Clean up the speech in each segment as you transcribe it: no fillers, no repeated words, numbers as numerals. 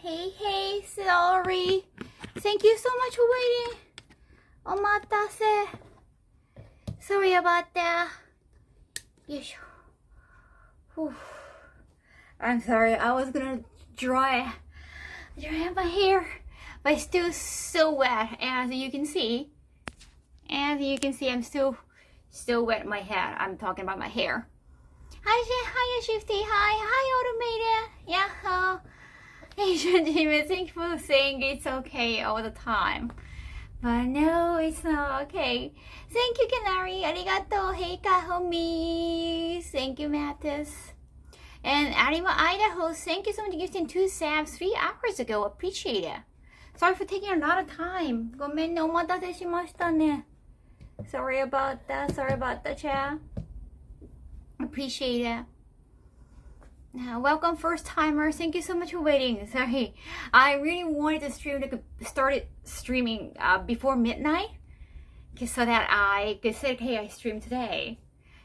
Hey, sorry. Thank you so much for waiting. Omatase. Sorry about that. Whew. I'm sorry, I was gonna dry my hair, but it's still so wet. As you can see, I'm still wet in my head. I'm talking about my hair. Hi, Shifty. Hi, Automated. Yeah. Asian Jimmy, thank you for saying it's okay all the time. But no, it's not okay. Thank you, Canary. Arigato. Hey, Kahomi. Thank you, Mattis. And Arima, Idaho, thank you so much for gifting 2 sabs 3 hours ago. Appreciate it. Sorry for taking a lot of time. ごめんね、お待たせしましたね. Sorry about that, chat. Appreciate it. Welcome, first timer. Thank you so much for waiting. Sorry, I really wanted to stream, started streaming before midnight, so that I could say, hey, I streamed today,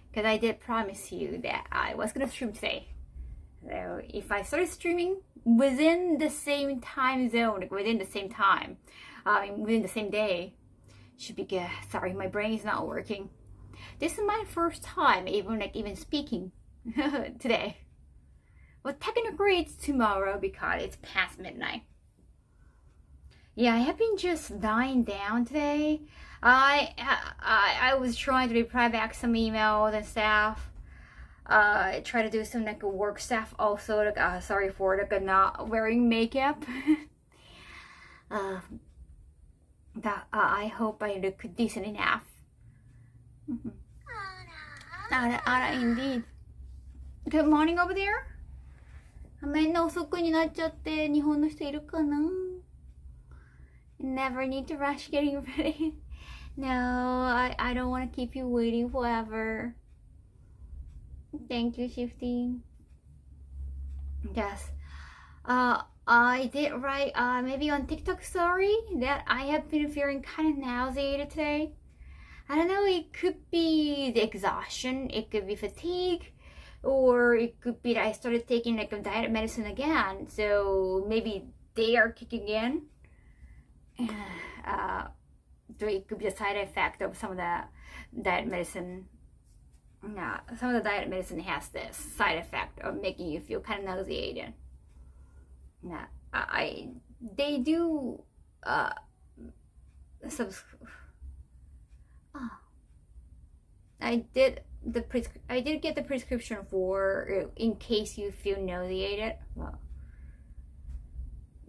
because I did promise you that I was gonna stream today. So if I started streaming within the same time zone, within the same time, within the same day, should be good. Sorry, my brain is not working. This is my first time even speaking today. Well, technically it's tomorrow because it's past midnight. Yeah, I have been just dying down today. I was trying to reply back some emails and stuff. Try to do some work stuff also. Sorry for not wearing makeup. I hope I look decent enough. Indeed. Good morning over there. めんな遅くになっちゃって日本の人いるかな? Never need to rush getting ready. No, I don't want to keep you waiting forever. Thank you, Shifty. Yes. I did write maybe on TikTok story that I have been feeling kind of nauseated today. I don't know, it could be the exhaustion, it could be fatigue, or it could be that I started taking a diet medicine again, so maybe they are kicking in. So it could be a side effect of some of the diet medicine. Some of the diet medicine has this side effect of making you feel kind of nauseated. They do I did get the prescription for in case you feel nauseated. Well,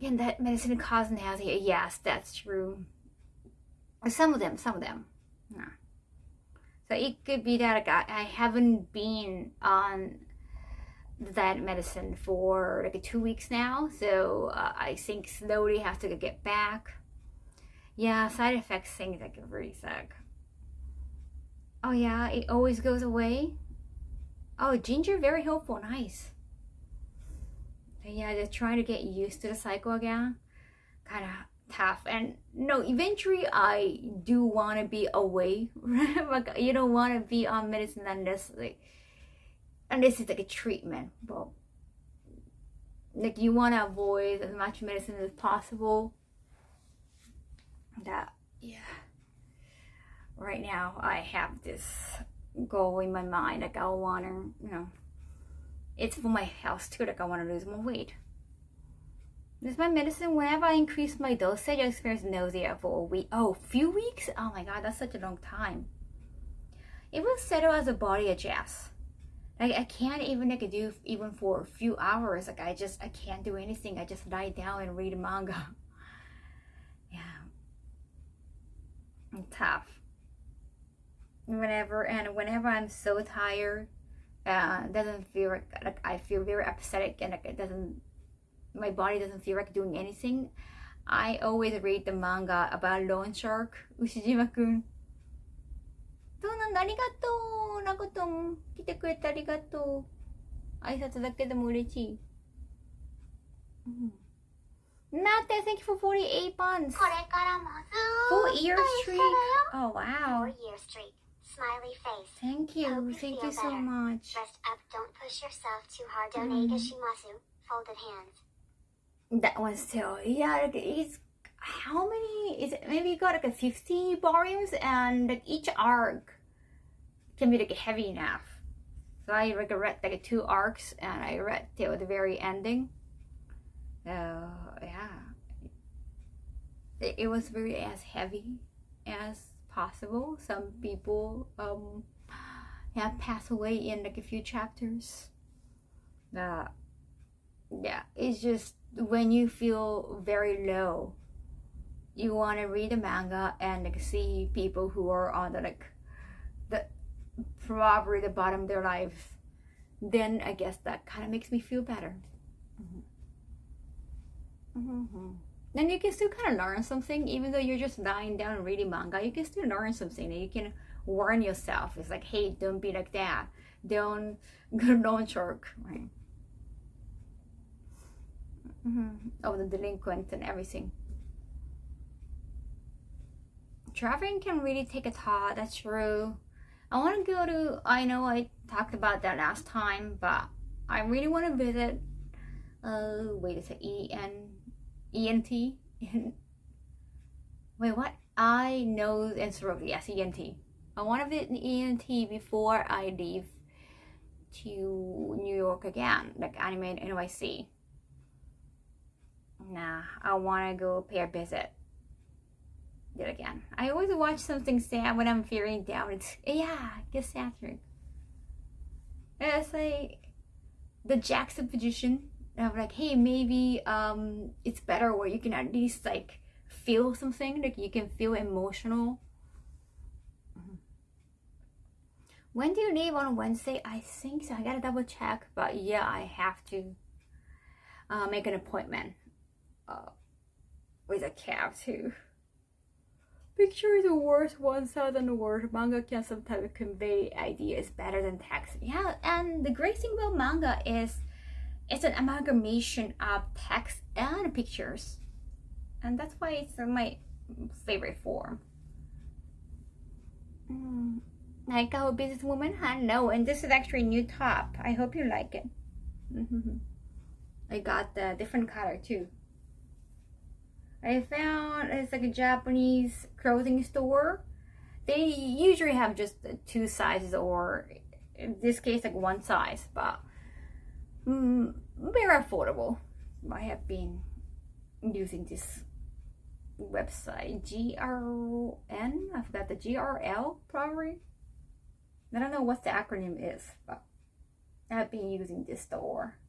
and that medicine causes nausea. Yes, that's true. Some of them. No. So it could be that I haven't been on that medicine for 2 weeks now. So I think slowly have to get back. Yeah, side effects things that get really sick. Oh yeah, it always goes away. Oh, ginger, very helpful, nice. Yeah, just trying to get used to the cycle again. Kind of tough. And no, eventually I do want to be away. Like, you don't want to be on medicine unless it's like a treatment. But like you want to avoid as much medicine as possible. Yeah. Right now I have this goal in my mind, like I want to, it's for my health too, like I want to lose more weight. This is my medicine. Whenever I increase my dosage, I experience nausea for a week. Oh, few weeks? Oh my god, that's such a long time. It will settle as the body adjusts. Like I can't even do even for a few hours. Like I can't do anything. I just lie down and read manga. Yeah, tough. Whenever I'm so tired, doesn't feel like I feel very apathetic and my body doesn't feel like doing anything. I always read the manga about loan shark, Ushijima-kun. どうなんだ、ありがとう。なことも来てくれてありがとう。挨拶だけでも嬉しい。Nate, thank you for 48 months. これからもず 4 year streak. Oh wow. 4 year streak. Smiley face. Thank you. Hope Thank feel you so better. much. Rest up, don't push yourself too hard. Donate Shimasu. Folded hands. that one still, yeah, like it's how many is it? Maybe you got like a 50 volumes, and like each arc can be like heavy enough. So I like read like 2 arcs, and I read till the very ending. Yeah, it was very as heavy as possible. Some people have passed away in like a few chapters. Yeah, it's just when you feel very low, you want to read the manga and like see people who are on the probably the bottom of their lives. Then I guess that kind of makes me feel better. Then you can still kind of learn something, even though you're just lying down and reading manga. You can still learn something, and you can warn yourself. It's like, hey, don't be like that. Don't jerk, right? Oh, the delinquent and everything. Traveling can really take a toll. That's true. I want to go to. I know I talked about that last time, but I really want to visit. Wait a second. ENT. Wait, what? I know and sort of yes, ENT. I want to visit ENT before I leave to New York again, like Anime NYC. Nah, I want to go pay a visit. It again. I always watch something sad when I'm feeling down. It's gets saturated. It's like the juxtaposition of like, hey, maybe it's better where you can at least like feel something, like you can feel emotional. When do you leave on Wednesday? I think so. I gotta double check, but yeah, I have to make an appointment with a cab too. Picture is the worst, one side than the word. Manga can sometimes convey ideas better than text. Yeah, and the great thing about manga is it's an amalgamation of text and pictures. And that's why it's my favorite form. Like Kaho businesswoman, hello, and this is actually a new top. I hope you like it. I got the different color too. I found it's like a Japanese clothing store. They usually have just 2 sizes, or in this case like 1 size, but very affordable. I have been using this website, GRN. I forgot the GRL probably. I don't know what the acronym is, but I have been using this store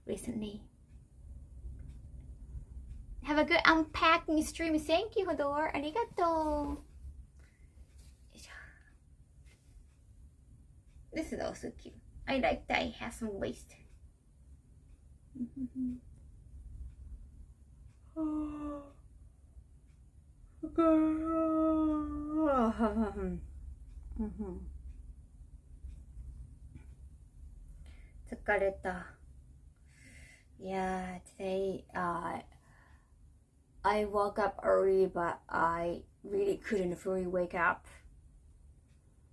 recently. Have a good unpacking stream. Thank you, Hodor. Arigato. This is also cute. I like that it has some waist. Tsukareta. Yeah, today I woke up early, but I really couldn't fully wake up.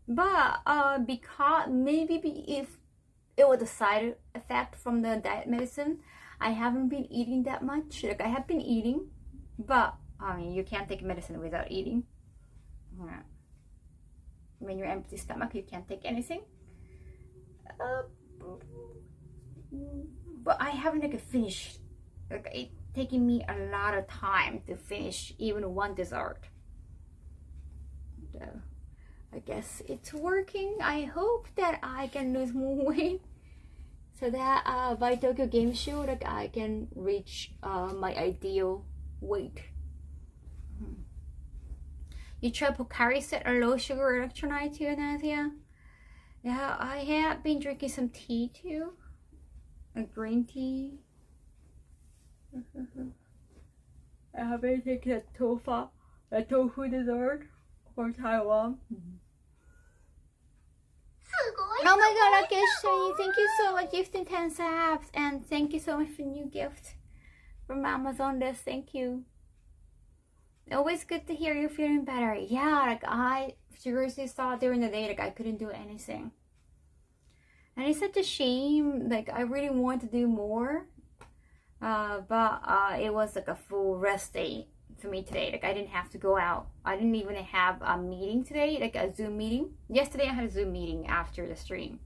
But because maybe if it was a side effect from the diet medicine, I haven't been eating that much. Like I have been eating, but I mean you can't take medicine without eating. When you're empty stomach, you can't take anything. But I haven't like finished. Like it's taking me a lot of time to finish even 1 dessert. So I guess it's working. I hope that I can lose more weight, so that by Tokyo Game Show, like I can reach my ideal weight. You try Pocari Set, a low sugar electrolyte too, Nadia? Yeah, I have been drinking some tea too, a green tea. I have been taking a tofu dessert from Taiwan. Oh my god, Akeshi, thank you so much, gifting 10 subs, and thank you so much for new gift from Amazon. Thank you. Always good to hear you're feeling better. Yeah, like I seriously thought during the day like I couldn't do anything, and it's such a shame. Like I really want to do more. But it was like a full rest day for me today. Like I didn't have to go out. I didn't even have a meeting today, like a Zoom meeting. Yesterday I had a Zoom meeting after the stream.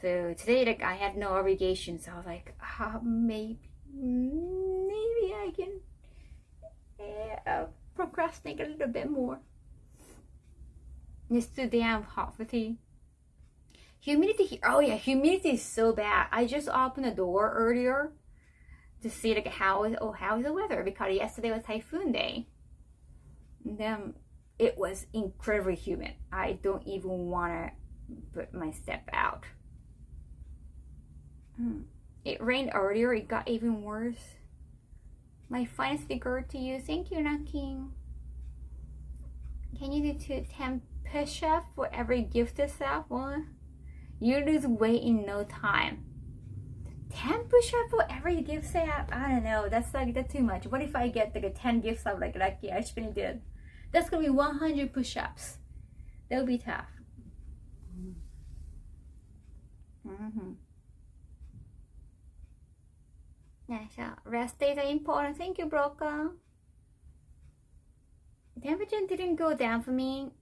So today, like I had no obligation. So I was like, maybe I can procrastinate a little bit more. It's too damn hot for tea. Humidity here. Oh yeah, humidity is so bad. I just opened the door earlier to see like how is the weather, because yesterday was typhoon day. And then it was incredibly humid. I don't even want to put my step out. It rained earlier. It got even worse. My finest regard to you. Thank you, Naking. Can you do 10 push-ups for every gifted self? What? You lose weight in no time. 10 push-ups for every gift set? I don't know. That's too much. What if I get like a 10 gifts up like Ashwini did? That's gonna be 100 push-ups. That would be tough. Yeah, so rest days are important. Thank you, Broca. Temperature didn't go down for me.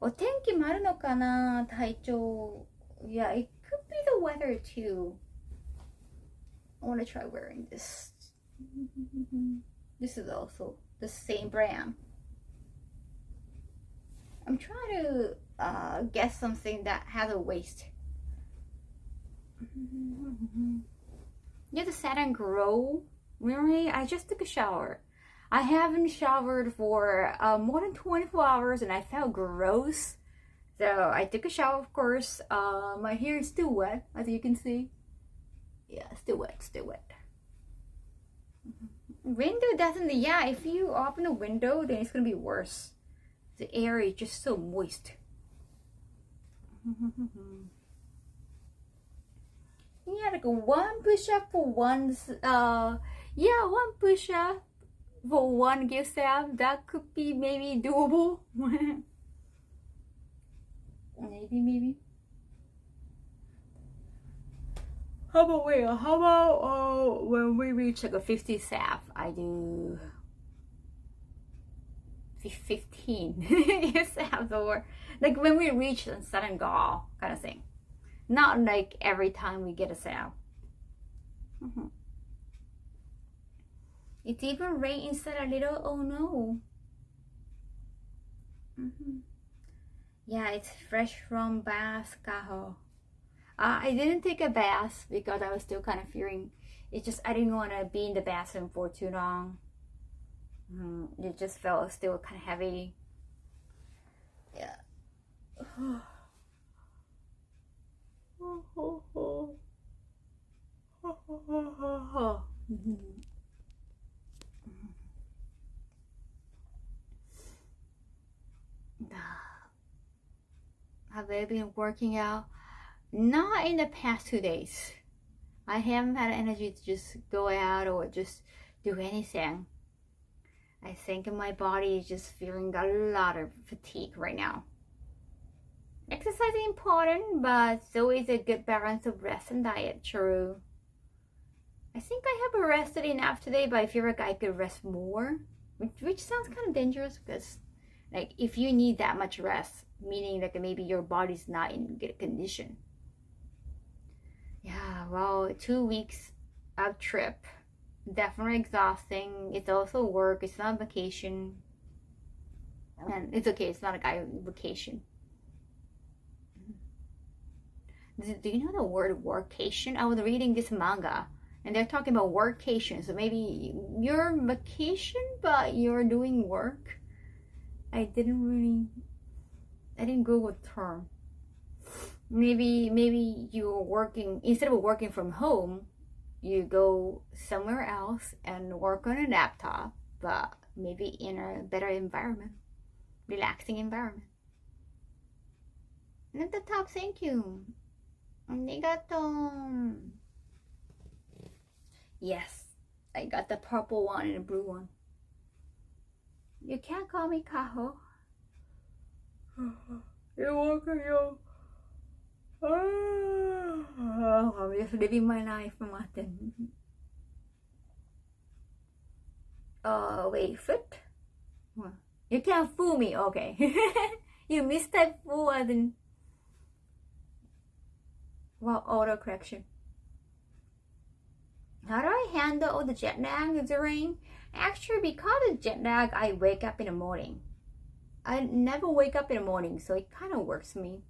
お天気もあるのかな、体調。Yeah, it could be the weather too. I want to try wearing this. This is also the same brand. I'm trying to get something that has a waist. Yeah, the Saturn Grow. Really? I just took a shower. I haven't showered for more than 24 hours and I felt gross. So I took a shower, of course. My hair is still wet, as you can see. Yeah, still wet. Window doesn't, yeah, if you open a window, then it's gonna be worse. The air is just so moist. Yeah, like one push-up for one, one push-up for one gift set. That could be maybe doable. Maybe. How about when we reach like a 50 staff, I do 15 staff, or like when we reach a sudden goal kind of thing. Not like every time we get a sale. It even rained inside a little. Oh no. Yeah, it's fresh from bath, Kaho. I didn't take a bath because I was still kind of fearing. It's just I didn't want to be in the bathroom for too long. It just felt still kind of heavy. Yeah. Have I been working out? Not in the past 2 days. I haven't had energy to just go out or just do anything. I think my body is just feeling a lot of fatigue right now. Exercise is important, but it's always a good balance of rest and diet, true. I think I have rested enough today, but I feel like I could rest more, which sounds kind of dangerous because like if you need that much rest, meaning that maybe your body's not in good condition. Yeah, well, 2 weeks of trip, definitely exhausting. It's also work. It's not vacation, and it's okay. It's not a guy vacation. Do you know the word workation? I was reading this manga, and they're talking about workation. So maybe you're vacation, but you're doing work. I didn't Google the term. Maybe you're working, instead of working from home, you go somewhere else and work on a laptop, but maybe in a better environment, relaxing environment. And at the top, thank you. Arigato. Yes, I got the purple one and the blue one. You can't call me Kaho. You're welcome, yo. I'm just living my life, Martin. Wait, foot? You can't fool me, okay. You mistype fool as in... Well, auto-correction. How do I handle all the jet lag during? Actually, because of jet lag, I wake up in the morning. I never wake up in the morning, so it kind of works for me.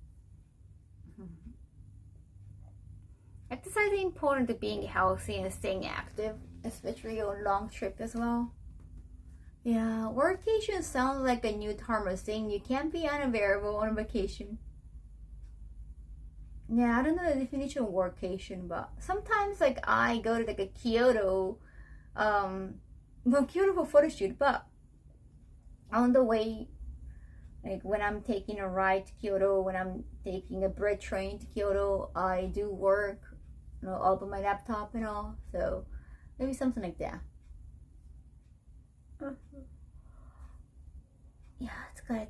Exercise is important to being healthy and staying active, especially on long trip as well. Yeah, workation sounds like a new term of saying you can't be unavailable on vacation. Yeah, I don't know the definition of workation, but sometimes like I go to like a Kyoto, Kyoto for photo shoot, but on the way, like when I'm taking a ride to Kyoto, when I'm taking a bread train to Kyoto, I do work, over my laptop and all, so maybe something like that. Yeah, it's good.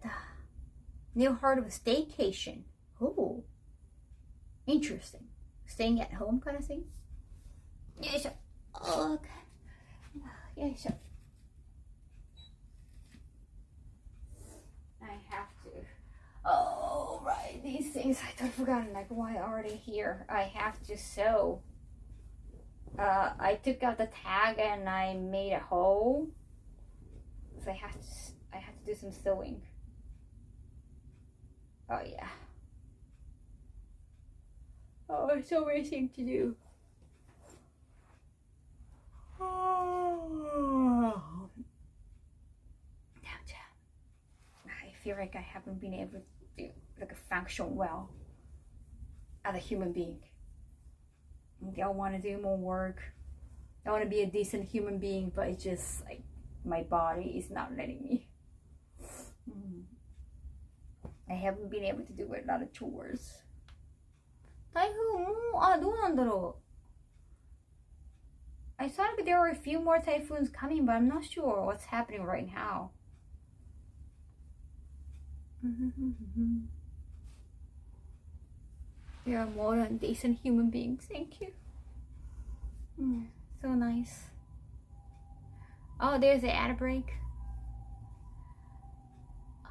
New heard of a staycation. Oh, interesting. Staying at home kind of thing. Okay. I have to. Oh, right. These things I forgotten. Like why are they here? I have to sew. I took out the tag and I made a hole. So I have to do some sewing. Oh yeah. Oh, it's so many things to do. Oh. I feel like I haven't been able to do like function well as a human being. I want to do more work. I want to be a decent human being, but it's just like my body is not letting me. I haven't been able to do a lot of chores. 台風もどうなんだろう? I thought there were a few more typhoons coming, but I'm not sure what's happening right now. You're more than decent human beings. Thank you. So nice. Oh, there's the ad break.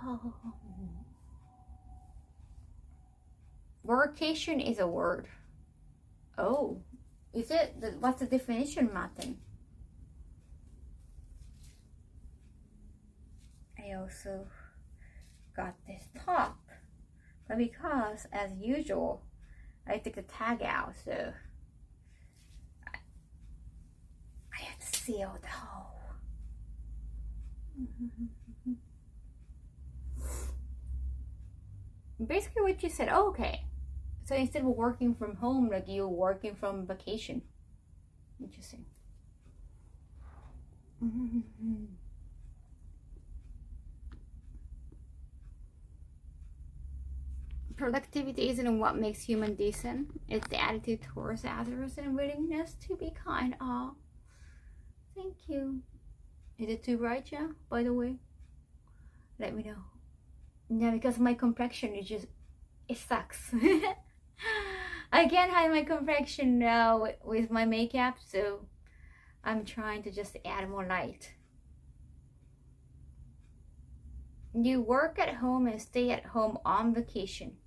Oh. Workation is a word. Oh, is it? What's the definition, Martin? I also got this top, but because, as usual, I took the tag out, so I had to seal the hole. Basically what you said. Oh, okay. So instead of working from home, like you're working from vacation. Interesting. Productivity isn't what makes human decent. It's the attitude towards others and willingness to be kind. Oh, thank you. Is it too bright, yeah? By the way, let me know. Yeah, because my complexion is just, it sucks. I can't hide my complexion now with my makeup, so I'm trying to just add more light. You work at home and stay at home on vacation.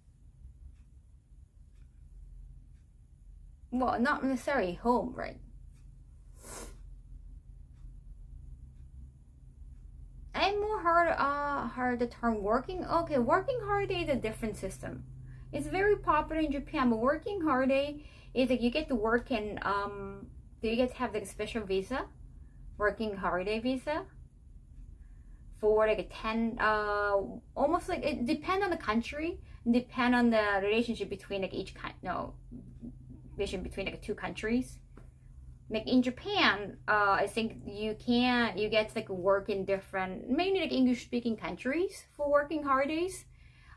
Well, not necessarily home, right? I more heard the term working. Okay, working holiday is a different system. It's very popular in Japan, but working holiday is like you get to work and do you get to have like a special visa, working holiday visa for like a 10 almost like it depends on the country, depend on the relationship between like each relation between like two countries. Like in Japan, I think you get to like work in different, mainly like English speaking countries for working holidays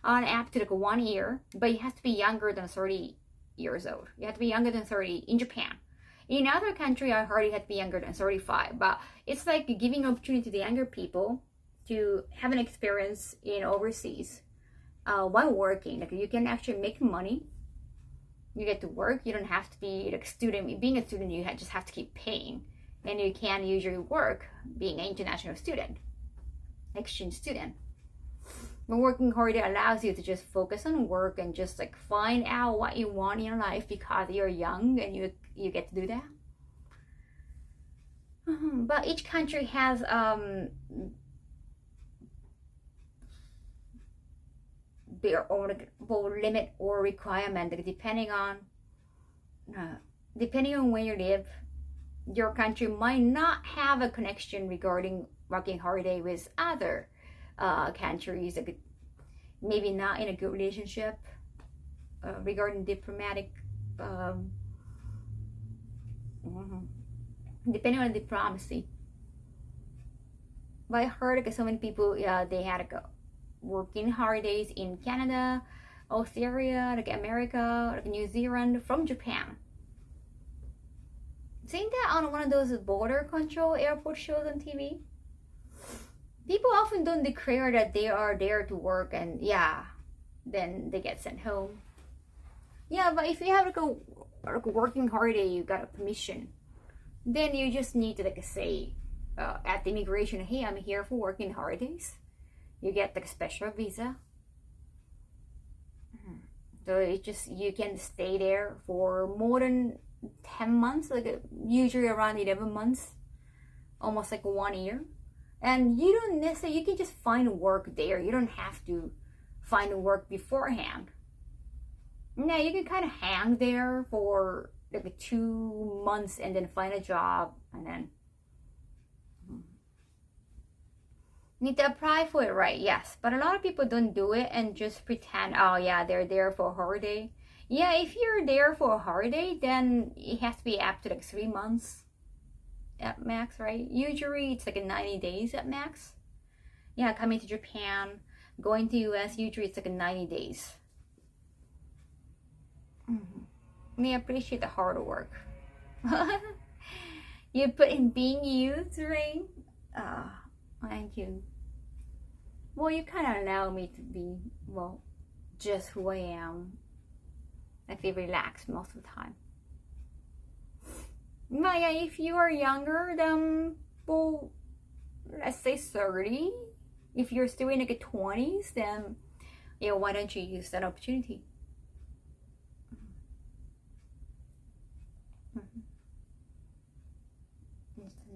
on up to like 1 year, but you have to be younger than 30 years old. You have to be younger than 30 in Japan. In other country, I heard you have to be younger than 35, but it's like giving opportunity to the younger people to have an experience in overseas while working. Like you can actually make money. You get to work. You don't have to be like a student. Being a student, you just have to keep paying. and you can usually work being an international student, exchange student. But working holiday allows you to just focus on work and just like find out what you want in your life because you're young and you get to do that. But each country has their own limit or requirement depending on where you live. Your country might not have a connection regarding working holiday with other countries, like maybe not in a good relationship regarding diplomatic depending on diplomacy. But I heard like so many people they had like working holidays in Canada, Australia, like America, like New Zealand, from Japan. Seeing that on one of those border control airport shows on TV, people often don't declare that they are there to work, and then they get sent home. But if you have like a working holiday, you got a permission, then you just need to like say at the immigration, hey, I'm here for working holidays. You get like a special visa. So it's just you can stay there for more than 10 months, like usually around 11 months, almost like 1 year. And you don't necessarily, you can just find work there. You don't have to find work beforehand. Now you can kind of hang there for like 2 months and then find a job, and then need to apply for it, right? Yes, but a lot of people don't do it and just pretend, oh yeah, they're there for a holiday. If you're there for a holiday, then it has to be up to like 3 months at max, right? Usually it's like 90 days at max. Coming to Japan, going to US, usually it's like 90 days. We appreciate the hard work you put in being used, right? Thank you. Well, you kind of allow me to be, just who I am. I feel relaxed most of the time. But if you are younger than, let's say 30, if you're still in like the 20s, then why don't you use that opportunity?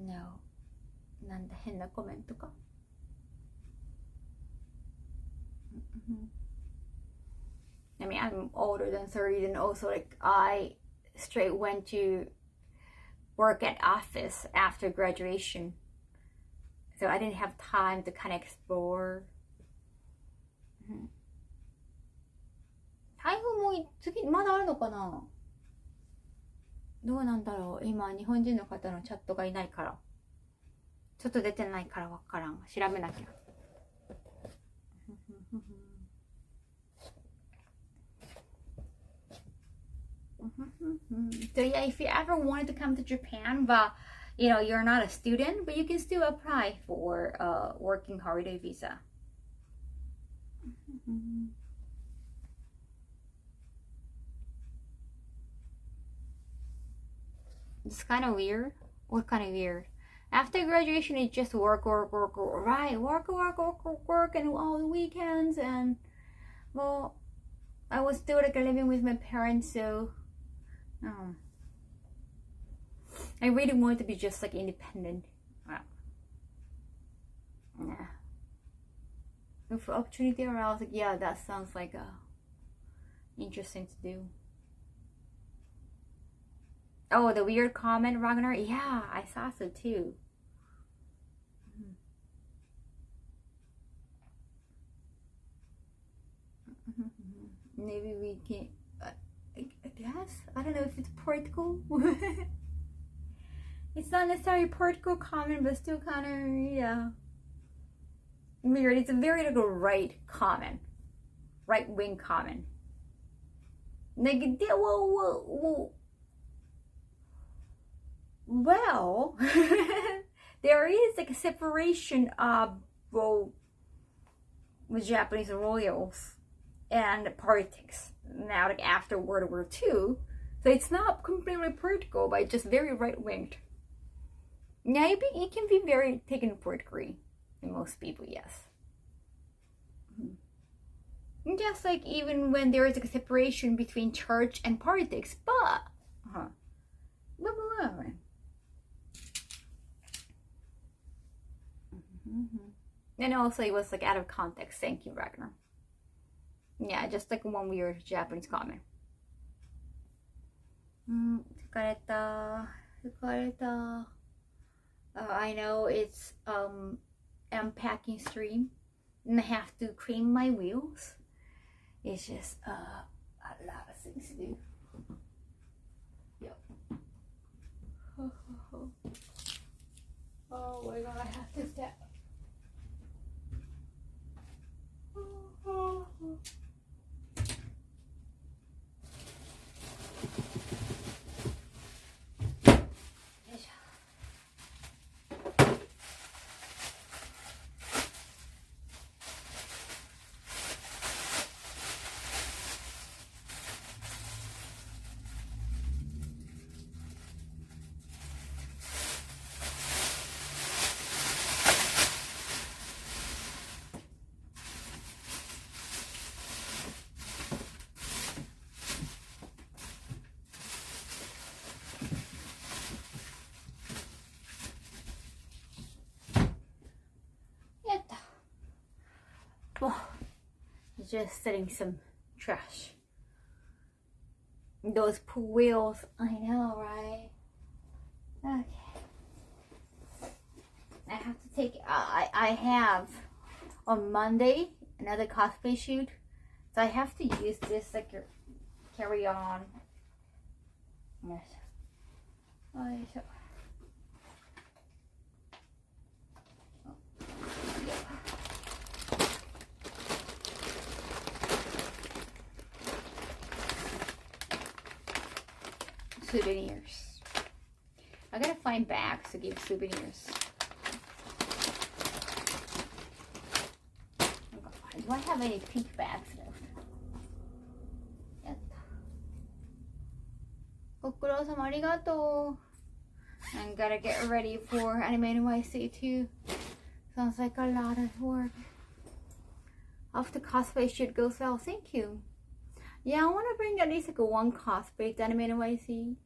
No. なんだ変なコメントか。I mean, I'm older than 30, and also like I straight went to work at office after graduation, so I didn't have time to kind of explore. 台風も次まだあるのかな。どうなんだろう。今日本人の方のチャットがいないから、ちょっと出てないからわからん。調べなきゃ。So if you ever wanted to come to Japan, but you're not a student, but you can still apply for a working holiday visa. It's kind of weird. What kind of weird? After graduation, it's just work, right? Work, and all the weekends, and I was still like living with my parents, so I really wanted to be just like independent. If opportunity around, I was like, that sounds like interesting to do. Oh, the weird comment, Ragnar? Yeah, I saw so too. Maybe we can, I guess. I don't know if it's political. It's not necessarily political comment, but still kind of, weird. It's a very like a right comment. Right-wing comment. Like, well, there is like a separation of with Japanese royals and politics now, like after World War II. So it's not completely political, but it's just very right-winged. Yeah, it can be very taken for degree in most people, yes. Just like even when there is a separation between church and politics, but and also it was like out of context. Thank you, Ragnar. Yeah, just like one weird Japanese comment. 疲れた. I know it's unpacking stream and I have to clean my wheels. It's just a lot of things to do. Yep. Oh my god, I have to step. Oh, just setting some trash. Those pool wheels, I know, right? Okay. I have to take, I have on Monday another cosplay shoot. So I have to use this like carry on. Yes. Oh, souvenirs. I gotta find bags to give souvenirs. Oh God, do I have any pink bags left? Gokurou-sama, arigato. I gotta get ready for Anime NYC too. Sounds like a lot of work. Hope the cosplay shoot goes well. Thank you. Yeah, I want to bring at least like a one cosplay to Anime NYC.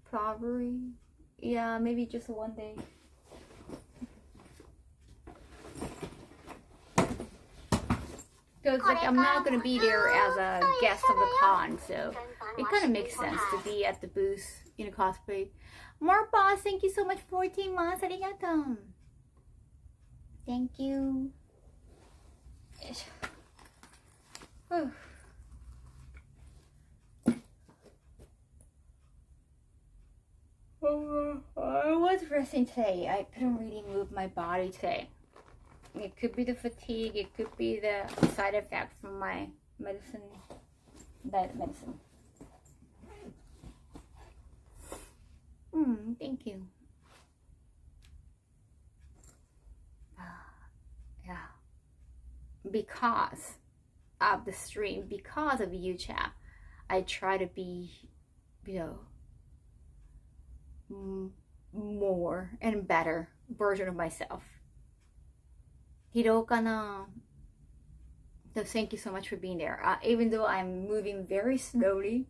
Probably. Yeah, maybe just one day. Because like I'm not going to be there as a guest of the con, so it kind of makes sense to be at the booth in a cosplay. More boss, thank you so much for 14 months. Arigato. Thank you. I was resting today. I couldn't really move my body today. It could be the fatigue. It could be the side effect from my medicine. Diet medicine. Thank you. Yeah. Because of the stream, because of you, chat, I try to be, more and better version of myself. Hirokana. So thank you so much for being there. Even though I'm moving very slowly,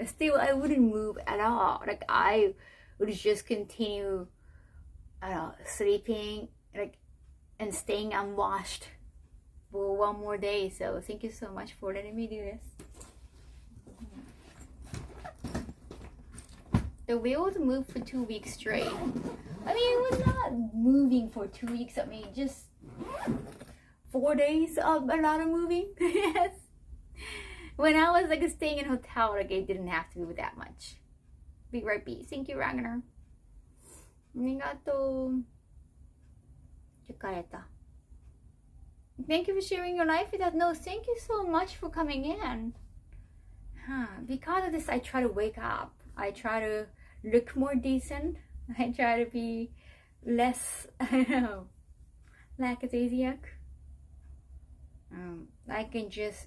still I wouldn't move at all. Like I would just continue, sleeping, and staying unwashed for one more day. So thank you so much for letting me do this. The wheels moved for 2 weeks straight. I mean, it was not moving for 2 weeks. I mean, just 4 days of a lot of moving. Yes. When I was staying in a hotel, it didn't have to move that much. Be right back. Thank you, Ragnar. Arigato. Yakareta. Thank you for sharing your life with us. No, thank you so much for coming in. Because of this, I try to wake up. I try to look more decent. I try to be less, lackadaisiac. I can just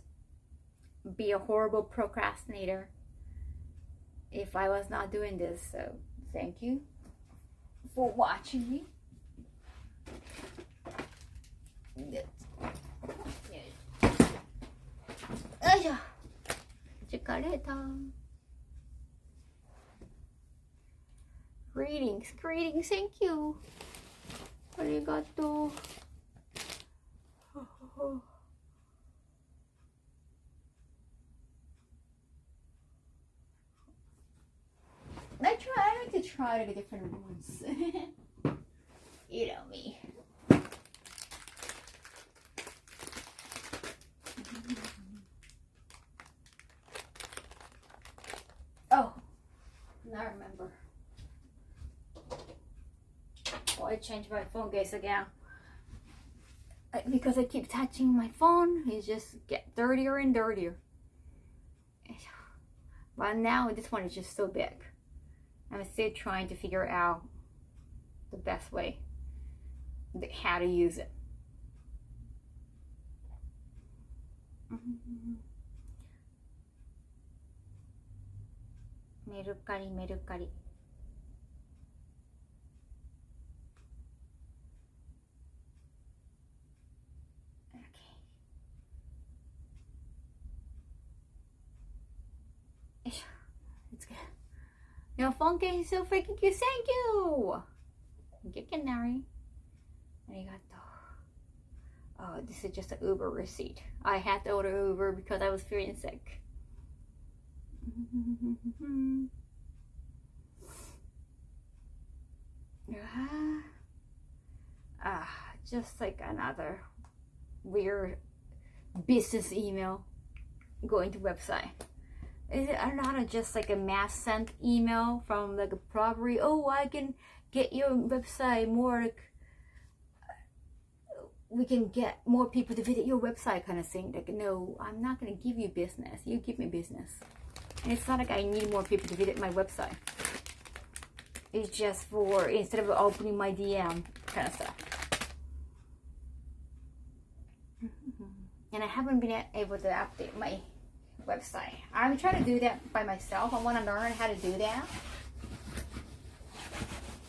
be a horrible procrastinator if I was not doing this. So, thank you. for watching me. Greetings, greetings, thank you. Arigato. I like to try like different ones. You know me. Oh, now I remember. Oh, I changed my phone case again. Because I keep touching my phone, it just get dirtier and dirtier. But now this one is just so big. I'm still trying to figure out the best way, how to use it. Merukari, merukari. Okay. It's good. Your phone case is so freaking cute. Thank you. Thank you, Canary. Arigato. Oh, this is just an Uber receipt. I had to order Uber because I was feeling sick. Just like another weird business email going to website. Is it not just like a mass sent email from like a property? Oh, I can get your website more, like, we can get more people to visit your website kind of thing. Like, no, I'm not going to give you business. You give me business. And it's not like I need more people to visit my website. It's just for, instead of opening my DM kind of stuff. And I haven't been able to update my website. I'm trying to do that by myself. I want to learn how to do that.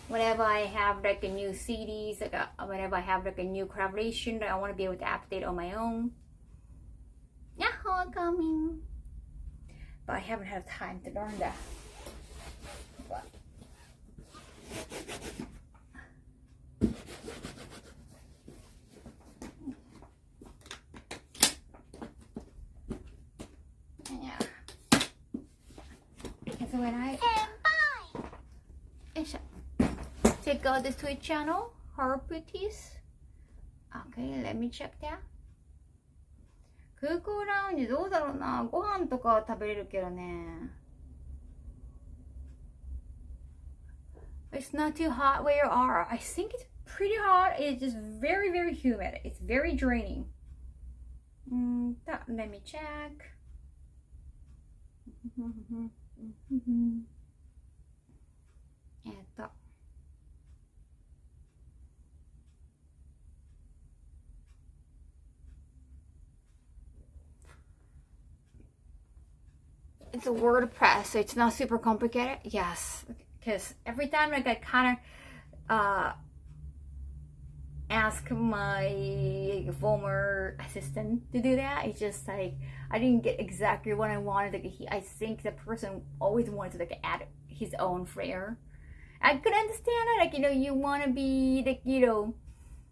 Whenever I have like a new CDs, like whenever I have like a new collaboration that I want to be able to update on my own. Yahoo, coming. But I haven't had time to learn that. But yeah. And so when I check out the Twitch channel, Her Beauties. Okay, let me check that. 空港ラウンジどうだろうな。ご飯とかは食べれるけどね。It's not too hot where you are. I think it's pretty hot. It's just very, very humid. It's very draining. Let me check. It's a WordPress, so it's not super complicated. Yes, because every time like I kind of ask my former assistant to do that, it's just like I didn't get exactly what I wanted. Like I think the person always wanted to like add his own flair. I could understand it. Like, you know, you want to be like, you know,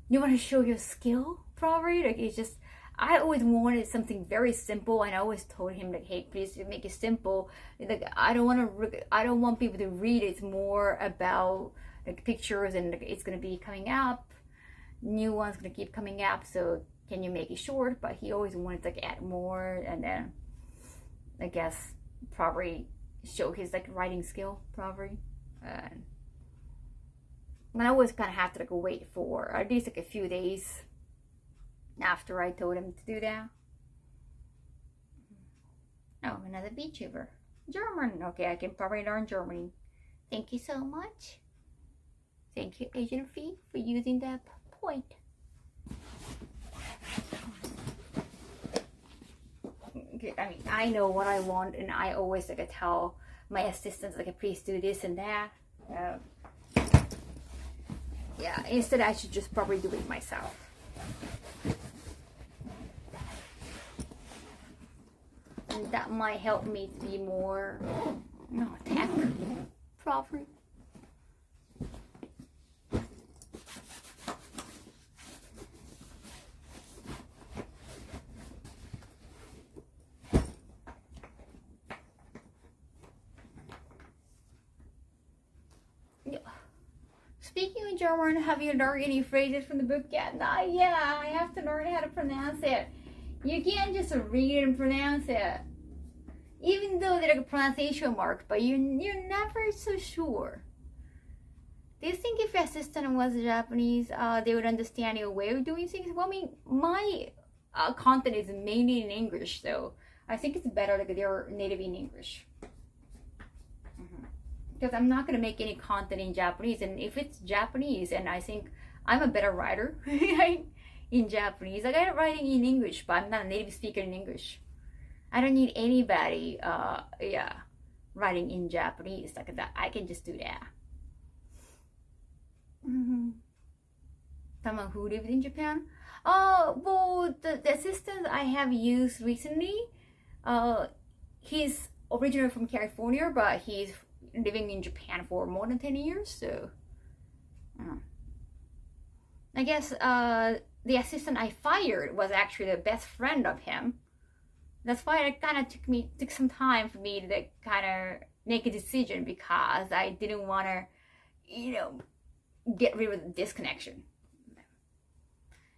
you want to show your skill probably. Like it's just, I always wanted something very simple, and I always told him like, hey, please make it simple. Like I don't want people to read. It's more about like pictures, and like, it's gonna be coming up. New one's gonna keep coming up. So can you make it short? But he always wanted to like add more, and then I guess probably show his like writing skill probably. And I always kind of have to like wait for at least like a few days after I told him to do that. Oh, another VTuber. German. Okay, I can probably learn German. Thank you so much. Thank you, Agent Fee, for using that point. I mean, I know what I want, and I always like tell my assistants like, please do this and that. yeah, instead I should just probably do it myself. And that might help me to be more, tech proper. Speaking of German, have you learned any phrases from the book yet? Not yet. I have to learn how to pronounce it. You can't just read and pronounce it. Even though there are pronunciation marks, but you're never so sure. Do you think if your assistant was Japanese, they would understand your way of doing things? Well, I mean, my content is mainly in English, so I think it's better like they're native in English. Because I'm not going to make any content in Japanese, and if it's Japanese, and I think I'm a better writer in Japanese. Like I'm writing in English, but I'm not a native speaker in English. I don't need anybody writing in Japanese like that. I can just do that. Someone who lived in Japan? Well, the assistant I have used recently, he's originally from California, but he's living in Japan for more than 10 years, so I guess the assistant I fired was actually the best friend of him. That's why it kind of took some time for me to kind of make a decision, because I didn't want to, get rid of the disconnection.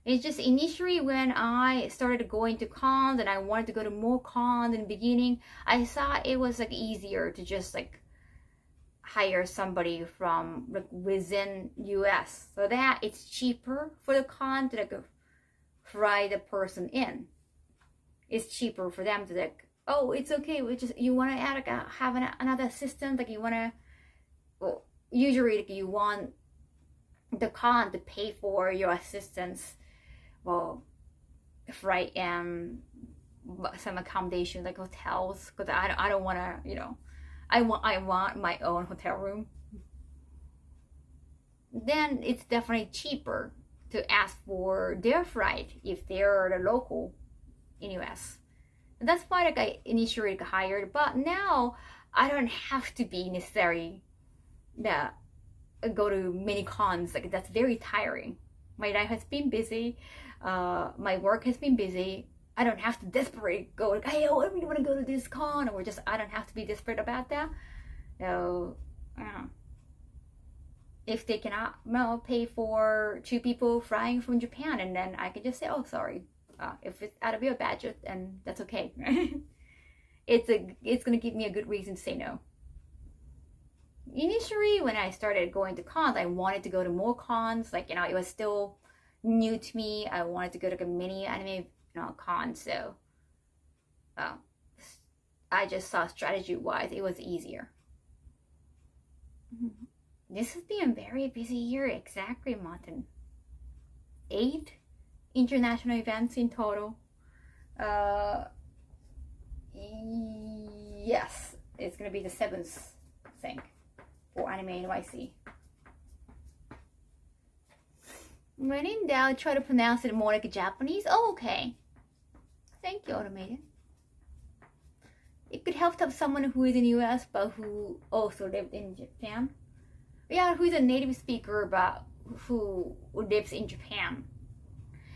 It's just initially when I started going to cons and I wanted to go to more cons in the beginning, I thought it was like easier to just like hire somebody from like within US, so that it's cheaper for the con to like fly the person in. It's cheaper for them to like, oh, it's okay, we just, you want to add like have another assistant, like you want to, well, usually like you want the con to pay for your assistants, well, flight and some accommodation like hotels, because I don't want to, I want my own hotel room. Then it's definitely cheaper to ask for their flight if they're the local in US. And that's why like I initially hired, but now I don't have to be necessary that go to many cons. Like that's very tiring. My life has been busy. My work has been busy. I don't have to desperately go like, hey, I really want to go to this con, or just I don't have to be desperate about that. So if they cannot pay for 2 people flying from Japan, and then I can just say, oh, sorry, if it's out of your budget, and that's okay. It's gonna give me a good reason to say no. Initially, when I started going to cons, I wanted to go to more cons. Like it was still new to me. I wanted to go to a mini anime con, so I just saw strategy wise it was easier. This has been a very busy year. Exactly, Martin. 8 international events in total. Yes, it's gonna be the 7th thing for Anime NYC. When in doubt, try to pronounce it more like Japanese. Oh, okay. Thank you, Automated. It could help to have someone who is in US but who also lived in Japan. Yeah, who's a native speaker but who lives in Japan.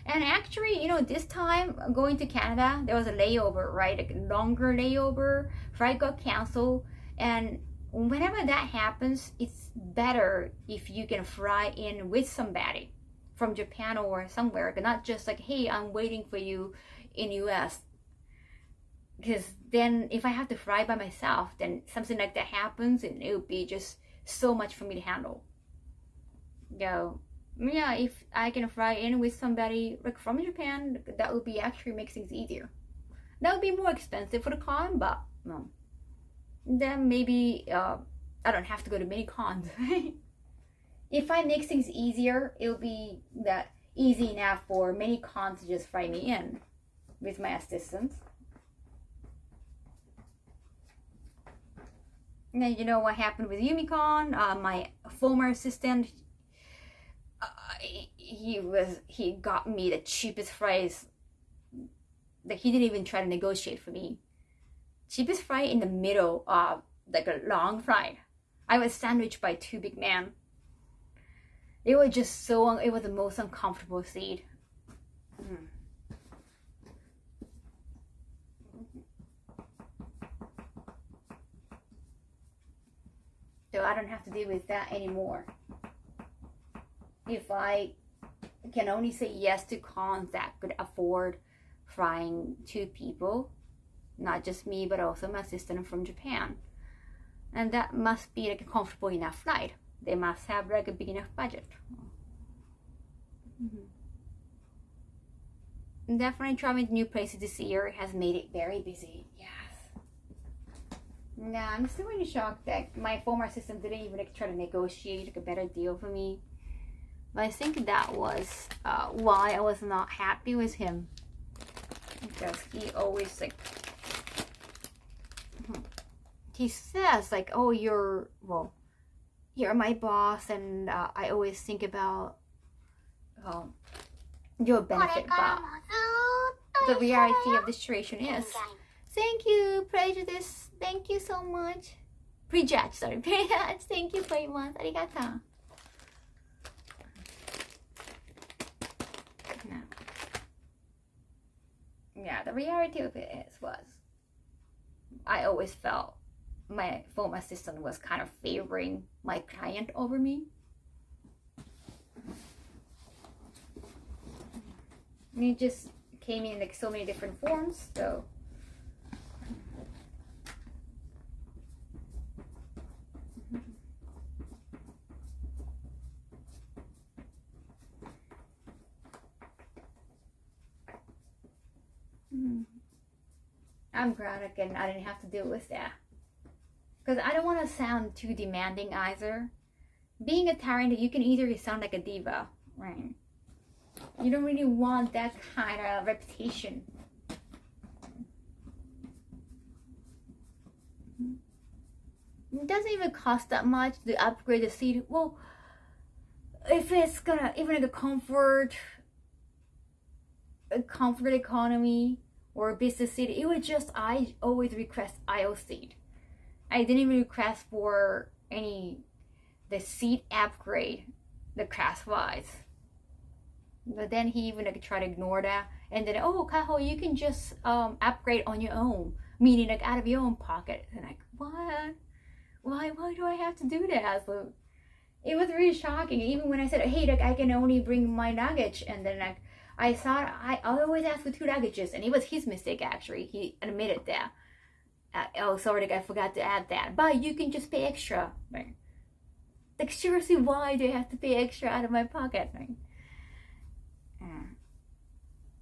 And actually, this time going to Canada, there was a layover, right? Like a longer layover. Flight got canceled. And whenever that happens, it's better if you can fly in with somebody from Japan or somewhere, but not just like, hey, I'm waiting for you in US. Because then if I have to fly by myself, then something like that happens and it would be just so much for me to handle. Yeah, if I can fly in with somebody like from Japan, that would be actually make things easier. That would be more expensive for the con, but then maybe I don't have to go to many cons. If I make things easier, it'll be that easy enough for many cons to just fly me in with my assistants. And then you know what happened with YumiCon? My former assistant, he got me the cheapest fries. Like, he didn't even try to negotiate for me. Cheapest fry in the middle of like a long fry. I was sandwiched by two big men. It was just so, it was the most uncomfortable seat. So I don't have to deal with that anymore. If I can only say yes to cons that could afford flying two people, not just me but also my assistant from Japan, and that must be like a comfortable enough flight. They must have like a big enough budget. Definitely traveling to new places this year has made it very busy. Yes. Nah, I'm still really shocked that my former assistant didn't even like try to negotiate like a better deal for me. But I think that was why I was not happy with him, because he always like, he says like, oh, you're my boss, and I always think about your benefit, but the reality of the situation is, thank you, prejudice, thank you so much. Prejudge, sorry, prejudge, thank you very much, arigato. Yeah, the reality of it was, I always felt my former assistant was kind of favoring my client over me. And it just came in like so many different forms, so I'm glad again I didn't have to deal with that, because I don't want to sound too demanding either. Being a tyrant, you can either sound like a diva, right? You don't really want that kind of reputation. It doesn't even cost that much to upgrade the seat. Well, if it's gonna even like a comfort economy or a business seat, it was just, I always request aisle seat. I didn't even request for the seat upgrade, the class wise. But then he even like tried to ignore that, and then, oh, Kaho, you can just upgrade on your own, meaning like out of your own pocket. And like, what? Why do I have to do that? So it was really shocking. Even when I said, hey, like I can only bring my luggage, and then like I thought I always ask for 2 luggages, and it was his mistake actually. He admitted that. Oh, sorry, like I forgot to add that. But you can just pay extra. Right? Like, seriously, why do I have to pay extra out of my pocket? Right?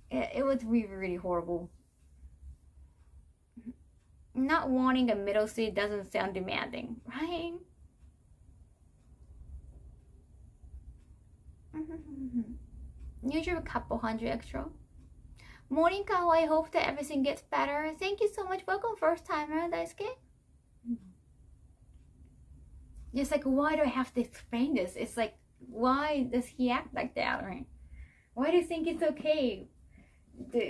It was really, really horrible. Not wanting a middle seat doesn't sound demanding, right? Usually a couple hundred extra. Morning, Kaho. I hope that everything gets better. Thank you so much. Welcome, first timer, Daisuke. It's like, why do I have to explain this? It's like, why does he act like that, right? Why do you think it's okay to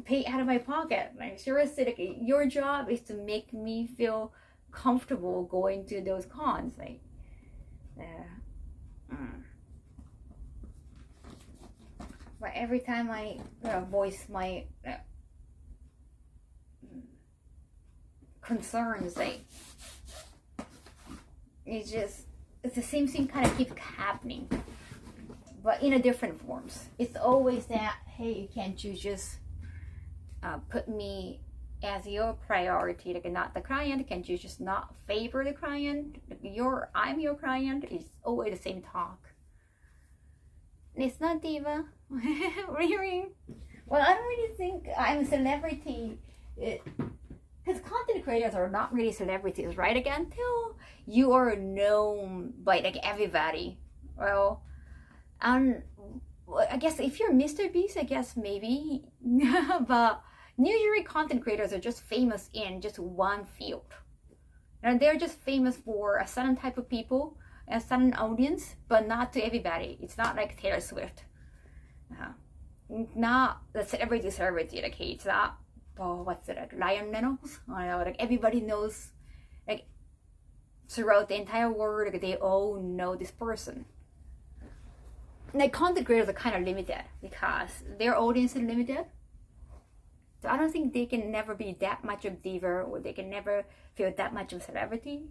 pay out of my pocket? Like, seriously, like, your job is to make me feel comfortable going to those cons. Like, but every time I voice my concerns, like, it's the same thing kind of keeps happening, but in a different forms. It's always that, hey, can't you just put me as your priority, like not the client? Can't you just not favor the client? Like, I'm your client. It's always the same talk. It's not diva. Really? Well, I don't really think I'm a celebrity. Because content creators are not really celebrities, right? Again, until you are known by like everybody. Well, I guess if you're Mr. Beast, I guess maybe. But usually content creators are just famous in just one field. And they're just famous for a certain type of people. a certain audience, but not to everybody. It's not like Taylor Swift. Not the celebrity, like it's not, what's it, like Ryan Reynolds? I know, like everybody knows, like throughout the entire world, like they all know this person. Like content creators are kind of limited because their audience is limited. So I don't think they can never be that much of diva, or they can never feel that much of celebrity.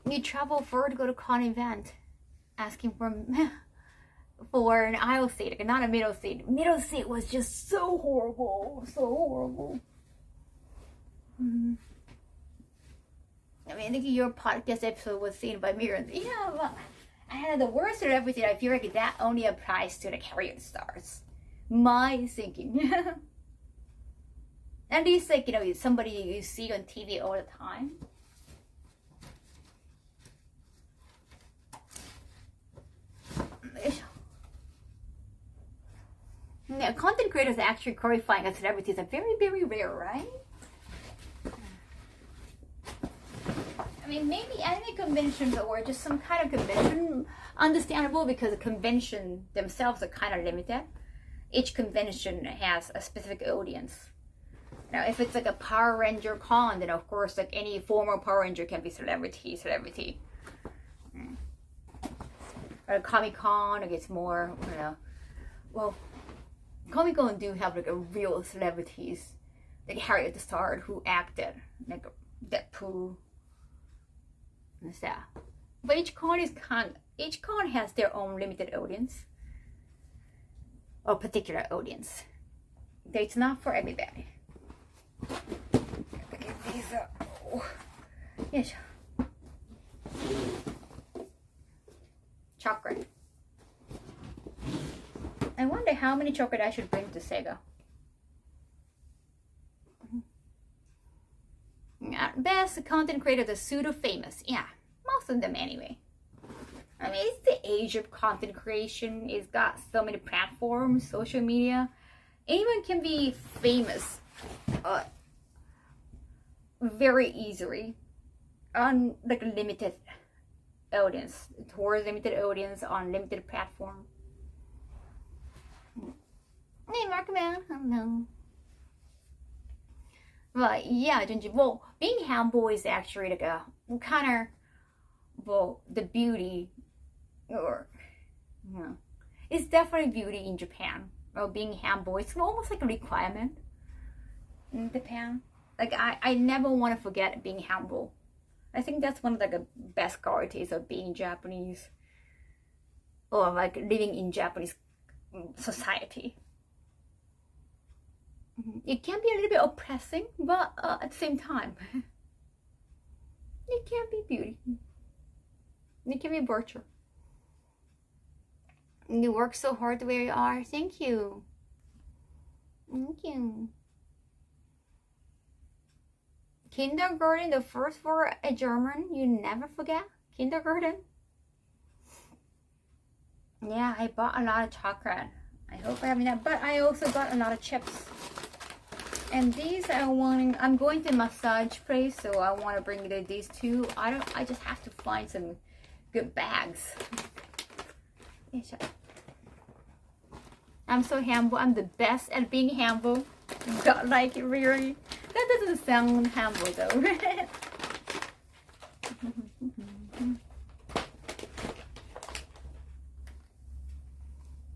You travel far to go to con event, asking for an aisle seat, like not a middle seat. Middle seat was just so horrible, so horrible. I mean, I think your podcast episode was seen by Miriam. Yeah, but I had the worst celebrity. I feel like that only applies to the career stars. My thinking. At least, like, you know, somebody you see on TV all the time. Yeah, content creators actually qualifying as celebrities are very, very rare, right? I mean, maybe anime conventions or just some kind of convention, understandable, because the convention themselves are kind of limited. Each convention has a specific audience. Now, if it's like a Power Ranger con, then of course, like any former Power Ranger can be celebrity. Or Comic-Con, like it's more, you know, well, Comic-Con do have like a real celebrities, like Harriet the Star who acted, like Deadpool. Yeah. But each con has their own limited audience or particular audience. It's not for everybody. Okay, these are, yes. Chocolate. I wonder how many chocolate I should bring to Sega. At best, the content creators are pseudo famous. Yeah, most of them anyway. I mean, it's the age of content creation. It's got so many platforms, social media. Anyone can be famous very easily on like a limited audience, towards limited audience on limited platform. Hey, Markman, hello. But yeah, Junji, well, being humble is actually like a kind of, well, the beauty, or, you know, it's definitely beauty in Japan. Well, being humble, it's almost like a requirement in Japan. Like, I never want to forget being humble. I think that's one of like the best qualities of being Japanese, or like living in Japanese society. It can be a little bit oppressing, but at the same time, it can be beauty. It can be virtue. You work so hard where you are. Thank you. Thank you. Kindergarten, the first for a German, you never forget. Kindergarten. Yeah, I bought a lot of chocolate. I hope I have enough, but I also got a lot of chips. And these I'm going to massage place, so I want to bring these two. I just have to find some good bags. I'm so humble. I'm the best at being humble. God, like, really? That doesn't sound humble though.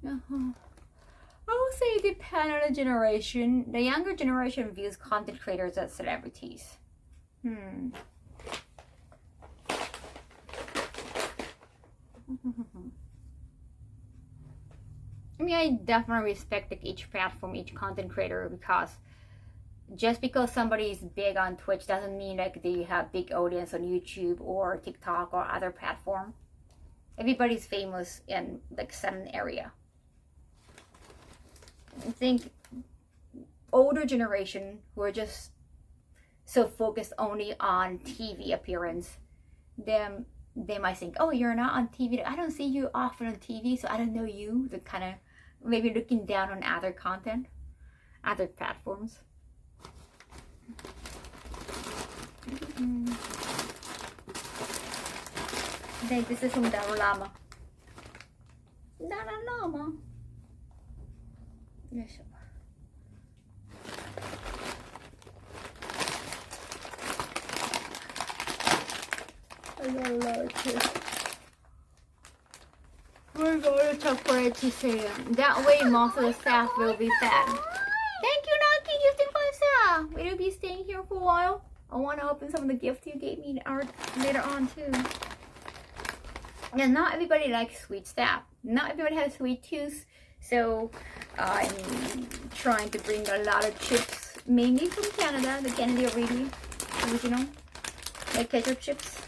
I will say it depends on the generation. The younger generation views content creators as celebrities. I mean, I definitely respect like each platform, each content creator, because just because somebody is big on Twitch doesn't mean like they have big audience on YouTube or TikTok or other platform. Everybody's famous in like certain area. I think older generation who are just so focused only on TV appearance, they might think, oh, you're not on TV. I don't see you often on TV, so I don't know you. They're kind of maybe looking down on other content, other platforms. I think this is from Dalai Lama. Dalai Lama. Yes. I got a lot of chips. We're going to chocolate to see that way most of the staff will be fed. Thank you, Naki, gifting 5 star. Will you be staying here for a while? I want to open some of the gifts you gave me later on too. And not everybody likes sweet stuff. Not everybody has sweet tooth. So I'm trying to bring a lot of chips, mainly from Canada, the Canada original, like ketchup chips.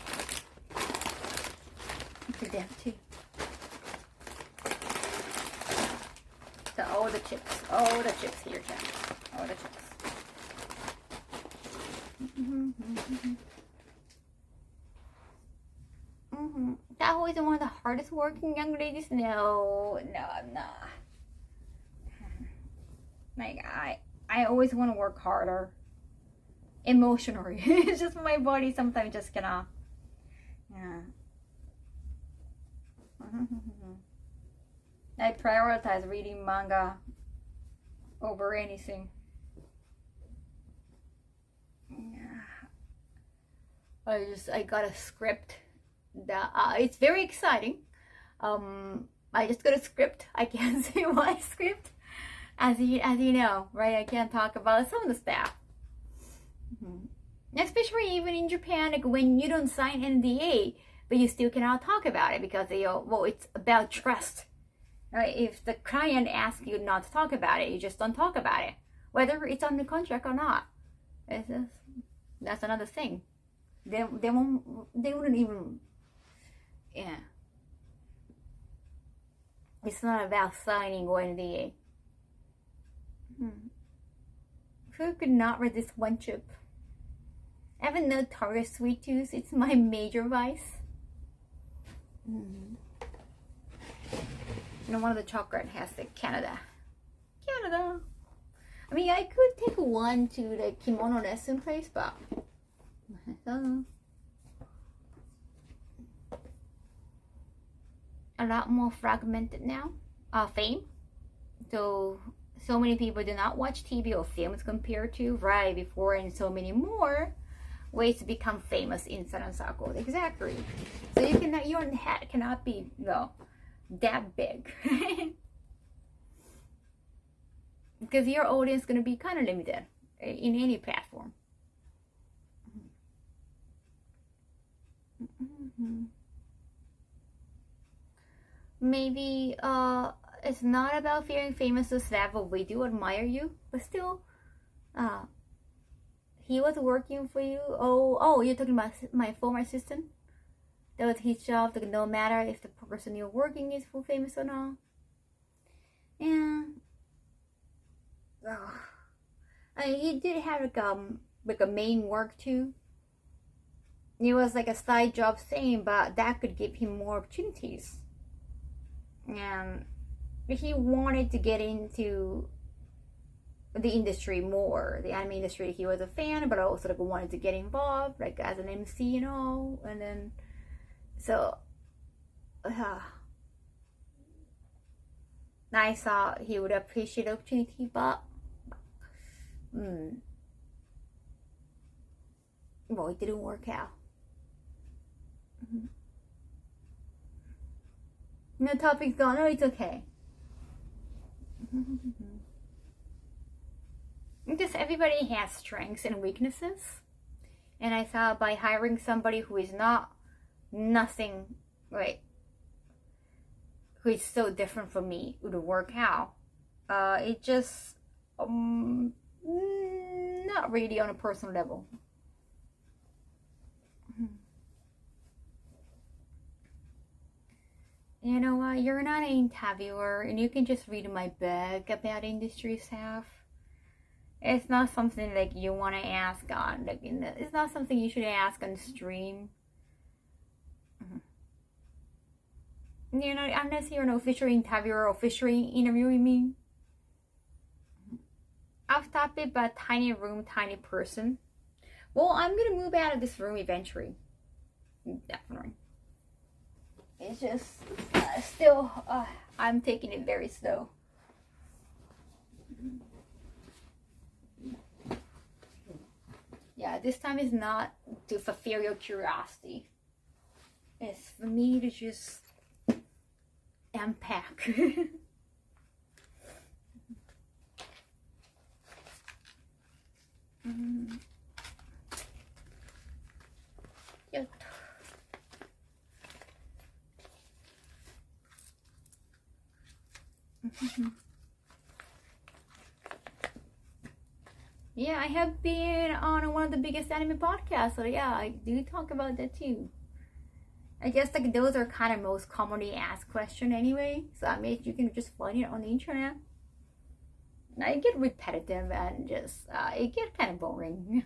For them too. So all the chips here, Jack. All the chips. Kaho isn't one of the hardest working young ladies. No, I'm not. Like I always want to work harder. Emotionally, it's just my body sometimes just cannot. Yeah. I prioritize reading manga over anything. I got a script that it's very exciting. I just got a script. I can't say my script, as you know, right? I can't talk about some of the stuff. Especially even in Japan, like when you don't sign NDA, but you still cannot talk about it because it's about trust. Right? If the client asks you not to talk about it, you just don't talk about it, whether it's on the contract or not. That's another thing. They wouldn't even. Yeah. It's not about signing or NDA. Who could not resist one chip? I have a notorious sweet tooth. It's my major vice. And one of the chocolate has the Canada. I mean, I could take one to the kimono lesson place, but a lot more fragmented now. Fame. So many people do not watch TV or films compared to right before, and so many more ways to become famous in certain circles. Exactly. So your head cannot be that big. Because your audience is going to be kind of limited in any platform. Maybe it's not about feeling famous to staff, but we do admire you. But still, he was working for you. Oh, you're talking about my former assistant? That was his job, like, no matter if the person you're working is for famous or not. Yeah. He did have like a main work too. It was like a side job thing, but that could give him more opportunities. And he wanted to get into the industry more, the anime industry. He was a fan, but also like wanted to get involved, like as an MC, and then so I thought he would appreciate the opportunity, but well, it didn't work out. No topic's gone. No, it's okay. Because everybody has strengths and weaknesses, and I thought by hiring somebody who is nothing, right, who is so different from me, would work out. It just not really on a personal level. You know what? You're not an interviewer, and you can just read my book about industry stuff. It's not something like you want to ask on, like it's not something you should ask on stream. Unless you're an official interviewer, officially interviewing me. Off topic, but tiny room, tiny person. Well, I'm gonna move out of this room eventually. Definitely. It's just still, I'm taking it very slow. Yeah, this time is not to fulfill your curiosity. It's for me to just unpack. Yep. Yeah, I have been on one of the biggest anime podcasts, so yeah, I do talk about that too. I guess like those are kind of most commonly asked question anyway, so I mean you can just find it on the internet. I get repetitive and just it gets kind of boring.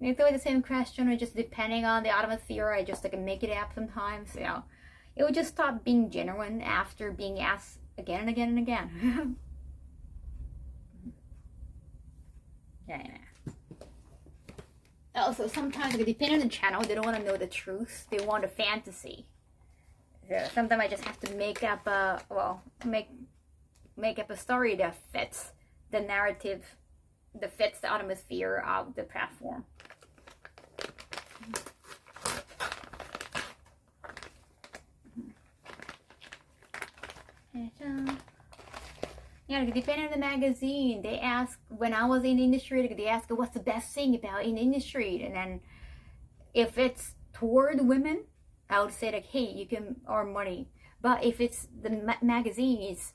It's always the same question, or just depending on the atmosphere, I just like make it up sometimes. You know, it would just stop being genuine after being asked again and again and again. Yeah. Also, sometimes, like, depending on the channel, they don't want to know the truth. They want a fantasy. So sometimes I just have to make up make up a story that fits the narrative, that fits the atmosphere of the platform. Yeah, like, depending on the magazine, they ask, when I was in the industry, like, they ask what's the best thing about in the industry, and then if it's toward women, I would say like, hey, you can earn money. But if it's the magazine is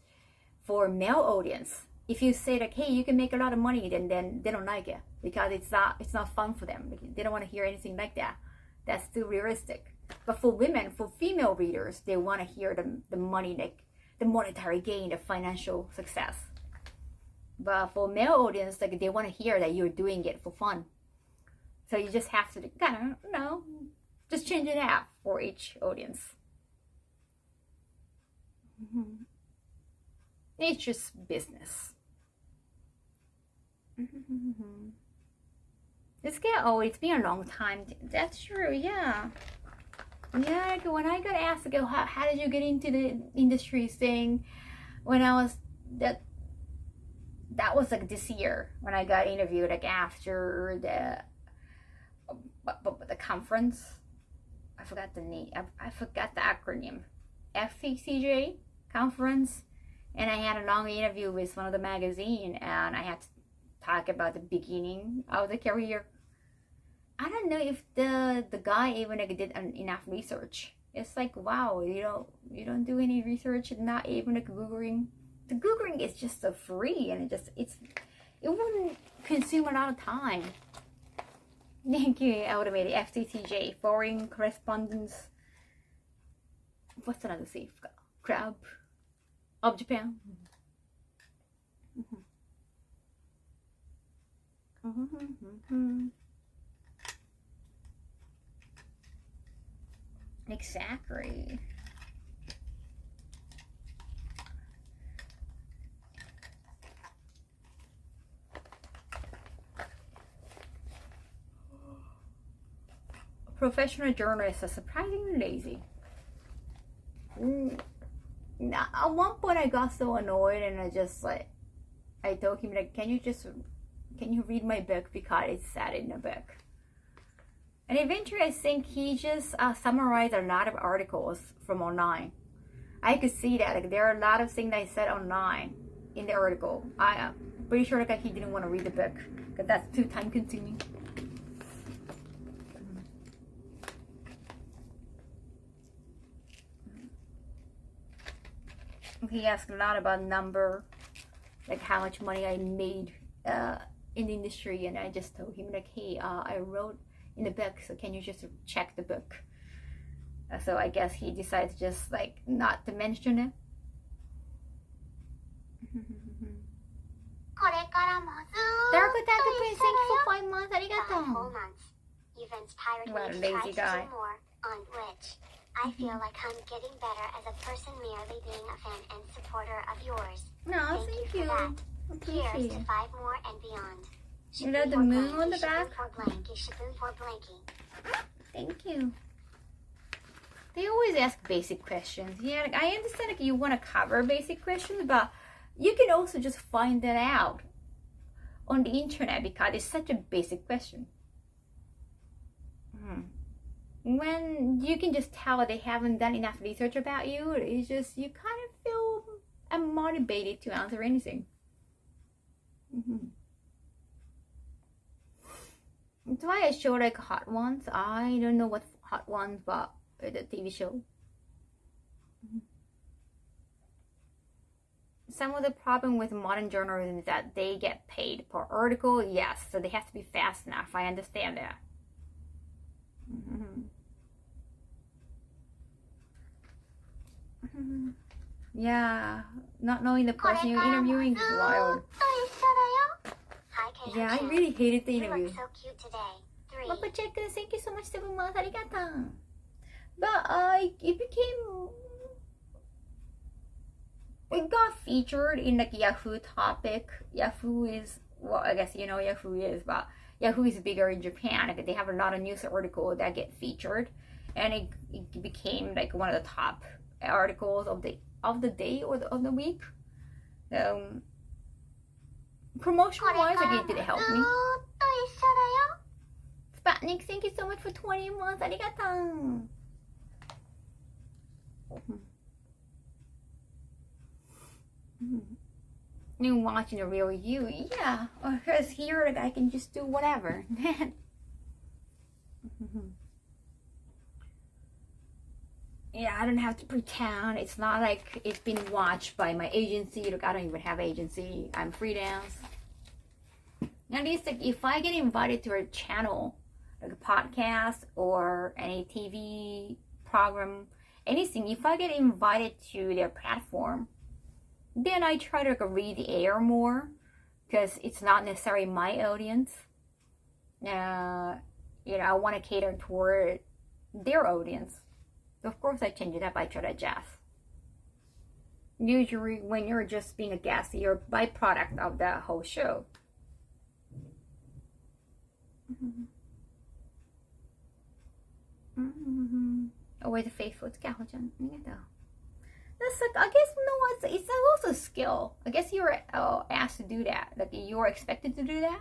for male audience, if you say like, hey, you can make a lot of money, then they don't like it because it's not fun for them. They don't want to hear anything like that. That's too realistic. But for women, for female readers, they want to hear the money, like the monetary gain, the financial success. But for male audience, like they want to hear that you're doing it for fun. So you just have to kind of, you know, just change it out for each audience. It's just business. It's it's been a long time. That's true, yeah. Yeah, like when I got asked, like, how did you get into the industry thing? When I was that was like this year when I got interviewed, like after the conference. I forgot the name. I forgot the acronym. FCCJ conference, and I had a long interview with one of the magazine, and I had to talk about the beginning of the career. I don't know if the guy even like did enough research. It's like, wow, you don't do any research, not even like googling. The googling is just so free, and it wouldn't consume a lot of time. Thank you, automated FCCJ, foreign correspondence. What's another safe crab of Japan? Exactly. Professional journalists are surprisingly lazy. At one point I got so annoyed, and I told him like, can you read my book because it's sad in the book. And eventually I think he just summarized a lot of articles from online. I could see that like there are a lot of things I said online in the article. I am pretty sure like he didn't want to read the book because that's too time consuming. He asked a lot about number, like how much money I made in the industry, and I just told him like, hey, I wrote in the book, so can you just check the book? So I guess he decided just like not to mention it. Dark Attack Prince, thank you for 5 months. Arigato. You've inspired What a me to try lazy to guy. do more, on which I feel like I'm getting better as a person merely being a fan and supporter of yours. No, thank you. for that. Cheers to 5 more and beyond. You know the moon on the back? For blank is Shibuya for blanky. Thank you. They always ask basic questions. Yeah, like, I understand like you want to cover basic questions, but you can also just find that out on the internet because it's such a basic question. When you can just tell they haven't done enough research about you, it's just you kind of feel unmotivated to answer anything. That's why I show like hot ones. I don't know what hot ones, but the TV show. Some of the problem with modern journalism is that they get paid per article. Yes, so they have to be fast enough. I understand that. Yeah, not knowing the person you're interviewing is wild. Hi, Kaho. Yeah, I really hated the You interview. look so cute today. 3. Papa check, thank you so much, 7 months, arigato. But it got featured in like Yahoo topic. Yahoo is, well, I guess you know Yahoo is, but Yahoo is bigger in Japan. Like, they have a lot of news articles that get featured, and it became like one of the top articles of the day or of the week. Promotion wise, like, it did help me. Sputnik, thank you so much for 20 months. Arigato. You watching the real you, yeah. Because here, like, I can just do whatever. Yeah, I don't have to pretend. It's not like it's been watched by my agency. Look, I don't even have agency. I'm freelance. At least, like, if I get invited to a channel, like a podcast or any TV program, anything, if I get invited to their platform, then I try to like, read the air more, because it's not necessarily my audience. You know, I want to cater toward their audience. So of course I change it up. I try to adjust. Usually when you're just being a guest, you're a byproduct of the whole show. Always faithful to Kaho-chan. That's like, I guess, no, it's also a skill. I guess you're asked to do that. Like, you're expected to do that.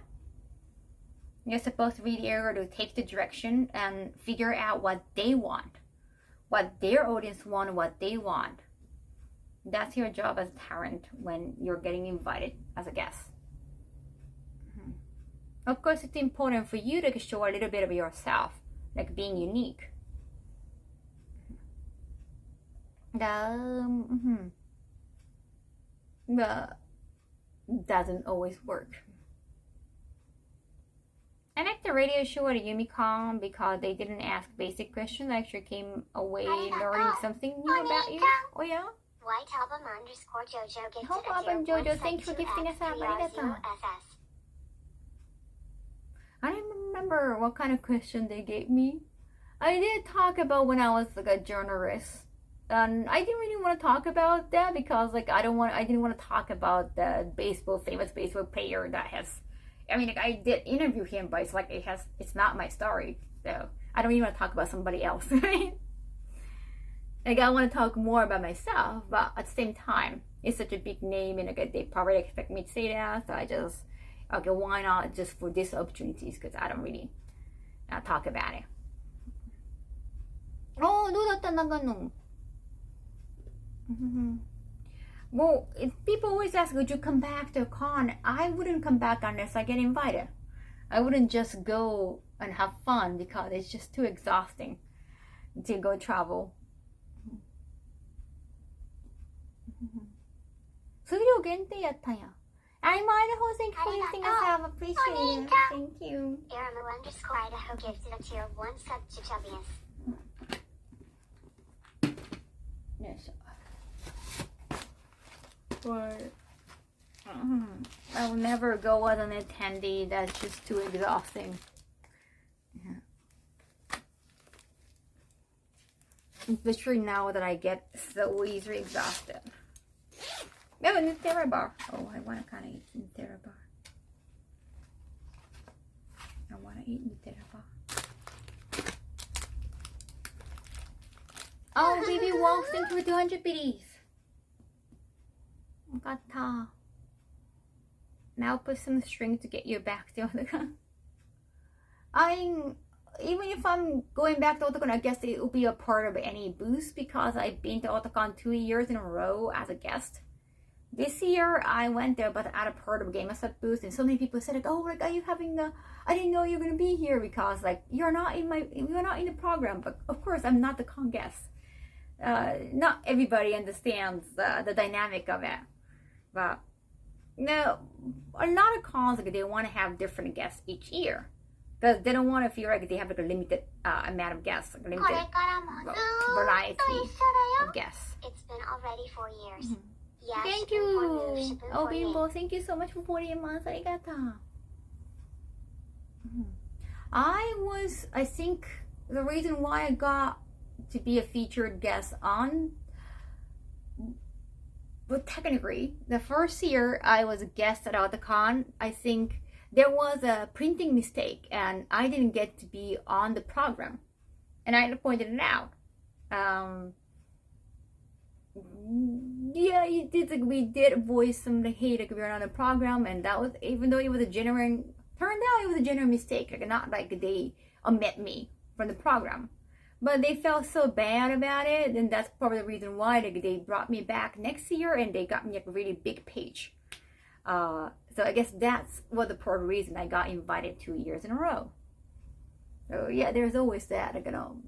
You're supposed to read the air, to take the direction and figure out what they want, what their audience want, what they want. That's your job as a talent when you're getting invited as a guest. Of course, it's important for you to show a little bit of yourself, like being unique. But doesn't always work. I like the radio show at Yumicon because they didn't ask basic questions. I actually came away learning something new about you. Oh yeah? White album _ Jojo gifted Hello, a Album tier Jojo. 1 Thanks for sub gifting us up. 2X3R0SS. I don't remember what kind of question they gave me. I did talk about when I was like a journalist. And I didn't really want to talk about that because like I didn't want to talk about the famous baseball player that has, I mean, like, I did interview him, but it's like it's not my story. So I don't even want to talk about somebody else, right? Like, I want to talk more about myself, but at the same time, it's such a big name, and like, they probably expect me to say that. So I just, okay, why not just for these opportunities? Because I don't really talk about it. Oh, どうだった長野? Well, if people always ask, would you come back to a con? I wouldn't come back unless I get invited. I wouldn't just go and have fun because it's just too exhausting to go travel. 数量限定やったんや。I'm Idaho, thank you for listening us up. Appreciate it. Thank you. Irama _ Idaho gifted a tier 1 sub to Chubbius. Yes. But I will never go as an attendee. That's just too exhausting. Yeah. Especially now that I get so easily exhausted. Oh, Nutella bar. Oh, I want to kind of eat Nutella bar. I want to eat Nutella. Oh, baby walks into 200 biddies. Gata. Now put some string to get you back to Otakon. Even if I'm going back to Otakon, I guess it will be a part of any boost because I've been to Otakon 2 years in a row as a guest. This year I went there, but at a part of Game Set booth, and so many people said like, "Oh, like, are you having the? I didn't know you were gonna be here because like you're not in the program." But of course, I'm not the con guest. Not everybody understands the dynamic of it, but no, a lot of cons like they want to have different guests each year because they don't want to feel like they have like a limited amount of guests, like a limited variety of guests. It's been already 4 years. Mm-hmm. Yes, thank you. Oh, Bimbo, thank you so much for 40 months. Arigato. I think the reason why I got to be a featured guest on, but technically, the first year I was a guest at Otakon, I think there was a printing mistake and I didn't get to be on the program. And I pointed it out. Yeah, we did voice some like, hey, like we were on a program, and that was, even though it was a genuine, turned out it was a genuine mistake, like not like they omit me from the program, but they felt so bad about it, and that's probably the reason why like, they brought me back next year and they got me like a really big page. So I guess that's what the part of the reason I got invited 2 years in a row. So yeah, there's always that, like, you know,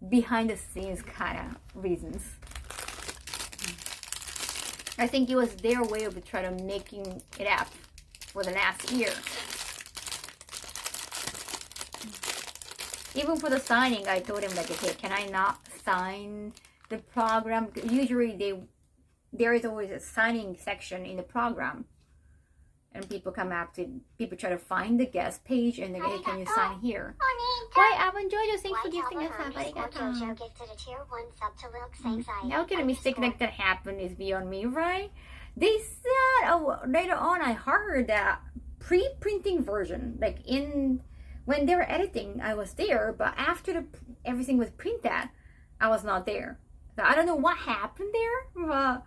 behind the scenes kind of reasons. I think it was their way of trying to making it up for the last year. Even for the signing, I told him like, okay, can I not sign the program? Usually there is always a signing section in the program, and people come up to people try to find the guest page and they go, hey, can you sign here? Why, Avan Jojo, thanks for gifting us up. Jojo gifted a tier 1 sub to Lil Sangsai. How can a mistake like that happen is beyond me, right? They said later on I heard that pre-printing version, like when they were editing, I was there, but after everything was printed, I was not there. So I don't know what happened there, but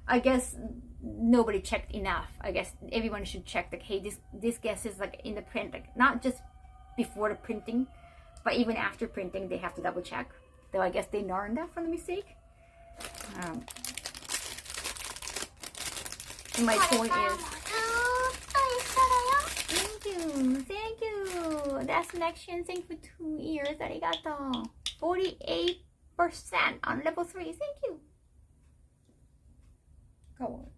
I guess nobody checked enough. I guess everyone should check like, hey, this guest is like in the print, like not just before the printing, but even after printing, they have to double check. So I guess they learned that from the mistake. My point is, thank you. That's connection. Thank you for 2 years. Arigato. 48% on level 3. Thank you. Go on.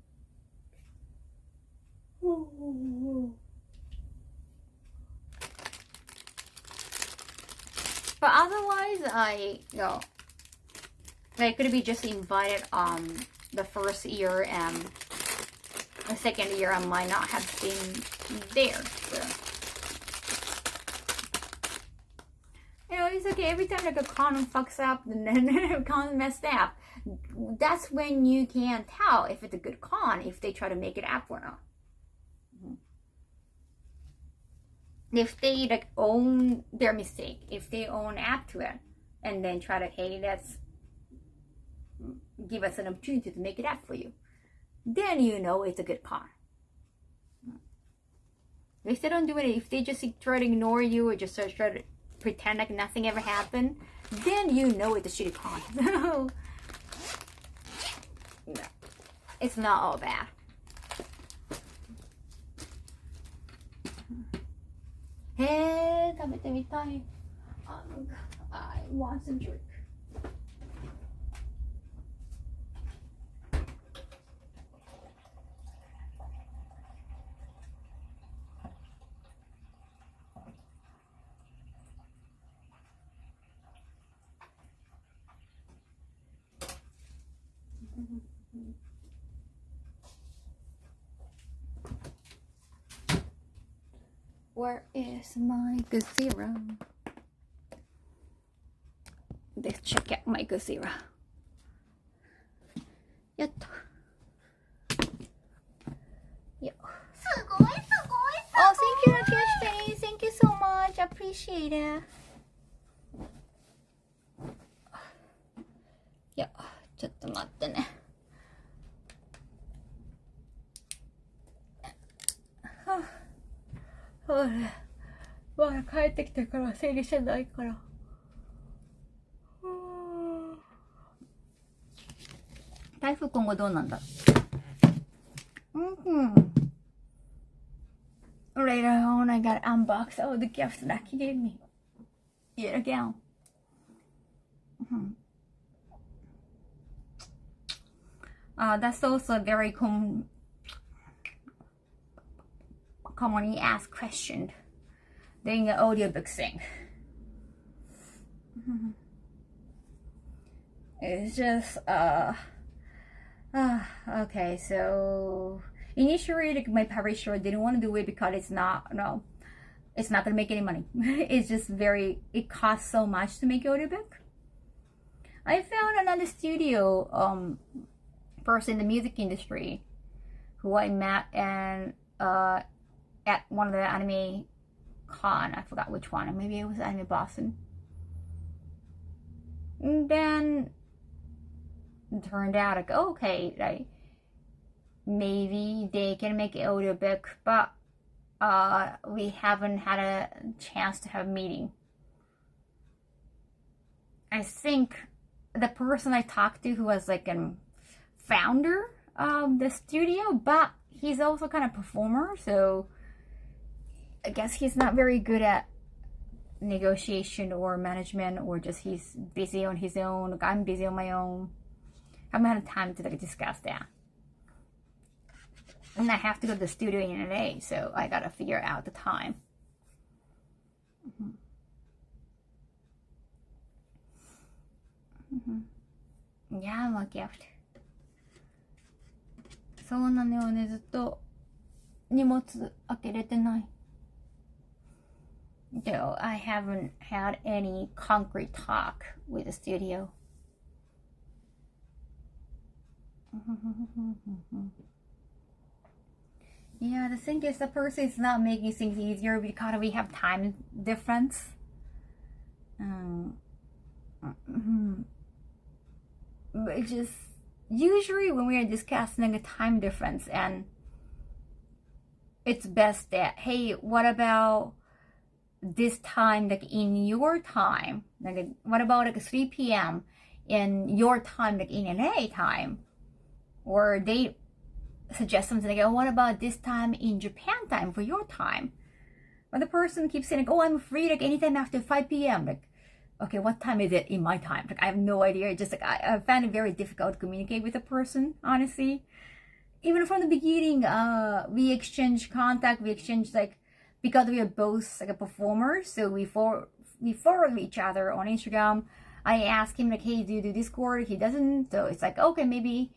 But otherwise, I could be just invited on the first year, and the second year I might not have been there. So. You know, it's okay. Every time like a con fucks up and then a con messed up, that's when you can tell if it's a good con, if they try to make it up or not. If they like own their mistake, if they own up to it, and then try to, hey, let's give us an opportunity to make it up for you, then you know it's a good con. If they don't do it, if they just try to ignore you or just try to pretend like nothing ever happened, then you know it's a shitty con. No, it's not all bad. Hey, 食べてみたい. I want some drink. Where is my gazera? Let's check out my gazera. Yatta. Yeah. Oh, thank you, Rakesh Face. Thank appreciated. いや、ちょっと待ってね。まだ帰ってきてから整理してないから。台風今後どうなんだ。Later on, I got unboxed all the gifts that he gave me. Yet again. That's also a very commonly asked question during the audiobook thing. It's just okay, so initially like, my publisher didn't want to do it because it's not gonna make any money. It's just it costs so much to make an audiobook. I found another studio person in the music industry who I met and at one of the anime con, I forgot which one, maybe it was Anime Boston. And then it turned out like, okay, like maybe they can make an audiobook, but we haven't had a chance to have a meeting. I think the person I talked to who was like a founder of the studio, but he's also kind of performer, so I guess he's not very good at negotiation or management, or just he's busy on his own. Like I'm busy on my own. I haven't had time to like discuss that. And I have to go to the studio in LA, so I gotta figure out the time. Yeah, I'm a gift. そうなのよね、ずっと荷物開けれてない。So I haven't had any concrete talk with the studio. Yeah, the thing is, the person is not making things easier because we have time difference. But it's just usually when we are discussing a time difference, and it's best that, hey, what about this time, like in your time, like what about like 3 p.m. in your time, like in LA time, or they suggest something like, oh, what about this time in Japan time for your time? But the person keeps saying like, oh, I'm free like anytime after 5 p.m. like, okay, what time is it in my time? Like I have no idea. It's just like I found it very difficult to communicate with a person, honestly. Even from the beginning, we exchange contact, we exchange like, because we are both like a performer, so we follow each other on Instagram. I ask him like, hey, do you do Discord? He doesn't, so it's like, okay, maybe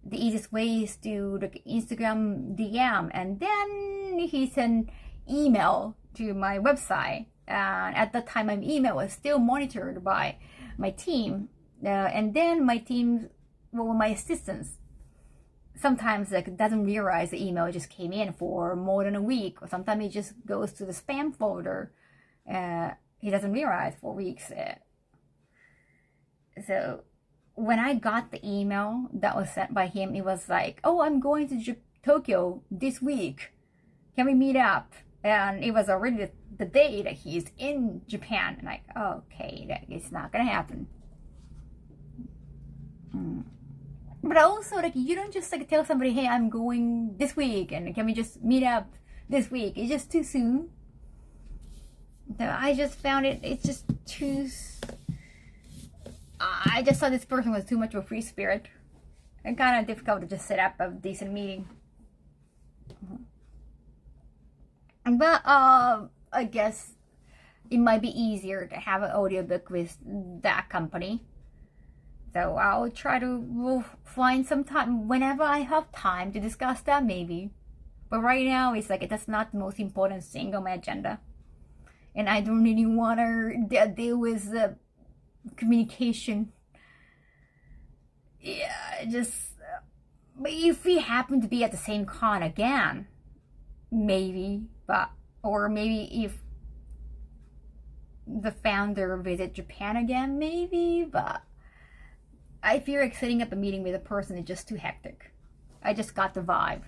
the easiest way is to like Instagram DM, and then he sent email to my website. And at that time, my email was still monitored by my team, and then my team, well, my assistants, sometimes like doesn't realize the email just came in for more than a week, or sometimes it just goes to the spam folder. He doesn't realize for weeks. So when I got the email that was sent by him, it was like, oh, I'm going to Tokyo this week. Can we meet up? And it was already the day that he's in Japan. And like, okay, that it's not gonna happen. But also, like, you don't just like tell somebody, hey, I'm going this week, and can we just meet up this week? It's just too soon. So I just found it's just too. I just thought this person was too much of a free spirit, and kind of difficult to just set up a decent meeting. But I guess it might be easier to have an audiobook with that company. So I'll try to find some time whenever I have time to discuss that, maybe. But right now, it's like that's not the most important thing on my agenda. And I don't really want to deal with the communication. Yeah, just... But if we happen to be at the same con again, maybe. But or maybe if the founder visit Japan again, maybe, but I feel like setting up a meeting with a person is just too hectic. I just got the vibe.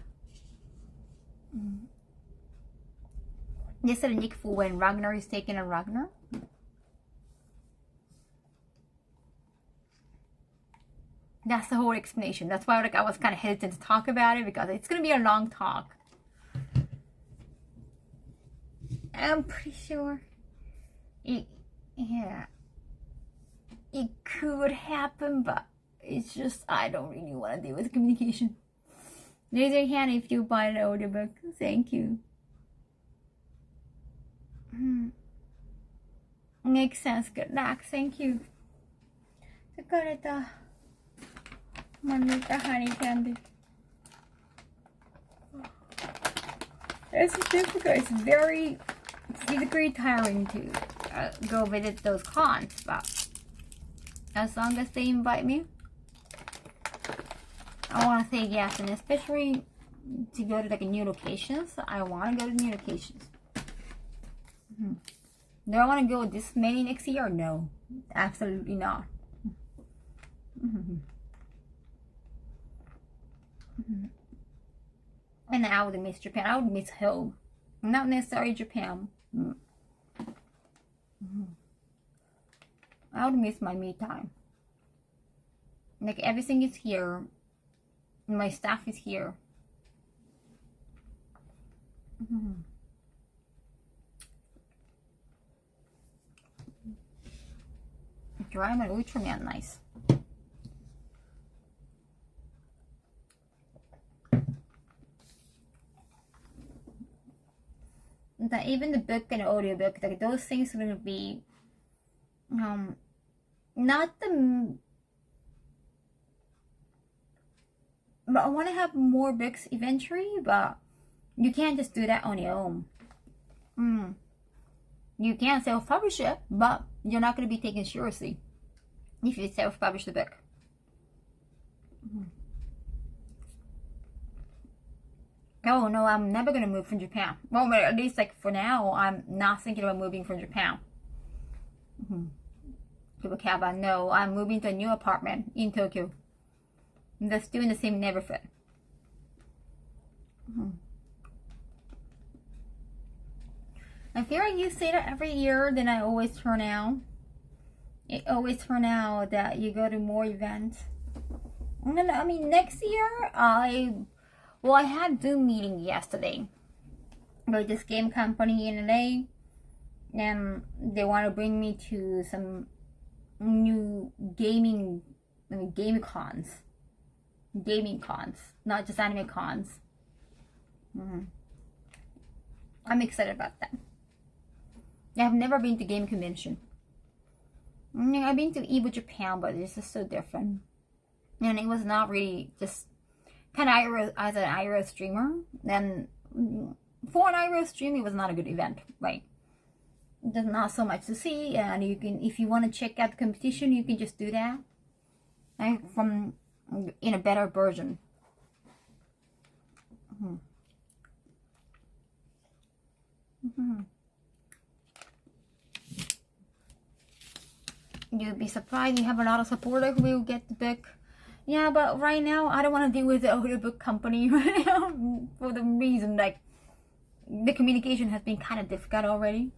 This is a Nick for when Ragnar is taking a Ragnar. That's the whole explanation. That's why I was kind of hesitant to talk about it, because it's going to be a long talk. I'm pretty sure it could happen, but it's just I don't really want to deal with communication. Raise your hand if you buy an audiobook. Thank you. Makes sense. Good luck. Thank you. 疲れた。Manuka honey candy. It's difficult. It's very physically tiring to go visit those cons, but as long as they invite me, I want to say yes, and especially to go to like new locations. I want to go to new locations. Do I want to go this many next year? No, absolutely not. And I would miss Japan. I would miss home, not necessarily Japan. I would miss my me time. Like everything is here. My staff is here. Doraemon Ultraman, nice. That even the book and audiobook, like those things will be not the, but I want to have more books eventually, but you can't just do that on your own. You can self-publish it, but you're not going to be taken seriously if you self-publish the book. Oh no, I'm never going to move from Japan. Well, at least like for now, I'm not thinking about moving from Japan. Chibukaba, no, I'm moving to a new apartment in Tokyo. That's still in the same neighborhood. I feel like you say that every year, then I always turn out. It always turn out that you go to more events. I mean, next year, I had Zoom meeting yesterday with this game company in LA, and they want to bring me to some new gaming cons, not just anime cons. I'm excited about that. I've never been to game convention. I've been to Evo Japan, but it's just so different. And it was not really just kind of as an IRL streamer. Then for an IRL stream, it was not a good event, right? There's not so much to see, and you can, if you want to check out the competition, you can just do that, right? From in a better version. You'd be surprised. You have a lot of supporters who will get the book. Yeah, but right now I don't want to deal with the audiobook company right now for the reason like the communication has been kind of difficult already.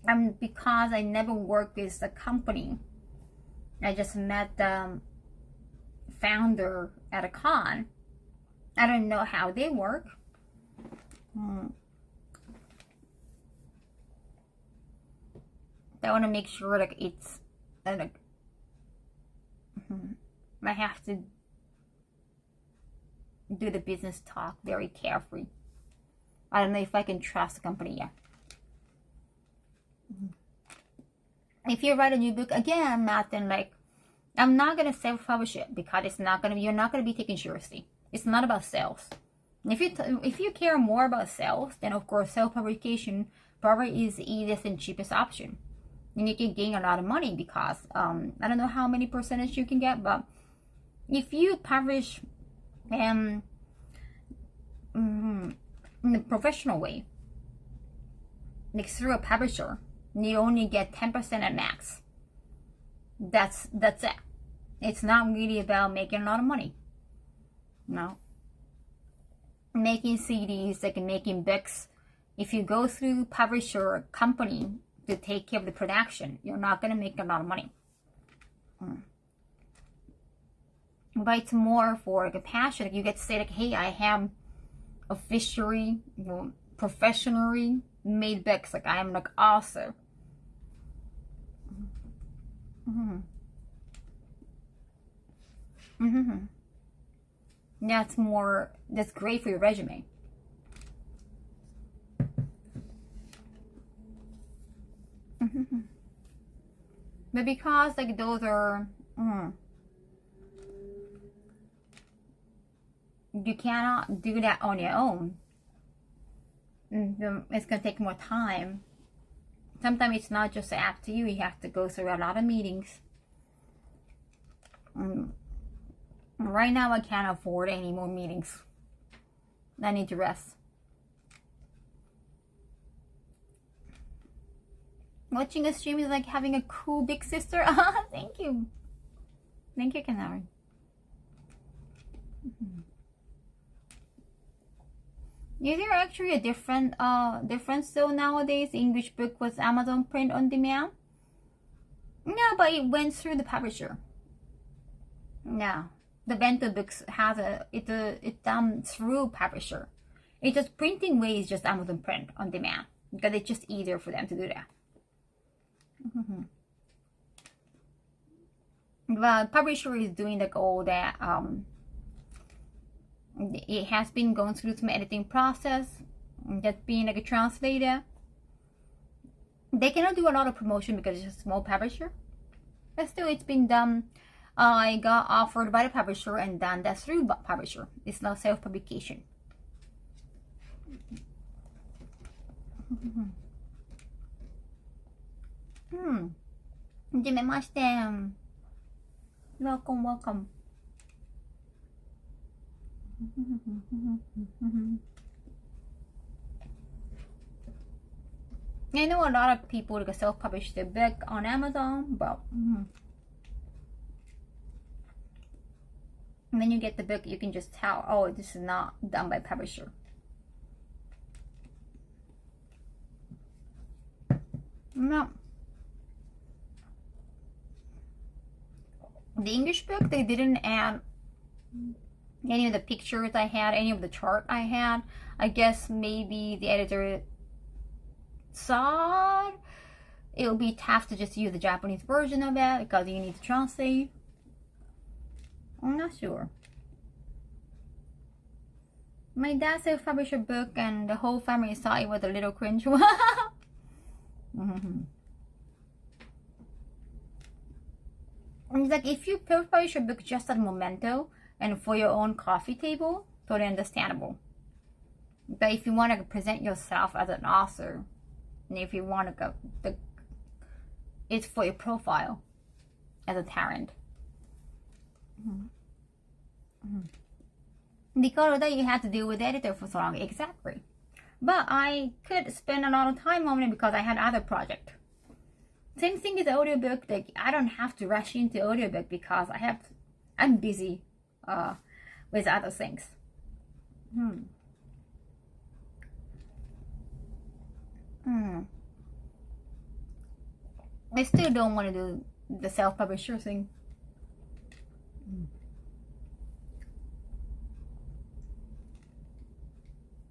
And because I never worked with the company, I just met the founder at a con. I don't know how they work. I want to make sure like it's like I have to do the business talk very carefully. I don't know if I can trust the company yet. If you write a new book again, Martin, like I'm not gonna self-publish it because it's not gonna be, you're not gonna be taken seriously. It's not about sales. If you care more about sales, then of course self-publication probably is the easiest and cheapest option, and you can gain a lot of money because I don't know how many percentage you can get, but if you publish in a professional way, like through a publisher, you only get 10% at max. That's it. It's not really about making a lot of money. No. Making CDs, like making books, if you go through publisher company to take care of the production, you're not going to make a lot of money. But it's more for like a passion. Like you get to say like, hey, I have officially, professionally made books. Like I am like awesome. That's great for your resume. But because like those are, you cannot do that on your own. It's gonna take more time. Sometimes it's not just up to you. You have to go through a lot of meetings. Right now, I can't afford any more meetings. I need to rest. Watching a stream is like having a cool big sister. Thank you. Thank you, Canary. Is there actually a difference though nowadays? English book was Amazon print on demand? No, but it went through the publisher. No, the Bento books has it's done through publisher. It's just printing way is just Amazon print on demand because it's just easier for them to do that. But publisher is doing like all that. It has been going through some editing process, just being like a translator. They cannot do a lot of promotion because it's a small publisher, but still it's been done. I got offered by the publisher and done that through publisher. It's not self-publication. Welcome, welcome. I know a lot of people like self-publish their book on Amazon, but when you get the book, you can just tell, oh, this is not done by publisher. No. The English book, they didn't add any of the pictures I had, any of the chart I had. I guess maybe the editor thought it would be tough to just use the Japanese version of it because you need to translate. I'm not sure. My dad self-published a book and the whole family thought it was a little cringe. It's like if you self-publish a book just as a memento and for your own coffee table, totally understandable. But if you want to present yourself as an author, and if you want to go, it's for your profile as a talent. Because that you have to deal with the editor for so long, exactly. But I could spend a lot of time on it because I had other projects. Same thing with the audiobook. Like I don't have to rush into audiobook because I'm busy with other things. I still don't want to do the self-publisher thing.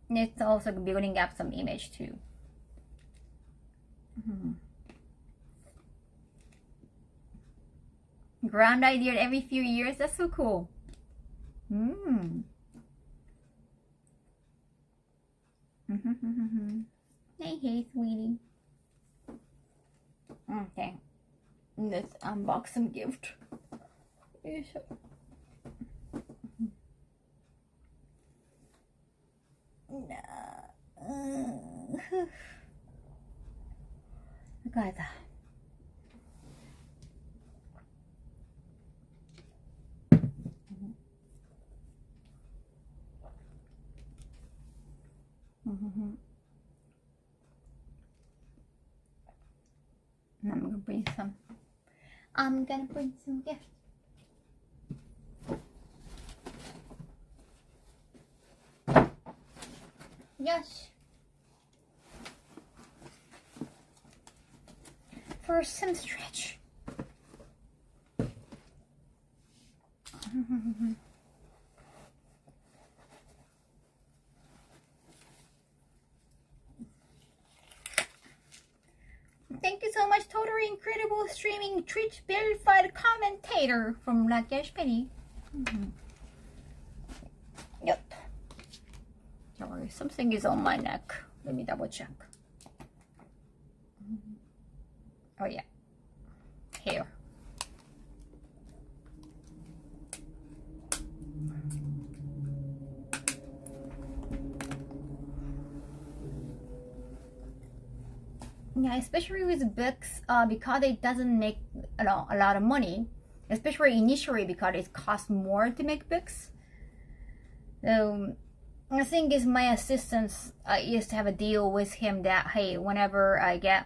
It's also building up some image too. Ground idea every few years. That's so cool. Hey, sweetie. Okay. Let's unbox some gift. Guys. And I'm gonna bring some. I'm gonna bring some gifts. Yes. For some stretch. Thank you so much, totally incredible streaming Twitch verified commentator from Black-ish Penny. Yep. Sorry, something is on my neck. Let me double check. Oh yeah, hair. Yeah, especially with books, because it doesn't make a lot of money, especially initially because it costs more to make books. So the thing is, my assistants used to have a deal with him that, hey, whenever I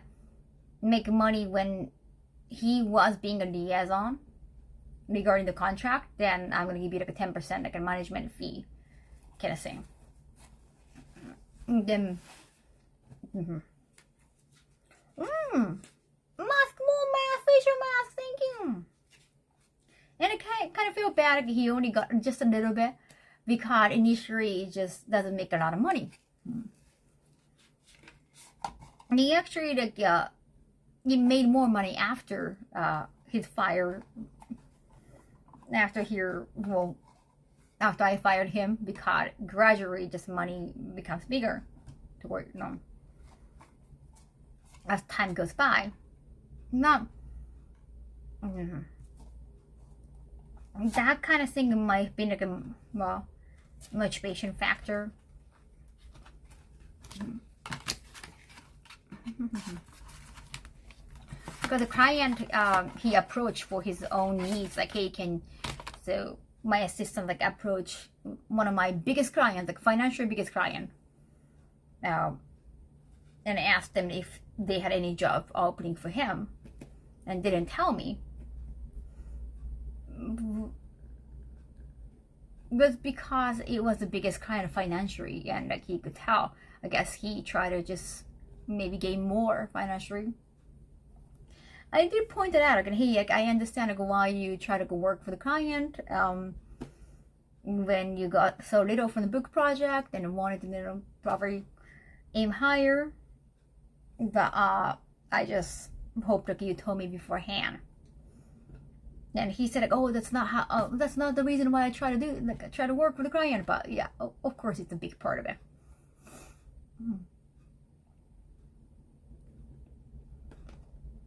make money when he was being a liaison regarding the contract, then I'm gonna give you like a 10%, like a management fee kind of thing. And then mask, more mask, facial mask, thank you. And I kind of feel bad he only got just a little bit because initially it just doesn't make a lot of money. And he actually like he made more money after his fire. After I fired him, because gradually just money becomes bigger toward as time goes by. Not that kind of thing might be like a motivation factor. Because the client he approached for his own needs, like hey, so my assistant like approached one of my biggest clients, like financially biggest client, and asked them if they had any job opening for him, and didn't tell me. But because it was the biggest client financially, and like he could tell, I guess he tried to just maybe gain more financially. I did point it out, like, hey, like, I understand like, why you try to go work for the client when you got so little from the book project and wanted to probably aim higher. But I just hope that you told me beforehand. And he said, like, oh, that's not the reason why I try to do, like, I try to work with the client. But yeah, of course, it's a big part of it.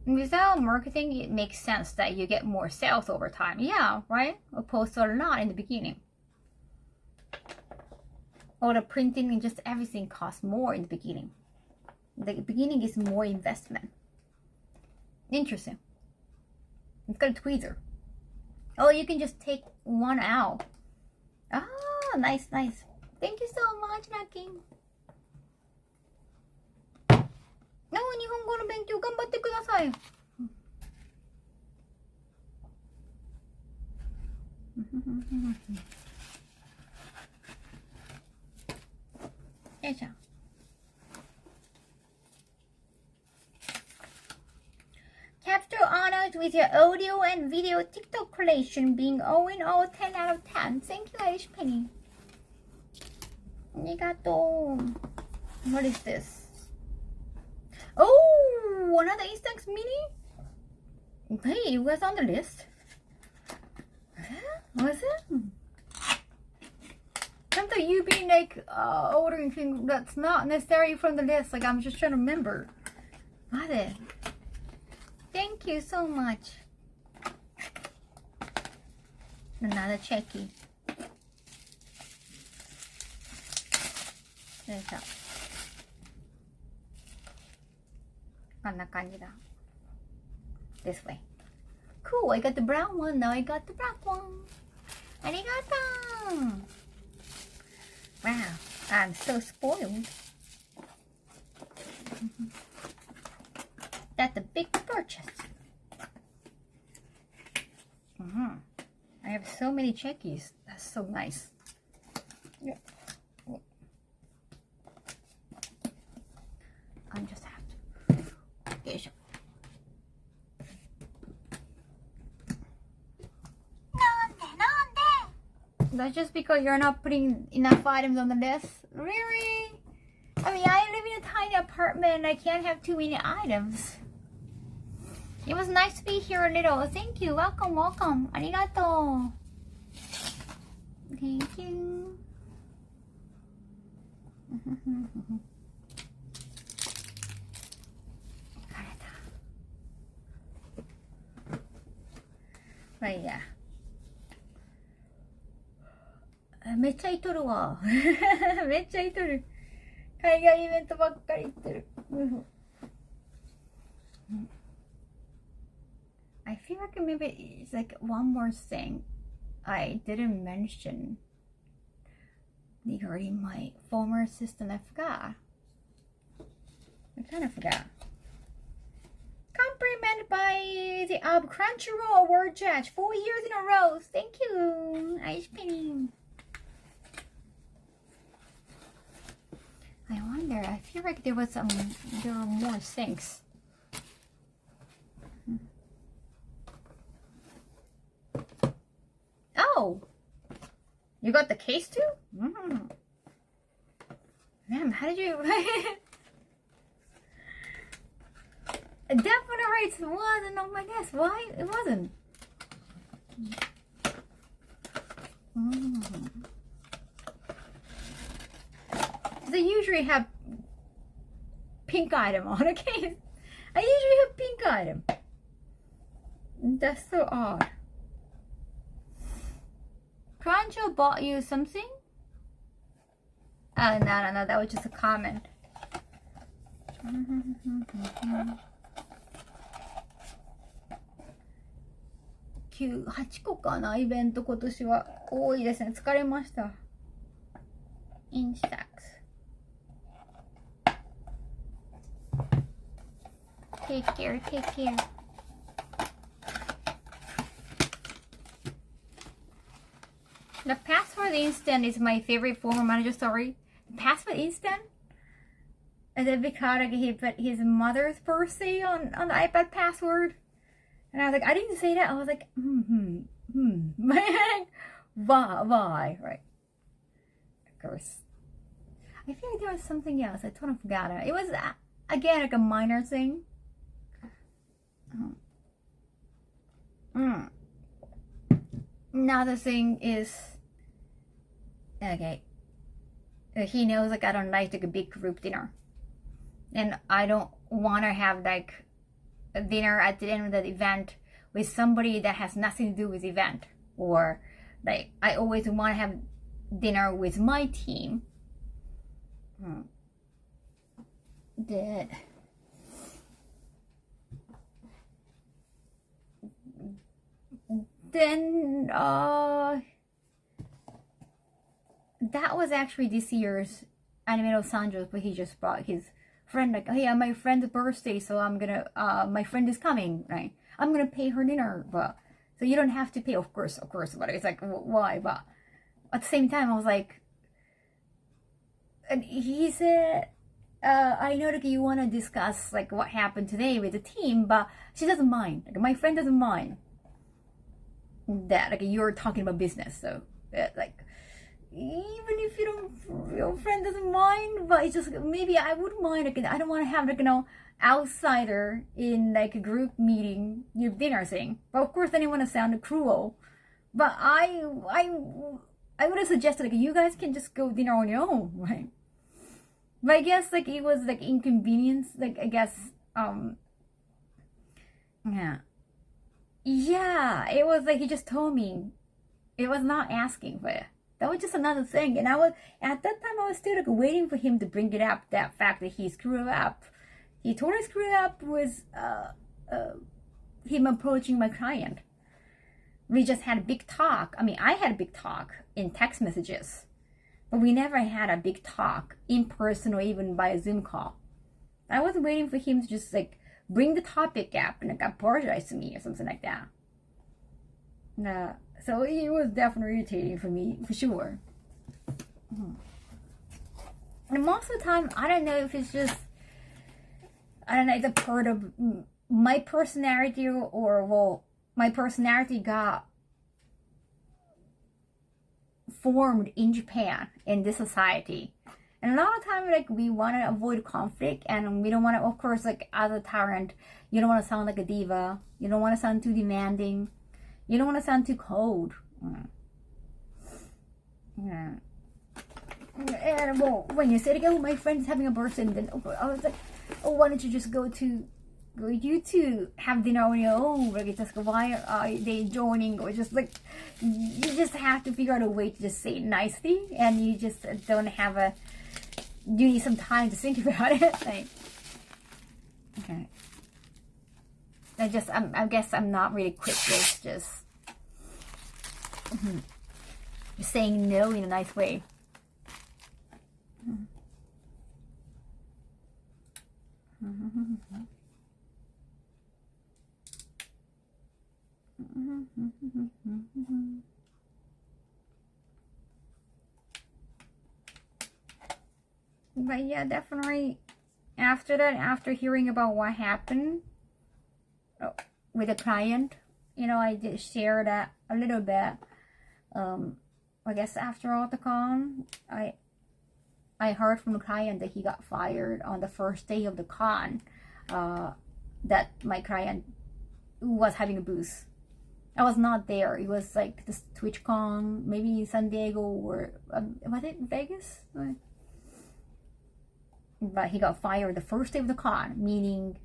Without marketing, it makes sense that you get more sales over time. Yeah, right? Opposed to not in the beginning. Or the printing and just everything costs more in the beginning. The beginning is more investment. Interesting. It's got a tweezer. Oh, you can just take one out. Ah, nice, nice. Thank you so much, Naki. 日本語の勉強頑張ってください。よいしょ。Capture honors with your audio and video TikTok creation being all in all 10 out of 10. Thank you, Irish Penny. ありがとう。What is this? Oh, another Instax mini? Hey, it was on the list. Was it? Sometimes you being like ordering things that's not necessarily from the list. Like I'm just trying to remember. Was it? Thank you so much. Another checky. There's that. こんな感じだ。This way. Cool, I got the brown one. Now I got the black one. ありがとう。Wow, I'm so spoiled. That's a big purchase. purchased. I have so many checkies. That's so nice. Yeah. I just have to. That's just because you're not putting enough items on the list? Really? I mean, I live in a tiny apartment. I can't have too many items. It was nice to be here a little. Thank you. Welcome, welcome. Arigato. Thank you. But yeah. めっちゃいとるわ。めっちゃいとる。海外イベントばっかり行ってる。I feel like maybe it's like one more thing I didn't mention regarding my former assistant. I forgot. I kind of forgot. Complimented by the Crunchyroll Award Judge 4 years in a row. Thank you, Ice Penny. I wonder. I feel like there were more things. Oh, you got the case too? Man, how did you? Definite rates wasn't on my desk. Why it wasn't? They usually have pink item on a case. I usually have pink item. That's so odd. Crunchyroll bought you something? Oh, no, that was just a comment. 8個かな、イベント今年は多いですね。疲れました。Instax. Take care, take care. The password instant is my favorite former manager story. The password instant? And then because he put his mother's birthday on the iPad password. And I was like, I didn't say that. I was like, why? Right. Of course. I feel like there was something else. I totally forgot it. It was, again, like a minor thing. Another thing is, okay, he knows like I don't like a big group dinner. And I don't want to have like a dinner at the end of the event with somebody that has nothing to do with the event. Or like, I always want to have dinner with my team. Then that was actually this year's Anime no Sanjo, but he just brought his friend, like, oh yeah, my friend's birthday, so I'm gonna, my friend is coming, right? I'm gonna pay her dinner, but, so you don't have to pay, of course, but it's like, why? But at the same time, I was like, and he said, I know that you want to discuss like what happened today with the team, but she doesn't mind. Like, my friend doesn't mind that like you're talking about business. So like, even if your friend doesn't mind, but it's just maybe I wouldn't mind. Like, I don't want to have like outsider in like a group meeting, dinner thing. But of course, I didn't want to sound cruel. But I would have suggested like you guys can just go dinner on your own, right? But I guess like it was like inconvenience. Like I guess yeah, it was like he just told me. It was not asking for it. That was just another thing. And I was at that time I was still like waiting for him to bring it up. That fact that he screwed up. He totally screwed up with him approaching my client. We just had a big talk. I mean, I had a big talk in text messages. But we never had a big talk in person or even by a Zoom call. I was waiting for him to just like bring the topic up and like apologize to me or something like that. So it was definitely irritating for me, for sure. And most of the time, I don't know if it's just, I don't know, it's a part of my personality, or well, my personality got formed in Japan, in this society. And a lot of times, like, we want to avoid conflict, and we don't want to, of course, like, as a tyrant, you don't want to sound like a diva, you don't want to sound too demanding, you don't want to sound too cold. Yeah. And well, when you said, oh, my friend's having a birthday, and then I was like, oh, why don't you just go you two have dinner on your own? Like, just why are they joining? Or just like, you just have to figure out a way to just say it nicely, and you just don't have a, you need some time to think about it. Like, okay. I guess I'm not really quick with just saying no in a nice way. But yeah, definitely after that, after hearing about what happened with the client, you know, I did share that a little bit. I guess after all the con, I heard from the client that he got fired on the first day of the con. That my client was having a booth. I was not there. It was like this TwitchCon, maybe San Diego, or was it Vegas? But he got fired the first day of the con, meaning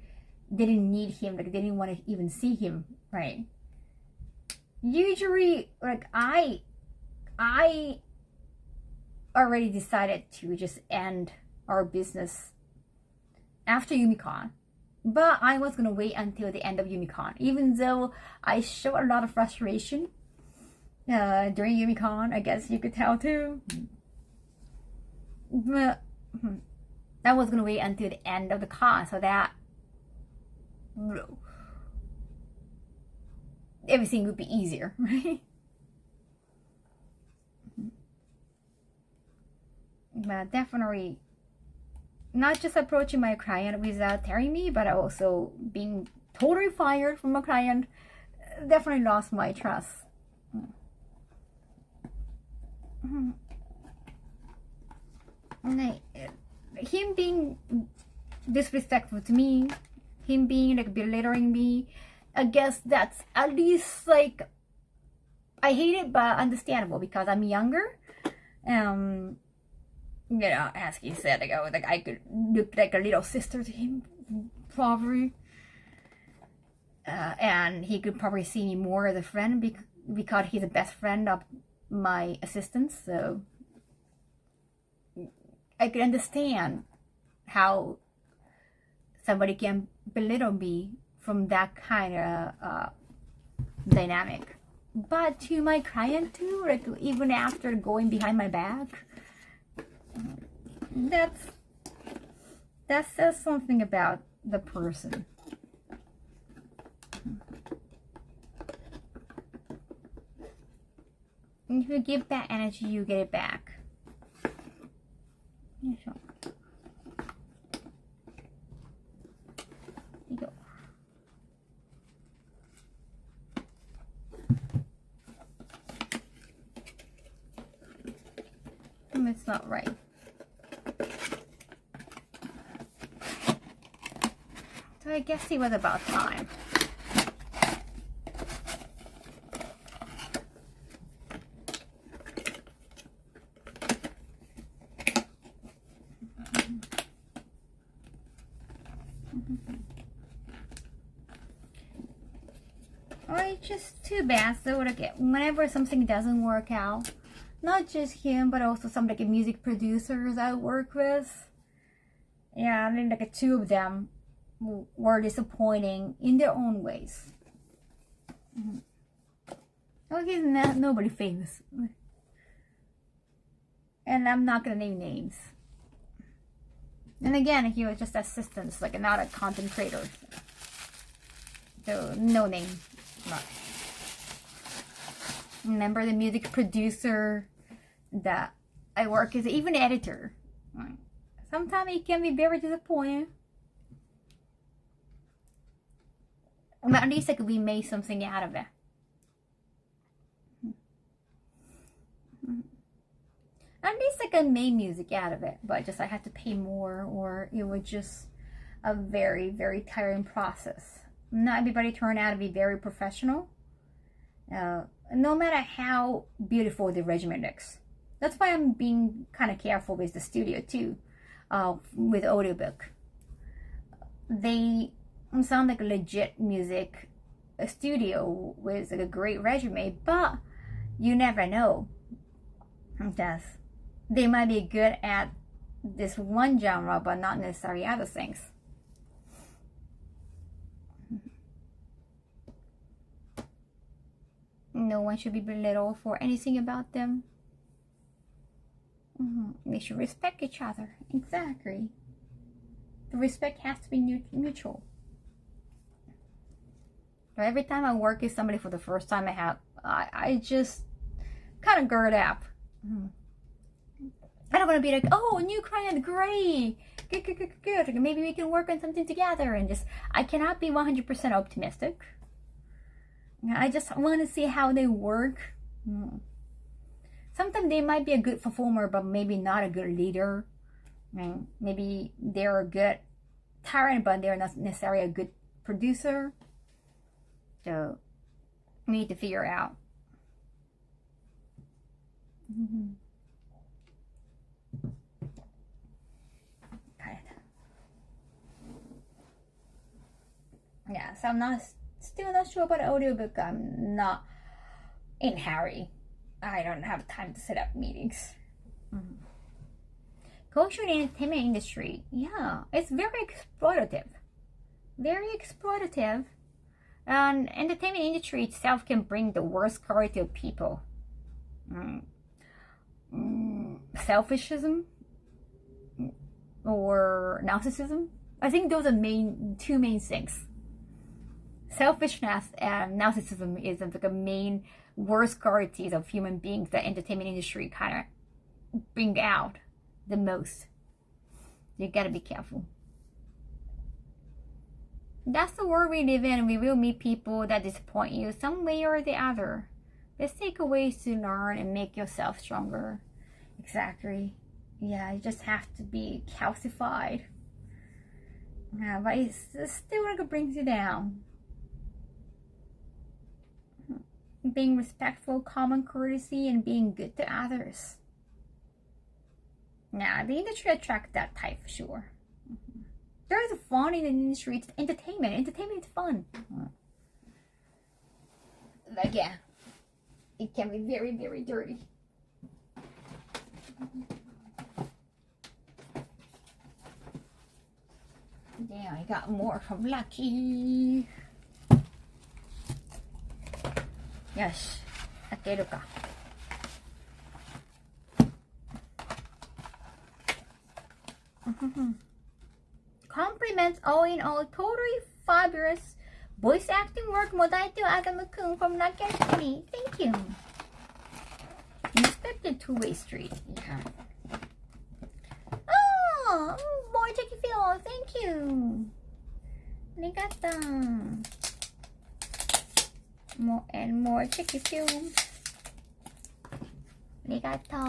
they didn't need him, like they didn't want to even see him, right? Usually, like I already decided to just end our business after YumiCon. But I was going to wait until the end of YumiCon, even though I showed a lot of frustration during YumiCon. I guess you could tell too. But I was going to wait until the end of the con so that everything would be easier, right? But definitely not just approaching my client without telling me, but also being totally fired from a client definitely lost my trust. And him being disrespectful to me, him being like belittling me, I guess that's at least like, I hate it, but understandable because I'm younger. You know, as he said, like I could look like a little sister to him, probably. And he could probably see me more as a friend because he's the best friend of my assistant. So I could understand how somebody can belittle me from that kind of dynamic. But to my client too, like even after going behind my back, that says something about the person. If you give that energy, you get it back. Here you go. It's not right. So I guess it was about time. Oh, it's just too bad. So like, whenever something doesn't work out, not just him, but also some like music producers I work with. Yeah, I mean, like two of them were disappointing in their own ways. Oh, he's nobody famous, and I'm not gonna name names. And again, he was just assistants, like not a content creator. So no name. Right. Remember the music producer that I work as, even editor. Right. Sometimes it can be very disappointing. But at least like we made something out of it. At least like I made music out of it, but just I had to pay more, or it was just a very, very tiring process. Not everybody turned out to be very professional. No matter how beautiful the regimen looks. That's why I'm being kind of careful with the studio too, with audiobook. They sound like a legit music studio with like a great resume, but you never know. Yes, they might be good at this one genre, but not necessarily other things. No one should be belittled for anything about them. They should respect each other. Exactly. The respect has to be mutual. So every time I work with somebody for the first time, I just kind of gird up. I don't want to be like, oh, a new client, great, good. Maybe we can work on something together, and just I cannot be 100% optimistic. I just want to see how they work. Sometimes they might be a good performer, but maybe not a good leader. Maybe they're a good tyrant, but they're not necessarily a good producer. So we need to figure out. Yeah, so I'm still not sure about the audiobook. I'm not in a hurry. I don't have time to set up meetings. Culture and entertainment industry, yeah, it's very exploitative. Very exploitative. And entertainment industry itself can bring the worst quality of people. Selfishism or narcissism. I think those are two main things. Selfishness and narcissism is like the main worst qualities of human beings that entertainment industry kind of bring out the most. You gotta be careful. That's the world we live in. We will meet people that disappoint you some way or the other. Let's take ways to learn and make yourself stronger. Exactly. Yeah, you just have to be calcified. Yeah, but it's still like it brings you down. Being respectful, common courtesy, and being good to others. Now, the industry attracts that type for sure. There's fun in the industry. It's entertainment. Entertainment is fun. But yeah, it can be very, very dirty. Yeah, I got more from Lucky. Yes, 開けるか。Compliments all in all, totally fabulous voice acting work もだいてはあざむくん from Lucky Academy. Thank you. Inspected two-way street. Yeah. Oh, more Chicky Phil. Thank you. ありがとう. More and more Chicky films. ありがとう.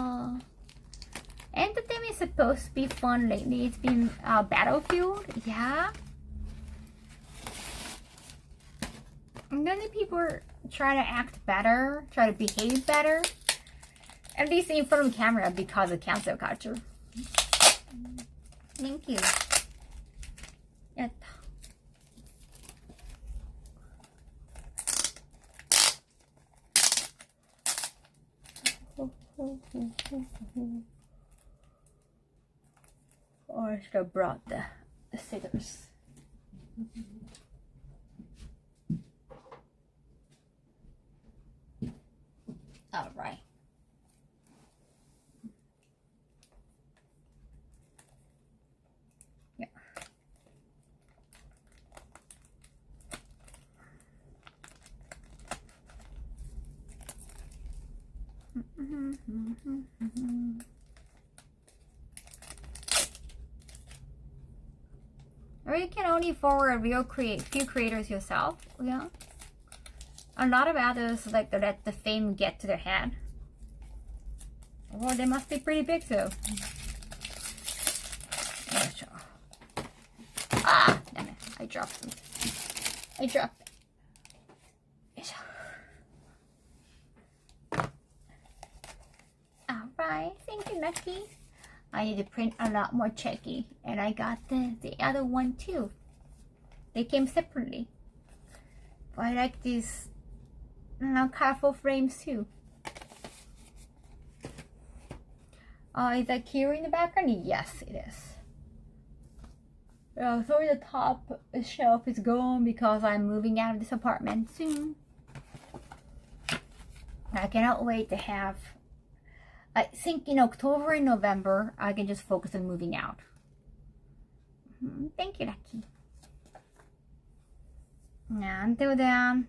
Entertainment is supposed to be fun lately. It's been Battlefield. Yeah. And then the people try to act better, try to behave better. At least in front of the camera because of cancel culture. Thank you. やった。Or I should have brought the scissors. All right. Yeah. Or you can only forward few creators yourself. Yeah. A lot of others like to let the fame get to their head. Well, they must be pretty big too. Ah, damn it! I dropped them. I dropped it. All right, thank you, Lucky. I need to print a lot more checky, and I got the other one too. They came separately. But I like these colorful frames too. Is that Kira in the background? Yes, it is. Sorry, the top shelf is gone because I'm moving out of this apartment soon. I cannot wait to have. I think in October and November, I can just focus on moving out. Thank you, Lucky. Now, until then,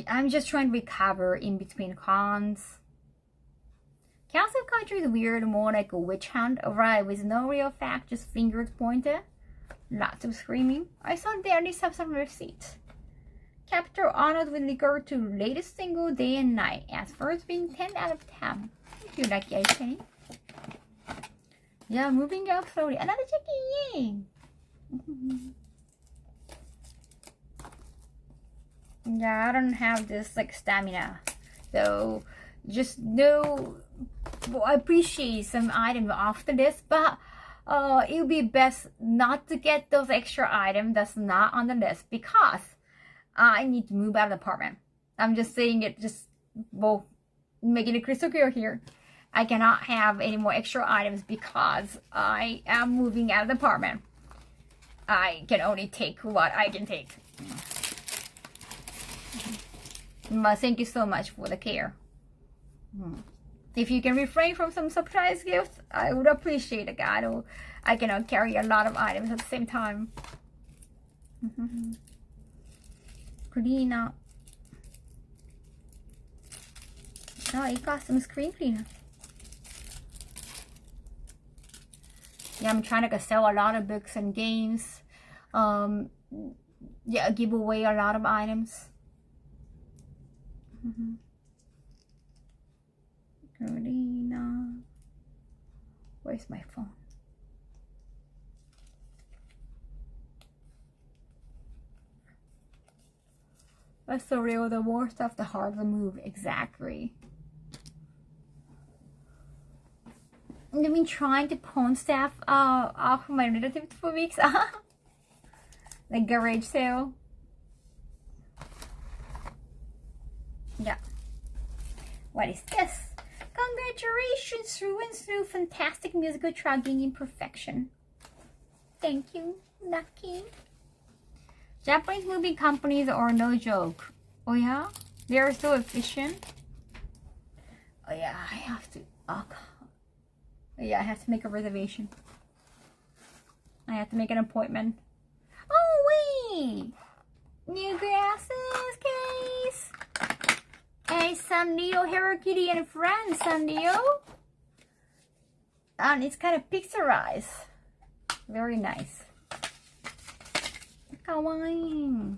I'm just trying to recover in between cons. Council Country is weird, more like a witch hunt, right? With no real fact, just fingers pointed. Lots of screaming. I saw they at least have some receipts. Captor honored with regard to latest single Day and Night, as first being 10 out of 10. Thank you, Lucky Ice Penny. Yeah, moving out slowly. Another chicken, yay! Yeah, I don't have this like stamina, so just know. Well, I appreciate some items after this, but it would be best not to get those extra items that's not on the list because I need to move out of the apartment. I'm just saying it, just well, making it crystal clear here. I cannot have any more extra items because I am moving out of the apartment. I can only take what I can take. But thank you so much for the care. If you can refrain from some surprise gifts, I would appreciate it. I cannot carry a lot of items at the same time. Cleaner. Oh, it got some screen cleaner. Yeah, I'm trying to sell a lot of books and games. Yeah, give away a lot of items. Karina. Where's my phone? That's the real, the more stuff, the harder to move. Exactly. I've been trying to pawn stuff off my relatives for weeks. Like garage sale. Yeah. What is this? Congratulations, through and through. Fantastic musical trugging in perfection. Thank you, Lucky. Japanese movie companies are no joke. Oh yeah? They are so efficient. Oh yeah, I have to. Oh, yeah, I have to make a reservation. I have to make an appointment. Oh wait! New glasses case! Hey, Sanrio, Hello Kitty and friends, Sanrio. And it's kind of pixelized. Very nice. Kawaii.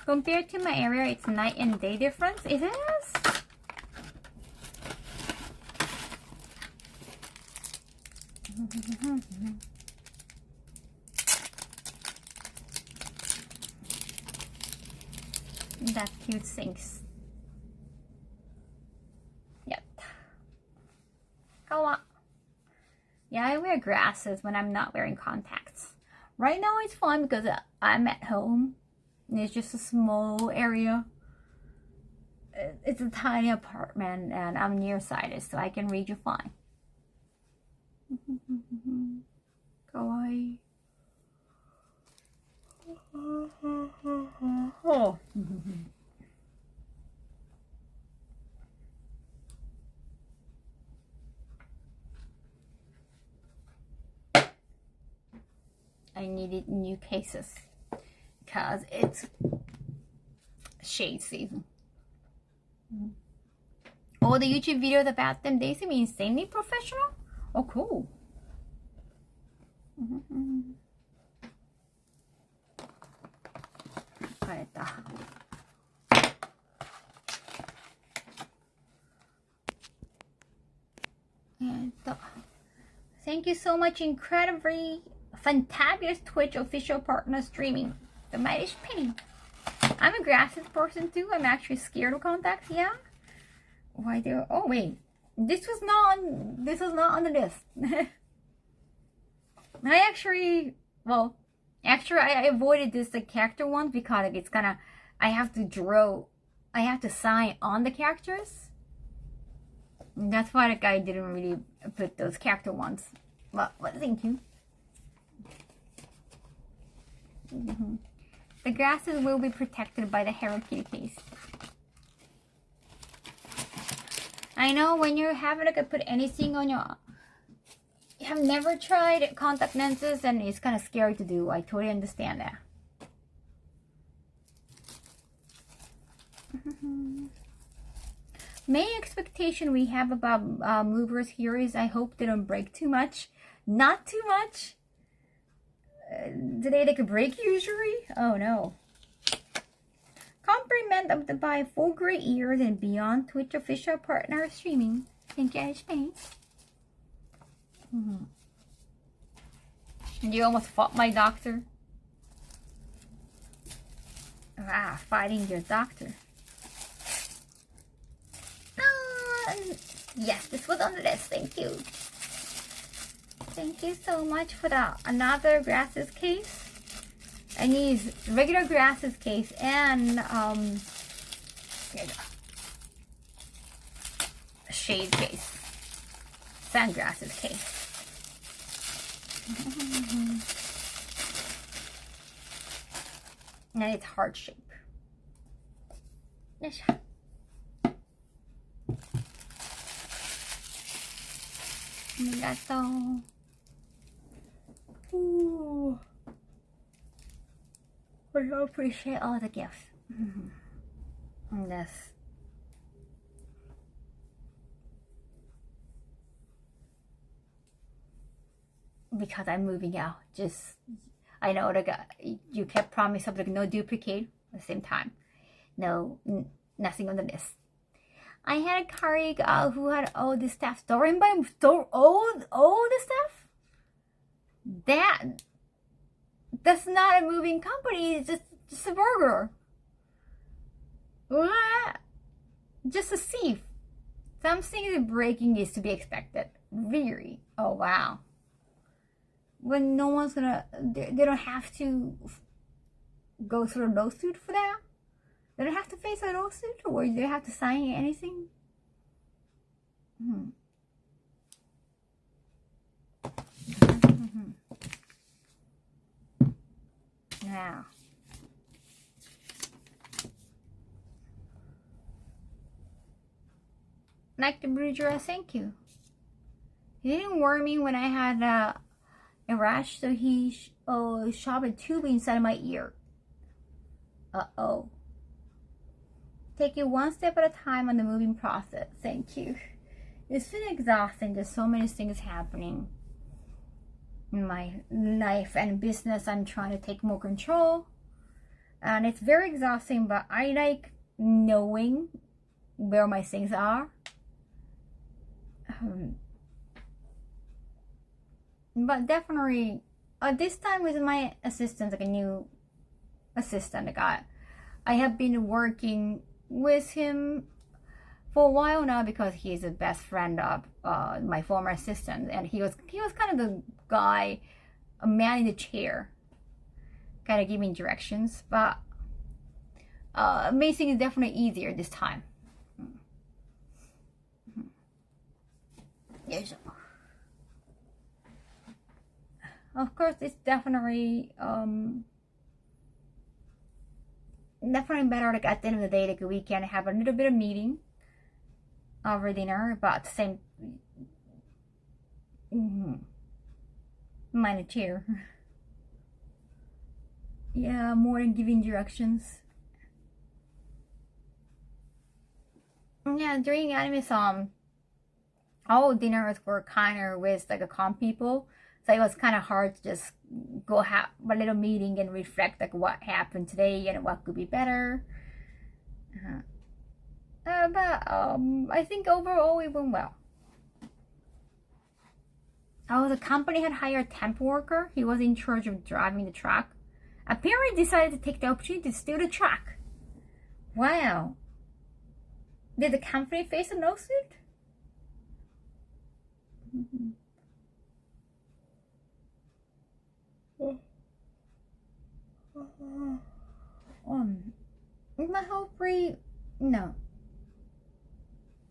Compared to my area, it's night and day difference. It is. That cute things. Yep. Kawa. Yeah, I wear glasses when I'm not wearing contacts. Right now it's fine because I'm at home. And it's just a small area. It's a tiny apartment and I'm nearsighted, so I can read you fine. Kawaii. Oh. needed new cases because it's shade season. All the YouTube videos about them, they seem insanely professional. Oh, cool. Thank you so much, incredibly fantabulous Twitch official partner streaming, the Mightish Penny. I'm a glasses person too. I'm actually scared of contacts. Yeah. Why do? Oh wait, this was not on the list. I avoided this the character one because it's gonna. I have to sign on the characters. And that's why the guy didn't really put those character ones. But thank you. The grasses will be protected by the Hello Kitty case. I know when you're having to put anything on your... You have never tried contact lenses and it's kind of scary to do. I totally understand that. Main expectation we have about movers here is I hope they don't break too much. Not too much. Today they could break usually. Oh no. Compliment of the by 4 great years and beyond Twitch official partner streaming. Thank you, Ashby. You almost fought my doctor. Ah, fighting your doctor. Yes, this was on the list. Thank you. Thank you so much for the another glasses case. I need regular glasses case and shade case, sunglasses case. And it's heart shape. That's all. Ooh. I appreciate all the gifts. Yes. Because I'm moving out. I know the guy, you kept promise of no duplicate at the same time. No, nothing on the list. I had a colleague who had all the stuff stolen by him. All the stuff? That's not a moving company. It's just a burger. What? Just a thief. Something breaking is to be expected. Really? Oh wow. When no one's gonna, they don't have to go through a lawsuit for that. They don't have to face a lawsuit, or they have to sign anything. Now, like the blue dress, thank you. He didn't warn me when I had a rash, so he shoved a tube inside my ear. Uh-oh. Take it one step at a time on the moving process. Thank you. It's been exhausting. There's so many things happening in my life and business. I'm trying to take more control. And it's very exhausting, but I like knowing where my things are. But definitely, this time with my assistant, like a new assistant I have been working with him for a while now because he's the best friend of my former assistant, and he was kind of the guy, a man in the chair, kind of giving directions. But amazing is definitely easier this time. Yes. Of course, it's definitely better, like at the end of the day, like we can have a little bit of meeting over dinner, but at the same mind a chair. Yeah, more than giving directions. Yeah, during anime, all dinners were kind of with like a calm people, so it was kind of hard to just go have a little meeting and reflect like what happened today and what could be better. But I think overall it went well. Oh, the company had hired a temp worker. He was in charge of driving the truck. Apparently decided to take the opportunity to steal the truck. Wow. Did the company face a lawsuit? I hope no,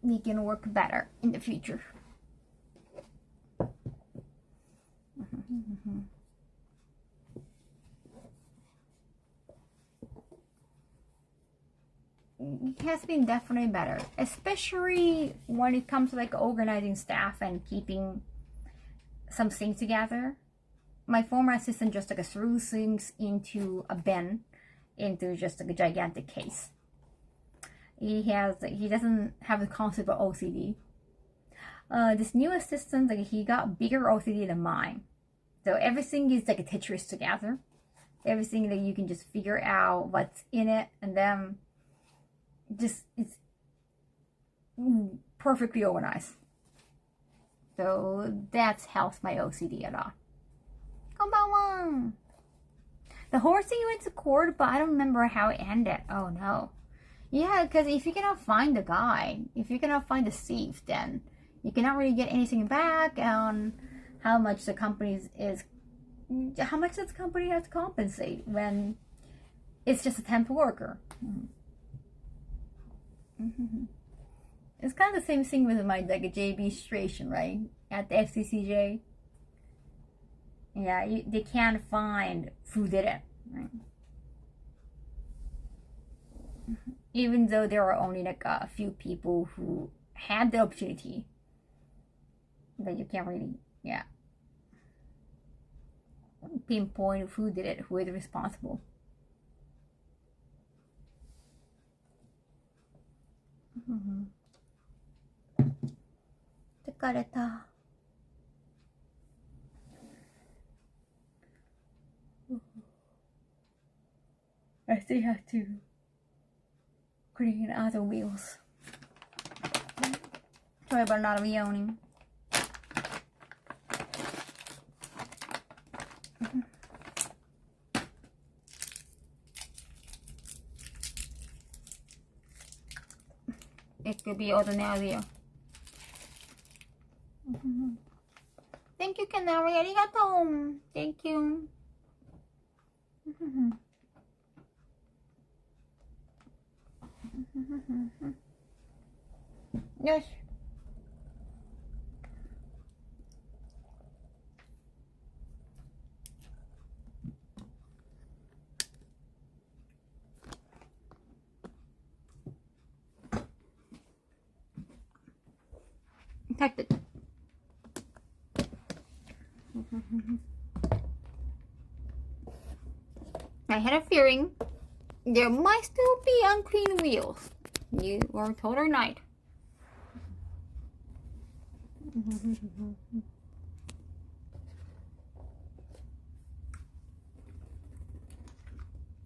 we can work better in the future. It has been definitely better, especially when it comes to like organizing staff and keeping some things together. My former assistant just like threw things into a bin, into just like a gigantic case. He doesn't have the concept of OCD. This new assistant, like he got bigger OCD than mine. So everything is like a Tetris together. Everything that you can just figure out what's in it, and then just it's perfectly organized. So that's helps my OCD a lot. Konbanwa. The horse thing went to court, but I don't remember how it ended. Oh no. Yeah, because if you cannot find the guy, if you cannot find the thief, then you cannot really get anything back on how much the company how much does the company have to compensate when it's just a temp worker. It's kind of the same thing with my like a JB situation, right? At the FCCJ. Yeah, they can't find who did it, right? Even though there are only like a few people who had the opportunity, but you can't really, yeah, pinpoint who did it, who is responsible. 疲れた。I still have to clean other wheels. Sorry about not yawning. It could be ordinary. Thank you, Canary. Arigato. Thank you. Yes. Protected. I had a feeling there might still be unclean wheels. You were told or not.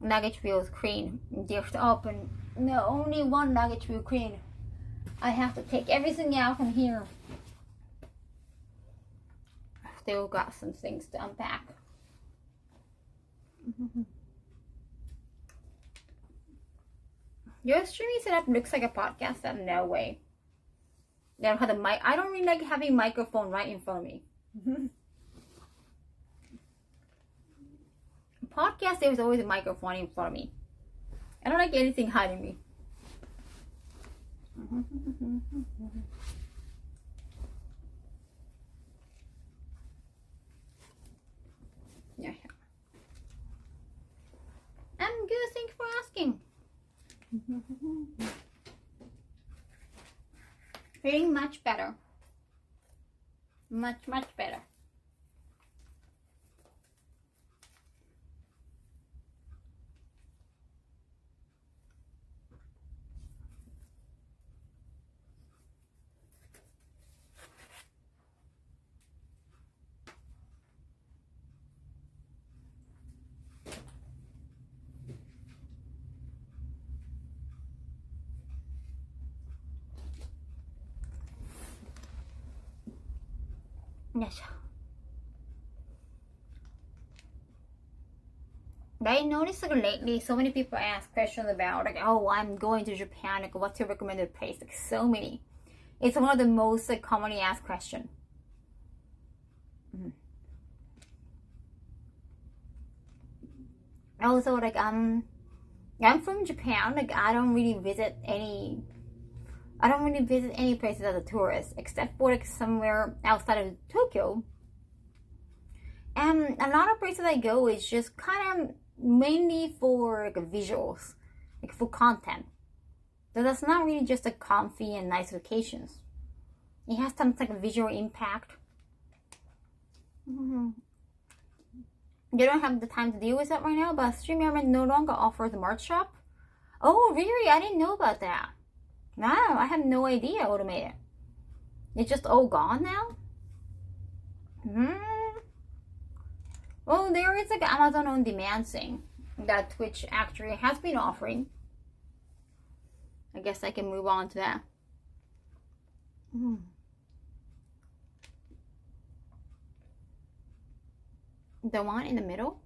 Luggage wheel is clean. Just open. No, only one luggage wheel clean. I have to take everything out from here. Still got some things to unpack. Your streaming setup looks like a podcast. No way. They don't have the mic. I don't really like having a microphone right in front of me. Podcast, there's always a microphone in front of me. I don't like anything hiding me. Yeah. I'm good. Thanks for asking. Feeling much better. Much better. Yes. I noticed like lately so many people ask questions about like, oh, I'm going to Japan, like what's your recommended place? Like so many. It's one of the most like commonly asked questions. Also, like I'm from Japan. Like I don't really visit any places as a tourist except for like somewhere outside of Tokyo. And a lot of places I go is just kind of mainly for like visuals, like for content. So that's not really just a comfy and nice vacations. It has some like visual impact. You don't have the time to deal with that right now, but StreamYard no longer offers a merch shop. Oh, really? I didn't know about that. No, I have no idea, Automated. It's just all gone now? Well, there is like Amazon on demand thing that Twitch actually has been offering. I guess I can move on to that. The one in the middle?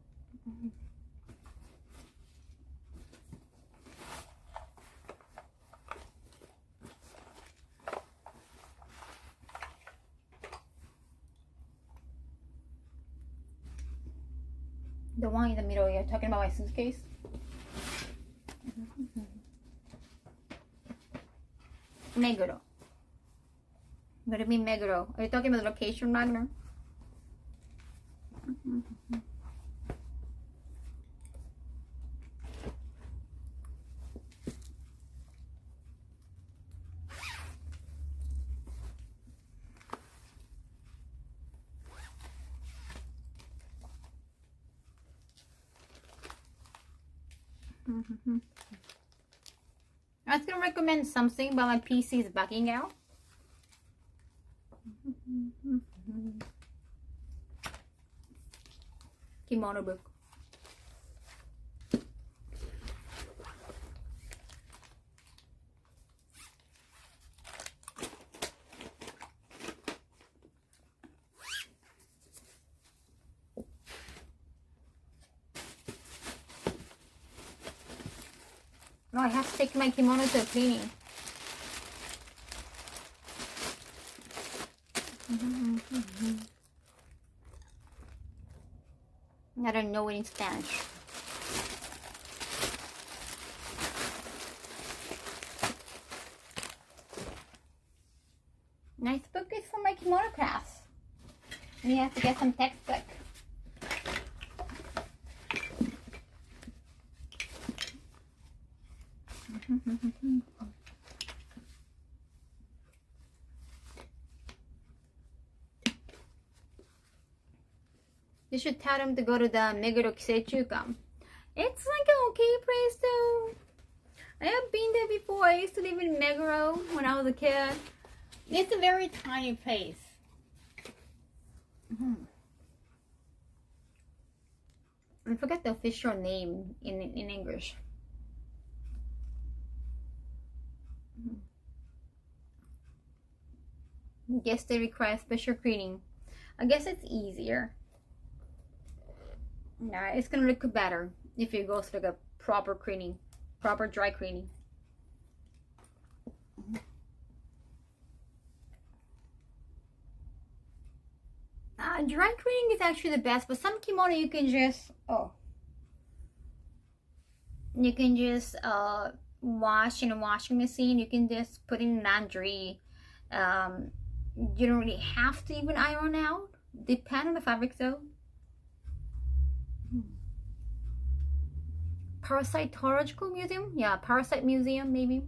The one in the middle, you're talking about my suitcase? Meguro. What do you mean Meguro? Are you talking about the location, Ragnar? I was gonna recommend something, but my PC is bugging out. Kimono book. No, I have to take my kimono to cleaning. I don't know it in Spanish. Nice book is for my kimono class. We have to get some textbook. You should tell them to go to the Meguro Kiseichukan. It's like an okay place though. I have been there before. I used to live in Meguro when I was a kid. It's a very tiny place. I forget the official name in English. I guess they require special cleaning. I guess it's easier. Nah, it's gonna look better if it goes through like a proper cleaning, proper dry cleaning. Dry cleaning is actually the best, but some kimono you can just wash in a washing machine. You can just put in laundry. You don't really have to even iron out. Depend on the fabric though. Parasitological Museum? Yeah, Parasite Museum maybe.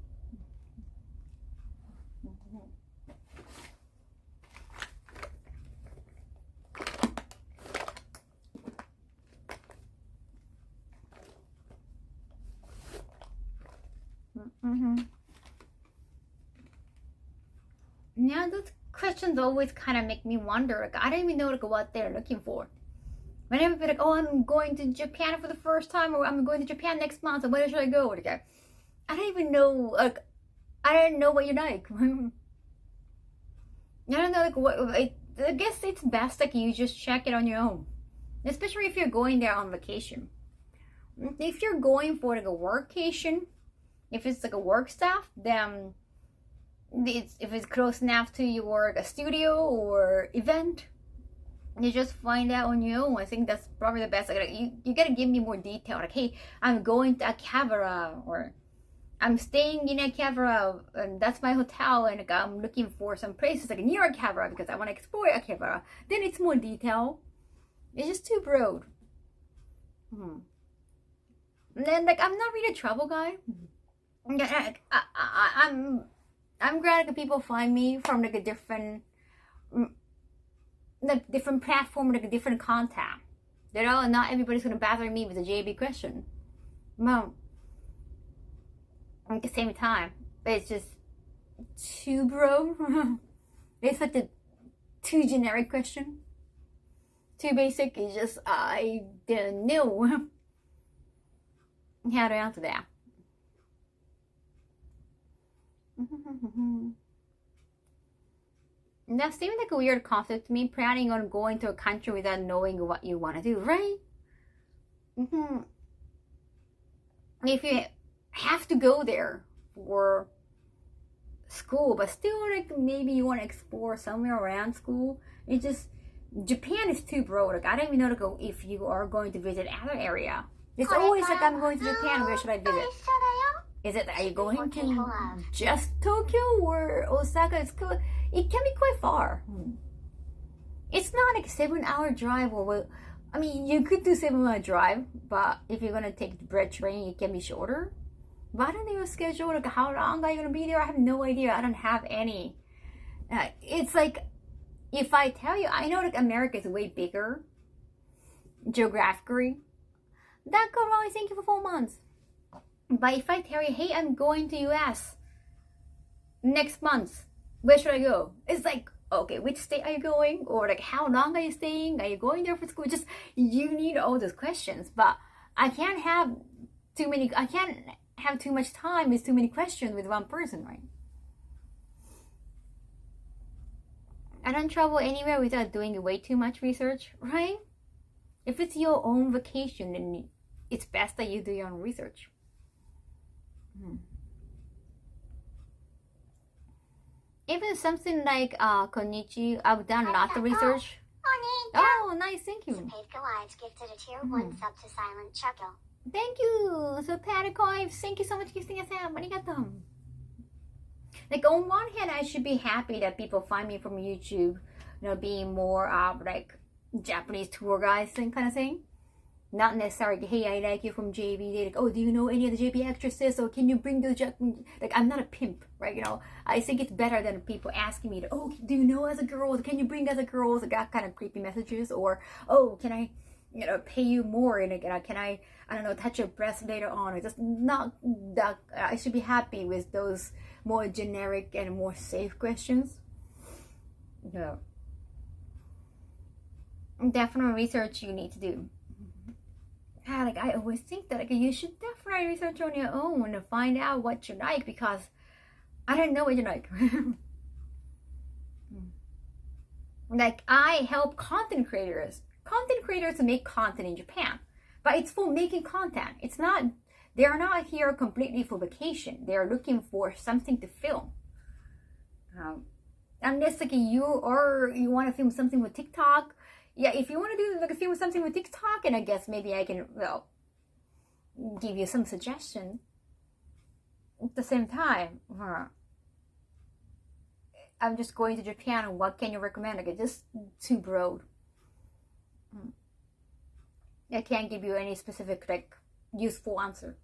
Now those questions always kind of make me wonder. Like I don't even know like what they're looking for. Whenever they're like, oh, I'm going to Japan for the first time, or I'm going to Japan next month, and where should I go? Like, I don't even know. Like, I don't know what you like. I don't know like I guess it's best like you just check it on your own, especially if you're going there on vacation. If you're going for like a workcation, if it's like a work stuff, then if it's close enough to your studio or event, you just find out on your own. I think that's probably the best. Like, you gotta give me more detail. Like, hey, I'm going to Akihabara, or I'm staying in Akihabara, and that's my hotel, and like, I'm looking for some places like near Akihabara because I want to explore Akihabara. Then it's more detail. It's just too broad. And then like I'm not really a travel guy. I'm glad that people find me from like a different platform, like a different contact. You know, not everybody's gonna bother me with a JB question. Well, at the same time, it's just too broad. It's like a too generic question. Too basic. It's just I didn't know how to answer that. That seems like a weird concept to me, planning on going to a country without knowing what you want to do, right? If you have to go there for school, but still like maybe you want to explore somewhere around school, it just, Japan is too broad. Like I don't even know to go if you are going to visit other area. It's always like I'm going to Japan, where should I visit? Is it, are you going to just Tokyo or Osaka? It's cool. It can be quite far. It's not like a 7-hour drive, or I mean, you could do 7-hour drive, but if you're gonna take the bread train, it can be shorter. But I don't know your schedule. Like how long are you gonna be there? I have no idea. I don't have any. It's like if I tell you, I know like America is way bigger geographically. That could only take you for 4 months. But if I tell you, hey, I'm going to US next month, where should I go? It's like, okay, which state are you going? Or like, how long are you staying? Are you going there for school? Just, you need all those questions. But I can't have too much time with too many questions with one person, right? I don't travel anywhere without doing way too much research, right? If it's your own vacation, then it's best that you do your own research. Even something like konnichi, I've done lots of research. Oh, nice, thank you. Gifted a tier 1 sub to Silent Chuckle. Thank you. So Patacoy, thank you so much for gifting us out. Arigato. Like on one hand, I should be happy that people find me from YouTube, you know, being more like Japanese tour guides thing kind of thing. Not necessarily, hey, I like you from JB. They're like, oh, do you know any of the JB actresses? Or can you bring those Japanese? Like, I'm not a pimp, right? You know, I think it's better than people asking me, oh, do you know other girls? Can you bring other girls? I got kind of creepy messages. Or, oh, can I, you know, pay you more? And can I don't know, touch your breast later on? Or just not that. I should be happy with those more generic and more safe questions. Yeah. Definitely research you need to do. Like I always think that like you should definitely research on your own to find out what you like, because I don't know what you like. Like I help content creators to make content in Japan, but it's for making content. It's not, they're not here completely for vacation. They're looking for something to film. Unless like you want to film something with TikTok. Yeah, if you want to do like a film something with TikTok, and I guess maybe I can, well, give you some suggestion. At the same time, I'm just going to Japan, and what can you recommend? Like, it's just too broad. I can't give you any specific like useful answer.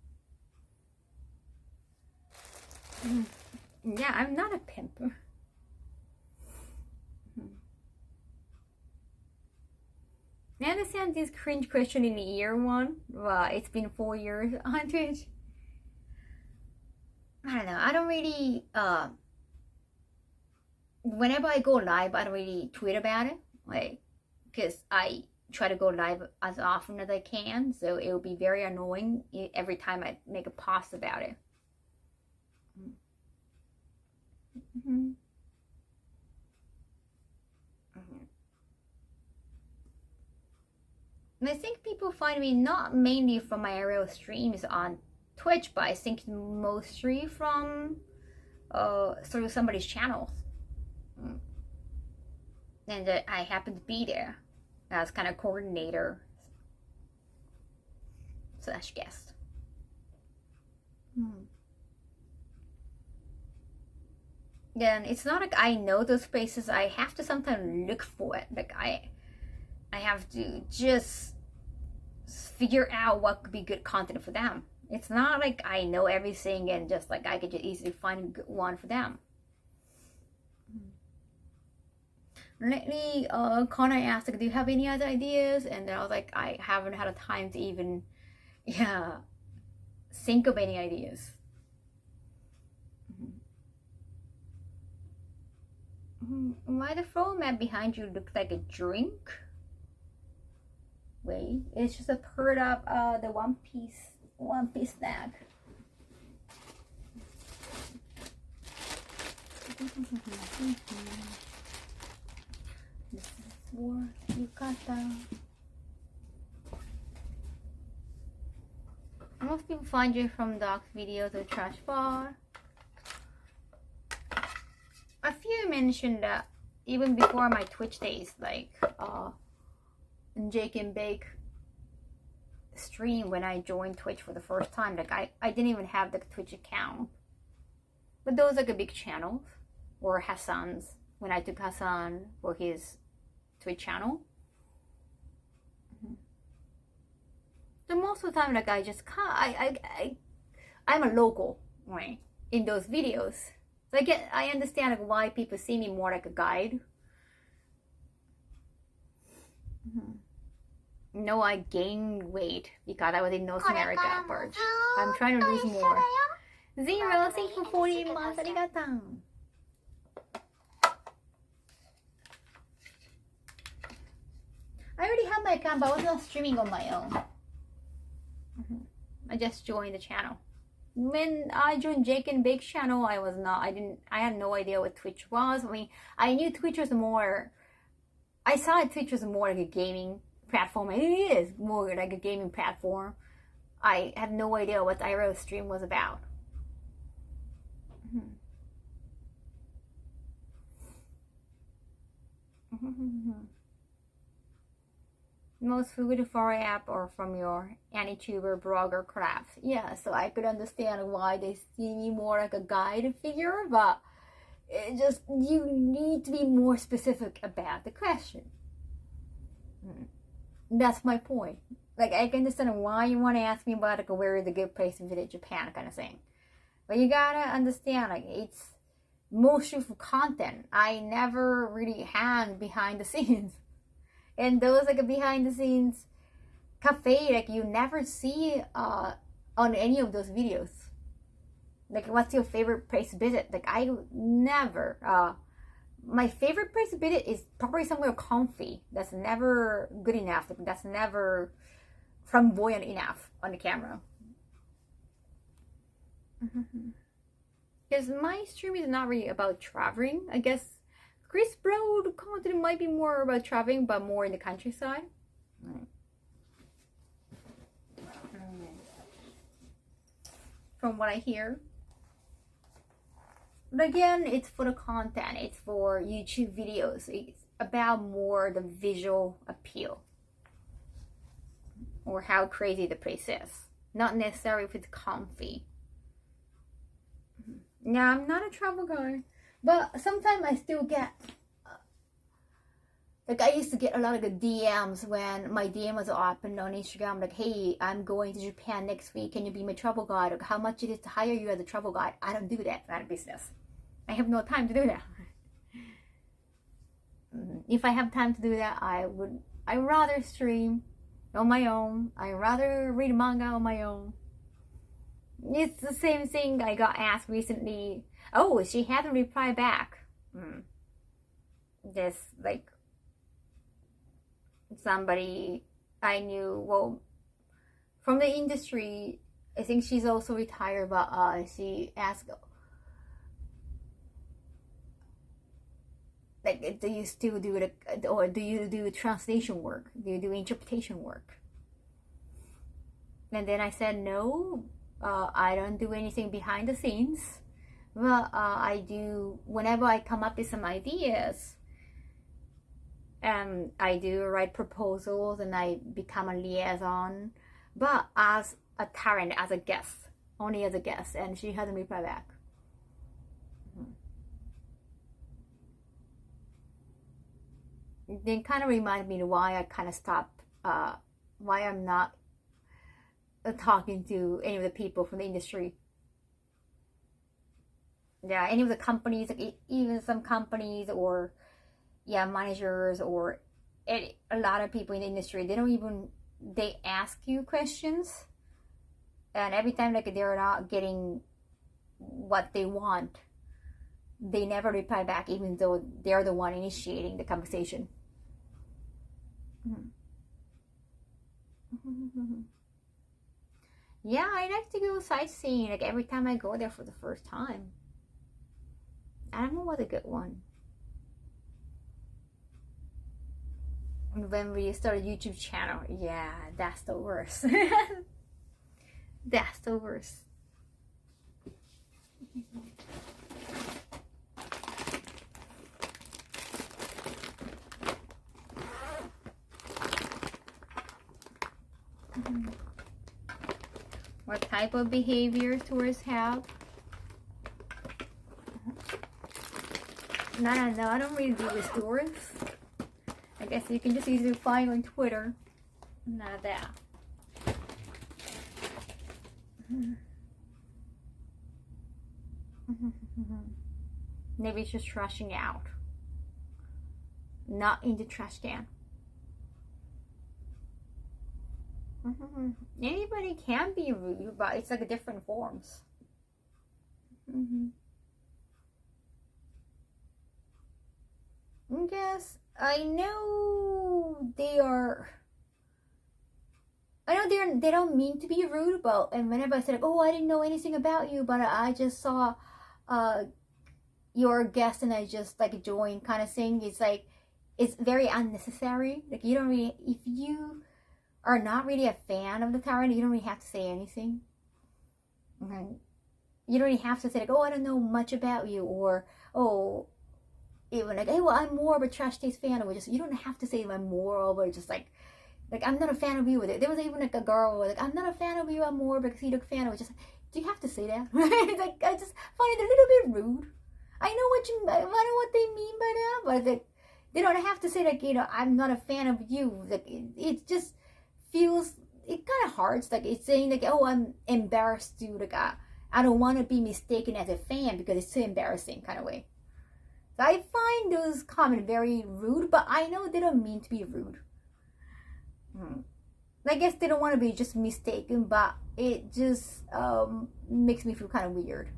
Yeah, I'm not a pimp. I understand this cringe question in the year one. Well, it's been 4 years on Twitch. I don't know. I don't really, whenever I go live, I don't really tweet about it. Like, because I try to go live as often as I can. So it will be very annoying every time I make a post about it. I think people find me not mainly from my IRL streams on Twitch, but I think mostly from sort of somebody's channels. And that I happen to be there as kind of coordinator / guest. Then it's not like I know those places. I have to sometimes look for it. Like I have to just figure out what could be good content for them. It's not like I know everything and just like I could just easily find a good one for them. Lately, Connor asked, like, do you have any other ideas? And then I was like, I haven't had a time to even, think of any ideas. Why the floor mat behind you looks like a drink? Wait, it's just a part of the one piece snack. This is for yukata. Most people find you from docs, videos, or trash bar. A few mentioned that even before my Twitch days, like Jake and Bake stream when I joined Twitch for the first time. Like I didn't even have the Twitch account, but those like a big channels, or Hassan's when I took Hassan for his Twitch channel. So most of the time, like I just can't. I'm a local, right, in those videos. So I understand like why people see me more like a guide. No, I gained weight because I was in North America at first. I'm trying to lose more. Zero, thank you for 40 months. Arigatou. I already have my account, but I was not streaming on my own. I just joined the channel. When I joined Jake and Bake's channel, I had no idea what Twitch was. I mean, I knew Twitch was more, I saw Twitch was more like a gaming platform, and it is more like a gaming platform. I had no idea what the IRL stream was about. Most food for app or from your AnyTuber blogger crafts. Yeah, so I could understand why they see me more like a guide figure, but it just, you need to be more specific about the question. That's my point. Like, I can understand why you want to ask me about like where is a good place to visit Japan kind of thing, but you gotta understand, like, it's mostly for content. I never really hang behind the scenes. And those like a behind the scenes cafe, like you never see on any of those videos. Like, what's your favorite place to visit? Like, I never. My favorite place to visit is probably somewhere comfy. That's never good enough. Like, that's never flamboyant enough on the camera. Because my stream is not really about traveling. I guess Chris Broad content might be more about traveling, but more in the countryside. From what I hear. But again, it's for the content. It's for YouTube videos. It's about more the visual appeal. Or how crazy the place is. Not necessarily if it's comfy. Now, I'm not a travel guy. But sometimes I still get, like I used to get a lot of the DMs when my DM was open on Instagram, like, hey, I'm going to Japan next week, can you be my travel guide? Or how much it is to hire you as a travel guide? I don't do that, it's not a business. I have no time to do that. If I have time to do that, I'd rather stream on my own. I'd rather read manga on my own. It's the same thing I got asked recently. Oh, she hadn't replied back. This, like, somebody I knew, well, from the industry. I think she's also retired, but she asked, like, do you still do it, or do you do translation work? Do you do interpretation work? And then I said, no, I don't do anything behind the scenes. But I do, whenever I come up with some ideas, and I do write proposals and I become a liaison, but as a talent, as a guest, only as a guest, and she hasn't replied back. Then kind of reminded me why I kind of stopped, why I'm not talking to any of the people from the industry. Yeah, any of the companies, like even some companies, or yeah, managers, or a lot of people in the industry, they ask you questions, and every time like they're not getting what they want, they never reply back, even though they're the one initiating the conversation. Yeah, I like to go sightseeing, like every time I go there for the first time. I don't know what's a good one. When we started a YouTube channel, yeah, that's the worst. That's the worst. What type of behaviors tourists have? No, I don't really deal with tourists. I guess you can just easily find on Twitter. None of that. Maybe it's just trashing out. Not in the trash can. Anybody can be rude, but it's like different forms. Yes, I know they are. I know they don't mean to be rude, but and whenever I said like, oh, I didn't know anything about you, but I just saw your guest and I just like joined kind of thing. It's like it's very unnecessary. Like you don't really, if you are not really a fan of the talent, you don't really have to say anything. You don't really have to say like, oh, I don't know much about you, or oh, even like, hey, well, I'm more of a Trash Taste fan, or just you don't have to say I'm more of, or just like I'm not a fan of you with it. There was even like a girl like, I'm not a fan of you, I'm more because he look fan of it. Just like, do you have to say that? Like I just find it a little bit rude. I know what they mean by that, but like, they don't have to say like, you know, I'm not a fan of you. Like it just feels, it kind of hurts. Like it's saying like, oh, I'm embarrassed to like I don't want to be mistaken as a fan because it's so embarrassing kind of way. So I find those comments very rude, but I know they don't mean to be rude. I guess they don't want to be just mistaken, but it just makes me feel kind of weird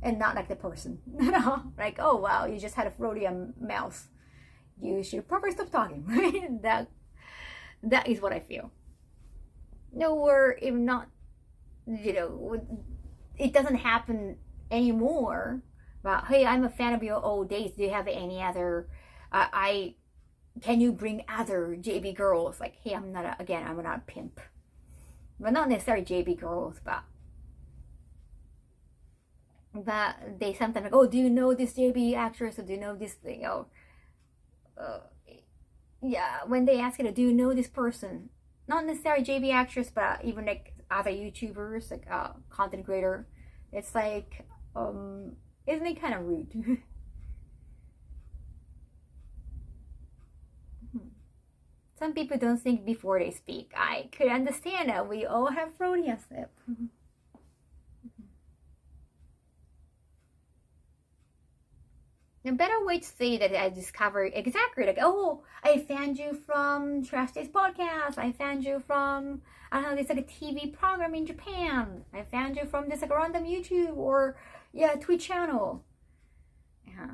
and not like the person. You know, like, oh wow, you just had a Freudian mouse. You should probably stop talking. Right? That is what I feel. No, or if not, you know, it doesn't happen anymore. But hey, I'm a fan of your old days. Do you have any other? Can you bring other JB girls? Like, hey, I'm not a pimp. Well, not necessarily JB girls, but they sometimes like, oh, do you know this JB actress, or do you know this thing? Oh, yeah. When they ask you, do you know this person? Not necessarily JB actress, but even like other YouTubers, like content creator. It's like, isn't it kind of rude? Some people don't think before they speak. I could understand that. We all have Freudian slip. A better way to say that I discovered exactly like, oh, I found you from Trash Taste Podcast. I found you from, I don't know, this like a TV program in Japan. I found you from this like random YouTube or Twitch channel. Yeah.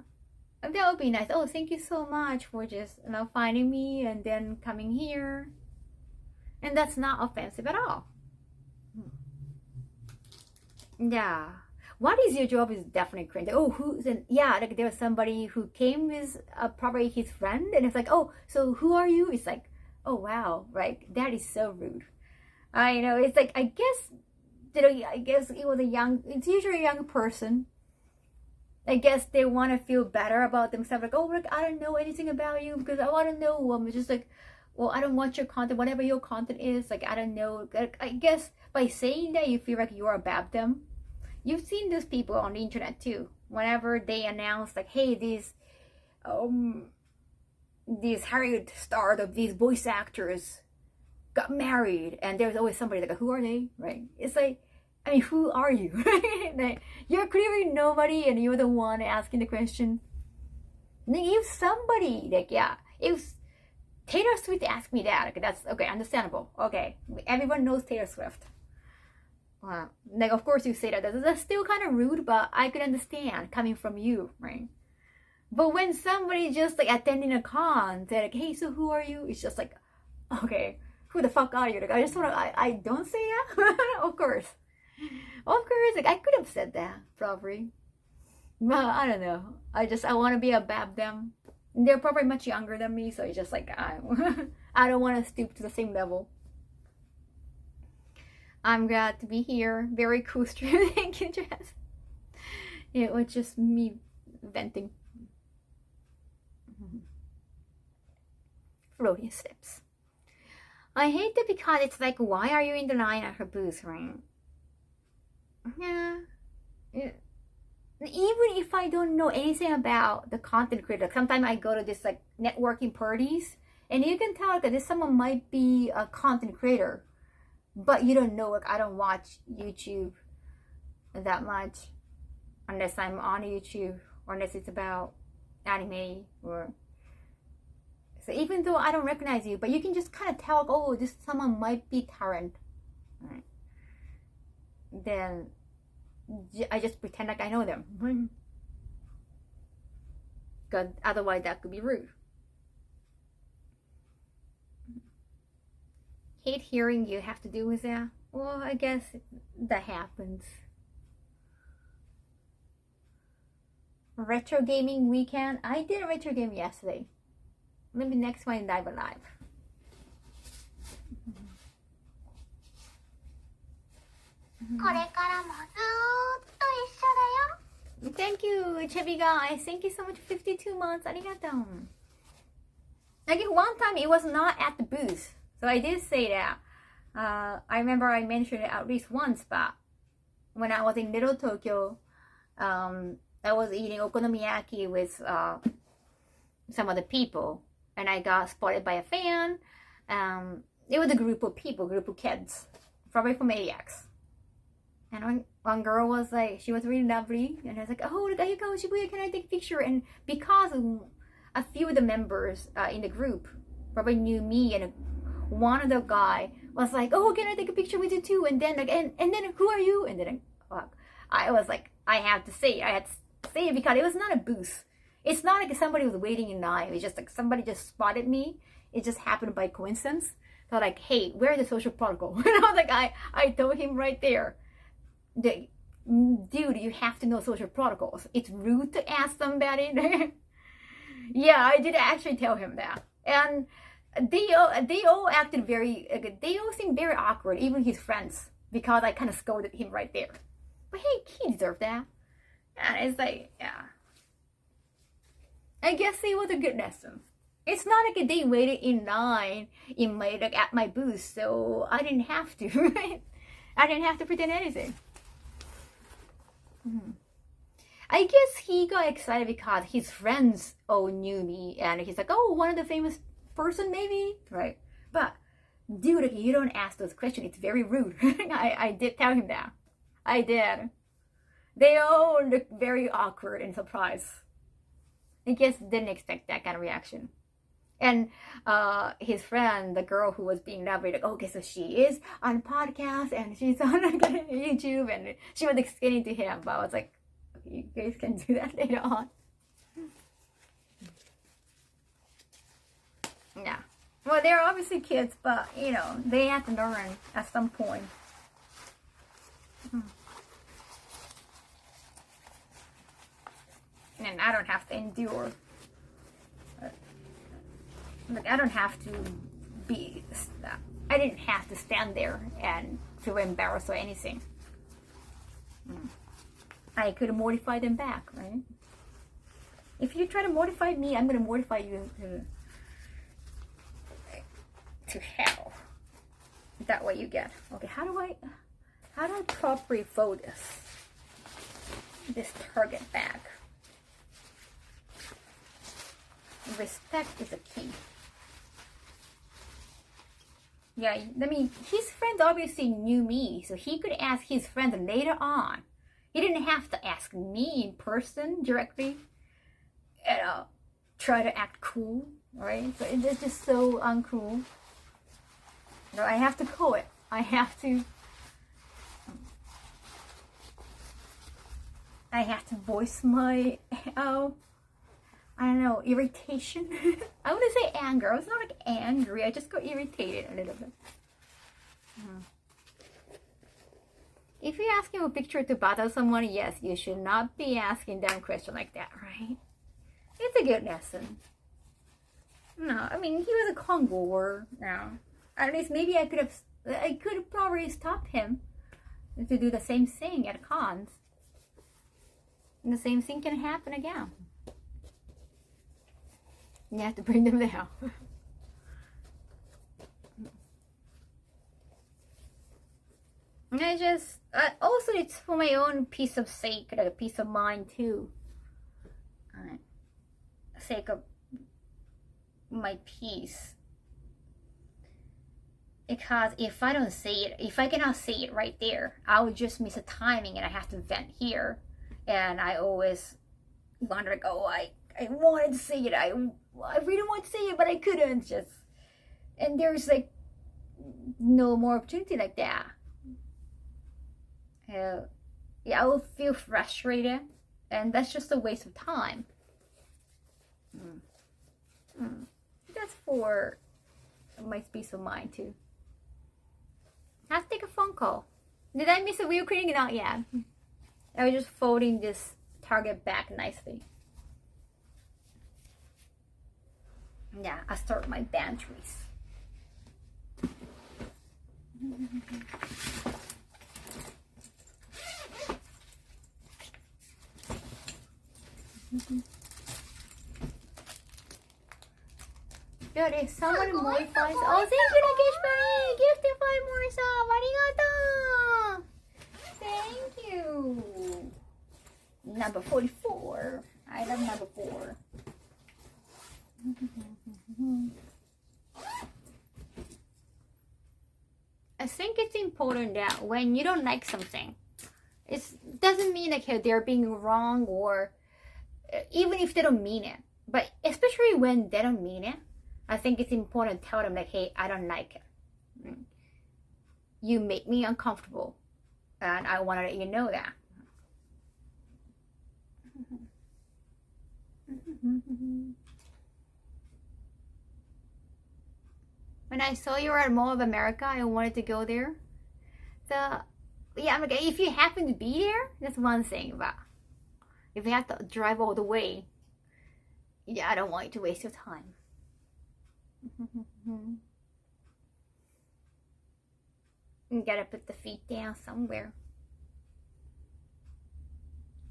That would be nice. Oh, thank you so much for just finding me and then coming here. And that's not offensive at all. Yeah. what is your job is definitely cringe. Like, oh, who's and yeah, like there was somebody who came with probably his friend, and it's like, oh, so who are you? It's like, oh wow, right? That is so rude. I know. It's like, I guess, I guess it was it's usually a young person. I guess they want to feel better about themselves. Like, oh, look, I don't know anything about you because I want to know. I'm just like, well, I don't want your content, whatever your content is. Like, I don't know. Like, I guess by saying that, you feel like you're above them. You've seen those people on the internet too. Whenever they announce, like, hey, these Hollywood stars of these voice actors got married, and there's always somebody like, who are they? Right? It's like, I mean, who are you? Like, you're clearly nobody, and you're the one asking the question. If somebody, like, yeah, if Taylor Swift asked me that, okay, that's okay, understandable. Okay, everyone knows Taylor Swift. Like, of course you say that. That's still kind of rude, but I could understand coming from you, right? But when somebody just like attending a con, they're like, hey, so who are you? It's just like, okay, who the fuck are you? Like, I just want to, I don't say that. Of course, like, I could have said that probably, but I don't know. I want to be above them. They're probably much younger than me, so it's just like, I don't want to stoop to the same level. I'm glad to be here. Very cool stream. Thank you, Jess. It was just me venting. Floating steps. I hate it because it's like, why are you in the line at her booth, right? Yeah. Even if I don't know anything about the content creator, sometimes I go to this like networking parties, and you can tell that this someone might be a content creator, but you don't know. Like, I don't watch YouTube that much unless I'm on YouTube, or unless it's about anime, or so even though I don't recognize you, but you can just kind of tell, oh, this someone might be talent, right? Then I just pretend like I know them, because otherwise that could be rude. Hate hearing you have to do with that. Well, I guess that happens. Retro gaming weekend. I did a retro game yesterday. Maybe next one live alive. Thank you, Chubby guys. Thank you so much. 52 months. Arigato. Again, one time it was not at the booth, so I did say that. I remember I mentioned it at least once, but when I was in Little Tokyo, I was eating okonomiyaki with some other people, and I got spotted by a fan. It was a group of people, group of kids, probably from AX. And one girl was like, she was really lovely, and I was like, oh, look, Kaho Shibuya, can I take a picture? And because a few of the members in the group probably knew me, and one of the guy was like, oh, can I take a picture with you too? And then like, and then who are you? And then I was like, I had to say it because it was not a booth. It's not like somebody was waiting in line. It was just like somebody just spotted me. It just happened by coincidence. So like, hey, where's the social protocol? And I was like, I told him right there, dude, you have to know social protocols. It's rude to ask somebody. Yeah, I did actually tell him that. And they all acted they all seemed very awkward, even his friends, because I kind of scolded him right there. But hey, he deserved that. And it's like, yeah. I guess it was a good lesson. It's not like they waited in line at my booth, so I didn't have to, right? I didn't have to pretend anything. I guess he got excited because his friends all knew me, and he's like, oh, one of the famous person maybe, right? But dude, if you don't ask those questions, it's very rude. I did tell him that. I did. They all looked very awkward and surprised. I guess didn't expect that kind of reaction. And his friend, the girl who was being lovely, like, okay, so she is on podcast and she's on YouTube, and she was explaining to him, but I was like, okay, you guys can do that later on. Yeah. Well, they're obviously kids, but you know, they have to learn at some point. and I don't have to endure. Like, I don't have to be, I didn't have to stand there and feel embarrassed or anything. I could mortify them back, right? If you try to mortify me, I'm gonna mortify you to hell. That way you get. Okay, how do I properly fold this Target bag? Respect is a key. Yeah, I mean, his friends obviously knew me, so he could ask his friends later on. He didn't have to ask me in person directly, and try to act cool, right? So it's just so uncool. No, I have to call it. I have to voice my, I don't know, irritation. I want to say anger. It's not like angry. I just got irritated a little bit. If you're asking a picture to bother someone, yes, you should not be asking them a question like that, right? It's a good lesson. No, I mean, he was a Congo, now. At least maybe I could have probably stopped him to do the same thing at cons. And the same thing can happen again. You have to bring them down. And I just, also it's for my own peace of sake, like a peace of mind too. Sake of my peace. Because if I don't say it, if I cannot say it right there, I would just miss a timing and I have to vent here. And I always wonder, like, oh, I wanted to say it. I really want to say it, but I couldn't. Just, and there's like no more opportunity like that. Yeah, I will feel frustrated, and that's just a waste of time. That's for my peace of mind too. I have to take a phone call. Did I miss a wheel cleaning? Not yet. I was just folding this Target back nicely. Yeah, I start my banteries. Dude, if someone modifies, oh, thank you, Nakeshbari! Gifted 5 more subs! Arigato! Thank you! Number 44. I love number 4. I think it's important that when you don't like something, it doesn't mean like they're being wrong, or even if they don't mean it. But especially when they don't mean it, I think it's important to tell them like, hey, I don't like it. You make me uncomfortable, and I want to let you know that. When I saw you were at Mall of America, I wanted to go there. So, yeah, I'm like, if you happen to be there, that's one thing. But if you have to drive all the way, yeah, I don't want you to waste your time. You gotta put the feet down somewhere.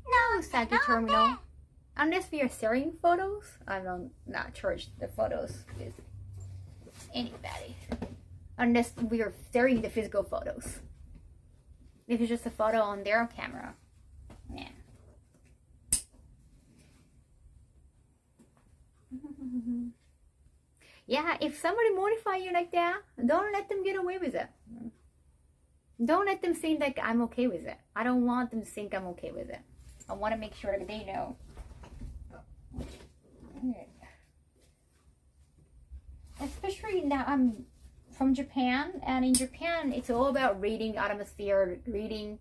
No, Saki Terminal. Unless we are sharing photos, I will not charge the photos with anybody. Unless we are sharing the physical photos. If it's just a photo on their camera, yeah. Yeah, if somebody modify you like that, don't let them get away with it. Don't let them think like I'm okay with it. I don't want them to think I'm okay with it. I want to make sure that they know. Especially now I'm from Japan, and in Japan it's all about reading atmosphere, reading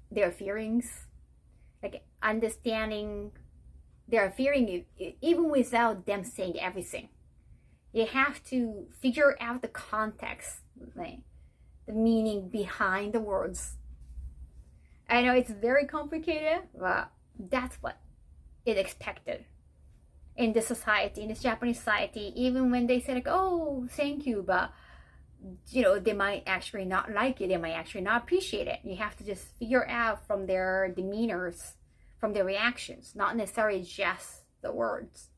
their feelings, like understanding their feeling even without them saying everything. You have to figure out the context, like the meaning behind the words. I know it's very complicated, but that's what it's expected in this society, in this Japanese society. Even when they say like, oh, thank you, but you know, they might actually not like it, they might actually not appreciate it. You have to just figure out from their demeanors, from their reactions, not necessarily just the words.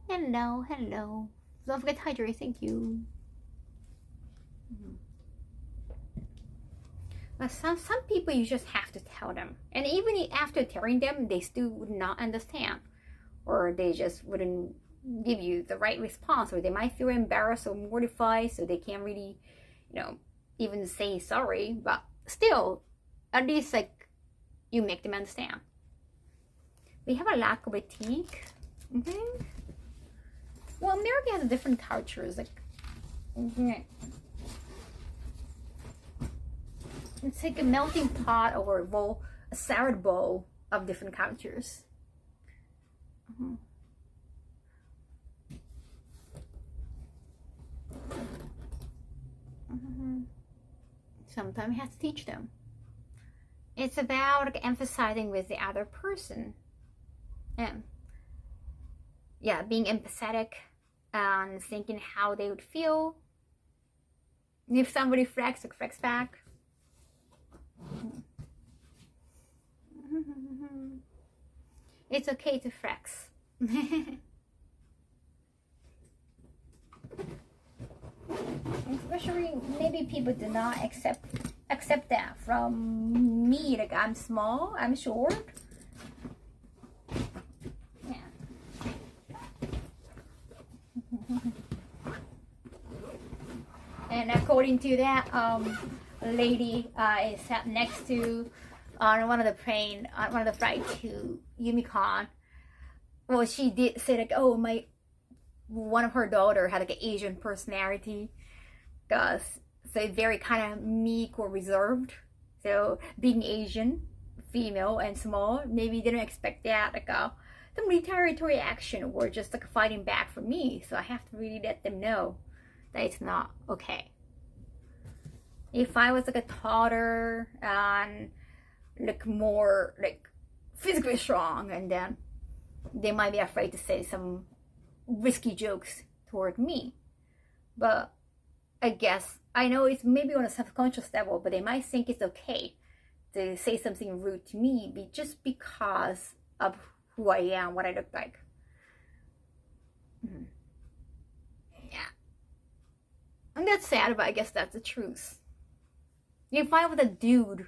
Hello, hello. Don't forget to hydrate, thank you. But some people, you just have to tell them. And even after telling them, they still would not understand. Or they just wouldn't give you the right response. Or they might feel embarrassed or mortified, so they can't really, you know, even say sorry. But still, at least like, you make them understand. We have a lack of critique. Okay. Well, America has different cultures. Like, it's like a melting pot or a salad bowl of different cultures. Sometimes you have to teach them. It's about like, emphasizing with the other person. And yeah, being empathetic and thinking how they would feel. If somebody flex, like flex back. It's okay to flex. Especially maybe people do not accept that from me. Like I'm small, I'm short. And according to that lady, is sat next to on one of the plane, on one of the flight to Yumicon. Well, she did say like, oh, one of her daughter had like an Asian personality, so very kind of meek or reserved. So being Asian, female and small, maybe didn't expect that like some retaliatory action or just like fighting back for me. So I have to really let them know that it's not okay. If I was like a taller and like more like physically strong, and then they might be afraid to say some risky jokes toward me. But I guess I know it's maybe on a subconscious level, but they might think it's okay to say something rude to me just because of who I am, what I look like. Yeah. And that's sad, but I guess that's the truth. If I was a dude,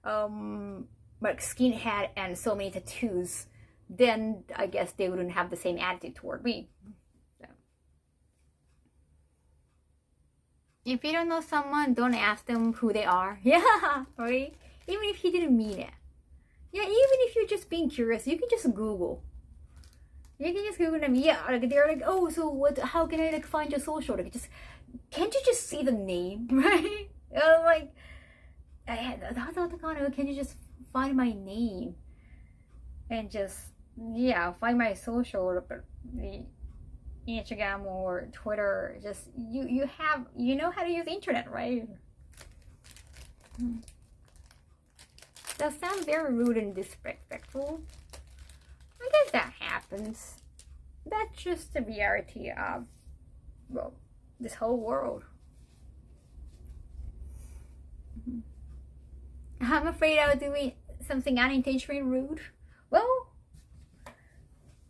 like skinhead and so many tattoos, then I guess they wouldn't have the same attitude toward me. So. If you don't know someone, don't ask them who they are. Yeah, right? Even if he didn't mean it. Yeah, even if you're just being curious, you can just Google. You can just Google them. Yeah, like they're like, oh, so what? How can I like find your social? Like, can't you just see the name, right? Like, can you just find my name and just find my social, Instagram or Twitter? Just you know how to use internet, right? That sounds very rude and disrespectful. I guess that happens. That's just the reality of, well, this whole world. I'm afraid I was doing something unintentionally rude. Well,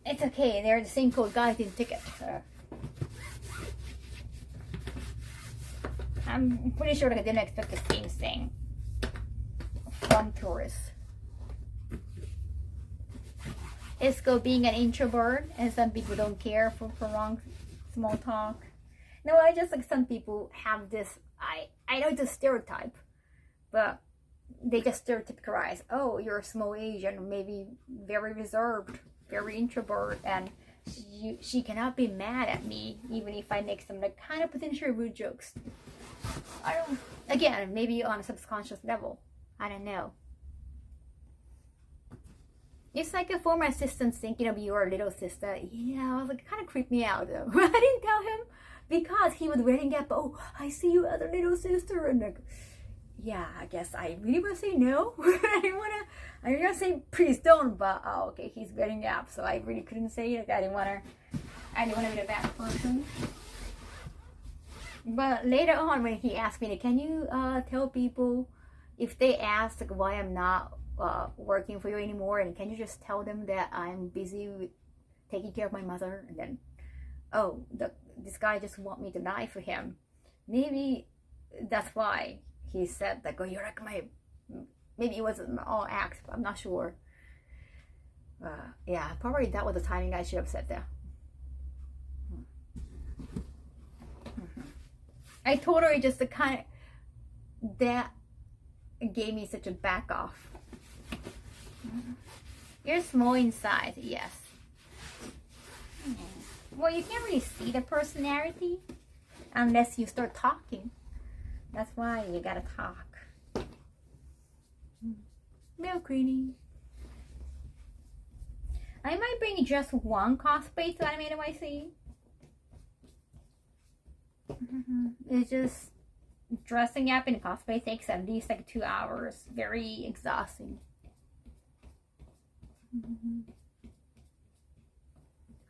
it's okay. They're the same code guys didn't ticket. I'm pretty sure that I didn't expect the same thing from tourists. It's go being an introvert, and some people don't care for wrong small talk. No, I just like some people have this. I know it's a stereotype, but they just stereotypize. Oh, you're a small Asian, maybe very reserved, very introvert, and she cannot be mad at me even if I make some like kind of potentially rude jokes. I don't. Again, maybe on a subconscious level. I don't know. It's like a former assistant thinking of your little sister. Yeah, I was like, kind of creeped me out though. I didn't tell him because he was wearing gap. Oh, I see you, other little sister, and like, yeah, I guess I really want to say no. I didn't want to say please don't, but oh, okay, he's wearing gap, so I really couldn't say it. I didn't want to be a bad person. But later on, when he asked me, can you tell people if they ask like, why I'm not working for you anymore, and can you just tell them that I'm busy with taking care of my mother? And then, oh, this guy just want me to lie for him. Maybe that's why he said like, oh, you're like my. Maybe it wasn't all act. I'm not sure. Yeah, probably that was the timing I should have said that. I told her just the kind of, that gave me such a back off. You're small in size, yes. Well, you can't really see the personality unless you start talking. That's why you gotta talk. Milk cleaning. I might bring just one cosplay to Animated YC. It's just dressing up in cosplay takes at least like 2 hours. Very exhausting.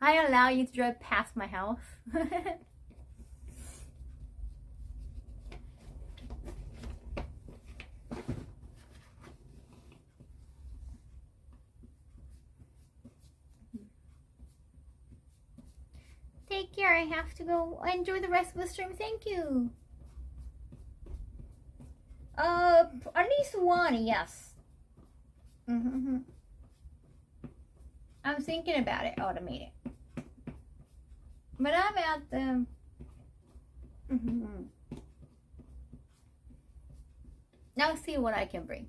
I allow you to drive past my house. Take care. I have to go. Enjoy the rest of the stream. Thank you. At least one, yes. I'm thinking about it. Automated. But I'm at the. Now see what I can bring.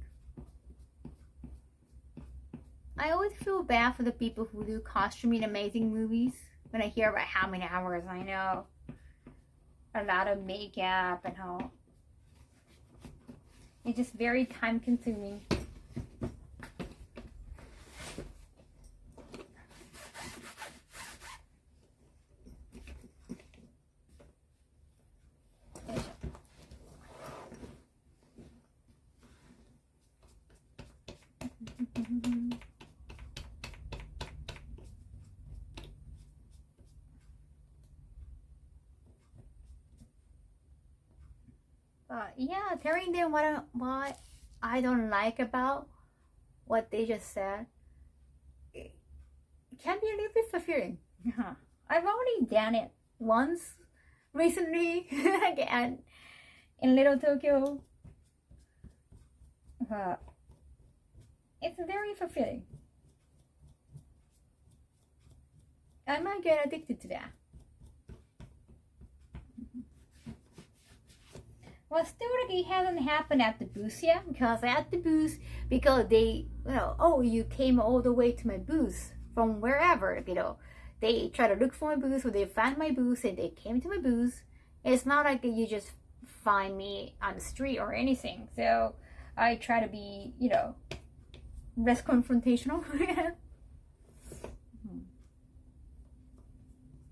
I always feel bad for the people who do costuming amazing movies. When I hear about how many hours, I know a lot of makeup and all. It's just very time consuming. Yeah, telling them what I don't like about what they just said, it can be a little bit fulfilling. I've already done it once recently, again in Little Tokyo. It's very fulfilling. I might get addicted to that. Well, still, like, it hasn't happened at the booth yet, because at the booth, because they, oh, you came all the way to my booth from wherever, they try to look for my booth, or they find my booth, and they came to my booth. It's not like you just find me on the street or anything. So I try to be, less confrontational.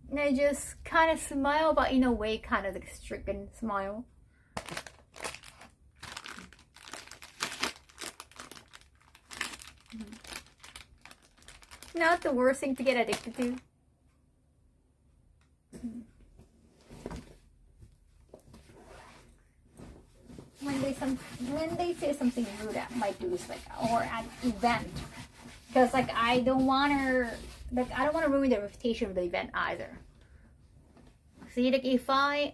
And I just kind of smile, but in a way, kind of like a stricken smile. Not the worst thing to get addicted to. When they say something rude at my booth, like, or at event, because like I don't want to ruin the reputation of the event either. See, like if I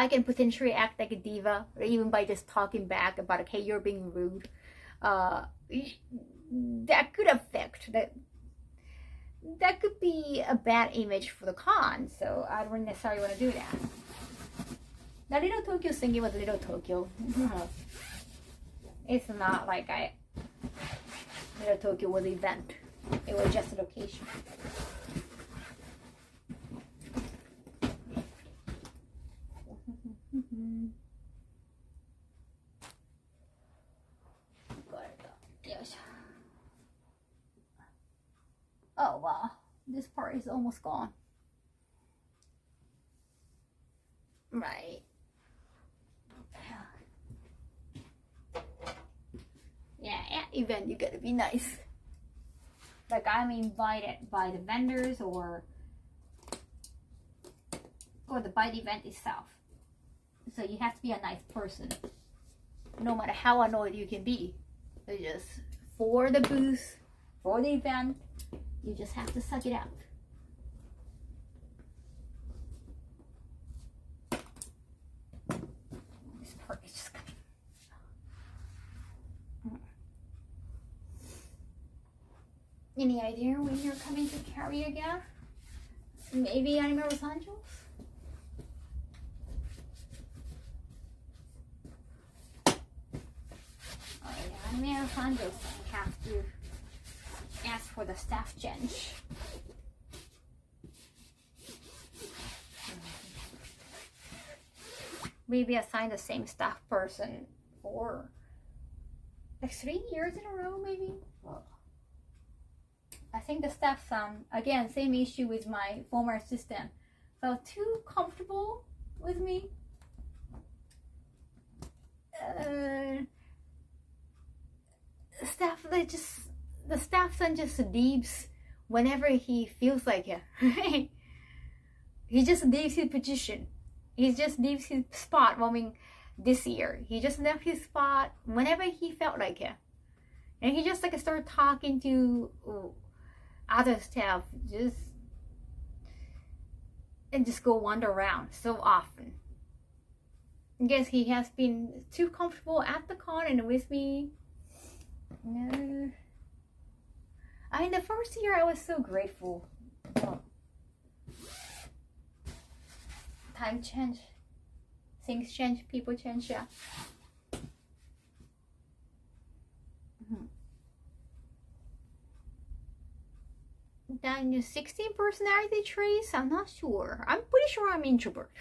can potentially act like a diva, or even by just talking back about, okay, you're being rude, that could affect that could be a bad image for the con. So I don't necessarily want to do that. The Little Tokyo thinking was Little Tokyo. It's not like Little Tokyo was an event. It was just a location. Oh wow, this part is almost gone. Right. Yeah, at event you gotta be nice. Like I'm invited by the vendors or by the event itself. So you have to be a nice person. No matter how annoyed you can be. So just for the booth, for the event, you just have to suck it out. This part is just coming. Any idea when you're coming to Cali again? Maybe Anime Los Angeles? Oh yeah, Anime Los Angeles, I have to ask for the staff change. Maybe assign the same staff person for like 3 years in a row, maybe? I think the staff, again, same issue with my former assistant. Felt too comfortable with me. The staff son just leaves whenever he feels like it. He just leaves his position. He just leaves his spot. I mean, this year he just left his spot whenever he felt like it, and he just like started talking to other staff, just go wander around so often. I guess he has been too comfortable at the con and with me. No. I mean, the first year I was so grateful. Oh. Time change, things change, people change, yeah. That new 16 personality traits, I'm not sure. I'm pretty sure I'm introvert.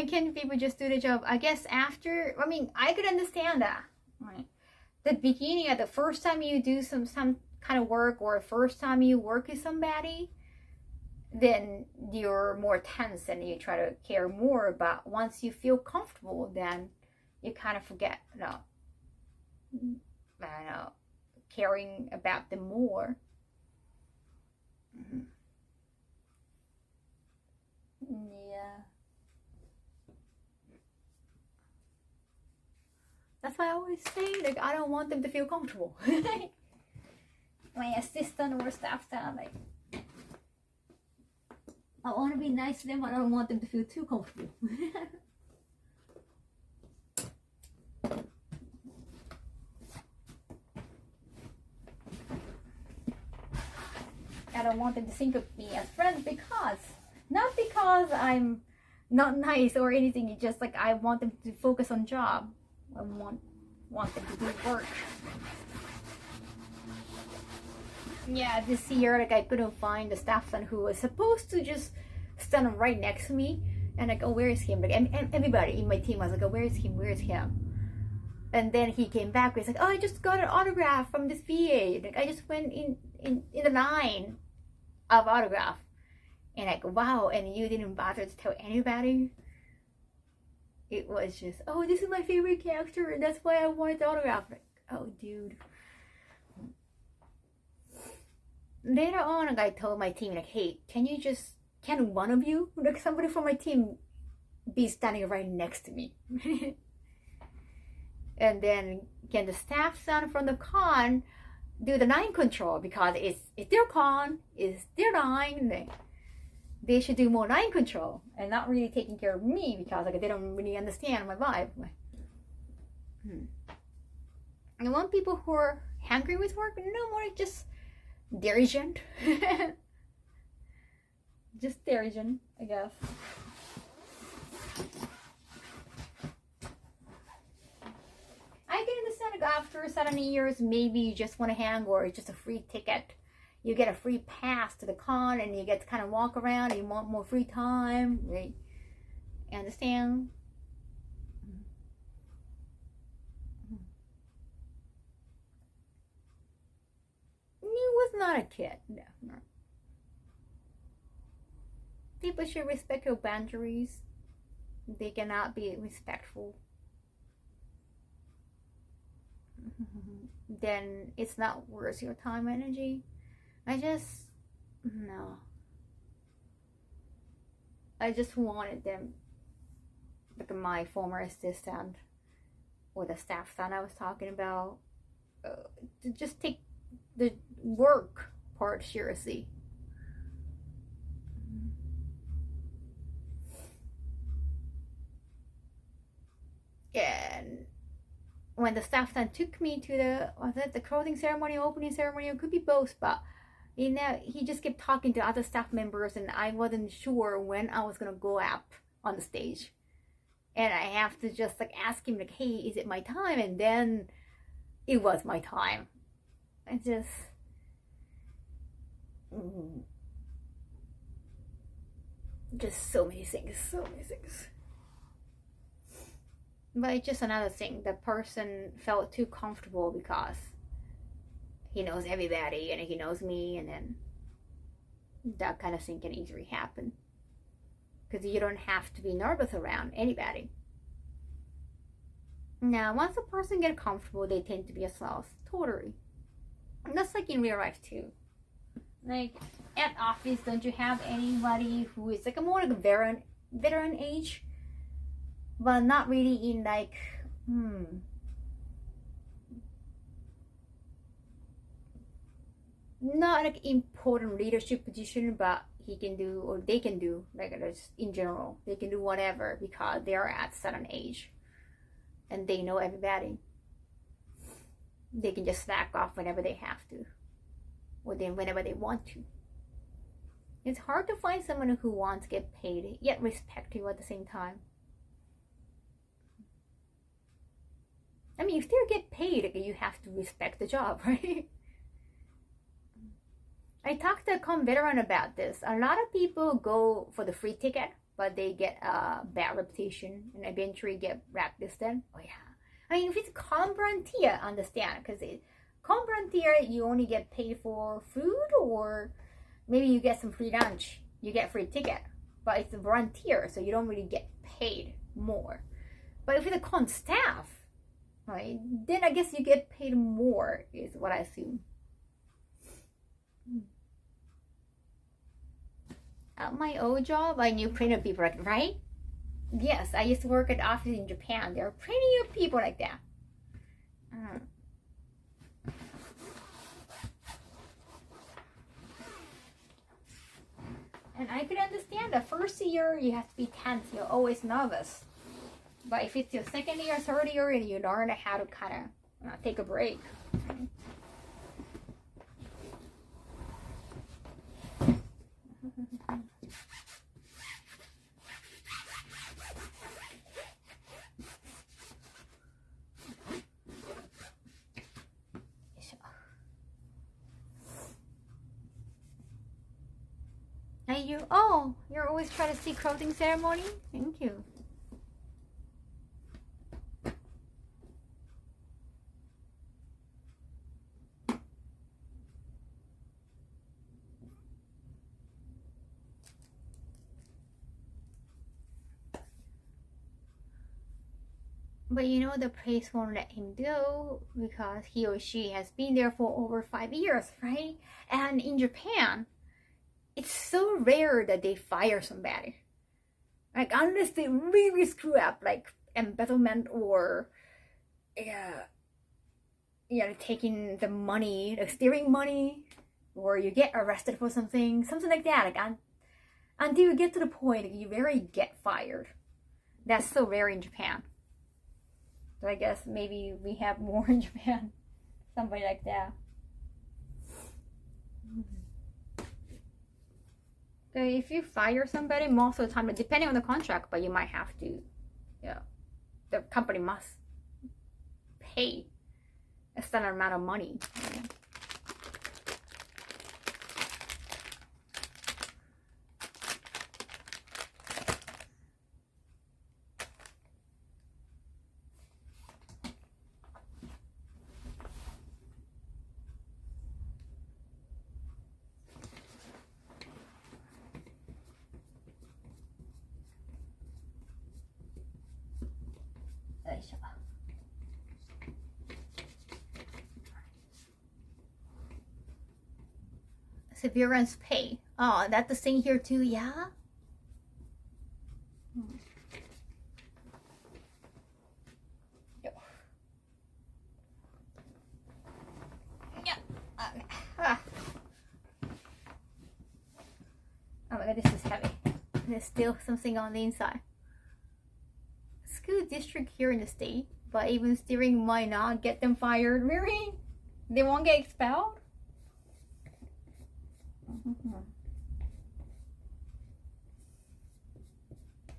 Can people just do the job? I guess after, I mean, I could understand that. Right. The beginning, at the first time you do some kind of work, or first time you work with somebody, then you're more tense and you try to care more. But once you feel comfortable, then you kind of forget, caring about them more. Yeah. That's why I always say, like, I don't want them to feel comfortable. My assistant or staff sound like, I want to be nice to them, but I don't want them to feel too comfortable. I don't want them to think of me as friends not because I'm not nice or anything. It's just like I want them to focus on job. I want them to do work. Yeah, this year, like, I couldn't find the staff son who was supposed to just stand right next to me, and like, oh, where is him? Like, and everybody in my team was like, oh, where is him? Where is him? And then he came back. He's like, oh, I just got an autograph from this VA. Like, I just went in the line of autograph, and like, wow. And you didn't bother to tell anybody. It was just, oh, this is my favorite character, and that's why I wanted the autograph. Like, oh, dude. Later on, like, I told my team, like, hey, can one of you, like, somebody from my team, be standing right next to me? And then can the staff son from the con do the line control, because it's their con, it's their line. They should do more line control and not really taking care of me, because like they don't really understand my vibe. I want people who are hungry with work, no more like just diligent. Just diligent, I guess. I can understand, like, after 7 years, maybe you just want to hang, or it's just a free ticket. You get a free pass to the con, and you get to kind of walk around, and you want more free time, right? You understand? You was not a kid. No. People should respect your boundaries. They cannot be respectful. Then it's not worth your time and energy. No. I just wanted them, like my former assistant or the staff that I was talking about, to just take the work part seriously. And when the staff then took me to the clothing ceremony, opening ceremony, it could be both, but he just kept talking to other staff members, and I wasn't sure when I was gonna go up on the stage, and I have to just like ask him like, hey, is it my time? And then it was my time. I just so many things. But it's just another thing. The person felt too comfortable because he knows everybody and he knows me, and then that kind of thing can easily happen. Because you don't have to be nervous around anybody. Now, once a person gets comfortable, they tend to be themselves. Totally. And that's like in real life too. Like at office, don't you have anybody who is like a more like a veteran age? But not really in like, not like important leadership position, but he can do, or they can do, like just in general, they can do whatever because they are at certain age and they know everybody. They can just slack off whenever they have to, or then whenever they want to. It's hard to find someone who wants to get paid yet respect you at the same time. I mean, if they get paid, you have to respect the job, right? I talked to a veteran about this. A lot of people go for the free ticket, but they get a bad reputation and eventually get blacklisted. Oh yeah. I mean, if it's volunteer, understand, because volunteer, you only get paid for food, or maybe you get some free lunch, you get free ticket, but it's a volunteer, so you don't really get paid more. But if it's a con staff, right, then I guess you get paid more, is what I assume. At my old job, I knew plenty of people, right? Yes, I used to work at the office in Japan. There are plenty of people like that. And I could understand the first year you have to be tense. You're always nervous. But if it's your second year, third year, and you learn how to kind of take a break. You're always trying to see clothing ceremony? Thank you. But you know, the place won't let him go because he or she has been there for over 5 years, right? And in Japan, it's so rare that they fire somebody. Like, unless they really screw up, like embezzlement or taking the money, like stealing money, or you get arrested for something like that. Like, until you get to the point that you really get fired. That's so rare in Japan. So I guess maybe we have more in Japan. Somebody like that. So if you fire somebody, most of the time, depending on the contract, but you might have to, the company must pay a certain amount of money. よいしょ。Severance pay. Oh, that's the thing here too, yeah? Yeah. Okay. Ah. Oh my god, this is heavy. There's still something on the inside. School district here in the state, but even steering might not get them fired. Really? They won't get expelled?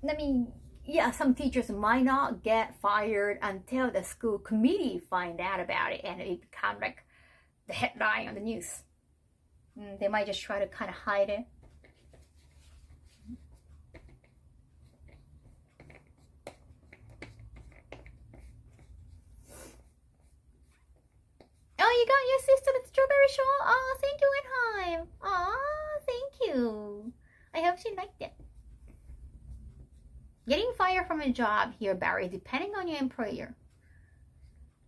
I mean, yeah, some teachers might not get fired until the school committee find out about it and it becomes like the headline on the news. They might just try to kind of hide it. Oh, you got your sister the strawberry shawl? Oh, thank you, Wenheim. Oh, thank you. I hope she liked it. Getting fired from a job here varies depending on your employer.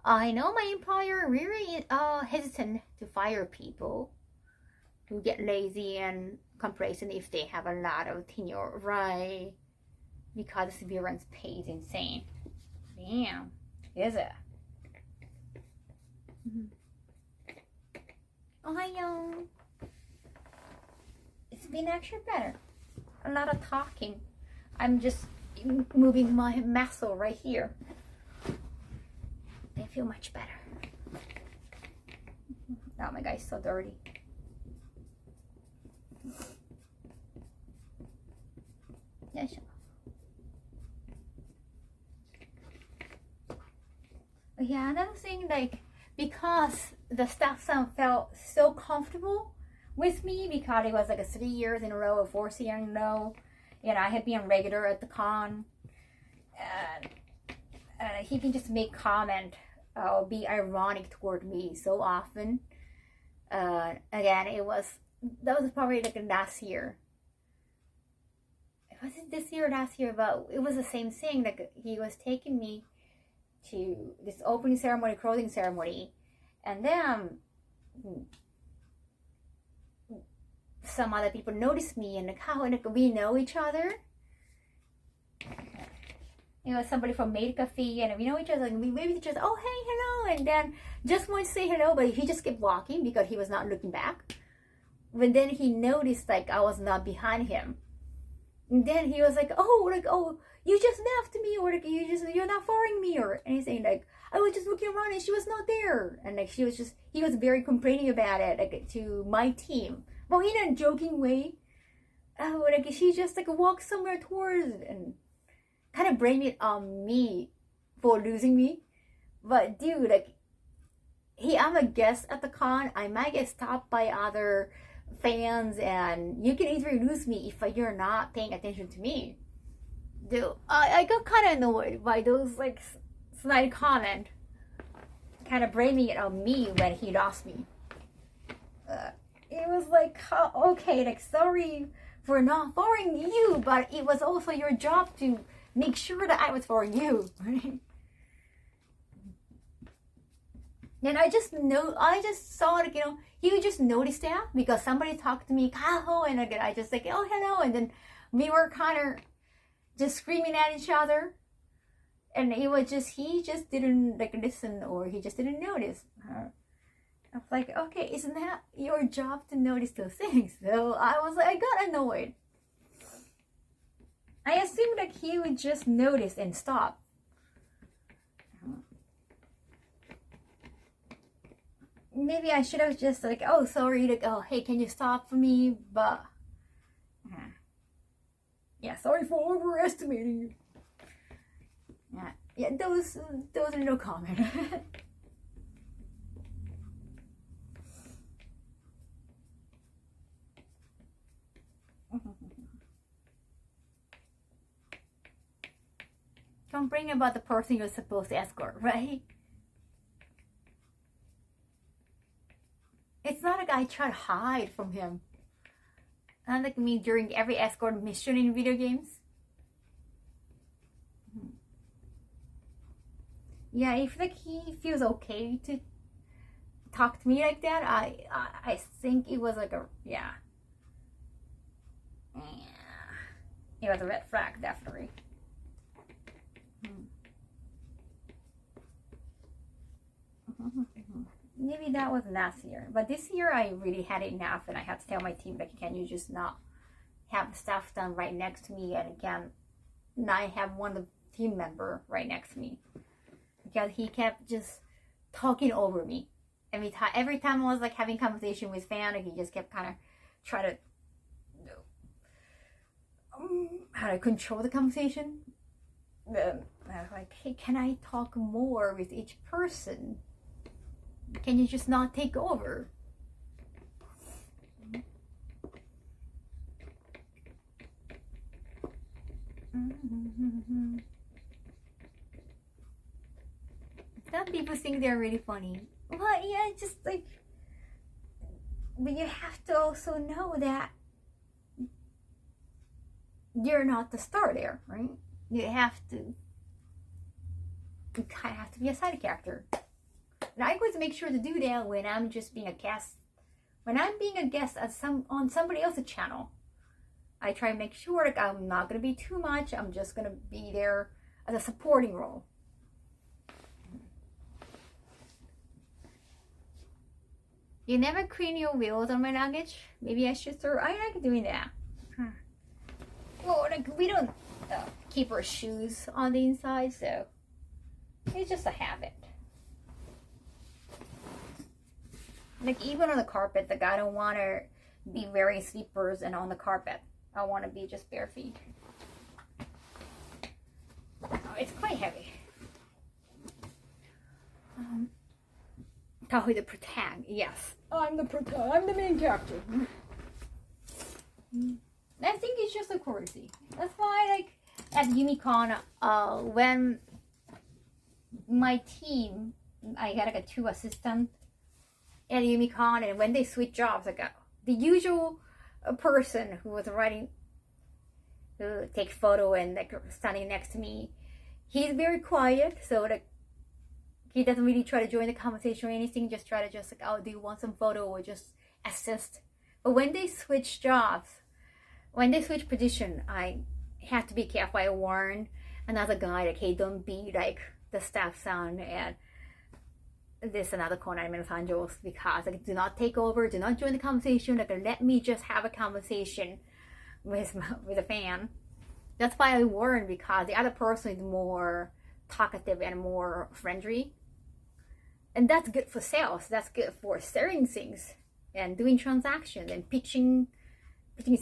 I know my employer really hesitant to fire people who get lazy and complacent if they have a lot of tenure, right? Because the severance pay is insane. Damn, is it? Ohio. It's been actually better. A lot of talking. I'm just moving my muscle right here. They feel much better. Oh my god, it's so dirty. Yes. Yeah, another thing, like, because the staff son felt so comfortable with me because it was like a 3 years in a row or 4 years in a row, and I had been regular at the con, and he can just make comment or be ironic toward me so often. Again, that was probably like last year. It wasn't this year or last year, but it was the same thing. Like, he was taking me to this opening ceremony, closing ceremony, and then some other people noticed me and like how we know each other. You know, somebody from Maid Cafe, and we know each other, and we maybe just, oh hey, hello, and then just want to say hello, but he just kept walking because he was not looking back. But then he noticed like I was not behind him, and then he was like, oh, you just left me, or like you're not following me, or anything. Like, I was just looking around and she was not there, and like he was very complaining about it, like to my team, but in a joking way. Like she just like walked somewhere towards and kind of blame it on me for losing me. But dude, like, I'm a guest at the con. I might get stopped by other fans, and you can easily lose me if you're not paying attention to me. Dude, I got kind of annoyed by those like snide comment, kind of blaming it on me when he lost me. It was like, okay, like, sorry for not following you, but it was also your job to make sure that I was following you, right? And I just saw, like, you know, you just noticed that because somebody talked to me, Kaho, and I just like, oh, hello, and then we were kind of just screaming at each other, and it was just, he just didn't like listen, or he just didn't notice. I was like, okay, isn't that your job to notice those things? So I was like, I got annoyed. I assumed that he would just notice and stop. Maybe I should have just like, oh, sorry, like, oh, hey, can you stop for me? But yeah, sorry for overestimating you. Yeah, those are no comment. Don't bring about the person you're supposed to escort, right? It's not like I try to hide from him. Not like me during every escort mission in video games. yeah, if like he feels okay to talk to me like that, I think it was like a yeah. It was a red flag, definitely. Maybe that was last year, but this year I really had enough, and I had to tell my team like, can you just not have stuff done right next to me, and again, not have one of the team member right next to me, because he kept just talking over me. Every time I was like having conversation with fan, he just kept kind of try to how to control the conversation. I was like, hey, can I talk more with each person? Can you just not take over? Some people think they're really funny. Well, yeah, just like, but you have to also know that you're not the star there, right? You kind of have to be a side character. And I always make sure to do that when I'm just being a guest. When I'm being a guest on somebody else's channel, I try to make sure like I'm not gonna be too much. I'm just gonna be there as a supporting role. You never clean your wheels on my luggage? Maybe I should start. I like doing that. Well, like we don't keep our shoes on the inside, so it's just a habit. Like even on the carpet, like I don't want to be wearing slippers and on the carpet. I want to be just bare feet. Oh, it's quite heavy. Kaho the protag, yes. I'm the main character. I think it's just a courtesy. That's why, like, at YumiCon, when my team, I got like a 2 assistant at YumiCon, and when they switch jobs, like the usual person who was writing, who takes photo and like standing next to me, he's very quiet, so like he doesn't really try to join the conversation or anything. Just try to like, oh, do you want some photo, or just assist. But when they switch jobs, when they switch position, I have to be careful. I warn another guy like, hey, don't be like the staff son and this another corner in Los Angeles, because like, do not take over, do not join the conversation. Like, let me just have a conversation with a fan. That's why I warn, because the other person is more talkative and more friendly, and that's good for sales. That's good for selling things and doing transactions and pitching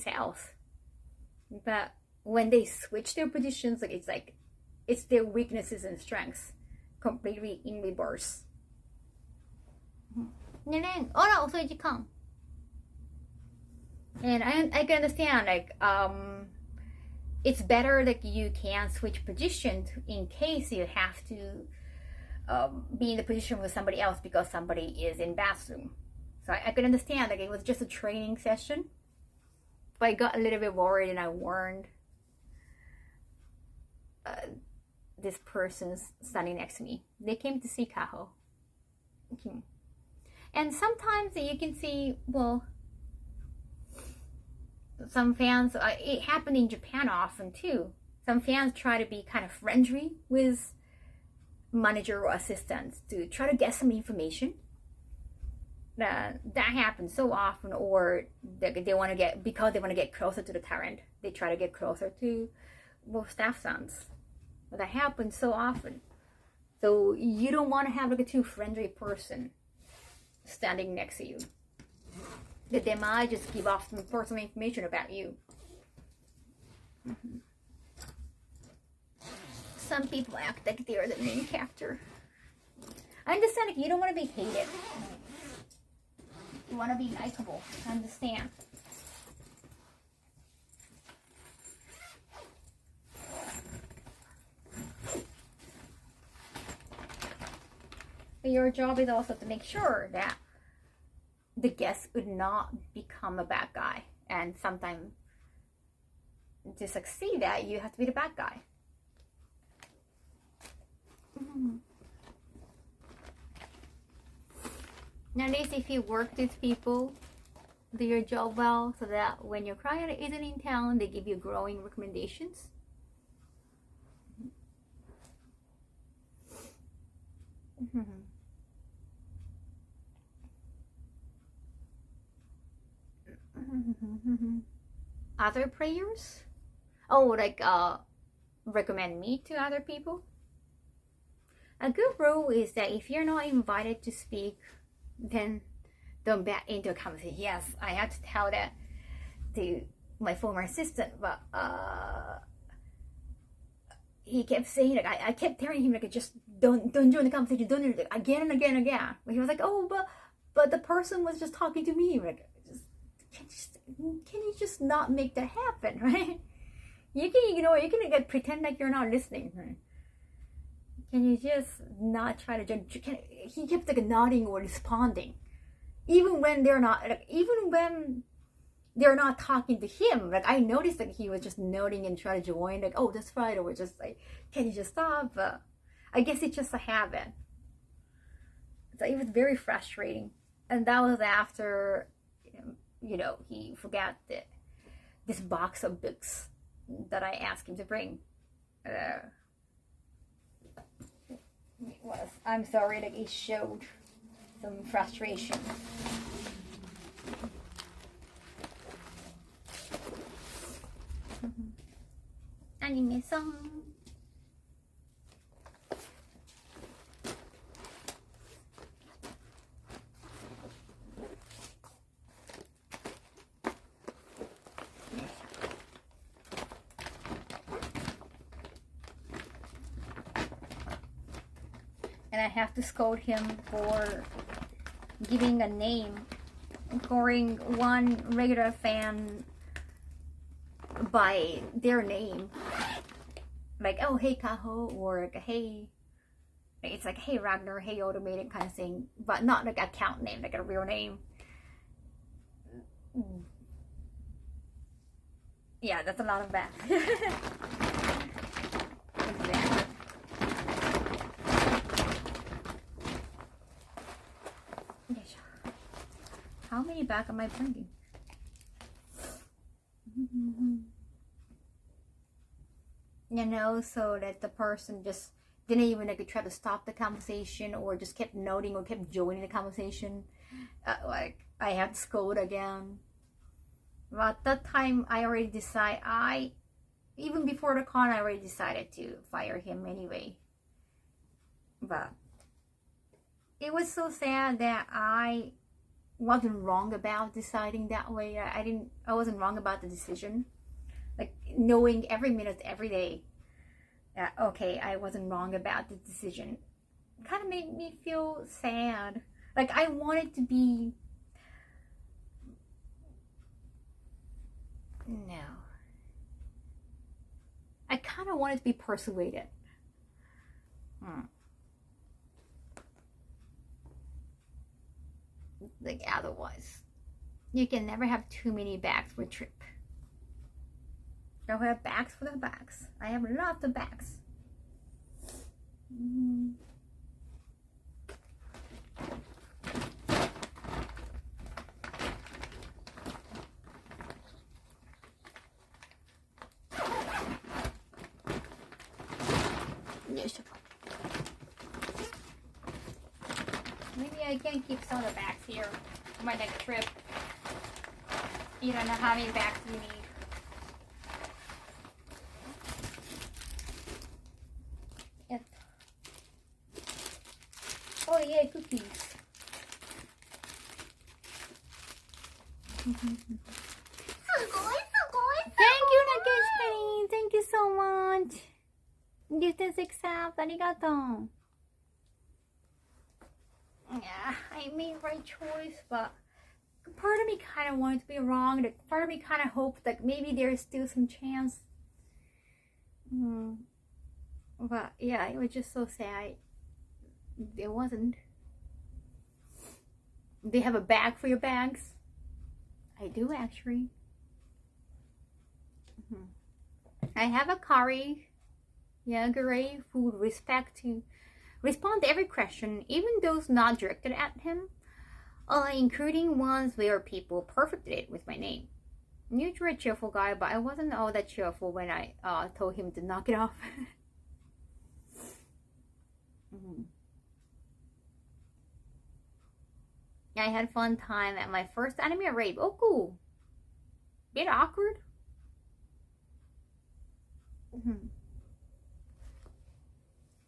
sales. But when they switch their positions, like it's their weaknesses and strengths completely in reverse. And I can understand, like, it's better that you can switch positions in case you have to be in the position with somebody else because somebody is in bathroom. So I can understand, like, it was just a training session, but I got a little bit worried, and I warned this person standing next to me. They came to see Kaho. And sometimes you can see, well, some fans, it happened in Japan often too. Some fans try to be kind of friendly with manager or assistants to try to get some information. That happens so often, or they want to get, because they want to get closer to the talent, they try to get closer to, well, staff sons. But that happens so often. So you don't want to have like a too friendly person standing next to you, that they might just give off some personal information about you. Some people act like they're the main character. I understand, like, you don't want to be hated. You want to be likable. I understand. But your job is also to make sure that the guest would not become a bad guy. And sometimes to succeed that, you have to be the bad guy. At least if you work with people, do your job well, so that when your client isn't in town, they give you glowing recommendations. Other prayers? Oh, like recommend me to other people? A good rule is that if you're not invited to speak, then don't back into a conversation. Yes, I have to tell that to my former assistant, but he kept saying, like, I kept telling him, like, just don't join the conversation, don't do it, again and again and again. But he was like, oh, but the person was just talking to me, like, can you just not make that happen, right? You can ignore, you can pretend like you're not listening, right? Can you just not try to judge? He kept like nodding or responding, even when they're not, like, even when they're not talking to him. Like, I noticed that he was just nodding and trying to join, like, oh, that's right, or just like, can you just stop? But I guess it's just a habit. So it was very frustrating, and that was after, you know, he forgot this box of books that I asked him to bring. I'm sorry, like, it showed some frustration. Anime song. And I have to scold him for giving a name, calling one regular fan by their name, like, oh, hey Kaho, or like, hey, it's like, hey Ragnar, hey Automated kind of thing, but not like account name, like a real name. Yeah, that's a lot of bad. How many back am I bringing? You know, so that the person just didn't even like try to stop the conversation, or just kept noting or kept joining the conversation. Like, I have to scold again. But at that time, I already decided, even before the con, I already decided to fire him anyway. But it was so sad that I wasn't wrong about deciding that way. I wasn't wrong about the decision. Like, knowing every minute, every day, that, okay, I wasn't wrong about the decision, kind of made me feel sad. Like, I wanted to be, no, I kind of wanted to be persuaded. Like, otherwise, you can never have too many bags for a trip. Don't have bags for the bags. I have lots of bags. Maybe I can keep some of the bags here for my next trip. You don't know how many bags you need. Oh yeah, cookies. Thank you, Nakeshkari. Thank you so much. Gifted 6 apps. Arigato. Yeah, I made the right choice, but part of me kind of wanted to be wrong. Like, part of me kind of hoped that maybe there's still some chance. But yeah, it was just so sad. There wasn't. They have a bag for your bags? I do, actually. I have a Kari Yagare who would respond to every question, even those not directed at him. Including ones where people perfected it with my name. Usually a cheerful guy, but I wasn't all that cheerful when I told him to knock it off. I had fun time at my first anime rave. Oh, cool. Bit awkward.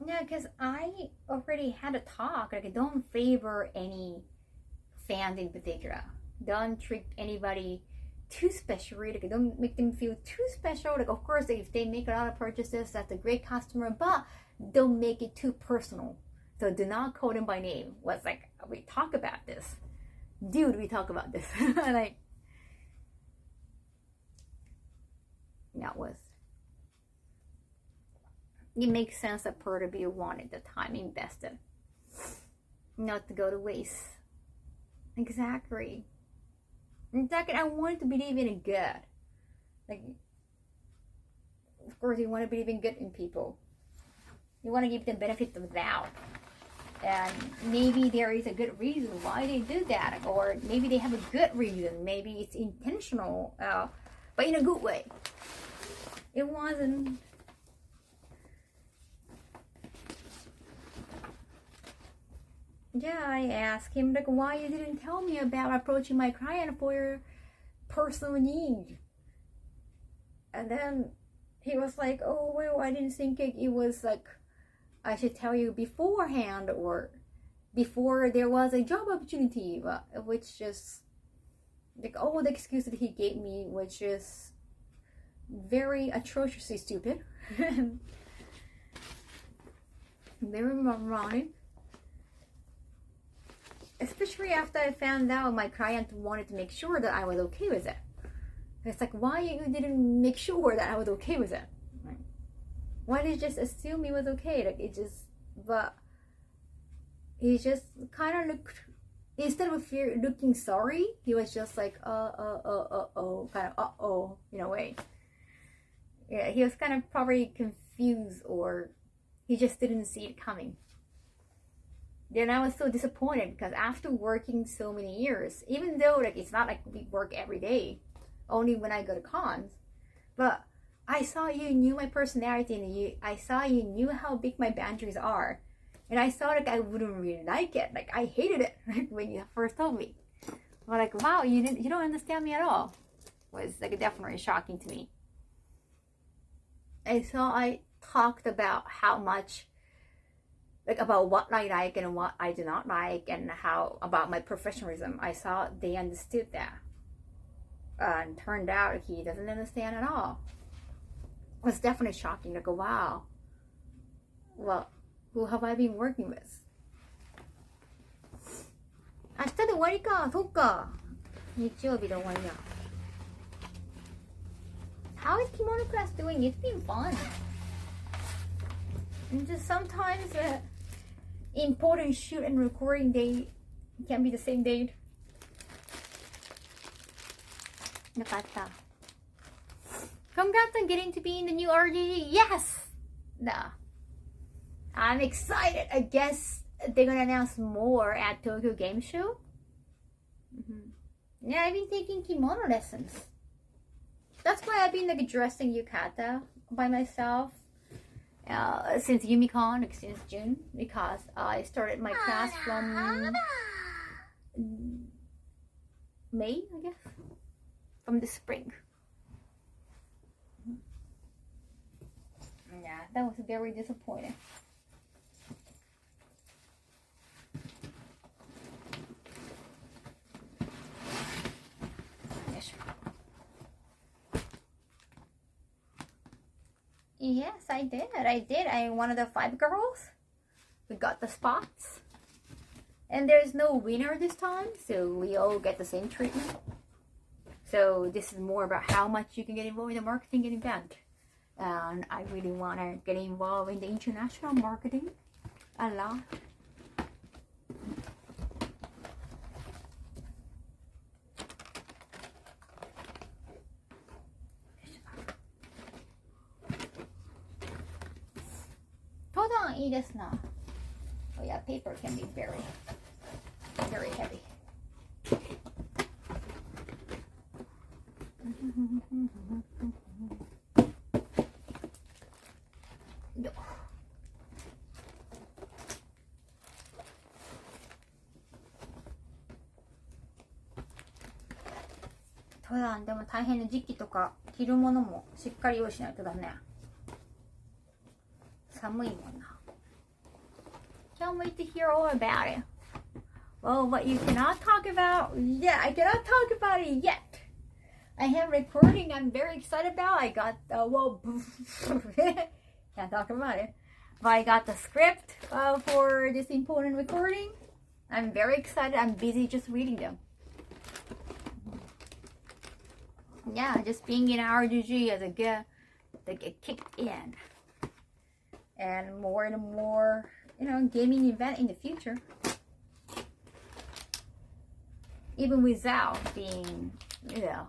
Yeah, because I already had a talk. Like, I don't favor any fans in particular. Don't treat anybody too special. Like, don't make them feel too special. Like, of course, if they make a lot of purchases, that's a great customer, but don't make it too personal. So do not call them by name. What's like, we talk about this. Dude, we talk about this. Like, that was. It makes sense that part of you wanted the time invested, not to go to waste. Exactly. I wanted to believe in good. Like, of course, you want to believe in good in people. You want to give them benefit of the doubt. And maybe there is a good reason why they do that. Or maybe they have a good reason. Maybe it's intentional, but in a good way. It wasn't. Yeah, I asked him, like, why you didn't tell me about approaching my client for your personal need. And then he was like, oh, well, I didn't think it was like, I should tell you beforehand or before there was a job opportunity, which just, like, all the excuses that he gave me was just very atrociously stupid. Very moronic. Especially after I found out my client wanted to make sure that I was okay with it. It's like, why you didn't make sure that I was okay with it? Like, why did you just assume it was okay? Like, it just, but he just kind of looked, instead of looking sorry, he was just like, kind of, in a way. Yeah, he was kind of probably confused, or he just didn't see it coming. Then I was so disappointed because after working so many years, even though like it's not like we work every day, only when I go to cons, but I saw you knew my personality and I saw you knew how big my boundaries are, and I saw like I wouldn't really like it. Like I hated it like, when you first told me. But like, wow, you don't understand me at all. It was like definitely shocking to me. And so I talked about how much. Like about what I like and what I do not like, and how about my professionalism. I saw they understood that, and turned out he doesn't understand at all. It was definitely shocking. Like, wow, well, who have I been working with? 明日で終わりか。そっか。日曜日で終わりだ。How is kimono class doing? It's been fun. And just sometimes important shoot and recording day can be the same date. よかった。Congrats on getting to be in the new RGG. Yes! Nah. I'm excited. I guess they're gonna announce more at Tokyo Game Show. Yeah, I've been taking kimono lessons. That's why I've been like dressing yukata by myself. Since YumiCon, like since June, because I started my class from May, I guess, from the spring. Yeah, that was very disappointing. Yes, I did. I'm one of the 5 girls. We got the spots. And there's no winner this time, so we all get the same treatment. So this is more about how much you can get involved in the marketing event. And I really want to get involved in the international marketing a lot. Oh yeah, paper can be very, very heavy. そうだ、でも大変な時期とか着るものもしっかり用意しないとだね。寒いもんな。Can't wait to hear all about it. Well, what you cannot talk about, yeah, I cannot talk about it yet. I have recording I'm very excited about. I got, well, can't talk about it. But I got the script for this important recording. I'm very excited. I'm busy just reading them. Yeah, just being in RGG as a get kicked in. And more, you know, gaming event in the future. Even without being, you know,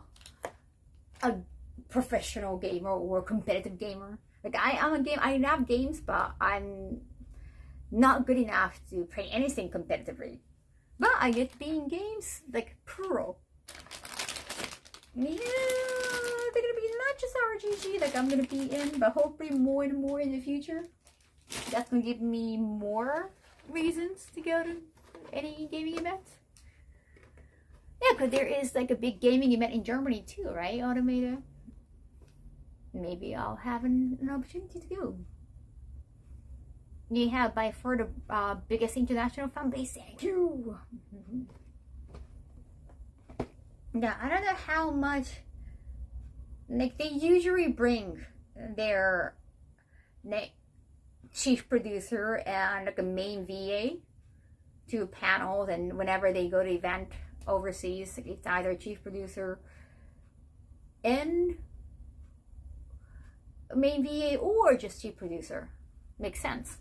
a professional gamer or competitive gamer. Like I love games, but I'm not good enough to play anything competitively. But I get to be in games like pro. Yeah, they're gonna be not just RGG like I'm gonna be in, but hopefully more and more in the future. That's gonna give me more reasons to go to any gaming events. Yeah, because there is like a big gaming event in Germany too, right? Automated. Maybe I'll have an opportunity to go. You have by far the biggest international fan base. Thank you. Yeah, I don't know how much. Like they usually bring their chief producer and like a main VA to panels, and whenever they go to event overseas, it's either chief producer and main VA or just chief producer. Makes sense.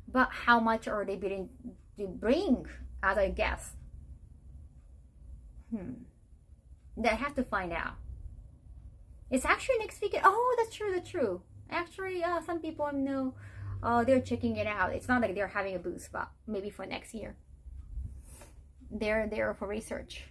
But how much are they willing to bring as a guest? I have to find out. It's actually next weekend. Oh, that's true. Actually, some people I know, they're checking it out. It's not like they're having a booth, but maybe for next year. They're there for research.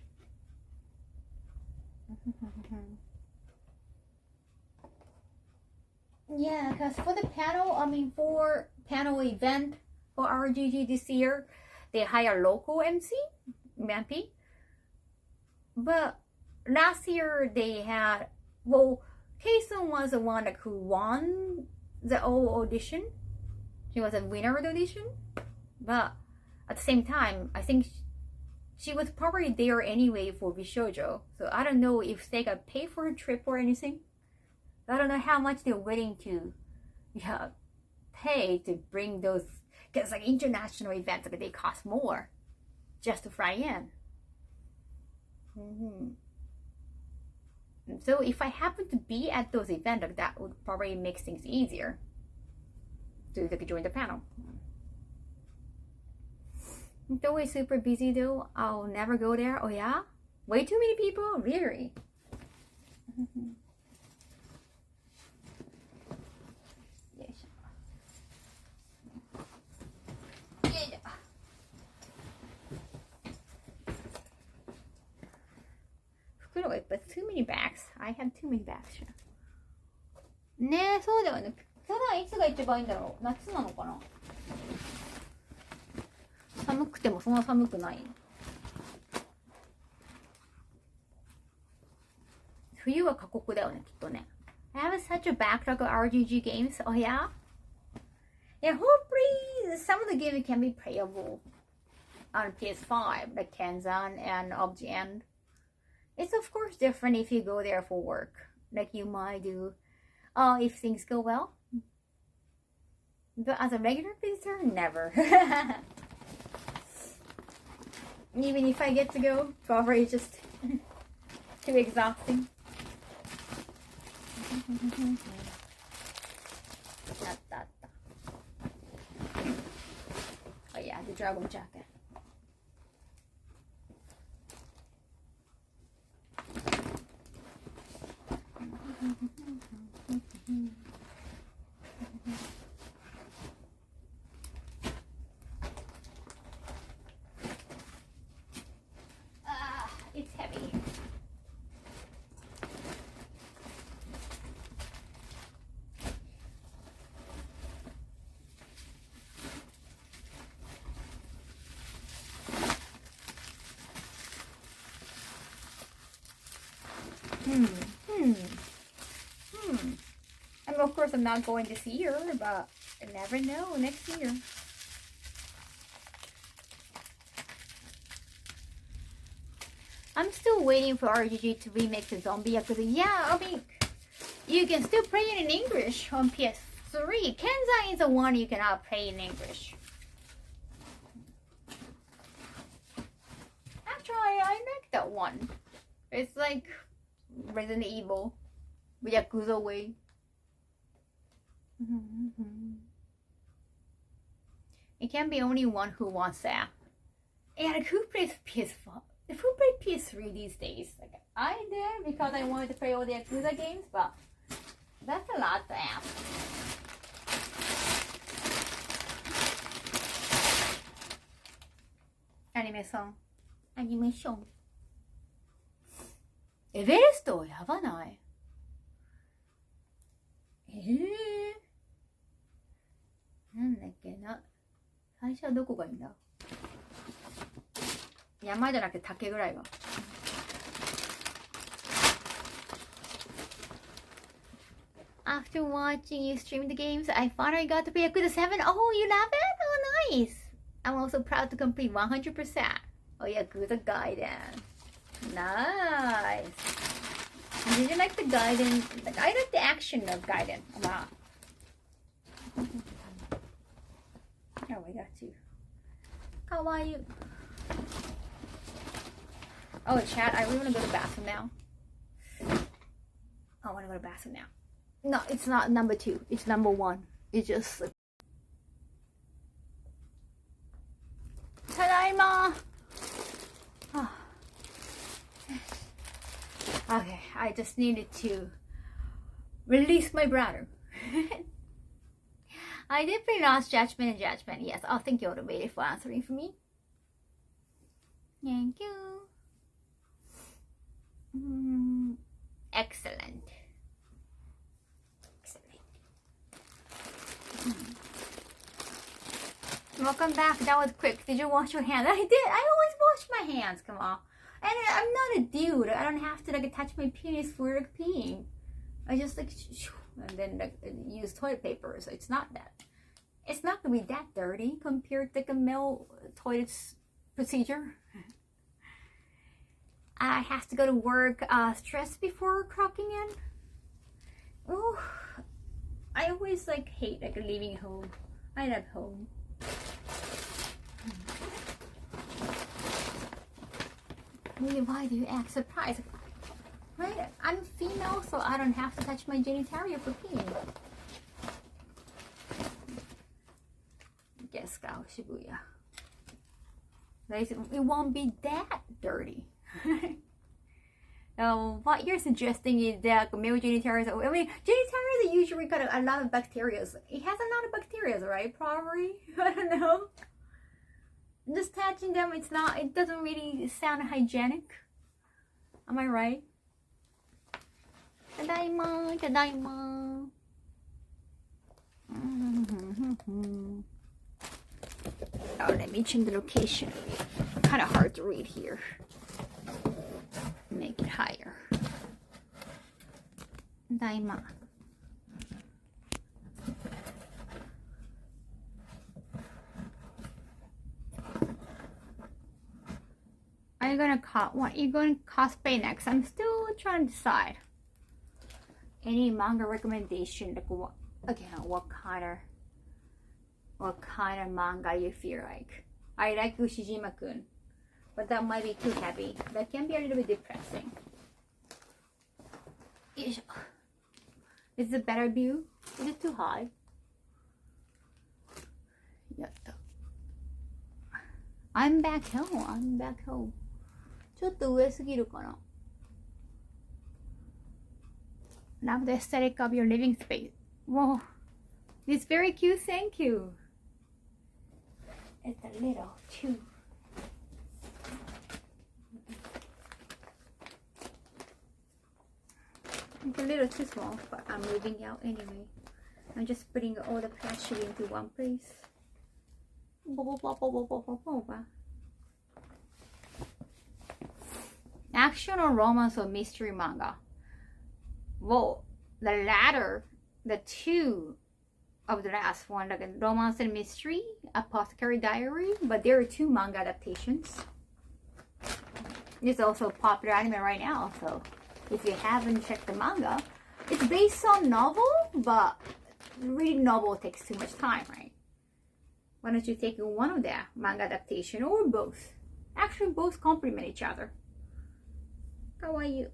Yeah, because for the panel, for panel event for RGG this year, they hire local MC. But last year they had, well, Kason was the one who won the audition. She was a winner of the audition. But at the same time, I think she was probably there anyway for Bishoujo. So I don't know if they got paid for a trip or anything. I don't know how much they're willing to pay to bring those, because like international events, like they cost more just to fly in. So if I happen to be at those events, like that would probably make things easier to like, join the panel. It's always super busy though. I'll never go there. Oh yeah? Way too many people? Really? But too many bags. I have too many bags. ねえ、そうだよね。去年いつが一番いいんだろう。夏なのかな。寒くてもそんな寒くない。冬は過酷だよね、きっとね。I have such a backlog of RGG games. Oh yeah? Yeah, hopefully some of the games can be playable on PS5, like Kenzan and Of the End. It's of course different if you go there for work, like you might do if things go well. But as a regular visitor, never. Even if I get to go, probably just too exhausting. Oh yeah, the dragon jacket. It's heavy. I mean, of course, I'm not going this year, but I never know next year. I'm still waiting for RGG to remake the Zombie Yakuza. Yeah, I mean, you can still play it in English on PS3. Kenzai is the one you cannot play in English. Actually, I like that one. It's like Resident Evil, the Yakuza way. It can be only one who wants that. And like, who plays PS4? Who play PS3 these days? Like I did because I wanted to play all the Yakuza games, but that's a lot to ask. Animation. Animation. エベレストやばない？なんだっけな。最初はどこがいいんだ？山じゃなくて竹ぐらいが。After watching you stream the games, I finally got to play Yakuza 7. Oh, you love it? Oh, nice. I'm also proud to complete 100%. Oh, Yakuza Gaiden. Nice. Did you like the Gaiden? I like the action of Gaiden a lot. Oh, we got you. Kawaii. Oh, chat, I really want to go to the bathroom now. I want to go to the bathroom now. No, it's not number 2. It's number 1. It's just... Tadaima! Oh. Okay, I just needed to release my brother. I did play Lost Judgment and Judgment. Yes, oh, thank you, Automated, for answering for me. Thank you. Excellent. Welcome back. That was quick. Did you wash your hands? I did. I always wash my hands. Come on. And I'm not a dude. I don't have to like touch my penis for like peeing. I just like and then like use toilet paper. So it's not that. It's not gonna be that dirty compared to like a male toilet procedure. I have to go to work stressed before clocking in. Oh, I always like hate like leaving home. I love home. Really, why do you act surprised? Right? I'm female, so I don't have to touch my genitalia for peeing. Yes, Kaho Shibuya. It won't be that dirty. What you're suggesting is that male genitalia, I mean, genitalia usually got a lot of bacteria. It has a lot of bacteria, right? Probably. I don't know. Just touching them, it doesn't really sound hygienic. Am I right? Tadaima, tadaima. Oh, let me change the location. Kind of hard to read here. Make it higher. Daima. Are you gonna what are you going to cosplay next? I'm still trying to decide. Any manga recommendation? Like what? Again, what kind of manga you feel like? I like Ushijima-kun, but that might be too heavy. That can be a little bit depressing. Is it a better view? Is it too high? I'm back home. I'm back home. ちょっと上すぎるかな? Love the aesthetic of your living space. Whoa, it's very cute. Thank you. It's a little too. It's a little too small, but I'm moving out anyway. I'm just putting all the plastic into one place. Action or romance or mystery manga? well, the latter, the two of the last one, like a romance and mystery, Apothecary Diary, but there are two manga adaptations. It's also a popular anime right now, so if you haven't checked the manga, it's based on novel, but reading novel takes too much time, right? Why don't you take one of the manga adaptation or both? Actually, both complement each other. Kawaii.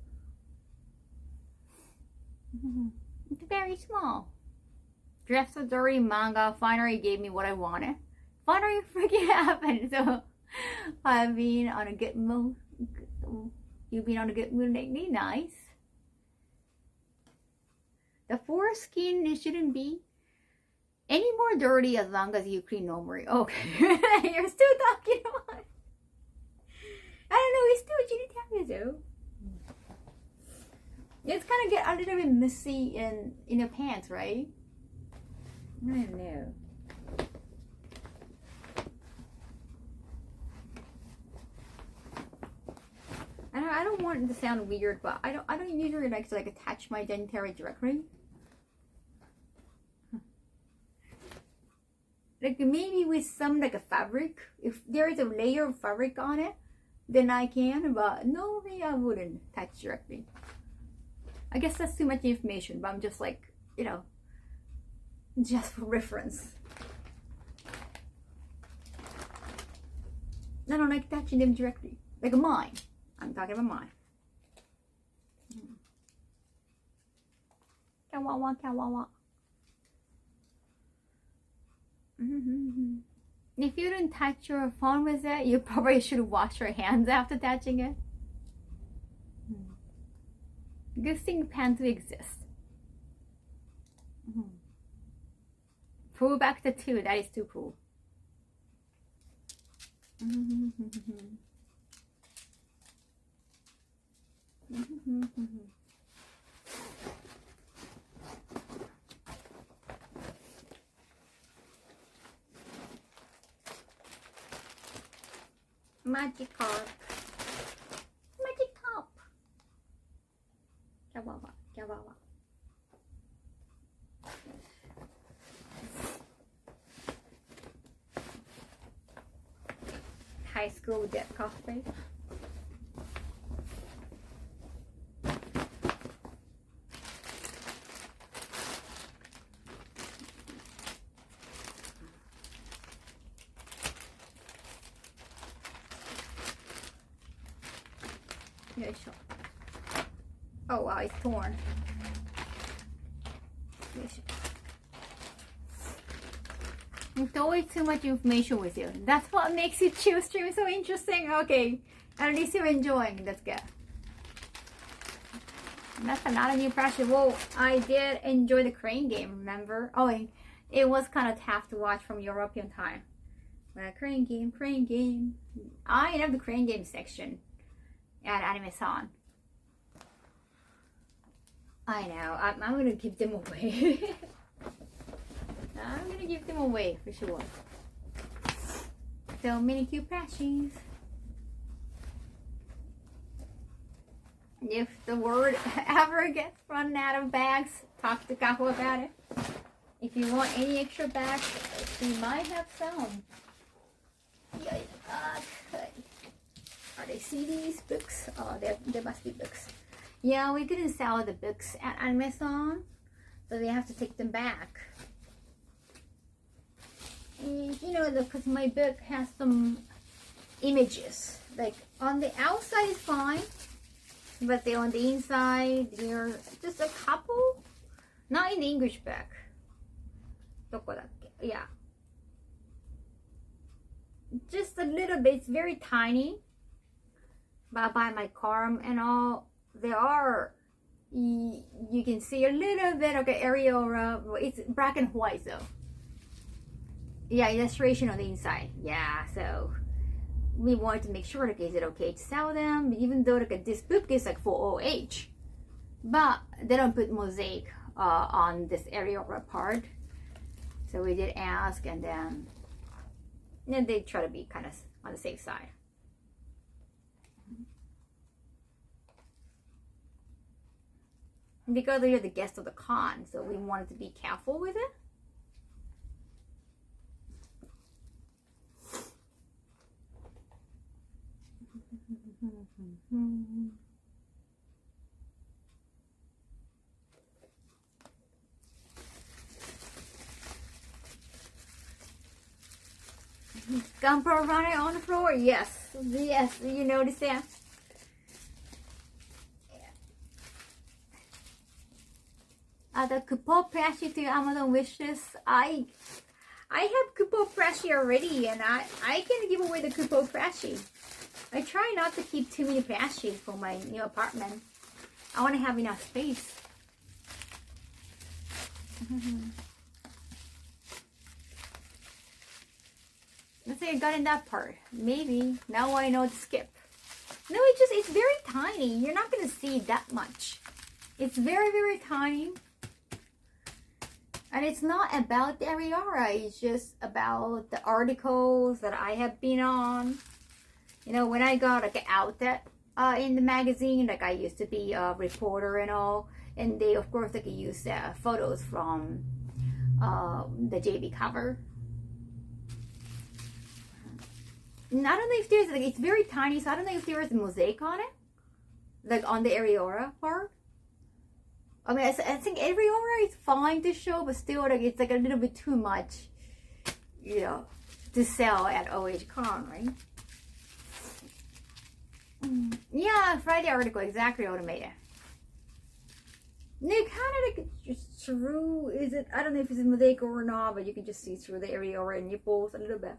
It's very small. Dress of Dirty manga finally gave me what I wanted. Finally freaking happened. So I've been on a good mood. You've been on a good mood lately. Nice. The foreskin, it shouldn't be any more dirty as long as you clean normally. Okay. You're still talking about it. I don't know. It's still genitalia though. It's kind of get a little bit messy in your pants, right? I don't know. I don't want it to sound weird, but I don't usually like to like attach my genitalia directly. Like maybe with some like a fabric, if there is a layer of fabric on it, then I can. But normally I wouldn't attach directly. I guess that's too much information, but I'm just like, you know, just for reference. I don't like touching them directly. Like mine. I'm talking about mine. Kawawa, kawawa. If you don't touch your phone with it, you probably should wash your hands after touching it. Good thing pants exist. Pull back the two. That is too cool. Magikarp. Magikarp. Kawawa, kawawa. High school debt cosplay. Oh wow, it's torn. It's always too much information with you. That's what makes you choose stream so interesting. Okay, at least you're enjoying. That's good. That's a lot of new pressure. Well, I did enjoy the crane game, remember? Oh, it was kind of tough to watch from European time. But crane game, crane game. I love the crane game section at Anime-san. I know. I'm gonna give them away. I'm gonna give them away for sure. So many cute plushies. If the word ever gets run out of bags, talk to Kaho about it. If you want any extra bags, we might have some. Okay. Are they CDs, books? Oh, there must be books. Yeah, we couldn't sell the books at Anime-san, so we have to take them back. And, you know, because my book has some images. Like, on the outside is fine, but they're on the inside, there are just a couple. Not in the English book. Yeah. Just a little bit. It's very tiny. But by my column and all, there are, you can see a little bit of the area. It's black and white though. Yeah, illustration on the inside. Yeah, so we wanted to make sure, like, is it okay to sell them? Even though like this book is like for OH, but they don't put mosaic on this area part. So we did ask, and then they try to be kind of on the safe side. because you're the guest of the con, so we wanted to be careful with it. Gumper running on the floor. Yes, yes. You notice that? The coupon plushie to Amazon wishlist. I have coupon plushie already, and I can give away the coupon plushie. I try not to keep too many plushies for my new apartment. I want to have enough space. Let's say I got in that part. Maybe now I know to skip. No, it's very tiny. You're not gonna see that much. It's very, very tiny. And it's not about the Ariara, it's just about the articles that I have been on. You know, when I got like an outlet in the magazine, like I used to be a reporter and all, and they of course like use photos from the JB cover. And I don't know if there's like, it's very tiny, so I don't know if there is a mosaic on it, like on the Ariora part. I mean, I think Ariora is fine to show, but still, like it's like a little bit too much, you know, to sell at OH Con, right? Yeah, Friday article, exactly, automated. They kind of like just through, is it? I don't know if it's a mosaic or not, but you can just see through the Ariora nipples a little bit.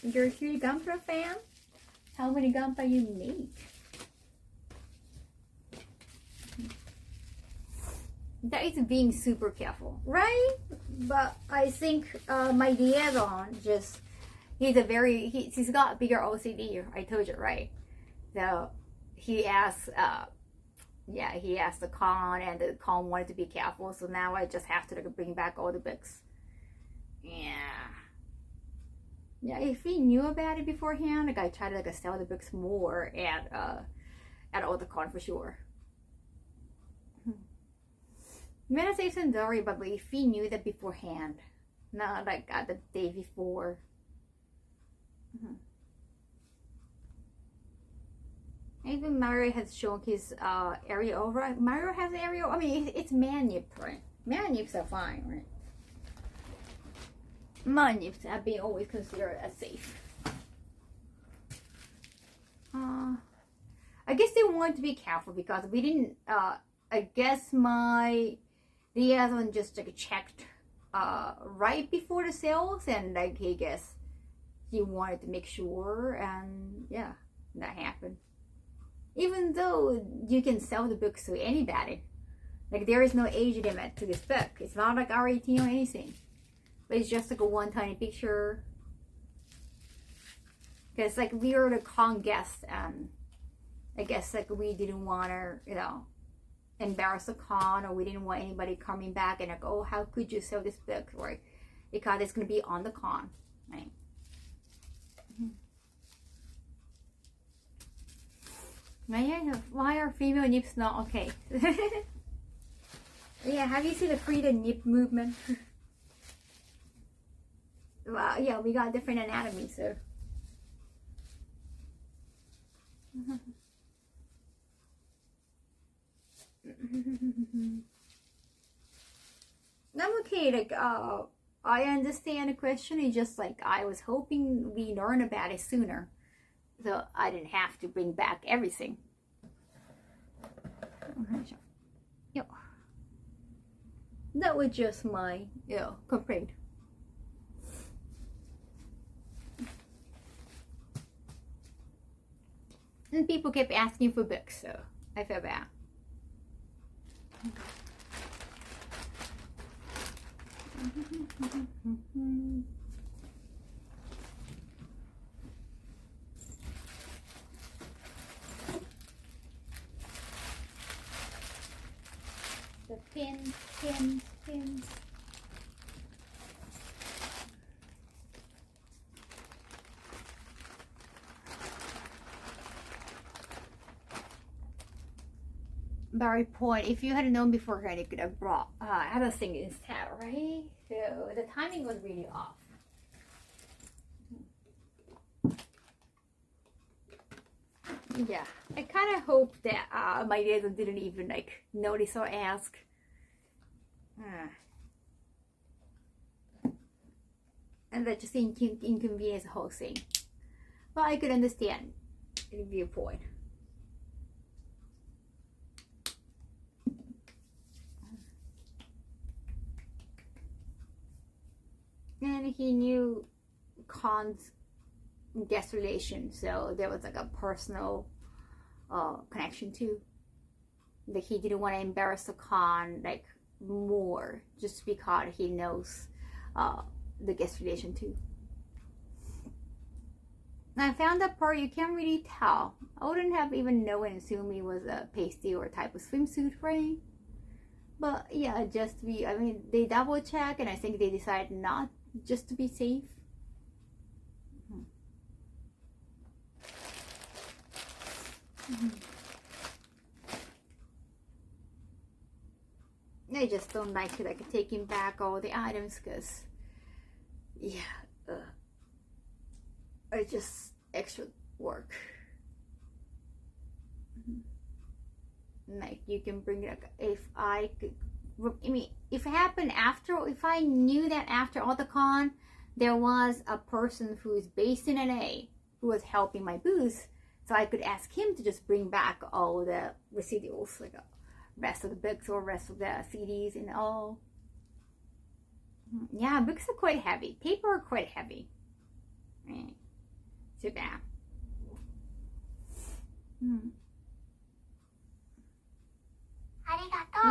You're a huge Gunpla fan? How many Gunpla you make? That is being super careful, right? But I think my liaison just, he's got bigger OCD, I told you, right? So he asked, he asked the con, and the con wanted to be careful, so now I just have to like bring back all the books. Yeah, if he knew about it beforehand, like I try to like sell the books more at all the con for sure. Meditation Dory, but if he knew that beforehand, not like the day before. Even Mario has shown his area over. Mario has an area. I mean, it's man-nipped, right? Man-nips are fine, right? Man-nips have been always considered as safe. I guess they wanted to be careful because we didn't. I guess my liaison just like checked right before the sales, and like he guess he wanted to make sure, and yeah, that happened. Even though you can sell the books to anybody, like there is no age limit to this book. It's not like R18 or anything, but it's just like a one tiny picture. Because like we were the con guests, and I guess like we didn't want to, you know, embarrass the con, or we didn't want anybody coming back and like, oh, how could you sell this book, right? Because it's gonna be on the con, right? Why are female nips not okay? Yeah, have you seen the freedom nip movement? Well, yeah, we got different anatomy, so. I'm okay, like, I understand the question. It's just like, I was hoping we learn about it sooner, so I didn't have to bring back everything. That was just my, complaint. And people kept asking for books, so I felt bad. The pins. very point. If you had known beforehand, you could have brought other thing instead, right? So the timing was really off. Yeah, I kind of hope that my dad didn't even like notice or ask. And that just inconvenience the whole thing. Well, I could understand the viewpoint. And he knew Khan's guest relation, so there was like a personal connection too. Like he didn't want to embarrass the Khan like more, just because he knows the guest relation too. I found that part you can't really tell. I wouldn't have even known and assumed it was a pasty or type of swimsuit, right? But yeah, just to be, I mean, they double check, and I think they decided not, just to be safe. I just don't like taking back all the items, because yeah, it's just extra work. Like you can bring it, like, if I could, I mean, if it happened after, if I knew that after all the con there was a person who is based in LA who was helping my booth, so I could ask him to just bring back all the residuals, like rest of the books or rest of the CDs and all. Yeah, books are quite heavy, paper are quite heavy. Right. Too bad.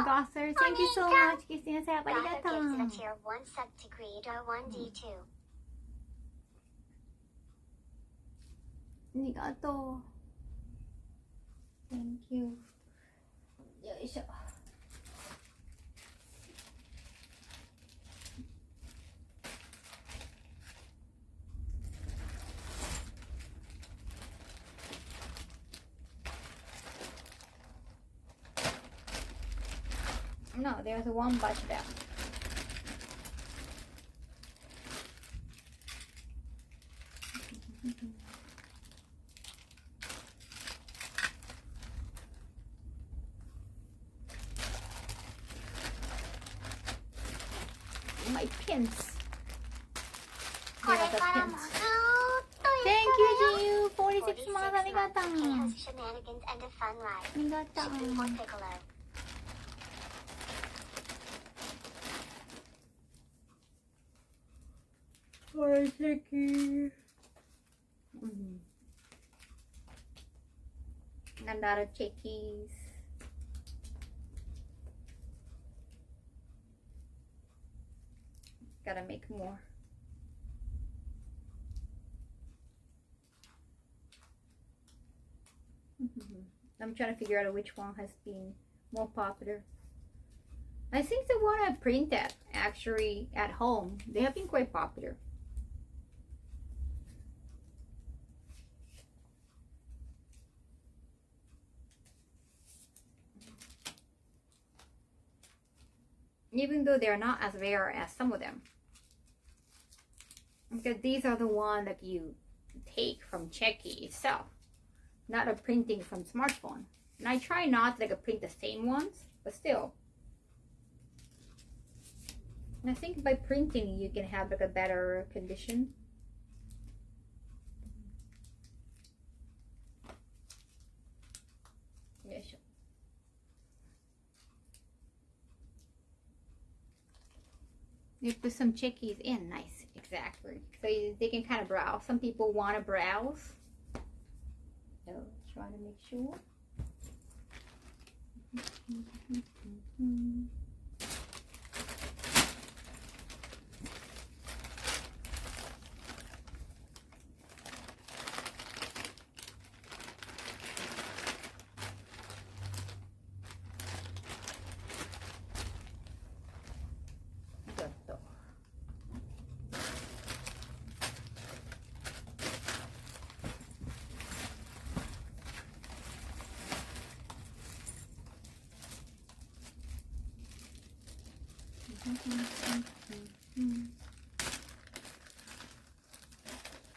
Gosser, thank you so much. Christina said, Gosser gifted a tier 1 sub to Greed or 1D2. Arigato. Thank you. Yoisho. No, there's one bunch there. My pins. There are the pins. Thank you, Jiu. 46 months. Arigato. Kaho's shenanigans and a fun ride. Arigato. Shipping for Piccolo. Another chickies. Gotta make more. I'm trying to figure out which one has been more popular. I think the one I printed actually at home, they have been quite popular. Even though they're not as rare as some of them. Because these are the ones that you take from Checky itself, not a printing from smartphone. And I try not to print the same ones, but still. And I think by printing you can have a better condition. Yes. You put some chickies in, nice, exactly. So they can kind of browse. Some people want to browse. So try to make sure.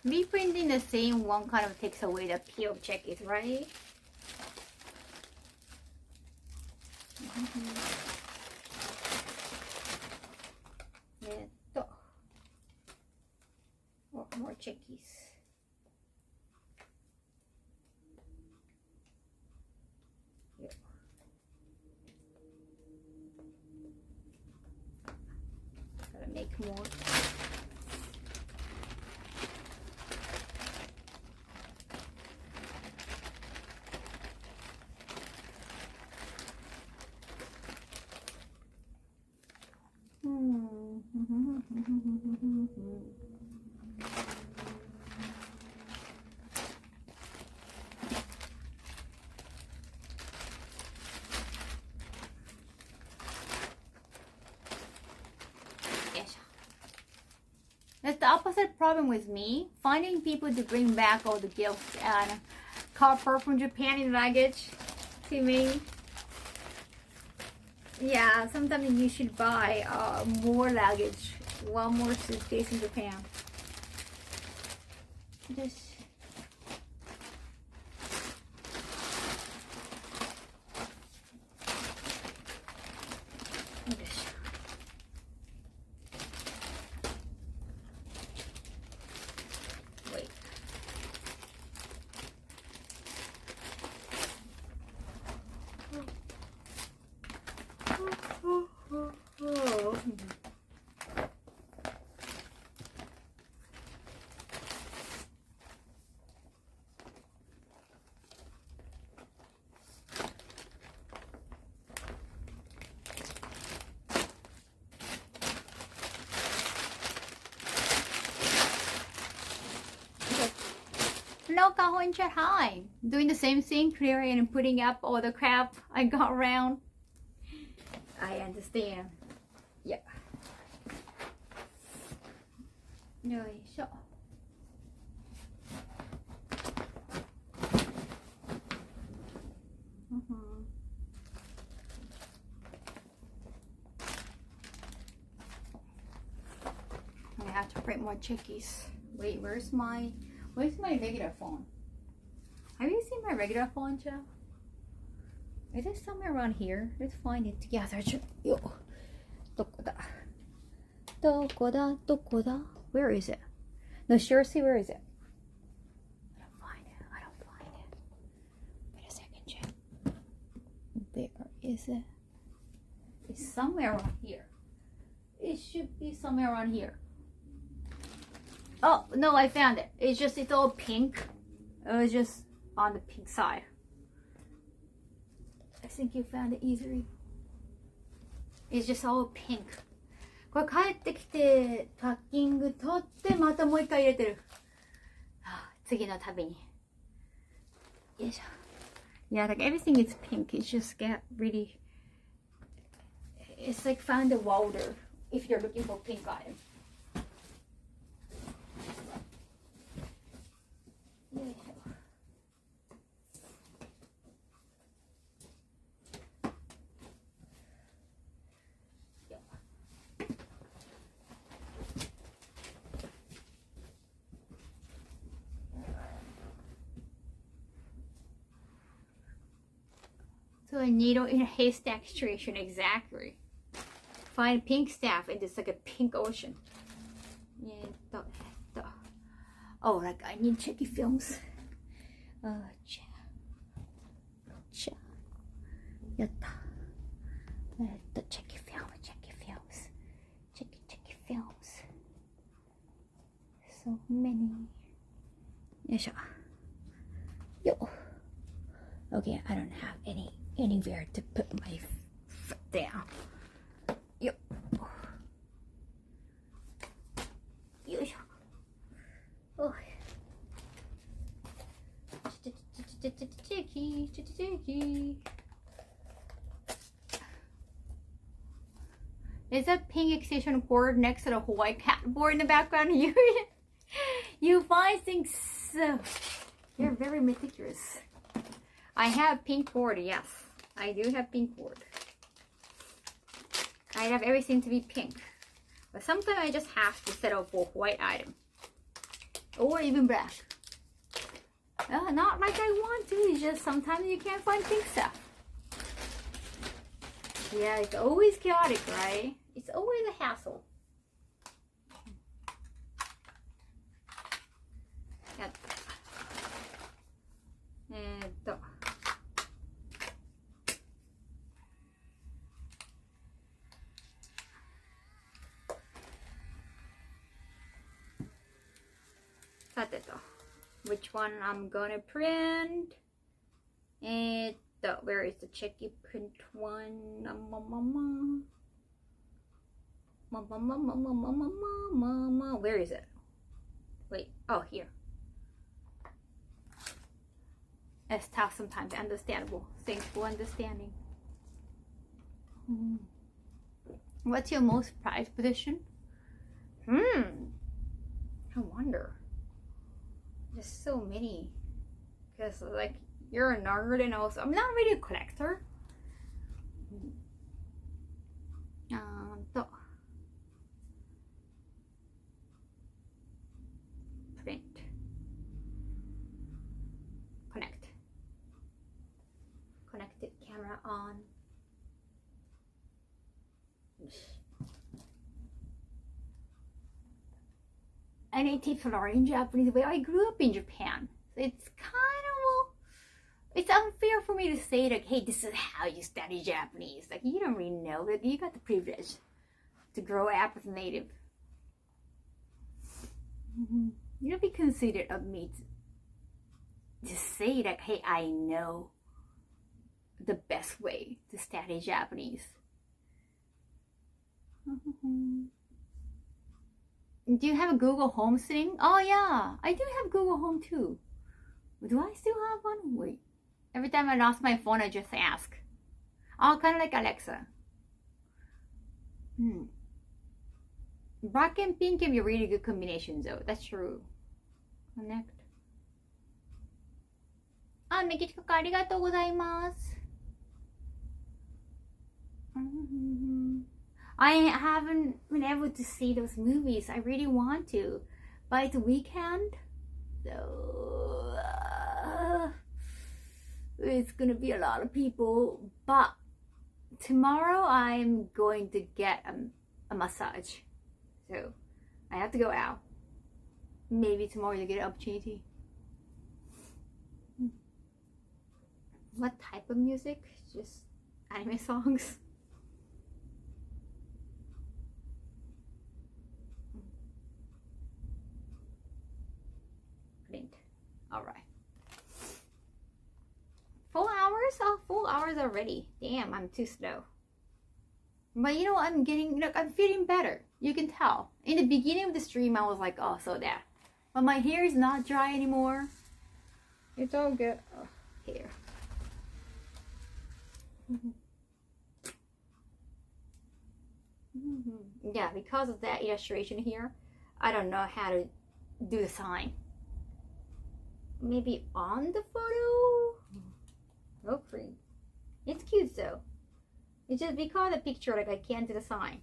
Reprinting the same one kind of takes away the appeal of checkies, right? More checkies. Gotta make more. That's the opposite problem with me. Finding people to bring back all the gifts and copper from Japan in luggage to me. Yeah, sometimes you should buy more luggage. One more suitcase in Japan. Just hello, Kaho in chat. Hi. Doing the same thing, clearing and putting up all the crap I got around. I understand. Yeah. Yoisho. I have to print more chickies. Wait, where's my regular phone? Have you seen my regular phone, Joe? Is it somewhere around here? Let's find it together. Yo. Dokoda. Dokoda. Dokoda. Where is it? No, seriously, where is it? I don't find it. I don't find it. Wait a second, Joe. There is it. It's somewhere around here. It should be somewhere around here. Oh, no, I found it. It's all pink. It was just on the pink side. I think you found it easily. It's just all pink. これ帰ってきてパッキング取ってまたもう一回入れてる。次の旅に。よいしょ。Yeah, like everything is pink. It just get really. It's like find the wilder if you're looking for pink items. よいしょ。So a needle in a haystack situation, exactly. Find pink staff and it's like a pink ocean. Oh, like I need checky films. Yatta. The checky films. Checky films. So many. Yosha. Yo. Okay, I don't have anywhere to put my foot down. Yo. Yo. Oh. Chicky. Is that pink extension cord next to the Hawaii cat board in the background? You find things so. You're very meticulous. I have pink cord, yes. I do have pink cord. I have everything to be pink. But sometimes I just have to settle for white item. Or even black. Not like I want to, it's just sometimes you can't find pink stuff. Yeah, it's always chaotic, right? It's always a hassle. Which one I'm gonna print? Where is the checky print one? Where is it? Wait, oh, here. It's tough sometimes, understandable. Thanks for understanding. What's your most prized position? I wonder. There's so many. Because, like, you're a nerd and also, I'm not really a collector. Print. Connect. Connected camera on. Any tips for learning Japanese? Well, I grew up in Japan. So it's kind of, it's unfair for me to say like, hey, this is how you study Japanese. Like, you don't really know that you got the privilege to grow up as a native. You don't be considerate of me to say like, hey, I know the best way to study Japanese. Do you have a Google Home sitting? Oh yeah, I do have Google Home too. Do I still have one? Wait. Every time I lost my phone, I just ask. Oh, kind of like Alexa. Black and pink can be a really good combination though. That's true. Connect. あ、メキシコかありがとうございます。I haven't been able to see those movies. I really want to. By the weekend, so it's gonna be a lot of people. But tomorrow I'm going to get a massage. So I have to go out. Maybe tomorrow you get an opportunity. What type of music? Just anime songs. All right. 4 hours? Oh, 4 hours already. Damn, I'm too slow. But you know, I'm feeling better. You can tell. In the beginning of the stream, I was like, oh, so that. But my hair is not dry anymore. It's all good. Oh, hair. Yeah, because of that illustration here, I don't know how to do the sign. Maybe on the photo? Hopefully. It's cute though. It's just because the picture, like I can't do the sign.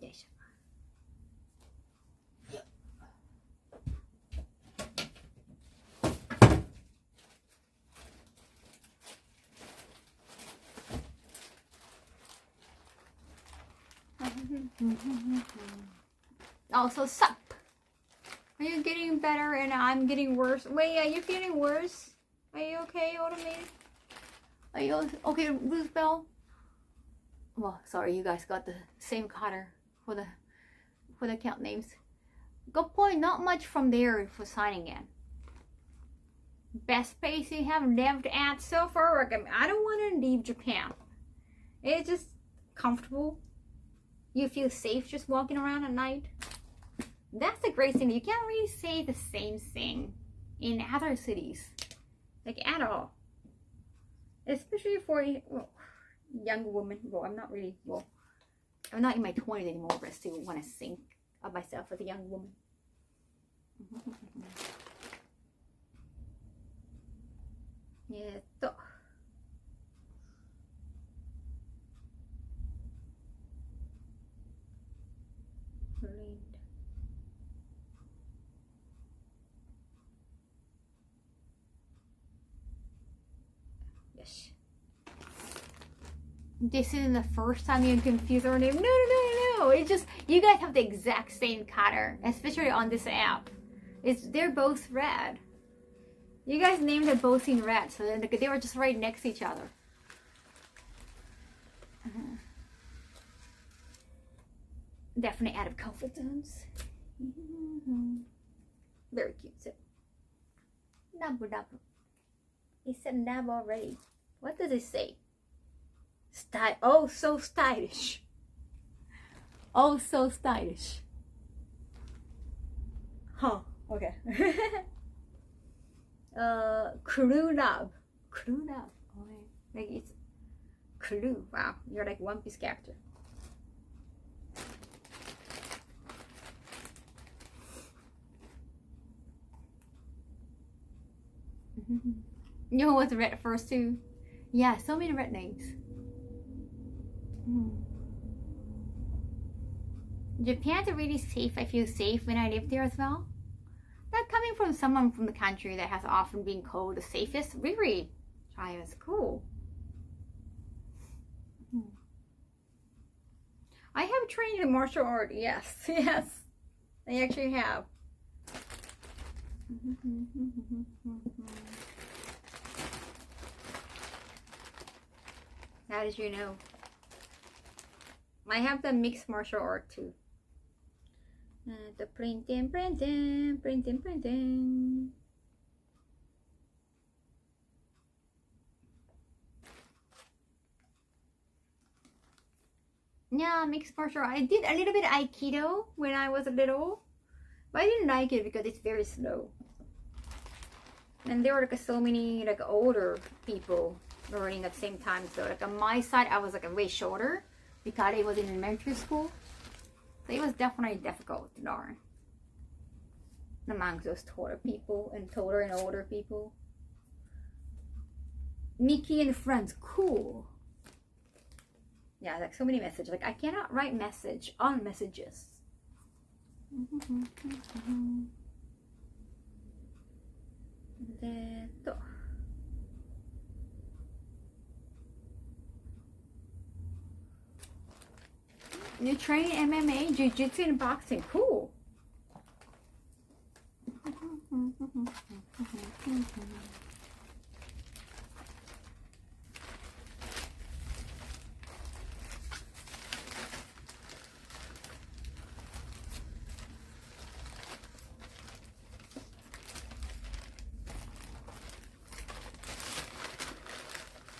Yes. Also, sup? Are you getting better and I'm getting worse? Wait, are you getting worse? Are you okay, Automated? Are you okay, Roosevelt? Well, sorry, you guys got the same color for the account names. Good point. Not much from there for signing in. Best place you have lived at so far. I don't want to leave Japan. It's just comfortable. You feel safe just walking around at night. That's the great thing. You can't really say the same thing in other cities, like at all. Especially for a young woman. Well, I'm not really. Well, I'm not in my 20s anymore, but I still want to think of myself as a young woman. と。Yes. This isn't the first time you confuse our name. No. It's just you guys have the exact same color, especially on this app. They're both red. You guys named it both in red, so they were just right next to each other. Definitely out of confidence. Very cute. So, nabu. It said nab already. What does it say? Style. Oh, so stylish. Oh, so stylish. Huh. Okay. Crew nab. Oh, like it's crew. Wow, you're like One Piece character. You know what's red first too? Yeah, so many red names. Japan's really safe. I feel safe when I live there as well. That coming from someone from the country that has often been called the safest. Really, China's cool. I have trained in martial art. Yes, I actually have. How did you know? I have the mixed martial art too. The printing. Yeah, mixed martial art. I did a little bit of Aikido when I was little, but I didn't like it because it's very slow. And there were like so many like older people learning at the same time. So like on my side, I was like way shorter because it was in elementary school. So it was definitely difficult to learn amongst those taller people and taller and older people. Mickey and friends, cool. Yeah, like so many messages. Like I cannot write message on messages. You train MMA, jiu-jitsu, and boxing. Cool.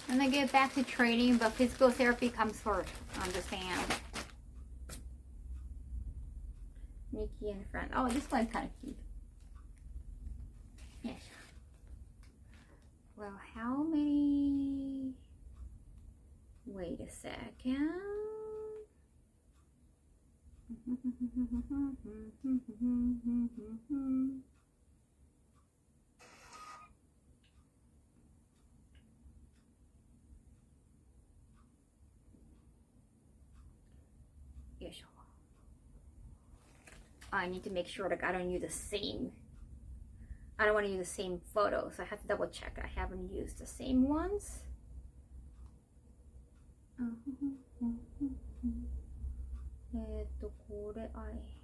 And I get back to training, but physical therapy comes first. Understand? Nikki and friend. Oh, this one's kind of cute. Yes. Well, how many? Wait a second. I need to make sure like I don't use the same. I don't want to use the same photos. I have to double check. I haven't used the same ones. I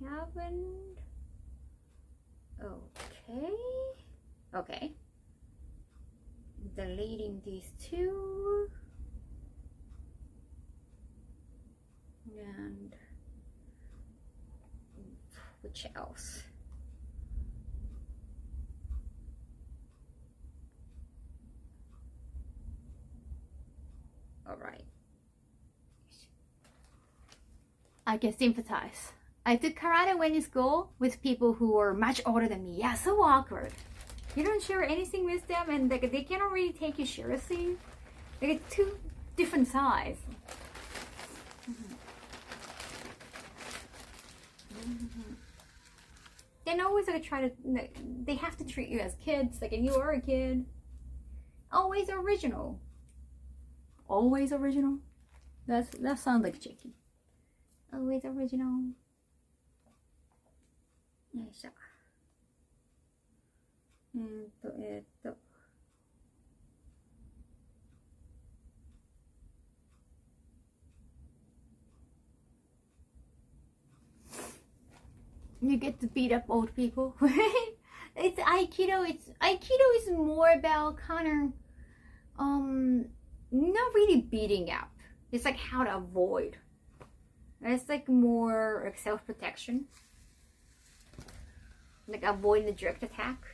haven't. Okay. Deleting these two. And which else? All right. I can sympathize. I took karate when in school with people who were much older than me. Yeah, so awkward. You don't share anything with them, and like they cannot really take you seriously. Like it's two different sides. They always like try to. They have to treat you as kids, like, and you are a kid. Always original. Always original? That sounds like chicken. Always original. よいしょ。You get to beat up old people. It's Aikido. Aikido is more about kind of not really beating up. It's like how to avoid. It's like more like self-protection. Like avoiding the direct attack.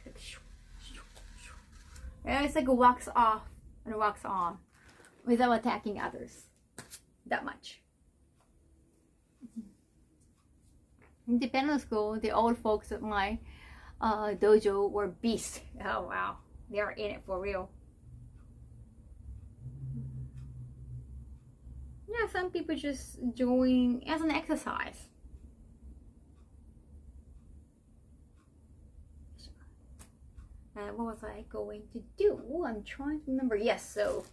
And it's like it walks off and walks on without attacking others. That much. In Dependent school, the old folks at my dojo were beasts. Oh wow, they are in it for real. Yeah, some people just join as an exercise. What was I going to do? Oh, I'm trying to remember. Yes, so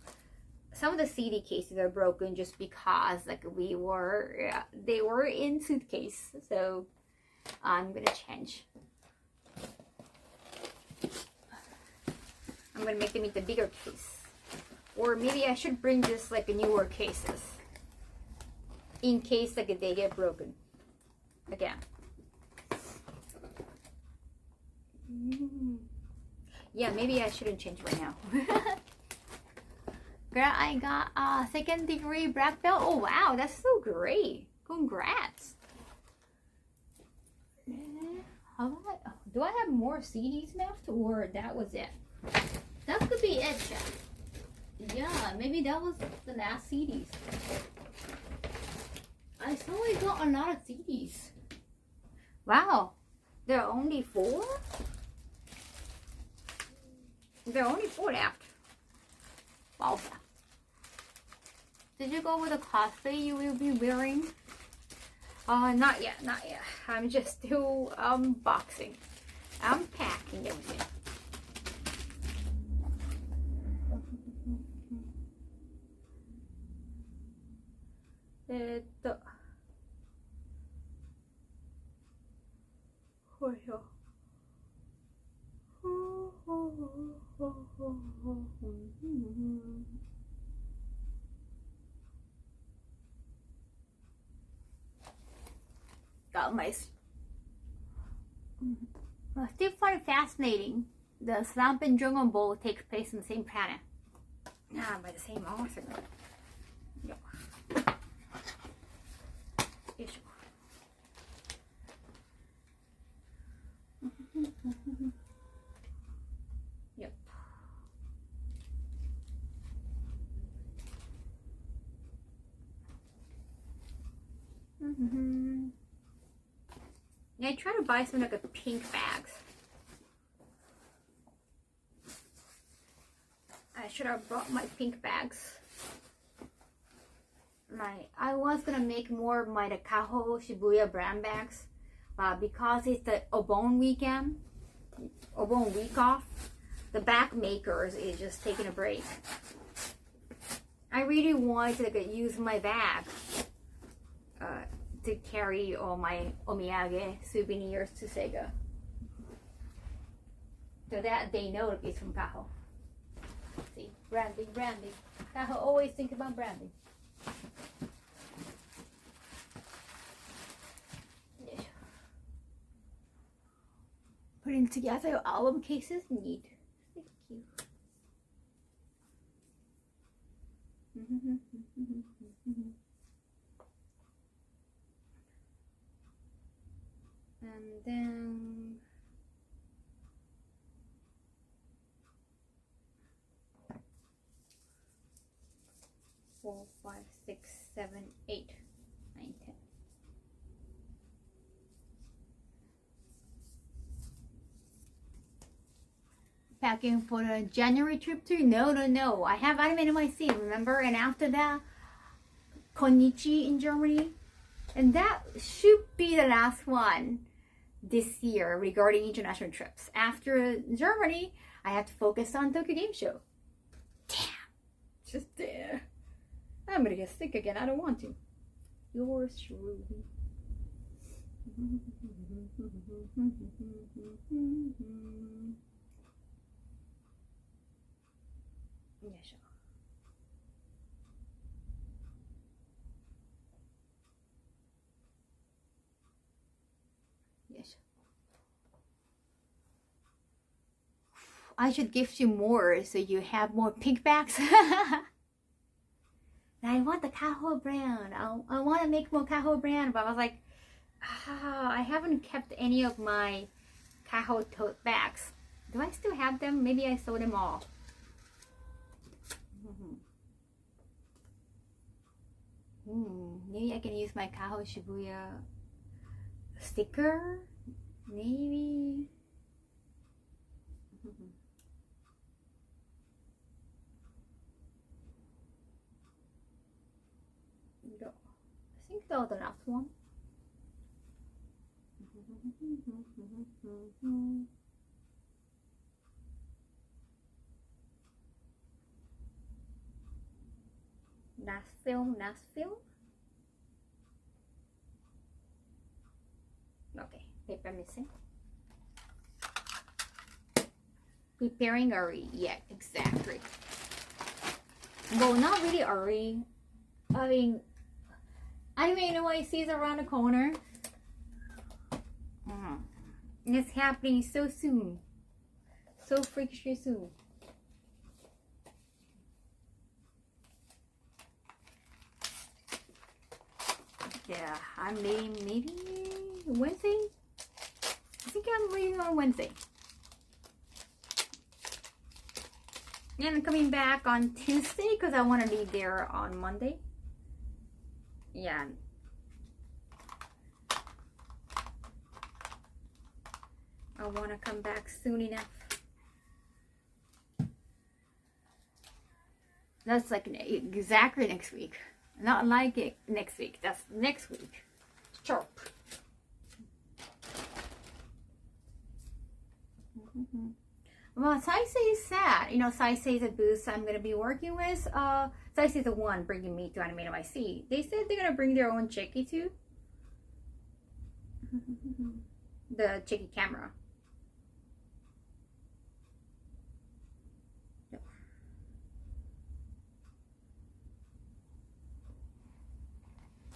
some of the CD cases are broken just because like they were in suitcase. So I'm gonna change. I'm gonna make them into bigger case, or maybe I should bring just like a newer cases in case like they get broken again. Yeah, maybe I shouldn't change right now. I got a 2nd degree black belt. Oh wow, that's so great. Congrats. Do I have more CDs left, or that was it? That could be it, Chef. Yeah, maybe that was the last CDs. I saw I got a lot of CDs. Wow, there are only 4? There are only 4 left. Wow. Did you go with a cosplay you will be wearing? Not yet. I'm just still unboxing. I'm packing everything. Got my. I still find it fascinating. The Slump and Dragon Ball takes place on the same planet. By the same author. Yep. Yep. Yeah, I try to buy some like a pink bags. I should have brought my pink bags. I was gonna make more of my Kaho Shibuya brand bags, because it's the Obon weekend, Obon week off. The bag makers is just taking a break. I really want to use my bag to carry all my omiyage souvenirs to Sega, so that they know it's from Kaho. See, branding. Kaho always think about branding. Putting together album cases, neat. Thank you. And then 4, 5, 6, 7, 8, 9, 10. Packing for the January trip too? No. I have anime NYC, remember? And after that, Konichi in Germany. And that should be the last one this year regarding international trips. After Germany, I have to focus on Tokyo Game Show. Just there. I'm gonna get sick again. I don't want to. Yours truly. Yes. Yes. I should gift you more so you have more pink bags. I want the Kaho brand. I want to make more Kaho brand, but I was like, I haven't kept any of my Kaho tote bags. Do I still have them? Maybe I sold them all. Maybe I can use my Kaho Shibuya sticker. Maybe. I think that was the last one. Last film. Okay, paper missing. Preparing early. Yeah, exactly. Well, not really early. I mean, anime NYC is around the corner. It's happening so soon. So freakishly soon. Yeah, I'm leaving maybe Wednesday? I think I'm leaving on Wednesday. And I'm coming back on Tuesday because I want to leave there on Monday. Yeah. I want to come back soon enough. That's like exactly next week. Not like it next week. That's next week. Sharp. Well, Saisei is sad. You know, Saisei is a booth I'm going to be working with. Saisei is the one bringing me to Anime NYC. They said they're going to bring their own Cheki too. The Cheki camera.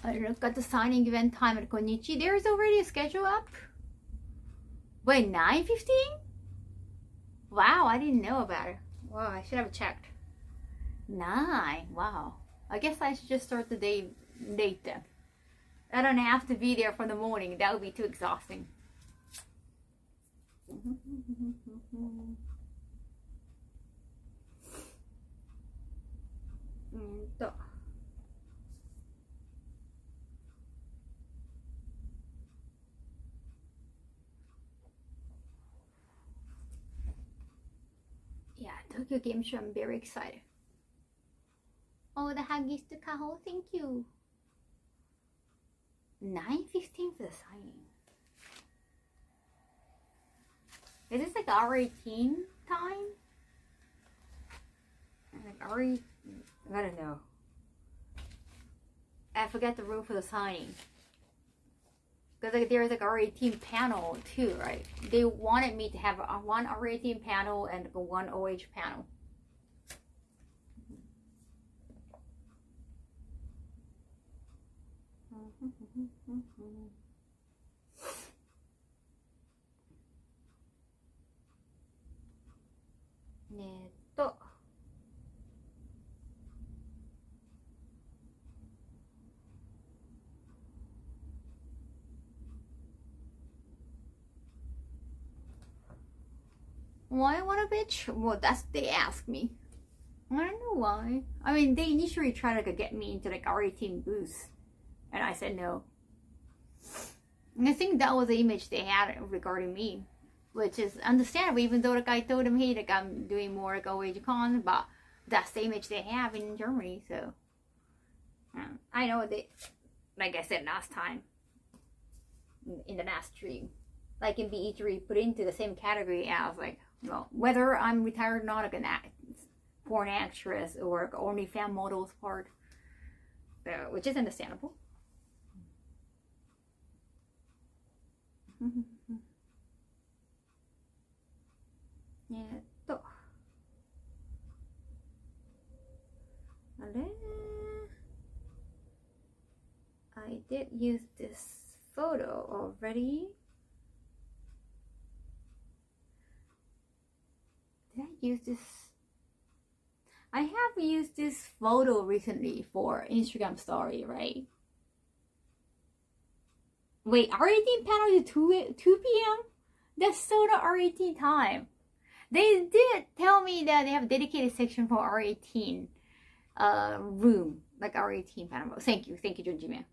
I look at the signing event time at Konichi. There's already a schedule up. Wait, 9:15? Wow, I didn't know about it. Wow, I should have checked. 9. Wow. I guess I should just start the day late then. I don't have to be there for the morning. That would be too exhausting. Yeah, Tokyo Game Show, I'm very excited. Oh, the huggies to Kaho, thank you. 9:15 for the signing. Is this like R18 time? Like I don't know. I forget the rule for the signing. Because like, there's like R18 panel too, right? They wanted me to have one R18 panel and one OH panel. Why I want a bitch? Well, they asked me. I don't know why. I mean, they initially tried to get me into like R18 booths, and I said no. And I think that was the image they had regarding me, which is understandable. Even though like I told them, hey, like I'm doing more like OH con, but that's the image they have in Germany. So I know they, like I said last time in the last stream, like in BE3 put into the same category as like. Well, whether I'm retired or not, porn actress or only fan models part, which is understandable. I did use this photo already. Did I use this? I have used this photo recently for Instagram story, right? Wait, R18 panel is 2 p.m.? That's still the R18 time. They did tell me that they have a dedicated section for R18 room, like R18 panel. Thank you, Junji-man.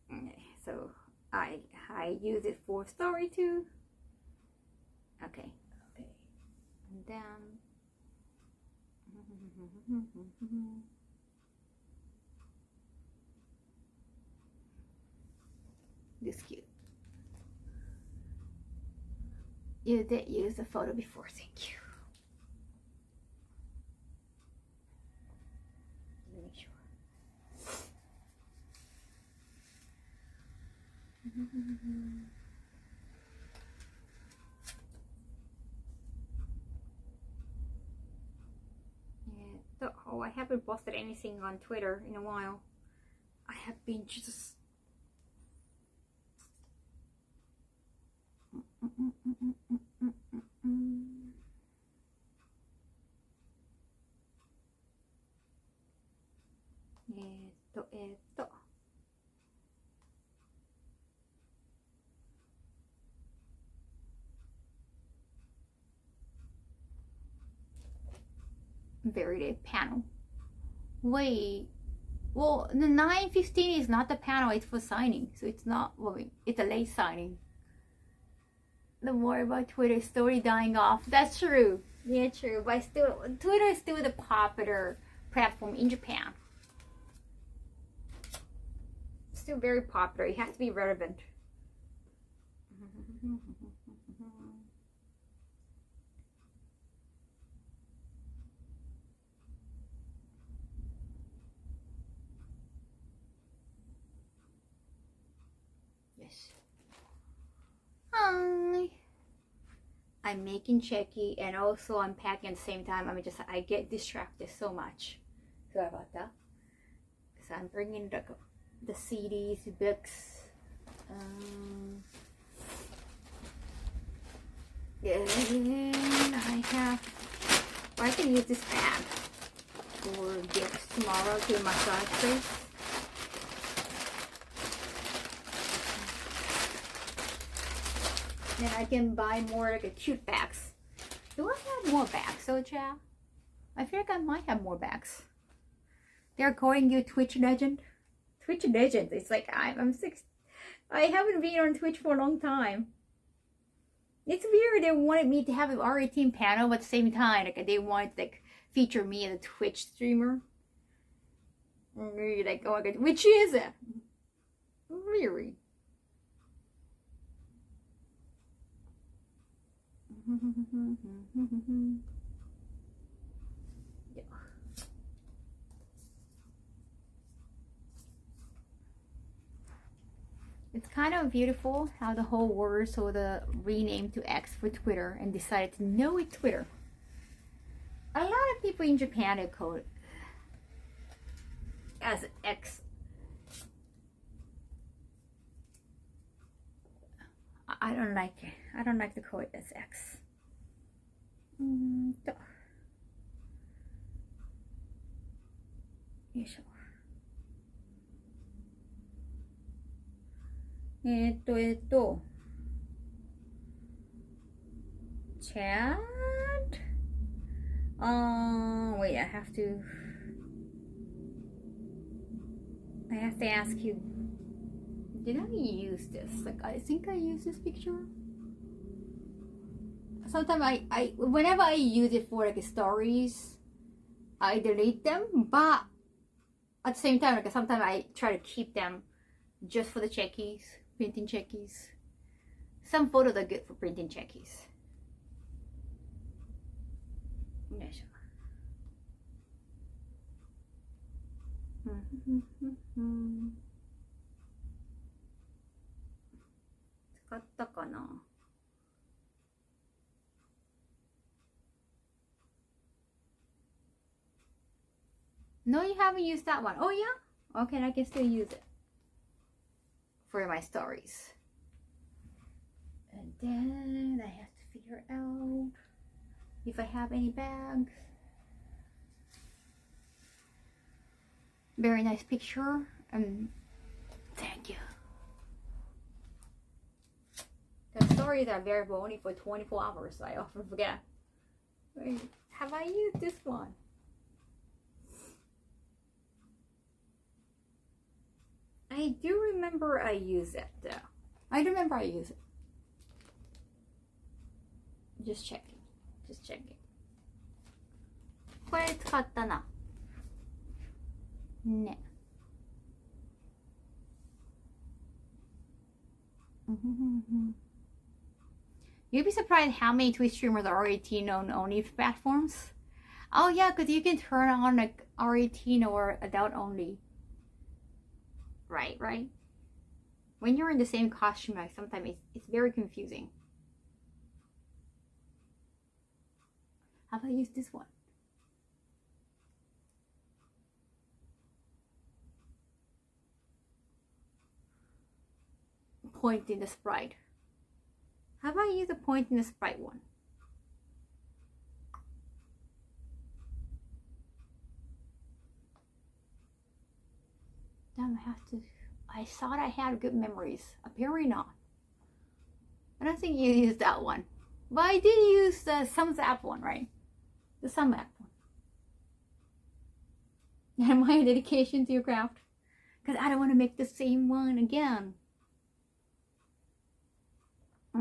Okay, so I use it for story too. Okay, and then this cute. You did use the photo before, thank you. Let me make sure. Yeah. Oh, I haven't posted anything on Twitter in a while. I have been just Varied panel. Wait, well, the 9:15 is not the panel, it's for signing, so it's not, well, it's a late signing. The more about Twitter story dying off. That's true. Yeah, true. But still, Twitter is still the popular platform in Japan. Still very popular. It has to be relevant. Yes. Hi. I'm making checky and also unpacking at the same time. I get distracted so much. Sorry about that. Because I'm bringing the CDs, books. And I can use this bag for gifts tomorrow to massage place. Then I can buy more like a cute bags. Do I have more bags, Soja? I feel like I might have more bags. They're calling you Twitch legend. Twitch legend. It's like I'm 6. I haven't been on Twitch for a long time. It's weird. They wanted me to have an R18 panel, but at the same time, like they wanted to like feature me as a Twitch streamer. And you're like, oh my god, which is it? Really? Yeah. It's kind of beautiful how the whole world saw the rename to X for Twitter and decided to know it Twitter. A lot of people in Japan have called it as X. I don't like it. I don't like to call it as X. Chat. Wait, I have to ask you. Did I use this? Like, I think I used this picture. Sometimes whenever I use it for like stories, I delete them. But at the same time, like sometimes I try to keep them just for the checkies, printing checkies. Some photos are good for printing checkies. よいしょ。使ったかな。No, you haven't used that one. Oh yeah? Okay, I can still use it for my stories. And then I have to figure out if I have any bags. Very nice picture. Thank you. The stories are available only for 24 hours, so I often forget. Wait, have I used this one? I do remember I use it though. I remember I use it. Just checking. Just checking. これ使ったな。ね。You'd be surprised how many Twitch streamers are R18 on only platforms. Oh yeah, because you can turn on like R18 or adult only. Right. When you're in the same costume, like sometimes it's very confusing. How about I use this one? Point in the sprite. How about I use the point in the sprite one? Damn, I thought I had good memories. Apparently not. I don't think you used that one. But I did use the Thumbs Up one, right? The Thumb Up one. And my dedication to your craft. Because I don't want to make the same one again. ち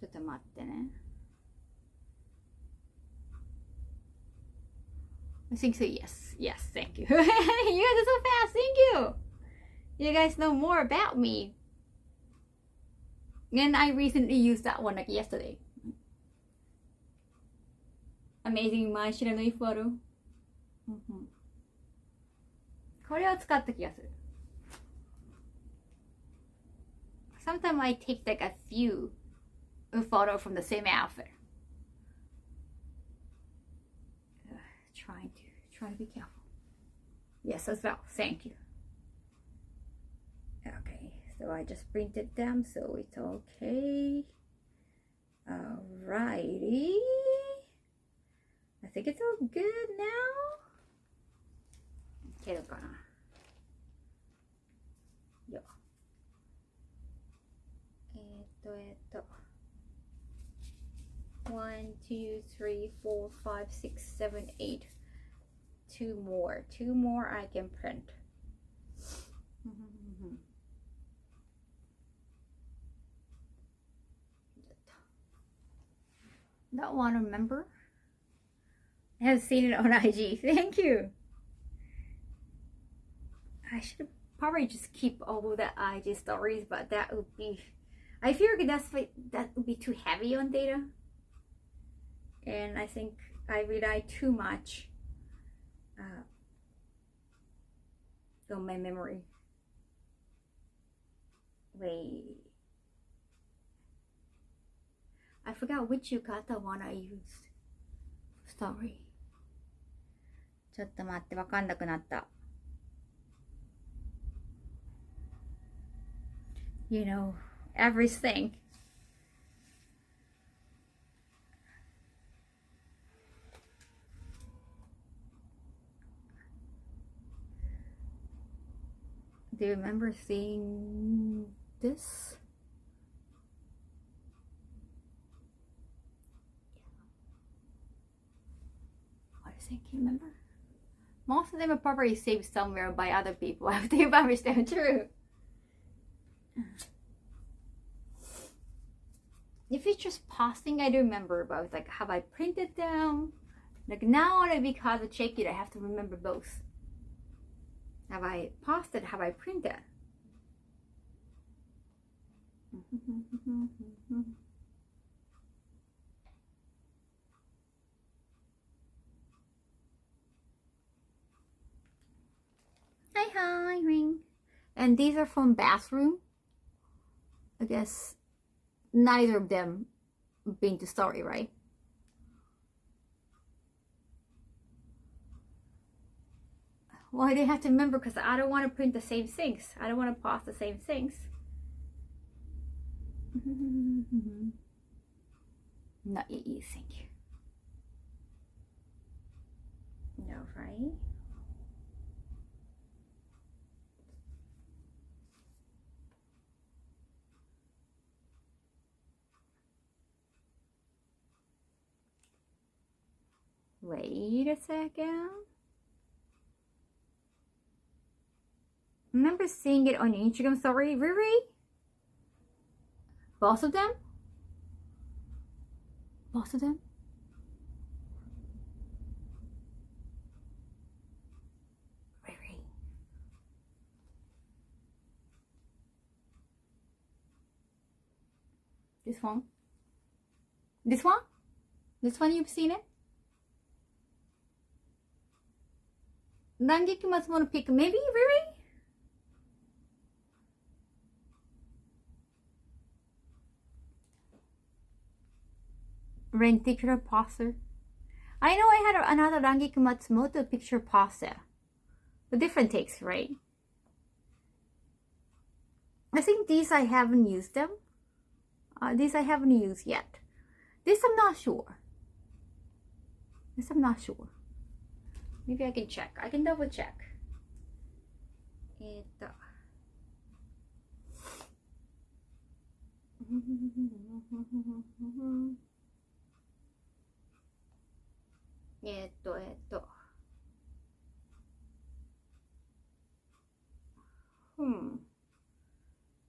ょっと待ってね。I think so, yes. Yes, thank you. You guys are so fast, thank you. You guys know more about me. And I recently used that one like yesterday. Amazing mind 知らないフォロー。これを使った気がする。Sometimes I take like a few photos from the same outfit. Try to be careful. Yes, as well. Thank you. Okay, so I just printed them, so it's okay. Alrighty. I think it's all good now. けどかな。よ。1, 2, 3, 4, 5, 6, 7, 8. Two more I can print. That one, remember? I have seen it on IG. Thank you. I should probably just keep all the IG stories, but that would be, I feel like that would be too heavy on data. And I think I rely too much on my memory. Wait. I forgot which yukata one I used. Sorry. ちょっと待って、わかんなくなった。You know, everything. Do you remember seeing this? What is it? Can you remember? Most of them are probably saved somewhere by other people after you publish them. True. If it's just posting, I do remember, but it's like, have I printed them? Like now, because of check it, I have to remember both. Have I posted? Have I printed? Hi, ring. And these are from bathroom. I guess neither of them been to story, right? Why do you have to remember? Because I don't want to print the same things. I don't want to post the same things. Not you think. No, right? Wait a second. Remember seeing it on your Instagram story, Riri? Both of them? Both of them? Riri. This one? This one? This one you've seen it? Nangiku must want to pick maybe Riri? Rain picture poster. I know I had another Rangiku Matsumoto picture poster. But different takes, right? I think these I haven't used them. These I haven't used yet. This I'm not sure. This I'm not sure. Maybe I can check. I can double check.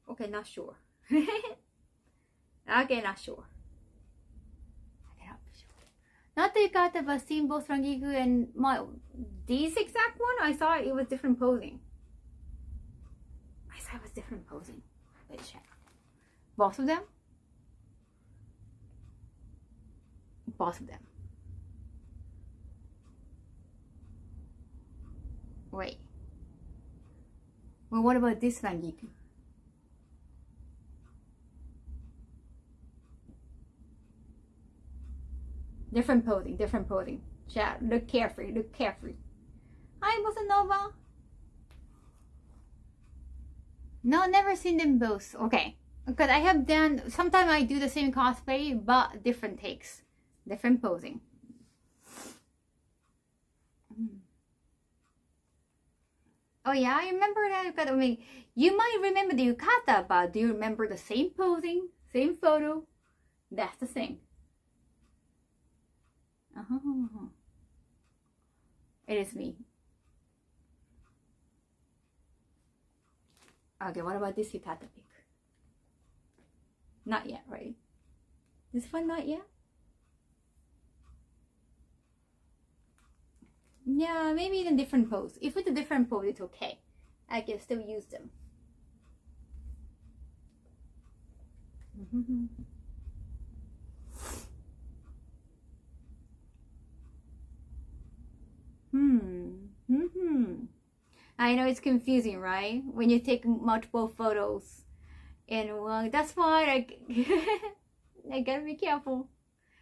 Okay, not sure. Okay, not sure. I cannot be sure. Not that you got the seen both Rangiku and these exact one. I saw it was different posing. I saw it was different posing. Let's check. Both of them. Both of them. Wait. Well, what about this Rangiku? Different posing, different posing. Chat, look carefree, look carefree. Hi, Bossa Nova. No, never seen them both. Okay. Because I have done, sometimes I do the same cosplay, but different takes. Different posing. Oh yeah, I remember that. I mean, you might remember the yukata, but do you remember the same posing, same photo? That's the thing. It is me. Okay, what about this yukata pic? Not yet, right? This one not yet? Yeah, maybe in a different pose. If it's a different pose, it's okay. I can still use them. I know it's confusing, right? When you take multiple photos. And well, that's why I gotta be careful.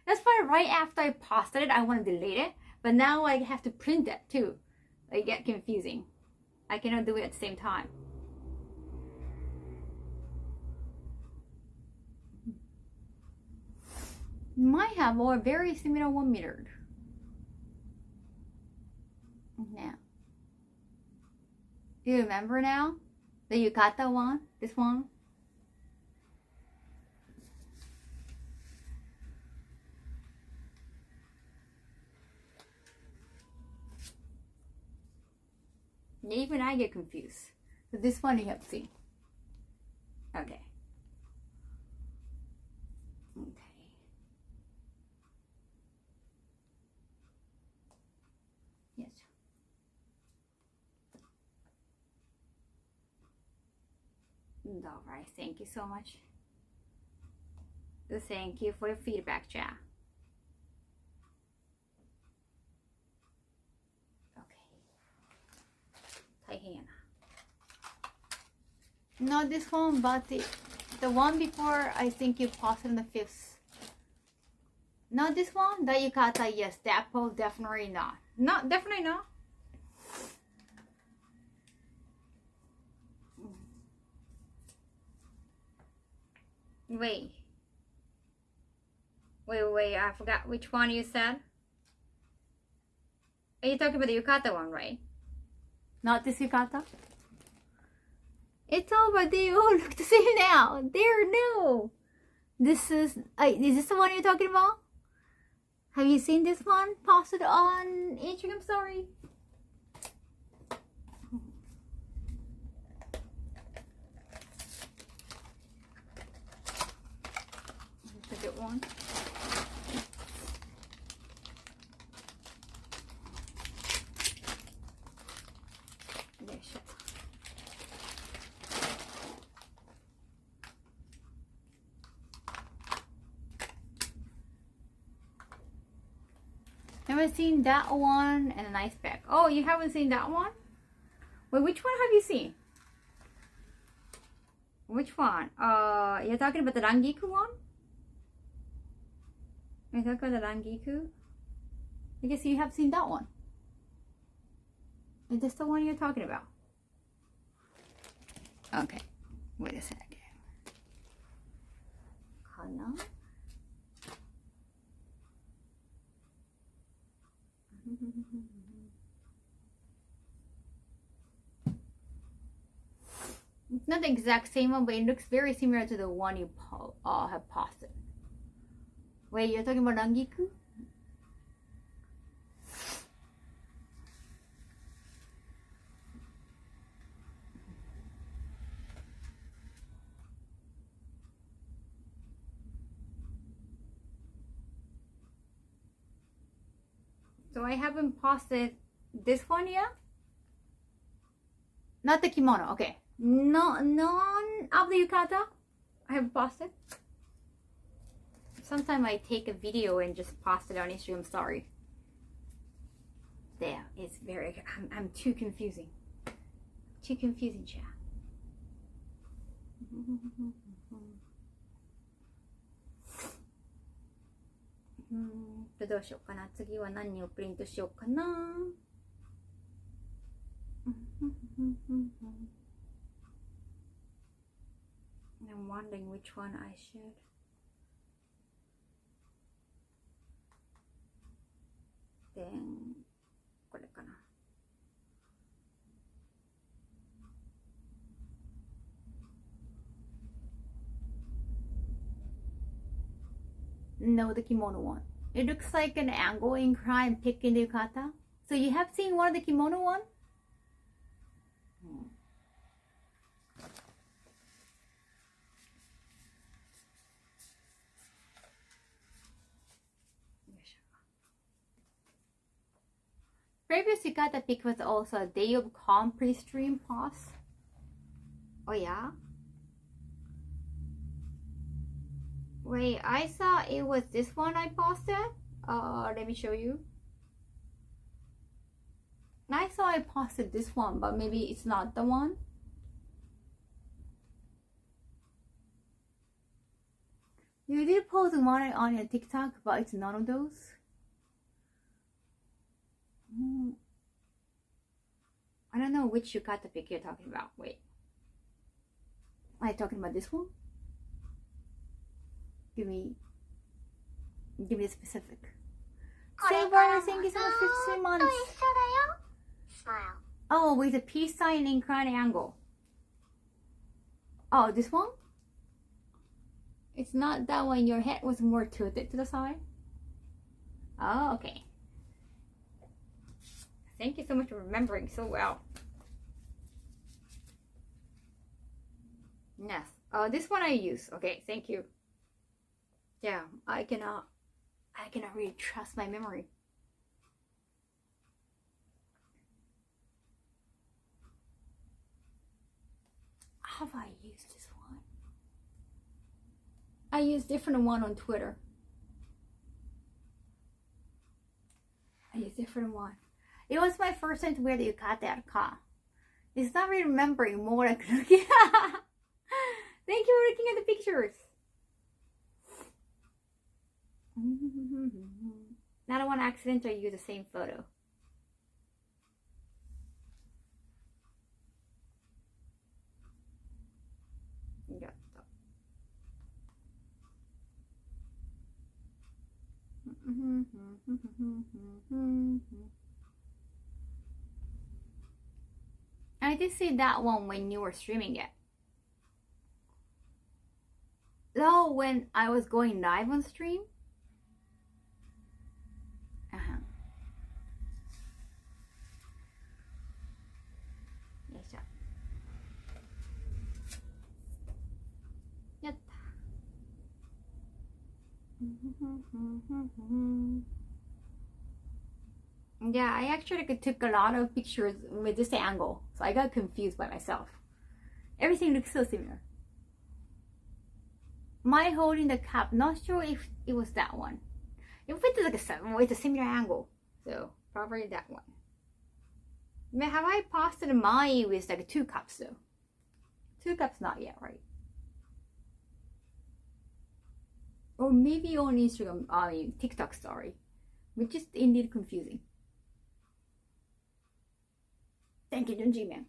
That's why right after I posted it, I want to delete it. But now I have to print it too. It get confusing. I cannot do it at the same time. Might have or very similar one mirrored. Now. Do you remember now? The yukata one? This one? Even I get confused. But this one you have seen. Okay. Okay. Yes. Alright, thank you so much. Thank you for your feedback, chat. Okay. Not this one, but the one before, I think you posted on the 5th. Not this one? The yukata, yes. That pose, definitely not. Definitely not. Wait, I forgot which one you said. Are you talking about the yukata one, right? Not this yukata? It's over. They all look the same now. There, no. Is this the one you're talking about? Have you seen this one posted on Instagram story? That's a good one. Haven't seen that one and a nice bag. Oh, you haven't seen that one? Wait, which one have you seen? Which one? You're talking about the Rangiku one? You're talking about the Rangiku? I guess you have seen that one. Is this the one you're talking about? Okay, wait a second. Kana? It's not the exact same one, but it looks very similar to the one you have posted. Wait, you're talking about Rangiku? So I haven't posted this one yet. Not the kimono, okay. None of the yukata I have posted. Sometimes I take a video and just post it on Instagram story. There, it's very, I'm too confusing. Too confusing, chat. どうしようかな。次は何をプリントしようかな。I'm wondering which one I should. Then これかな。No, the kimono one. It looks like an angle incline pick in the yukata. So you have seen one of the kimono one? Previous yukata pick was also a day of calm pre-stream pause. Oh yeah? Wait, I saw it was this one I posted. Let me show you. I saw I posted this one, but maybe it's not the one. You did post one on your TikTok, but it's none of those. I don't know which yukata pick you're talking about. Wait. Are you talking about this one? Give me a specific. Silver, thank you so much for 3 months. Smile. Oh, with a peace sign and inclined angle. Oh, this one? It's not that one. Your head was more tilted to the side. Oh, okay. Thank you so much for remembering so well. Yes. This one I use. Okay, thank you. Yeah, I cannot really trust my memory. Have I used this one? I use different one on Twitter. I use different one. It was my first time to wear the yukata at Ka. It's not really remembering more like looking. Thank you for looking at the pictures. I don't want to accidentally use the same photo. Yeah. I did see that one when you were streaming it. Oh, when I was going live on stream? Yes, Yep. Yeah, I actually took a lot of pictures with this angle, so I got confused by myself. Everything looks so similar. My holding the cup, not sure if it was that one. It was like with a similar angle, so probably that one. Have I posted mine with like 2 cups though? 2 cups not yet, right? Or maybe on Instagram, I mean TikTok story, which is indeed confusing. Thank you, Junji man.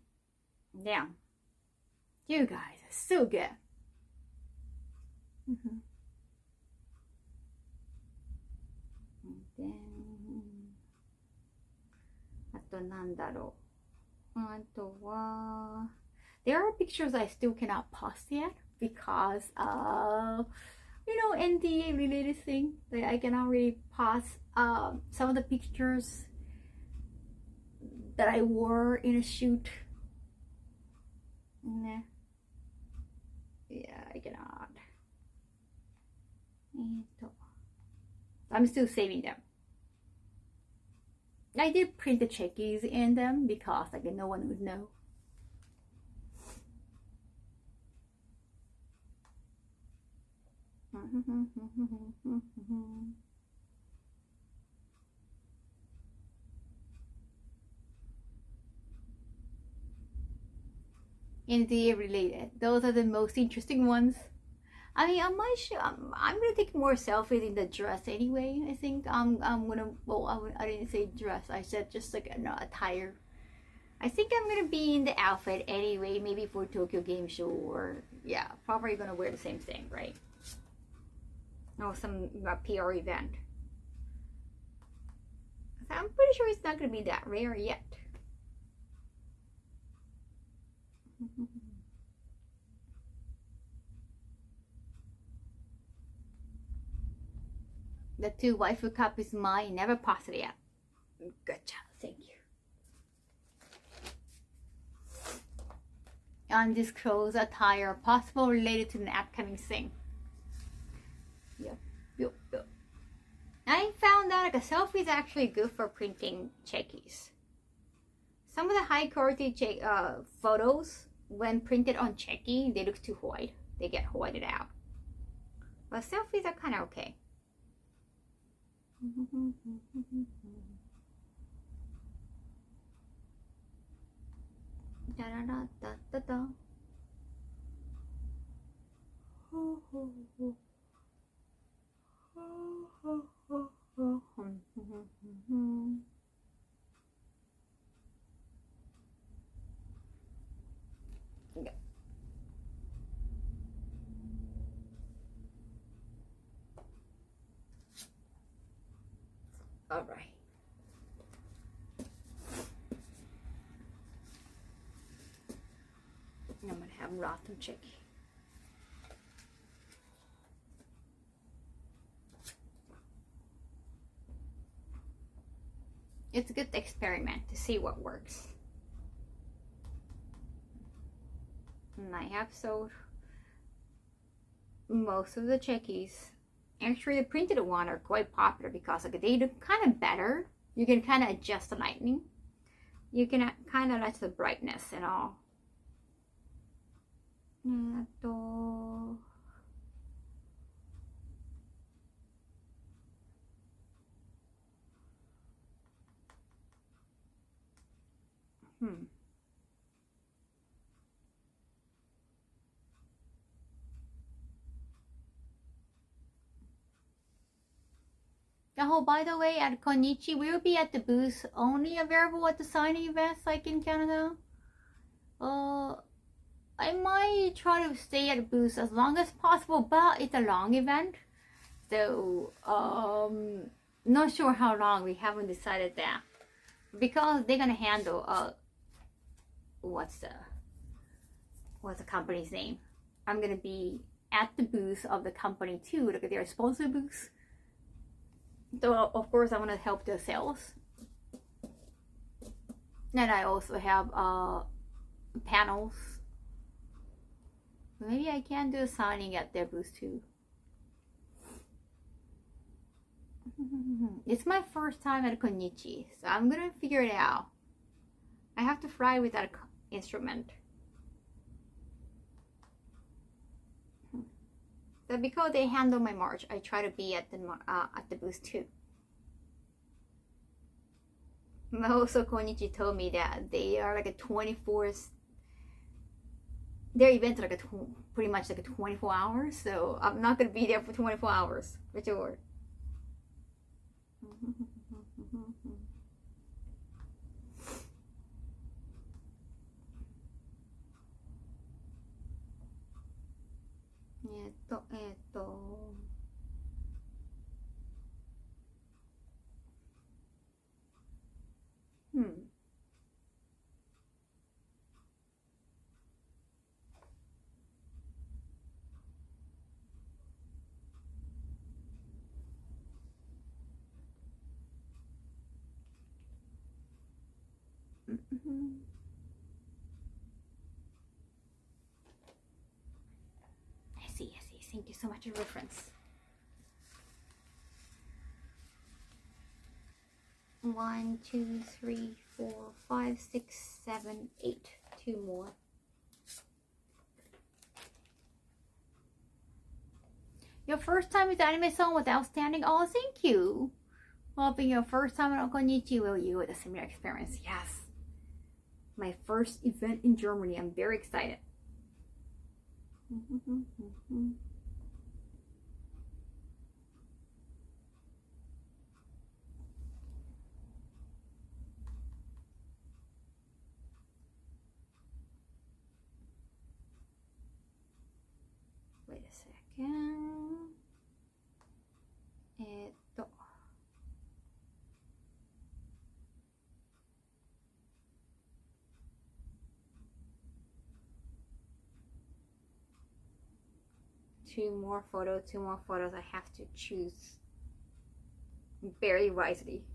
Yeah, you guys are so good. And then, あとなんだろう。あとは there are pictures I still cannot post yet because of NDA related thing. Like I cannot really post some of the pictures that I wore in a shoot. Nah. Yeah, I cannot. I'm still saving them. I did print the checkies in them because like no one would know. NDA related. Those are the most interesting ones. I mean, I'm gonna take more selfies in the dress anyway. I think I'm gonna. Well, I didn't say dress. I said just like attire. I think I'm gonna be in the outfit anyway. Maybe for Tokyo Game Show or yeah, probably gonna wear the same thing, right? Or some PR event. I'm pretty sure it's not gonna be that rare yet. The 2 waifu cup is mine. Never posted yet. Good job. Thank you. Undisclosed attire, possible related to an upcoming thing. Yep. I found out like a selfie is actually good for printing checkies. Some of the high quality photos, when printed on checky, they look too white. They get whited out. But selfies are kind of okay. Da da da da da da. Yeah. All right. I'm gonna have rotten chicken. It's a good experiment to see what works. And I have sold most of the checkies. Actually, the printed one are quite popular because like they look kind of better. You can kind of adjust the lighting. You can kind of adjust the brightness and all. Oh, by the way, at Konichi, we'll be at the booth only available at the signing events like in Canada. I might try to stay at the booth as long as possible, but it's a long event. So, not sure how long, we haven't decided that. Because they're gonna handle, what's the company's name? I'm gonna be at the booth of the company too, like their sponsor booth. So of course I want to help the sales. Then I also have panels. Maybe I can do a signing at their booth too. It's my first time at Konichi, so I'm gonna figure it out. I have to fly with that instrument. So because they handle my march, I try to be at the booth too. Also, Konichi told me that they are like a 24. Their events are like pretty much like a 24 hours. So I'm not gonna be there for 24 hours for sure. I see. Thank you so much for reference. 1, 2, 3, 4, 5, 6, 7, 8. 2 more. Your first time with anime song was outstanding. Oh, thank you. Hoping your first time at Konichi will you with a similar experience. Yes. My first event in Germany. I'm very excited. Wait a second. 2 more photos. I have to choose very wisely.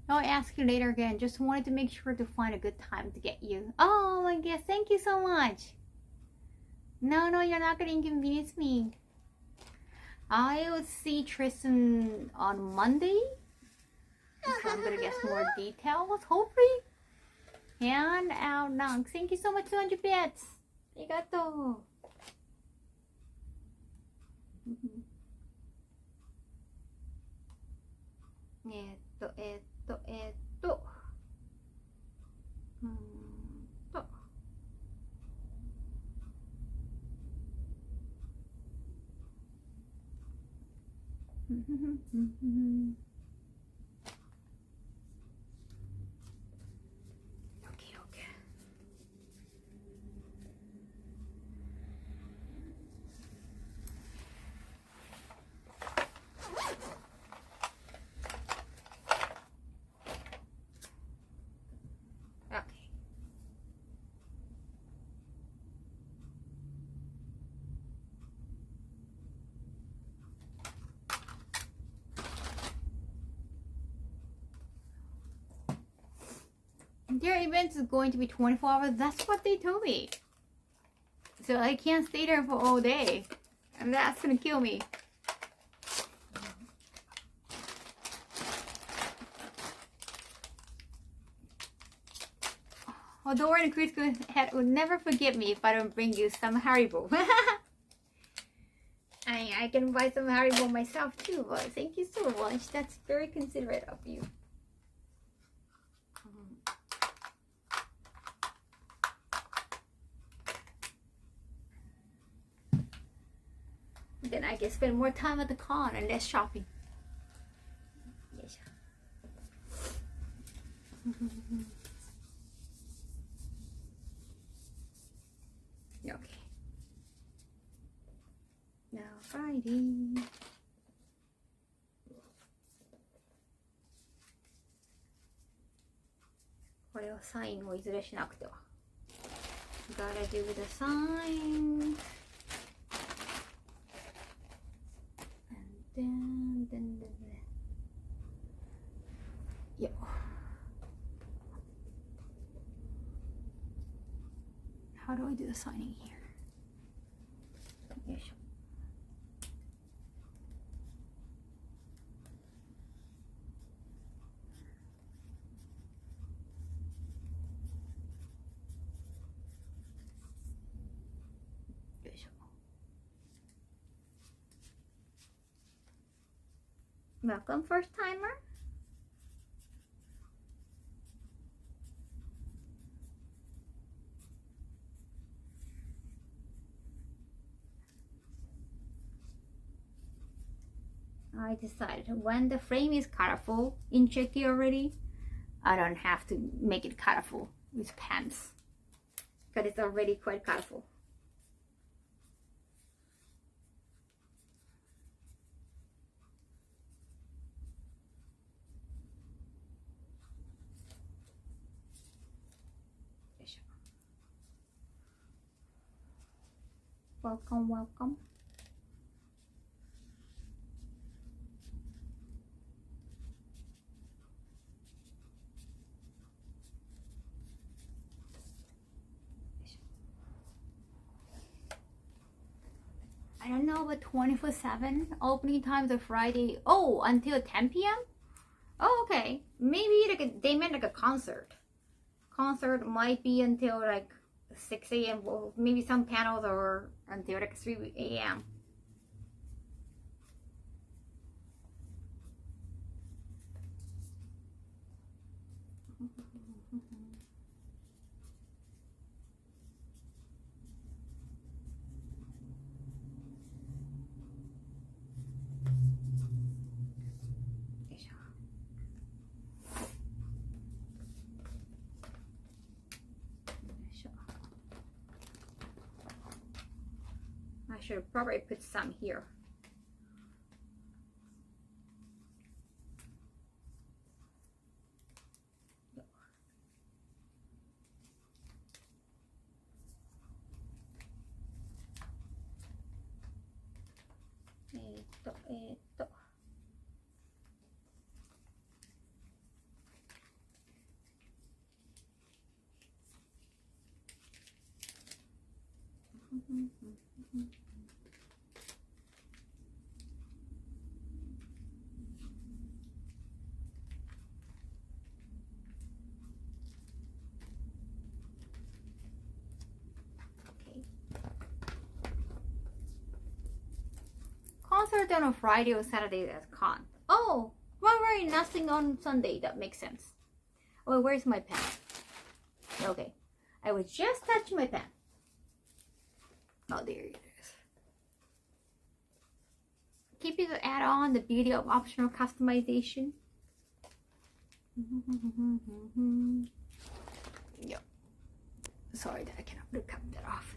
I'll ask you later again. Just wanted to make sure to find a good time to get you. Oh my gosh, thank you so much. No, you're not gonna inconvenience me. I will see Tristan on Monday. So I'm gonna get some more details, hopefully. And out now. Thank you so much, 200 bits. Arigato. Their event is going to be 24 hours. That's what they told me. So I can't stay there for all day. And that's gonna kill me. Although Chris would never forgive me if I don't bring you some Haribo. I can buy some Haribo myself too, but thank you so much. That's very considerate of you. Then I can spend more time at the con and less shopping. Yes. Okay. Now Friday. Sign をいずれしなくては。Gotta do the sign. And then. Yo. How do I do the signing here? よいしょ。Welcome, first timer. I decided when the frame is colorful in Czechia already, I don't have to make it colorful with pens because it's already quite colorful. Welcome, welcome. I don't know, but 24/7 opening times of Friday. Oh, until 10 p.m. Oh, okay. Maybe like they meant like a concert. Concert might be until like 6 a.m. Well, maybe some panels are until like 3 a.m. I should probably put some here. Concert on a Friday or Saturday at con. Oh, why nothing on Sunday? That makes sense. Oh, where's my pen? Okay, I was just touching my pen. Oh, there it is. Keep it add on the beauty of optional customization. Yep. Sorry that I cannot cut that off.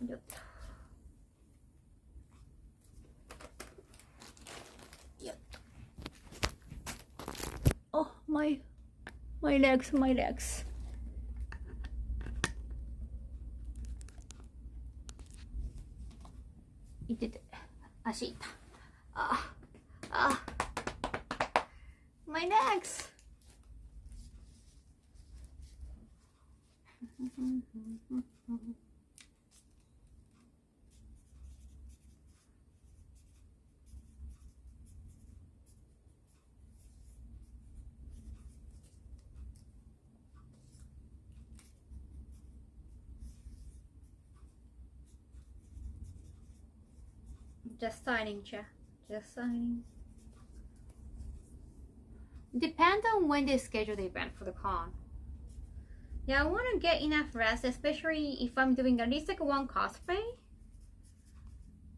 Yep. Yep. Oh, my legs. It did. 足痛。My legs. Just signing, Cha. Just signing. Depends on when they schedule the event for the con. Yeah, I want to get enough rest, especially if I'm doing at least like one cosplay.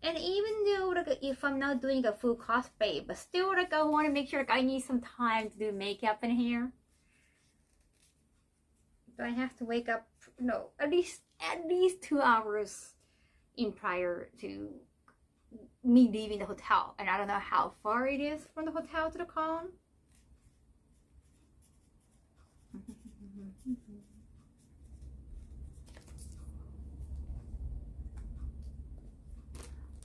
And even though like if I'm not doing a full cosplay, but still like I want to make sure like I need some time to do makeup and hair. So I have to wake up, no, at least 2 hours in prior to me leaving the hotel. And I don't know how far it is from the hotel to the con.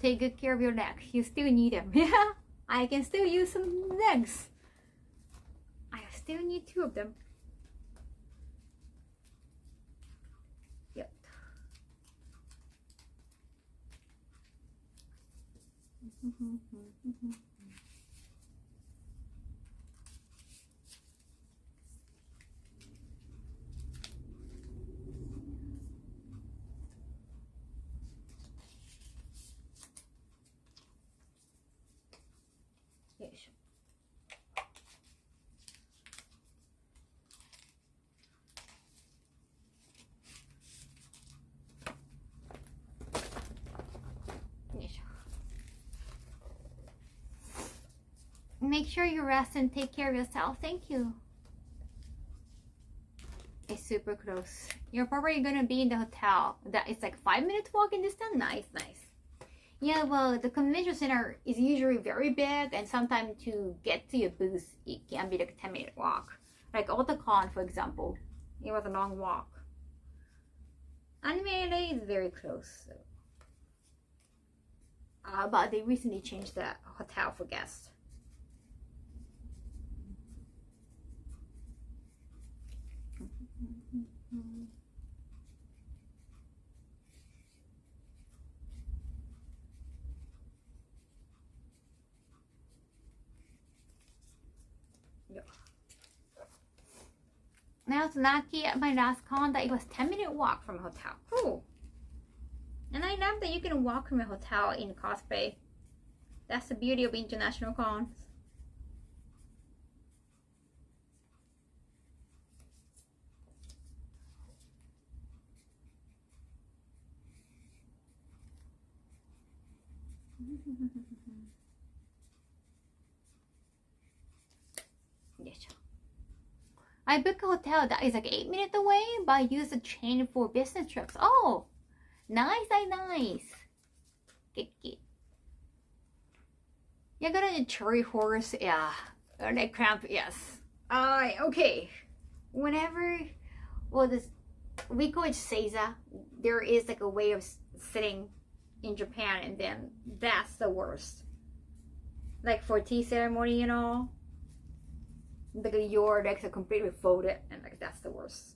Take good care of your legs. You still need them. Yeah, I can still use some legs. I still need 2 of them. Yep. Yes. Make sure you rest and take care of yourself. Thank you. It's super close. You're probably gonna be in the hotel. That is like 5 minutes walking distance. Nice, nice. Yeah, well, the convention center is usually very big, and sometimes to get to your booth, it can be like a 10-minute walk. Like Otakon, for example, it was a long walk. Anime LA is very close. So. But they recently changed the hotel for guests. Yeah. Now it's lucky at my last con that it was 10-minute walk from a hotel. Cool. And I love that you can walk from a hotel in cosplay. That's the beauty of international cons. Yes. I booked a hotel that is like 8 minutes away, but I use the train for business trips. Oh, nice, nice. Good. You're gonna need cherry horse, yeah. Or neck cramp, yes. Okay. Whenever, well, this we call it seiza. There is like a way of sitting in Japan, and then that's the worst. Like for tea ceremony and all, like your legs are completely folded, and like that's the worst.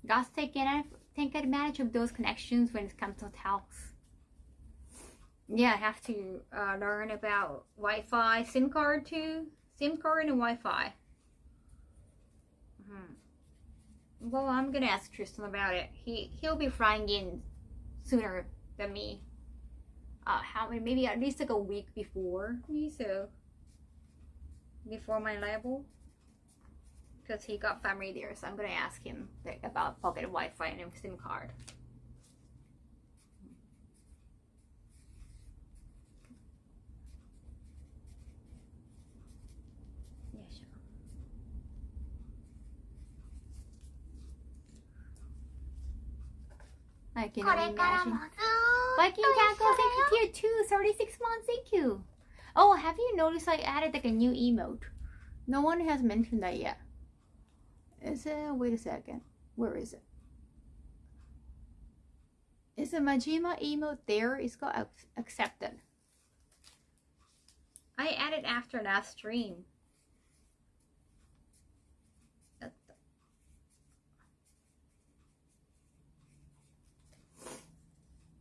Gotta take advantage of those connections when it comes to hotels. Yeah, I have to learn about Wi-Fi, SIM card too. SIM card and Wi-Fi. Well, I'm gonna ask Tristan about it. He'll be flying in sooner than me. Maybe at least like a week before me, so before my arrival. Because he got family there, so I'm gonna ask him like, about pocket Wi-Fi and SIM card. Yes. I can only imagine. Viking Taco, thank you, tier 2, 36 months, thank you. Oh, have you noticed I added like a new emote? No one has mentioned that yet. Is it? Wait a second. Where is it? Is the Majima emote there? It's got accepted. I added after last stream.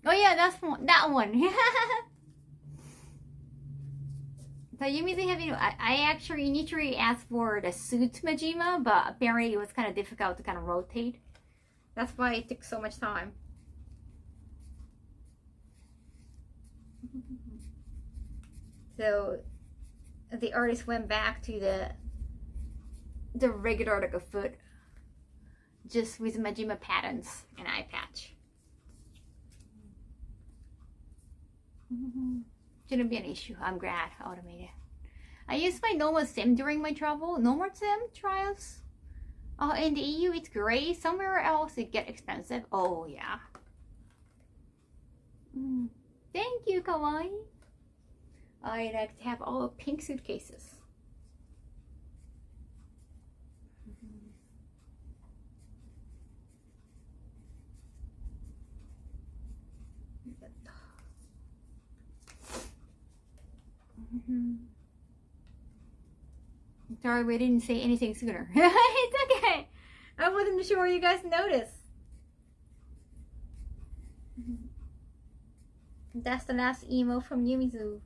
Oh yeah, that's that one. So Yumizu have, I actually initially asked for the suit Majima, but apparently it was kind of difficult to kind of rotate. That's why it took so much time. So the artist went back to the regular like a foot, just with Majima patterns and eye patch. Shouldn't be an issue. I'm glad automated. I used my normal sim during my travel. Normal sim trials. Oh, in the EU it's great. Somewhere else it get expensive. Oh yeah. Thank you, Kawaii. I like to have all pink suitcases. Sorry we didn't say anything sooner. It's okay. I wasn't sure you guys noticed. That's the last email from Yumizu.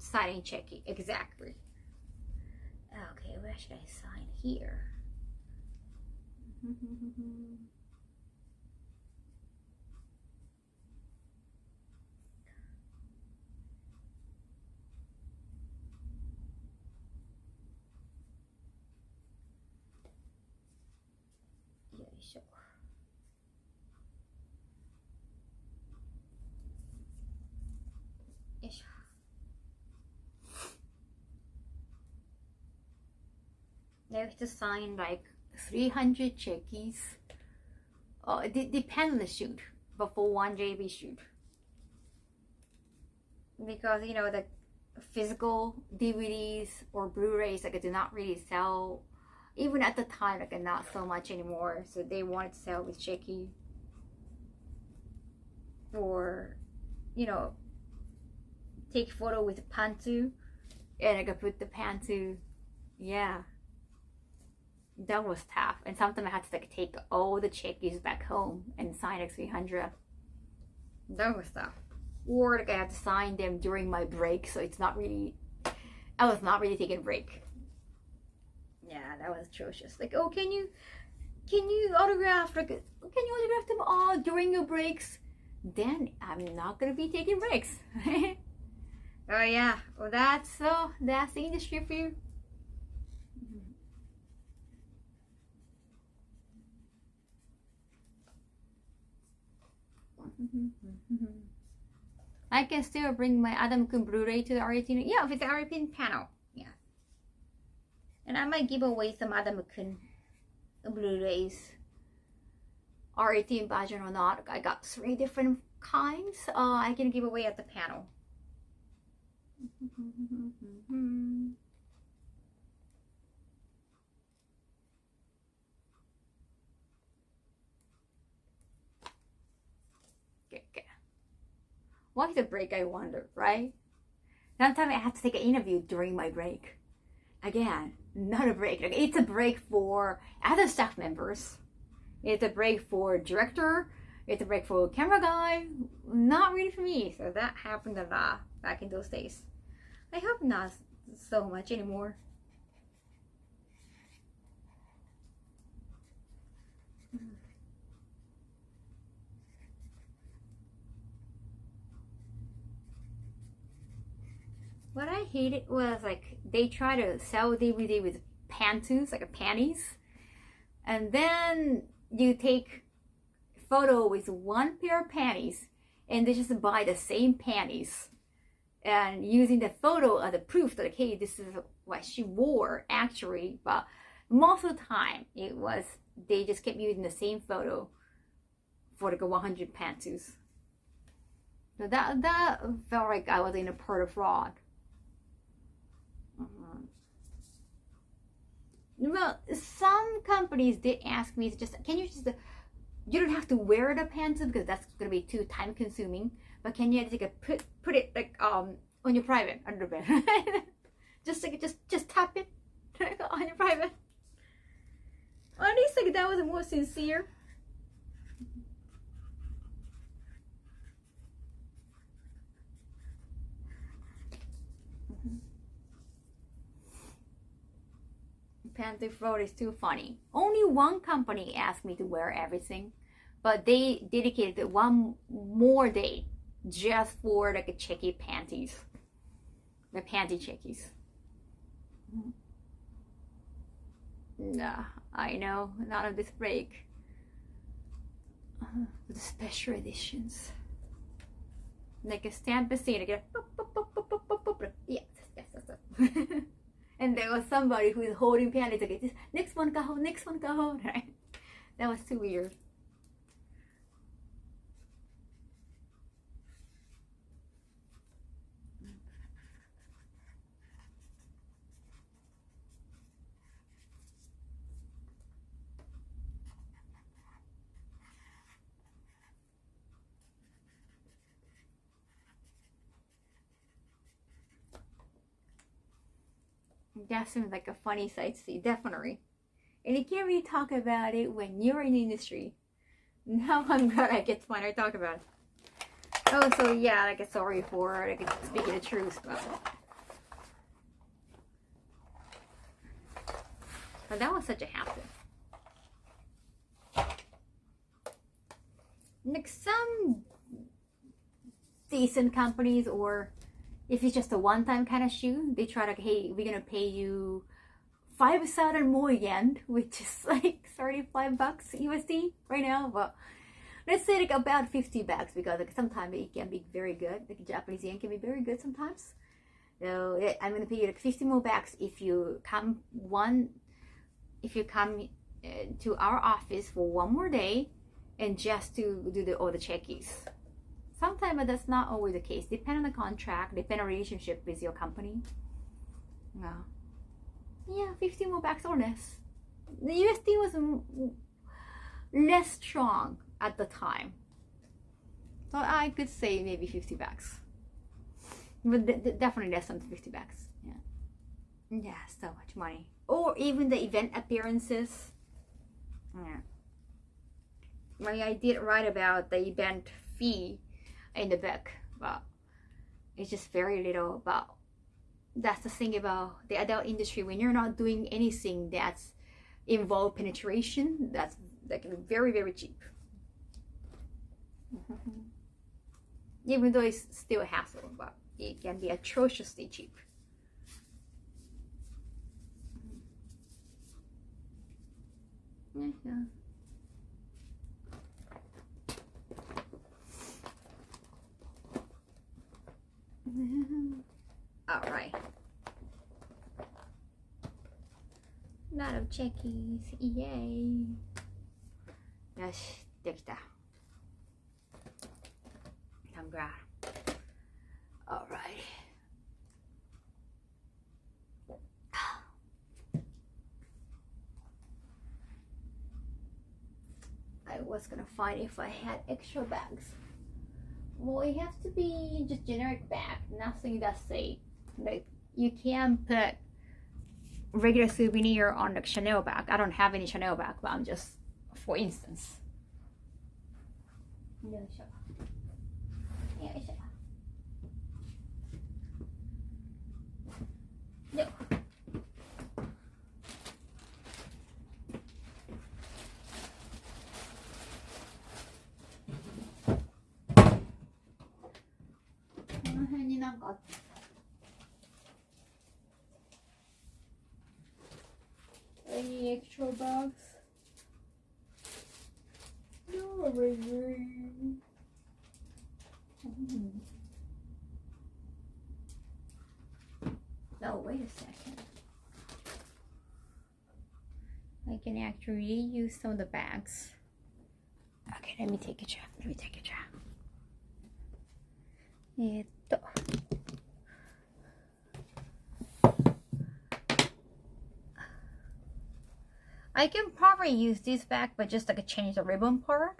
Signing checking, exactly. Okay, where should I sign here? Sure. Yes. They have to sign like 300 checkies. Oh, it depends on the shoot, but for one JB shoot, because the physical DVDs or Blu-rays like do not really sell, even at the time, like not so much anymore. So they wanted to sell with checky, or take photo with the pantsu, and I could put the pantsu. Yeah. That was tough, and sometimes I had to like take all the checkies back home and sign like 300. That was tough. Or like I had to sign them during my break, so it's not really. I was not really taking a break. Yeah, that was atrocious. Like, oh, can you autograph? Like, can you autograph them all during your breaks? Then I'm not gonna be taking breaks. Oh yeah, well that's the industry for you. I can still bring my Adam-kun Blu-ray to the Argentine. Yeah, with the Argentine panel. Yeah. And I might give away some Adam-kun Blu-rays. Argentine version or not. I got 3 different kinds. I can give away at the panel. Okay. What is a break, I wonder, right? Sometimes I have to take an interview during my break. Again, not a break. It's a break for other staff members. It's a break for director. It's a break for camera guy. Not really for me. So that happened a lot back in those days. I hope not so much anymore. What I hated was like they try to sell DVD with pantsuits, like panties, and then you take photo with one pair of panties and they just buy the same panties and using the photo as a proof that okay, this is what she wore actually. But most of the time it was they just kept using the same photo for like 100 pantsuits. So that felt like I was in a part of fraud. Well, some companies did ask me, just can you just you don't have to wear the pants because that's gonna be too time consuming. But can you like put it like on your private underwear? just like just tap it on your private. At least like that was more sincere. Panty float is too funny. Only one company asked me to wear everything, but they dedicated one more day just for like a checky panties, the panty checkies. Nah, I know, none of this break. The special editions, like a stamp and scene, like yes, that's it. And there was somebody who is holding panties, like, next one, Kaho, right? That was too weird. That seems like a funny sight to see, definitely. And you can't really talk about it when you're in the industry. Now I'm glad I get to finally talk about it. Oh, so yeah, like sorry for like speaking the truth, but that was such a hassle. Like some decent companies, or if it's just a one-time kind of shoe, they try to, hey, we're gonna pay you 5,000 more yen, which is like 35 bucks USD right now. But let's say like about 50 bucks, because like sometimes it can be very good. Like Japanese yen can be very good sometimes. So I'm gonna pay you like 50 more bucks if you come to our office for one more day and just to do all the checkies. Sometimes that's not always the case. Depend on the contract, depend on relationship with your company. Yeah, 50 more bucks or less. The USD was less strong at the time, so I could say maybe 50 bucks, but definitely less than 50 bucks. Yeah, so much money. Or even the event appearances. Yeah, I did write about the event fee in the book, but it's just very little. But that's the thing about the adult industry. When you're not doing anything that's involved penetration, that's like very, very cheap. Even though it's still a hassle, but it can be atrociously cheap. Yeah. All right. Lot of checkies. Yay. よし、できた。I'm glad. All right. I was gonna find if I had extra bags. Well, it has to be just generic bag, nothing that's say like you can put regular souvenir on the Chanel bag. I don't have any Chanel bag, but I'm just, for instance. Any extra bags? No, really. Oh, wait a second. I can actually use some of the bags. Okay, let me take a check. I can probably use this back, but just like change the ribbon part.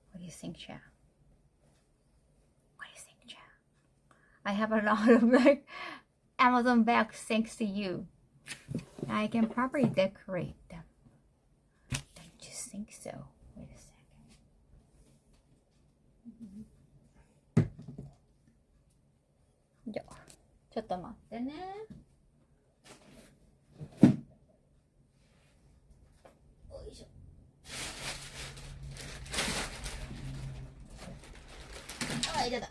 What do you think, chat? What do you think, chat? I have a lot of like Amazon bags thanks to you. I can probably decorate them. Don't you think so? Wait a second. じゃあ、ちょっと待ってね。よいしょ。あ、いただ。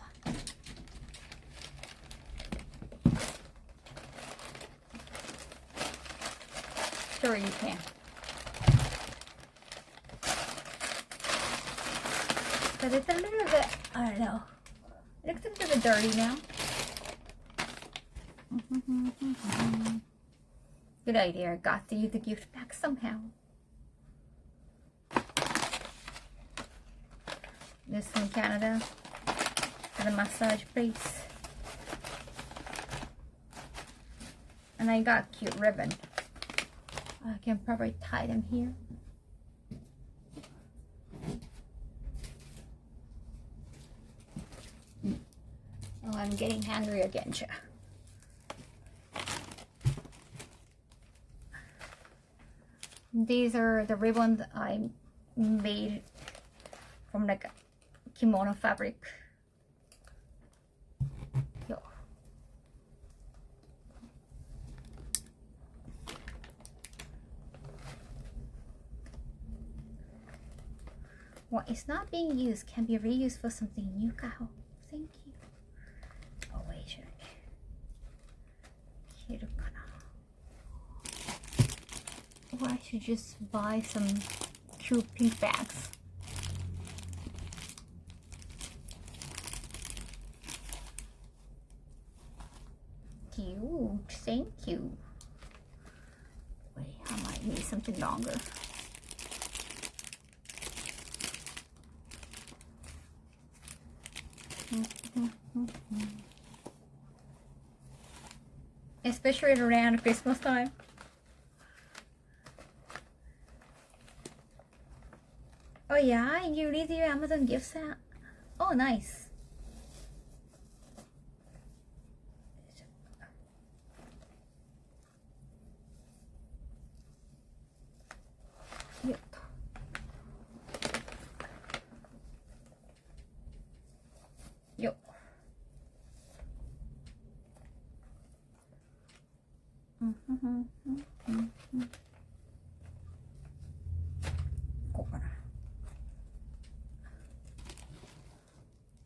Sure you can. But it's a little bit, I don't know. It looks a little bit dirty now. Good idea. I got to use the gift bag somehow. This from Canada for the massage place. And I got cute ribbon. I can probably tie them here. Oh, I'm getting hungry again, Cha. These are the ribbons I made from like kimono fabric. Yo. What is not being used can be reused for something new, Kaho. Thank you. Oh wait, should I? Or I should just buy some cute pink bags. Cute, thank you. Wait, I might need something longer. Especially around Christmas time. Oh yeah, you read your Amazon gift set? Oh nice. Yep. Yep.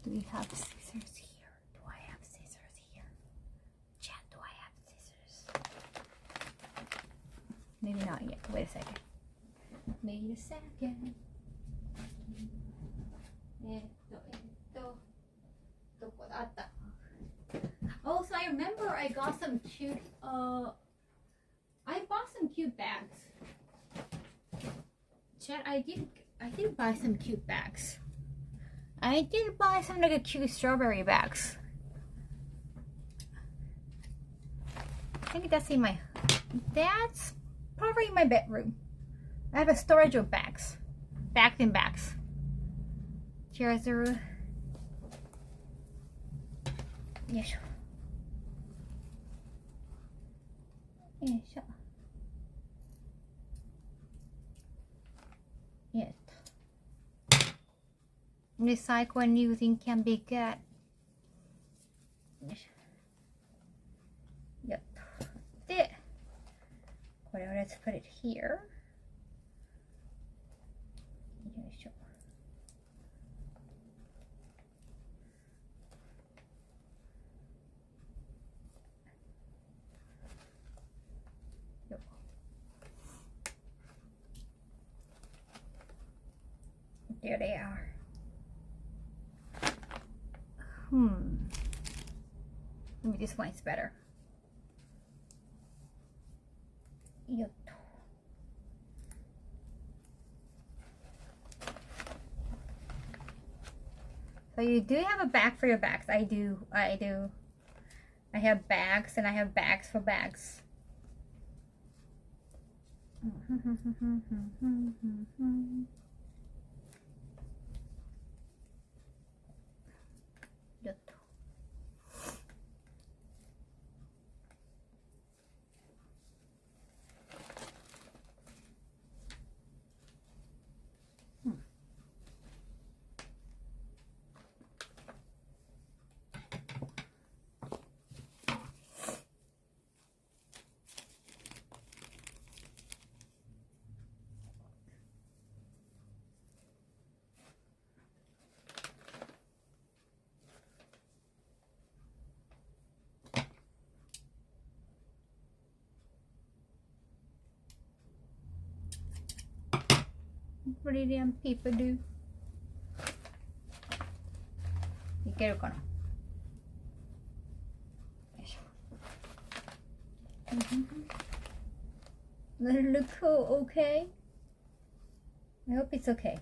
Do we have scissors here? Do I have scissors here? Chat, do I have scissors? Maybe not yet. Wait a second. Wait a second. Also, I remember I got some cute, I bought some cute bags. Chat, I did buy some cute bags. I did buy some like a cute strawberry bags. I think that's probably in my bedroom. I have a storage of bags. Bags and bags. Cheers. Yes. Yes. Yes. Recycle and using can be good. Yep. There. Whatever, let's put it here. There they are. Maybe this one's better. Yep. So you do have a bag for your bags. I do. I have bags and I have bags for bags. What do them people do? いけるかな? Does it look okay? I hope it's okay.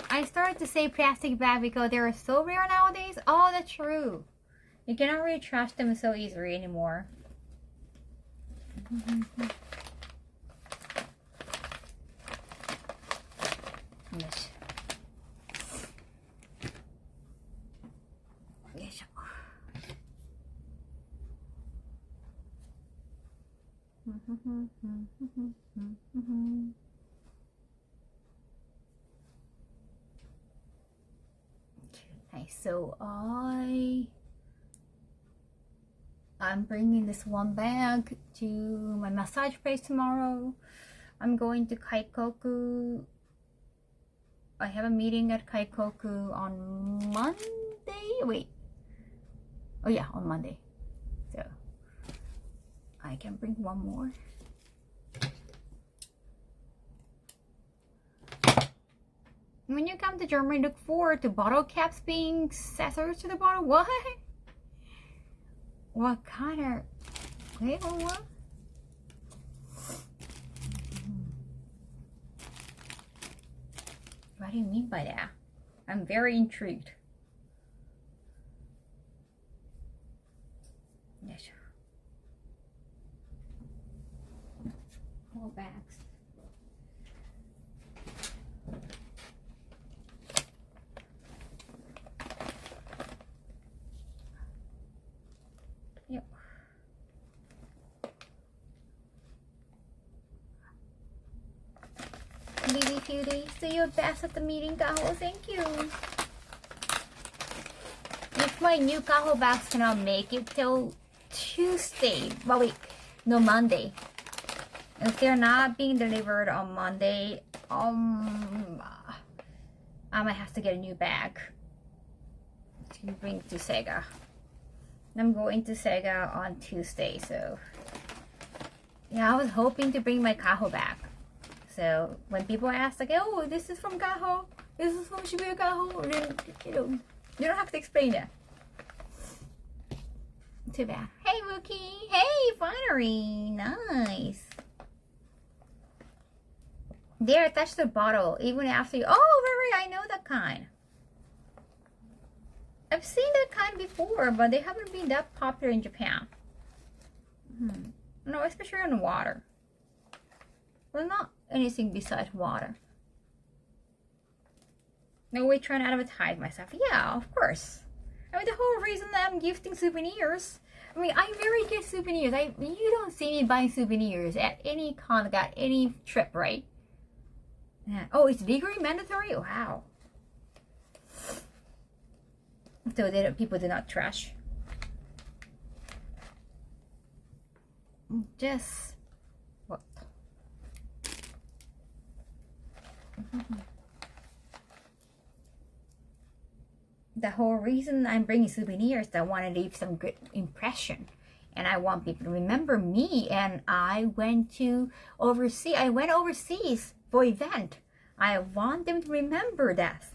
I started to say plastic bag because they are so rare nowadays. Oh, that's true. You cannot really trash them so easily anymore. Yes. Yes. Okay, so I'm bringing this one bag to my massage place tomorrow. I'm going to Kaikoku. I have a meeting at Kaikoku on Monday. Wait. Oh yeah, on Monday. So I can bring one more. When you come to Germany, look forward to bottle caps being accessories to the bottle. What? What kind of... Wait, what? What do you mean by that? I'm very intrigued. Yes. More bags. Yep. Maybe a few days. Do your best at the meeting, Kaho. Thank you. If my new Kaho bags cannot make it till Tuesday, well, wait, no, Monday. If they're not being delivered on Monday, I might have to get a new bag to bring to Sega. I'm going to Sega on Tuesday, so yeah, I was hoping to bring my Kaho back. So when people ask like, oh, this is from Kaho, this is from Shibuya Kaho, then you know, you don't have to explain that. Too bad. Hey Wookie, hey, finally, nice. They're attached to the bottle even after you. Oh, right, I know that kind. I've seen that kind before, but they haven't been that popular in Japan. No, especially on the water. Well, not anything besides water. No way trying to advertise myself. Yeah, of course. I mean, the whole reason that I'm gifting souvenirs. I mean, I rarely get souvenirs. You don't see me buying souvenirs at any con, at any trip, right? Yeah. Oh, it's legally mandatory? Wow. So that people do not trash. Just what? The whole reason I'm bringing souvenirs is I want to leave some good impression, and I want people to remember me. And I went overseas for event. I want them to remember that.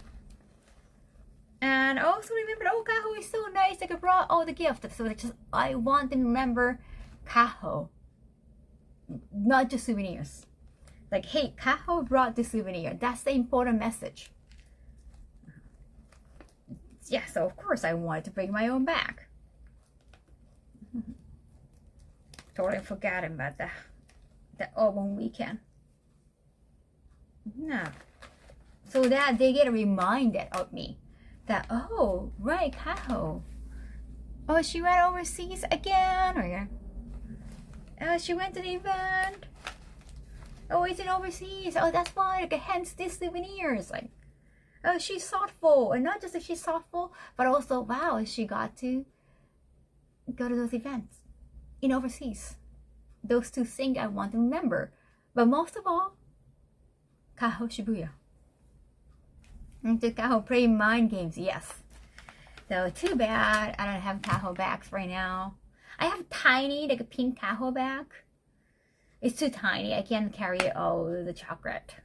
And also remember, oh, Kaho is so nice, like I brought all the gifts. So I want them to remember Kaho, not just souvenirs. Like, hey, Kaho brought the souvenir. That's the important message. Yeah, so of course I wanted to bring my own bag. Totally forgot about that. the open weekend. Yeah. So that they get reminded of me that, oh, right, Kaho. Oh, she went overseas again. Or, oh, she went to the event. Oh, it's in overseas. Oh, that's why. Like, hence these souvenirs. Like, oh, she's thoughtful. And not just that she's thoughtful, but also, wow, she got to go to those events in overseas. Those two things I want to remember. But most of all, Kaho Shibuya. And to Kaho play mind games, yes. So too bad I don't have Kaho bags right now. I have tiny, like a pink Kaho bag. It's too tiny. I can't carry all the chocolate.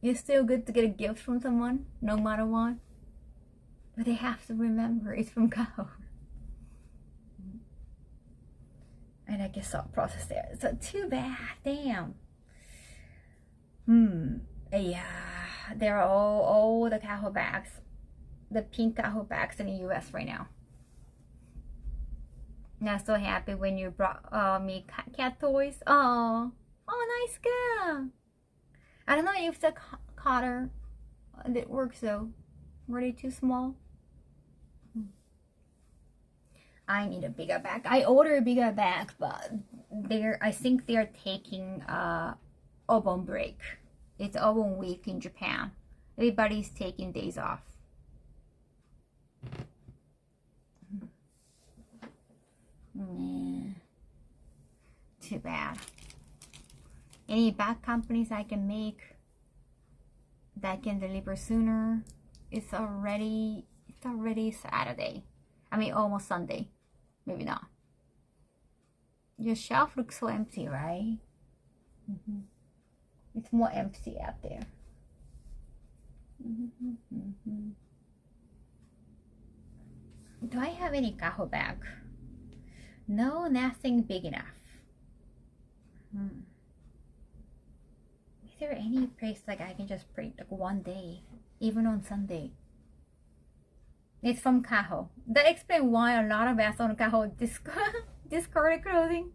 It's still good to get a gift from someone, no matter what. But they have to remember it's from Kaho. And I guess I'll process there. So too bad. Damn. Yeah. There are all the Kaho bags. The pink Kaho bags in the US right now. I'm so happy when you brought me cat toys. Oh, nice girl. I don't know if the cutter that works though. Were they too small? I need a bigger bag. I ordered a bigger bag, but I think they're taking Obon break. It's Obon week in Japan. Everybody's taking days off. Too bad. Any bag companies I can make that can deliver sooner? It's already Saturday. I mean almost Sunday. Maybe not. Your shelf looks so empty, right? It's more empty out there. Do I have any Kaho bag? No, nothing big enough. Is there any place like I can just print like one day, even on Sunday? It's from Kaho. That explains why a lot of bags on Kaho discarded clothing.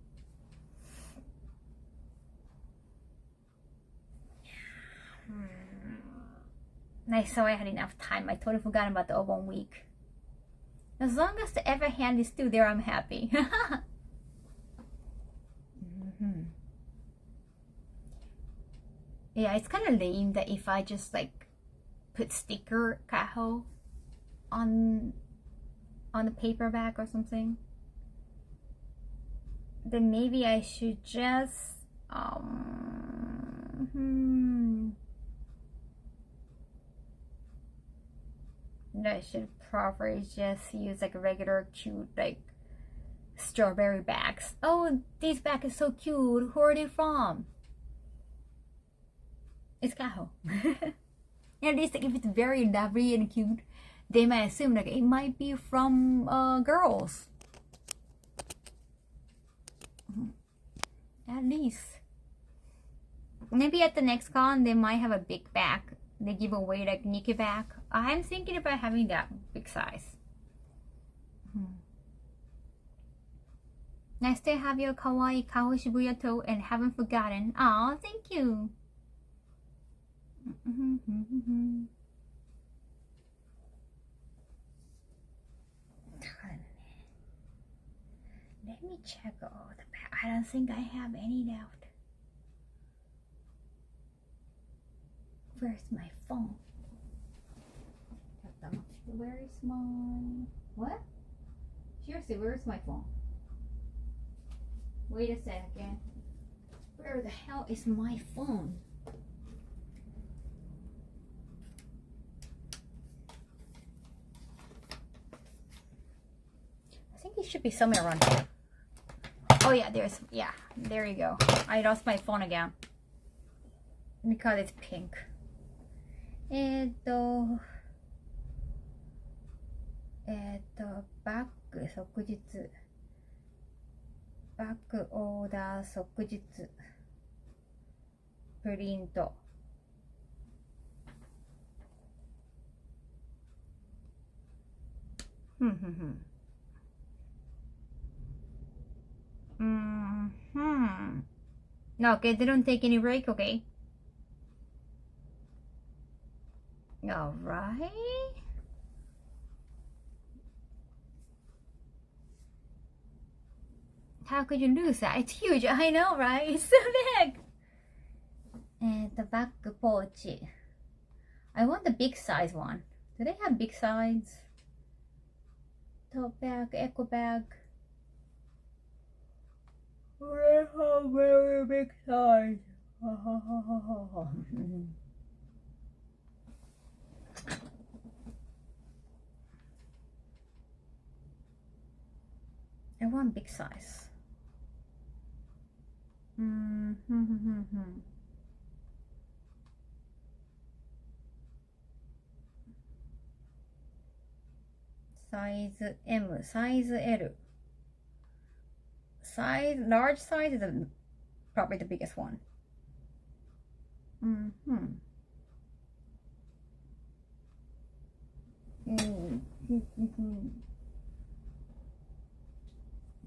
I saw I had enough time. I totally forgot about the Obon week. As long as the ever hand is still there, I'm happy. Yeah, it's kind of lame that if I just like put sticker Kaho on the paperback or something, then maybe I should just I should probably just use like a regular cute like strawberry bags. Oh, this bag is so cute. Who are they from? It's Kaho. At least like, if it's very lovely and cute, they might assume like it might be from girls. At least. Maybe at the next con they might have a big bag. They give away like Nikki bag. I'm thinking about having that big size. Nice to have your kawaii Kaho Shibuya toe and haven't forgotten. Aw, thank you. Let me check all the bags. I don't think I have any left. Where's my phone? Where is my... What? Seriously, where's my phone? Wait a second. Where the hell is my phone? I think it should be somewhere around here. Oh yeah, there you go. I lost my phone again. Because it's pink. バッグ即日。バッグオーダー即日。プリント。No, okay, they don't take any break, okay? Alright. How could you lose that? It's huge. I know, right? It's so big. And the back pouch. I want the big size one. Do they have big size? Tote bag, eco bag. They have very big size. I want big size. Size M, size L. Large size is probably the biggest one.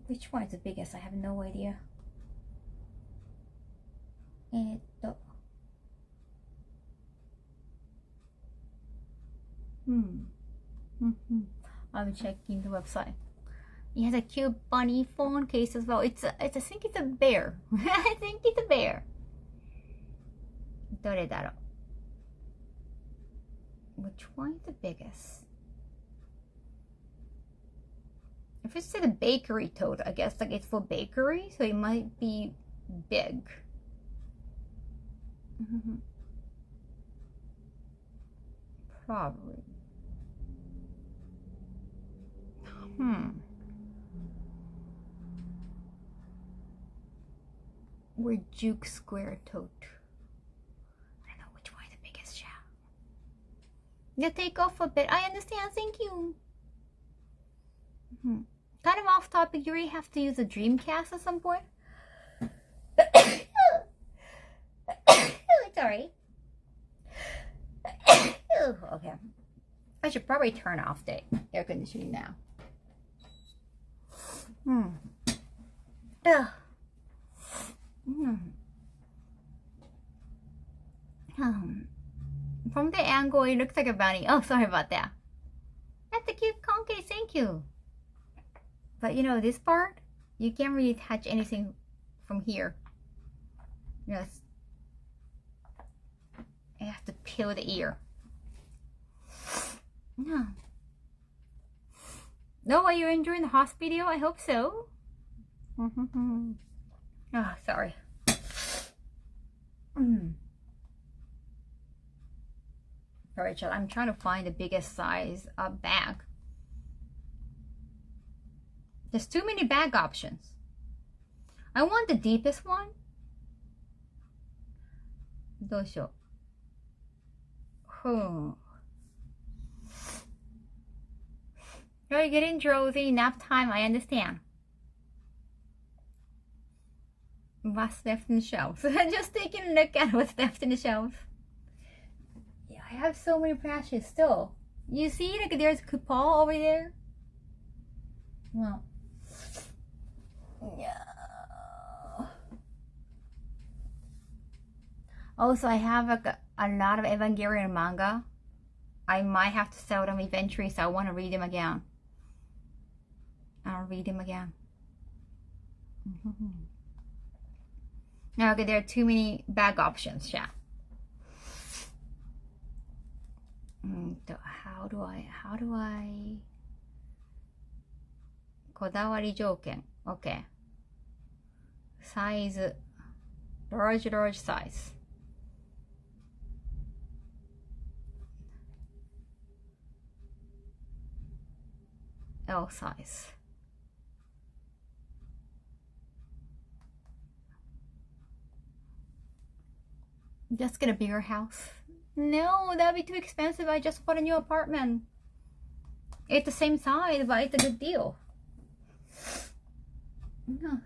Which one is the biggest? I have no idea. I'm checking the website. It has a cute bunny phone case as well. I think it's a bear. I think it's a bear. どれだろう? Which one is the biggest? If it said a bakery tote, I guess like it's for bakery, so it might be big. Probably. We're Duke Square tote. I don't know which one is the biggest, yeah. Yeah, take off a bit. I understand, thank you. Kind of off topic, you really have to use a Dreamcast at some point. Sorry. Okay. I should probably turn off the air conditioning now. From the angle, it looks like a bunny. Oh, sorry about that. That's a cute concave, thank you. But you know, this part, you can't really touch anything from here. Yes. I have to peel the ear. No. No, are you enjoying the host video? I hope so. Oh, sorry. Rachel, I'm trying to find the biggest size bag. There's too many bag options. I want the deepest one. どうしよう. You're getting drowsy, nap time, I understand. What's left in the shelves? Just taking a look at what's left in the shelves. Yeah, I have so many brushes still. You see, like there's coupon over there. Well, yeah. Also, I have a lot of Evangelion manga. I might have to sell them eventually, so I want to read them again. I'll read them again. Okay, there are too many bag options, yeah. How do I こだわり条件 OK size large size L size just get a bigger house. No, that'd be too expensive. I just bought a new apartment. It's the same size, but it's a good deal. No.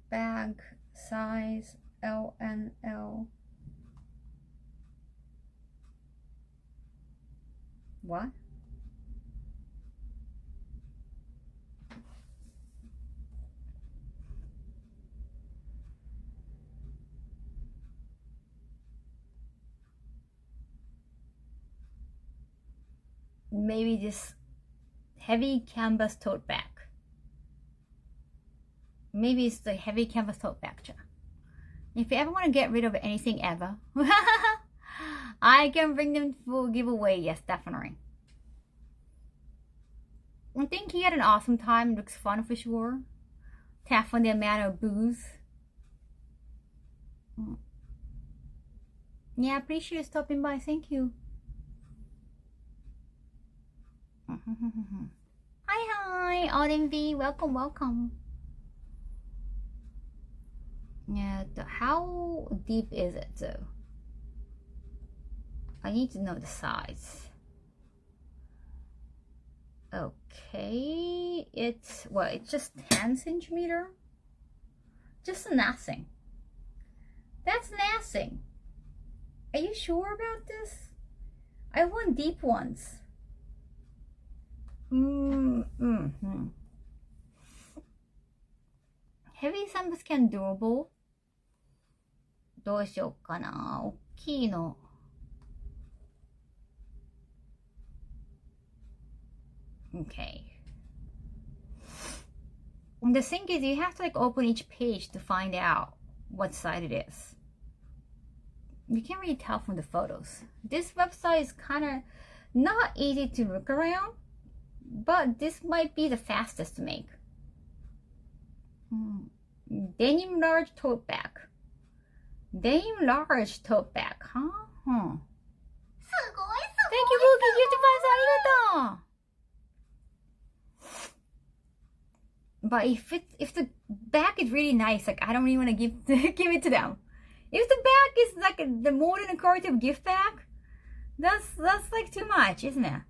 Bag size L and L. What? Maybe this heavy canvas tote bag. Maybe it's the heavy canvas tote bag. If you ever want to get rid of anything ever, I can bring them for giveaway. Yes, definitely. I think he had an awesome time. It looks fun for sure. Tap on the amount of booze. Yeah, I appreciate you stopping by. Thank you. Hi, Auden V. Welcome, welcome. Yeah, how deep is it though? I need to know the size. Okay, it's what? It's just 10 centimeter. Just nothing. That's nothing. Are you sure about this? I want deep ones. Heavy canvas can durable. どうしようかな。大きいの。Okay. And the thing is, you have to like open each page to find out what side it is. You can't really tell from the photos. This website is kind of not easy to look around, but this might be the fastest to make. Denim large tote bag. Denim large tote bag, huh? Thank you, Bookie. Gift advice, arigato. But if the bag is really nice, like I don't really want to give it to them. If the bag is like the more than a quality of gift bag, that's like too much, isn't it?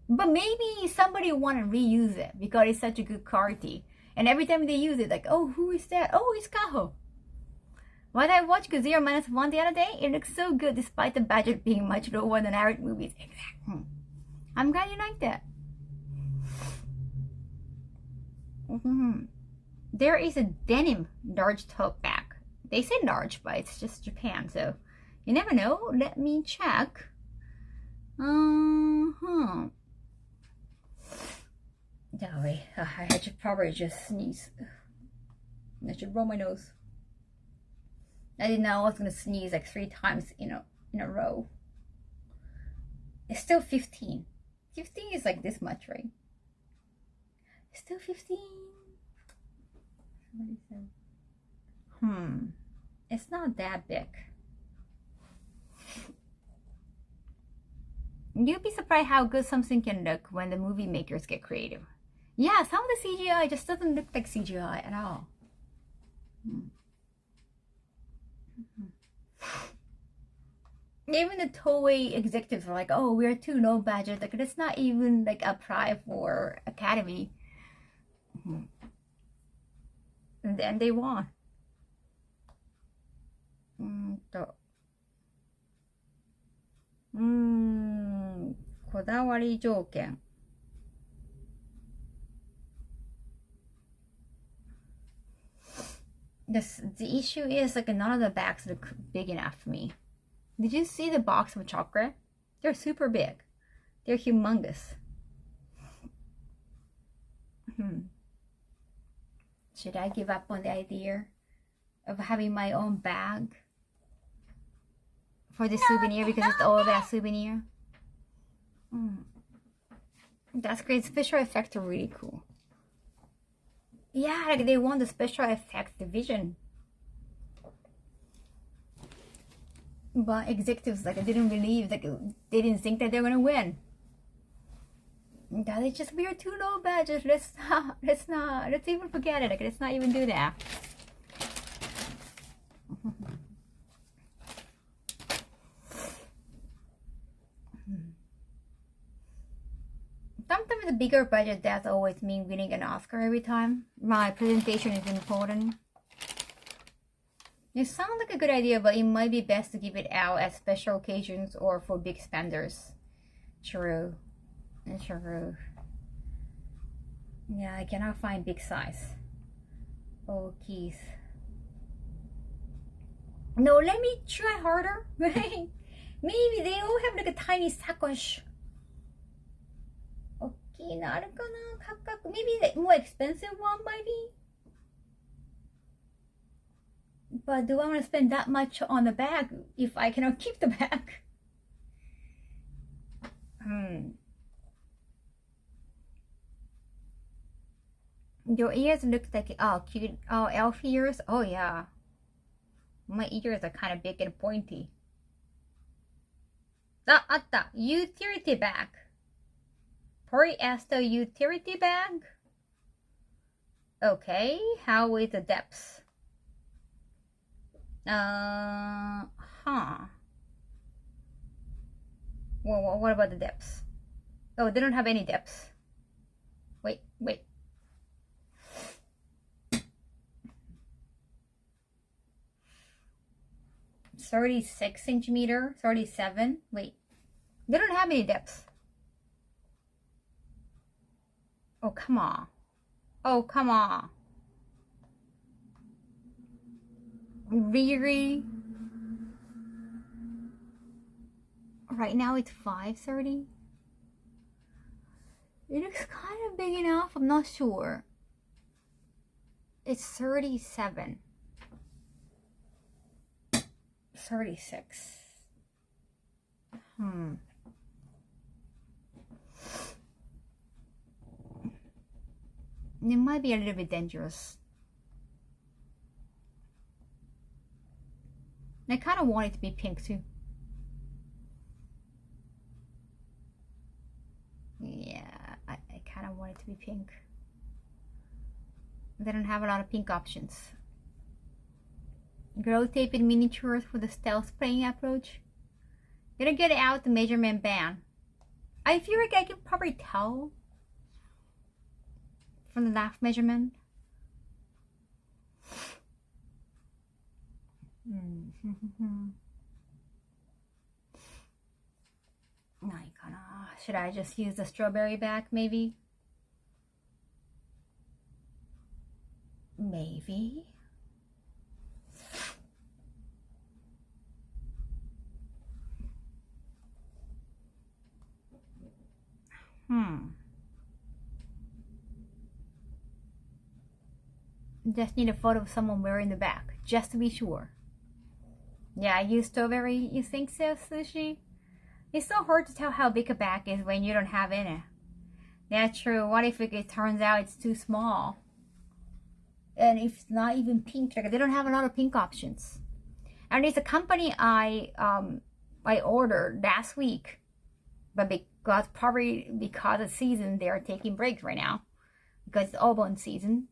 But maybe somebody want to reuse it because it's such a good quality, and every time they use it, like, oh, who is that? Oh, it's Kaho. When I watched Zero Minus One the other day, it looks so good despite the budget being much lower than average movies. Exactly. I'm glad you like that. There is a denim large tote bag. They say large, but it's just Japan, so you never know. Let me check. Sorry, I should probably just sneeze. I should roll my nose. I didn't know I was gonna sneeze like 3 times in a row. It's still 15. 15 is like this much, right? It's still 15. Somebody said. It's not that big. You'd be surprised how good something can look when the movie makers get creative. Yeah, some of the CGI just doesn't look like CGI at all. Even the Toei executives are like, oh, we're too low budget. Like, it's not even like apply for Academy. And then they won. こだわり条件。The issue is like none of the bags look big enough for me. Did you see the box of chocolate? They're super big. They're humongous. Should I give up on the idea of having my own bag for the souvenir because it's all about souvenir? That's great. Special effects are really cool. Yeah, like they won the special effects division. But executives like didn't believe, like they didn't think that they're gonna win. That is just, we are too low budget. Let's even forget it. Like, let's not even do that. Sometimes the bigger budget does always mean winning an Oscar every time. My presentation is important. It sounds like a good idea, but it might be best to give it out at special occasions or for big spenders. True. True. Yeah, I cannot find big size. Oh, keys. No, let me try harder. Maybe they all have like a tiny sacoche. Okay, not gonna. Maybe the more expensive one, maybe. But do I want to spend that much on the bag if I cannot keep the bag? Your ears look like cute. Oh, elf ears. Oh yeah, my ears are kind of big and pointy. Ah, atta. Utility bag. Polyester utility bag. Okay, how is the depth? Huh. Well, what about the depths? Oh, they don't have any depths. Wait. 36 centimeter, 37. Wait, they don't have any depths. Oh, come on. Oh, come on. Really? Right now it's 5:30. It looks kind of big enough. I'm not sure. It's 37. 36. It might be a little bit dangerous. I kind of want it to be pink too. Yeah, I kind of want it to be pink. They don't have a lot of pink options. Glow tape in miniatures for the stealth spraying approach. Gonna get out the measurement band. I feel like I can probably tell from the last measurement. Should I just use the strawberry bag maybe? Maybe. Just need a photo of someone wearing the bag, just to be sure. Yeah, I use strawberry. You think so, Sushi? It's so hard to tell how big a bag is when you don't have any. That's true. What if it turns out it's too small? And if it's not even pink, like they don't have a lot of pink options. And it's a company I ordered last week, but probably because of season, they are taking breaks right now because it's Obon season.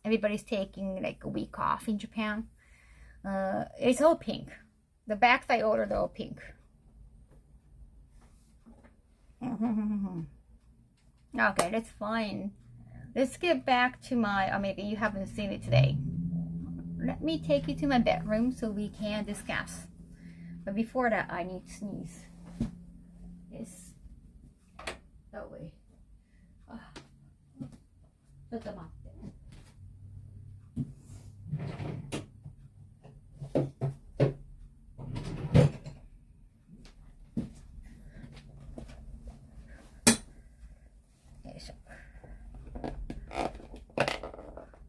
Everybody's taking like a week off in Japan. It's all pink. The bags I ordered are all pink. Okay, that's fine. Let's get back to my, or maybe you haven't seen it today. Let me take you to my bedroom so we can discuss. But before that, I need to sneeze. Yes. That way.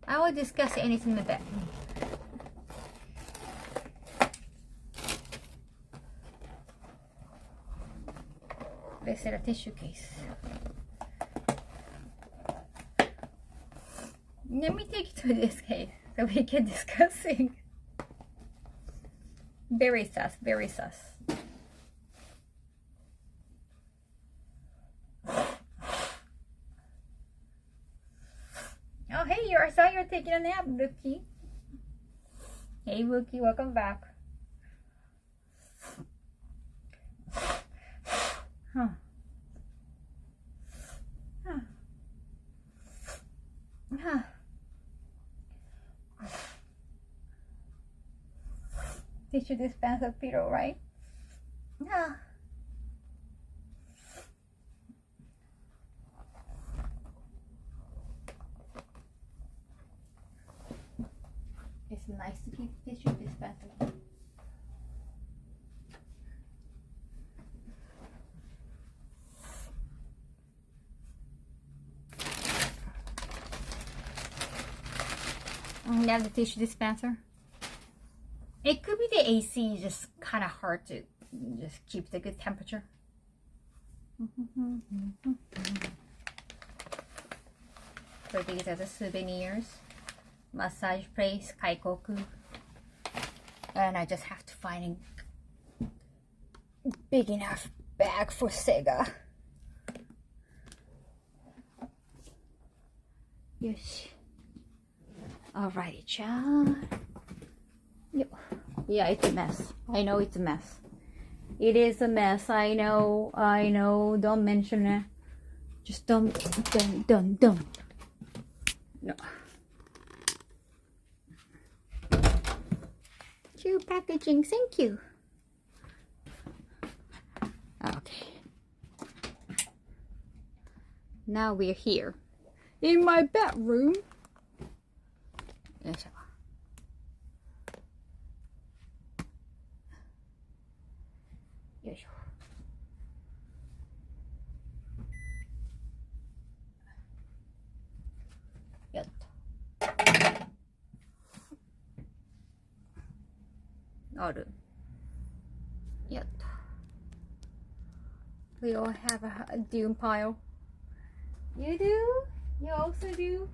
I will discuss anything in the bedroom. This is a tissue case. Let me take you to this case so we can discuss it. Very sus, very sus. Oh, hey, I saw you were taking a nap, Wookie. Hey, Wookie, welcome back. Huh. Huh. Huh. tissue dispenser pillow, right? Yeah. It's nice to keep tissue dispenser. Now the tissue dispenser. It could be the AC is just kind of hard to just keep the good temperature. So these are the souvenirs. Massage place, Kaikoku. And I just have to find a big enough bag for Sega. Yoshi. Alrighty, child. Yeah, it's a mess. I know it's a mess. It is a mess. I know. Don't mention it. Just don't. No. Cute packaging. Thank you. Okay. Now we're here in my bedroom. Yes. Yes. Yes. We all have a doom pile. You do? You also do?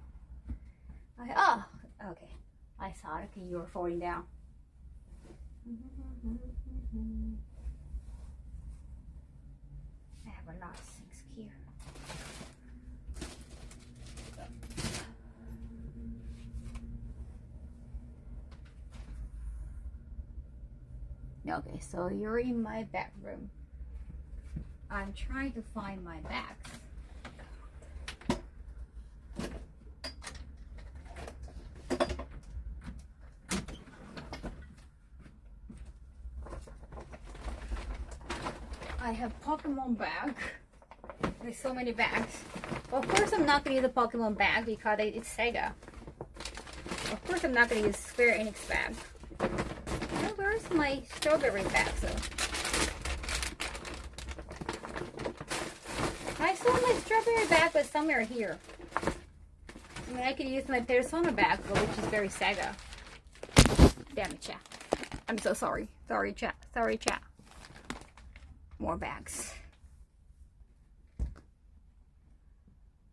Okay. I saw it. You were falling down. I have a lot of things here. Okay, so you're in my bedroom. I'm trying to find my bags. I have Pokemon bag. There's so many bags. Of course I'm not going to use the Pokemon bag because it's Sega. Of course I'm not going to use Square Enix bag. Well, where's my strawberry bag though? I saw my strawberry bag was somewhere here. I mean, I could use my Persona bag, which is very Sega. Damn it, chat. I'm so sorry. Sorry, chat. Sorry, chat. More bags.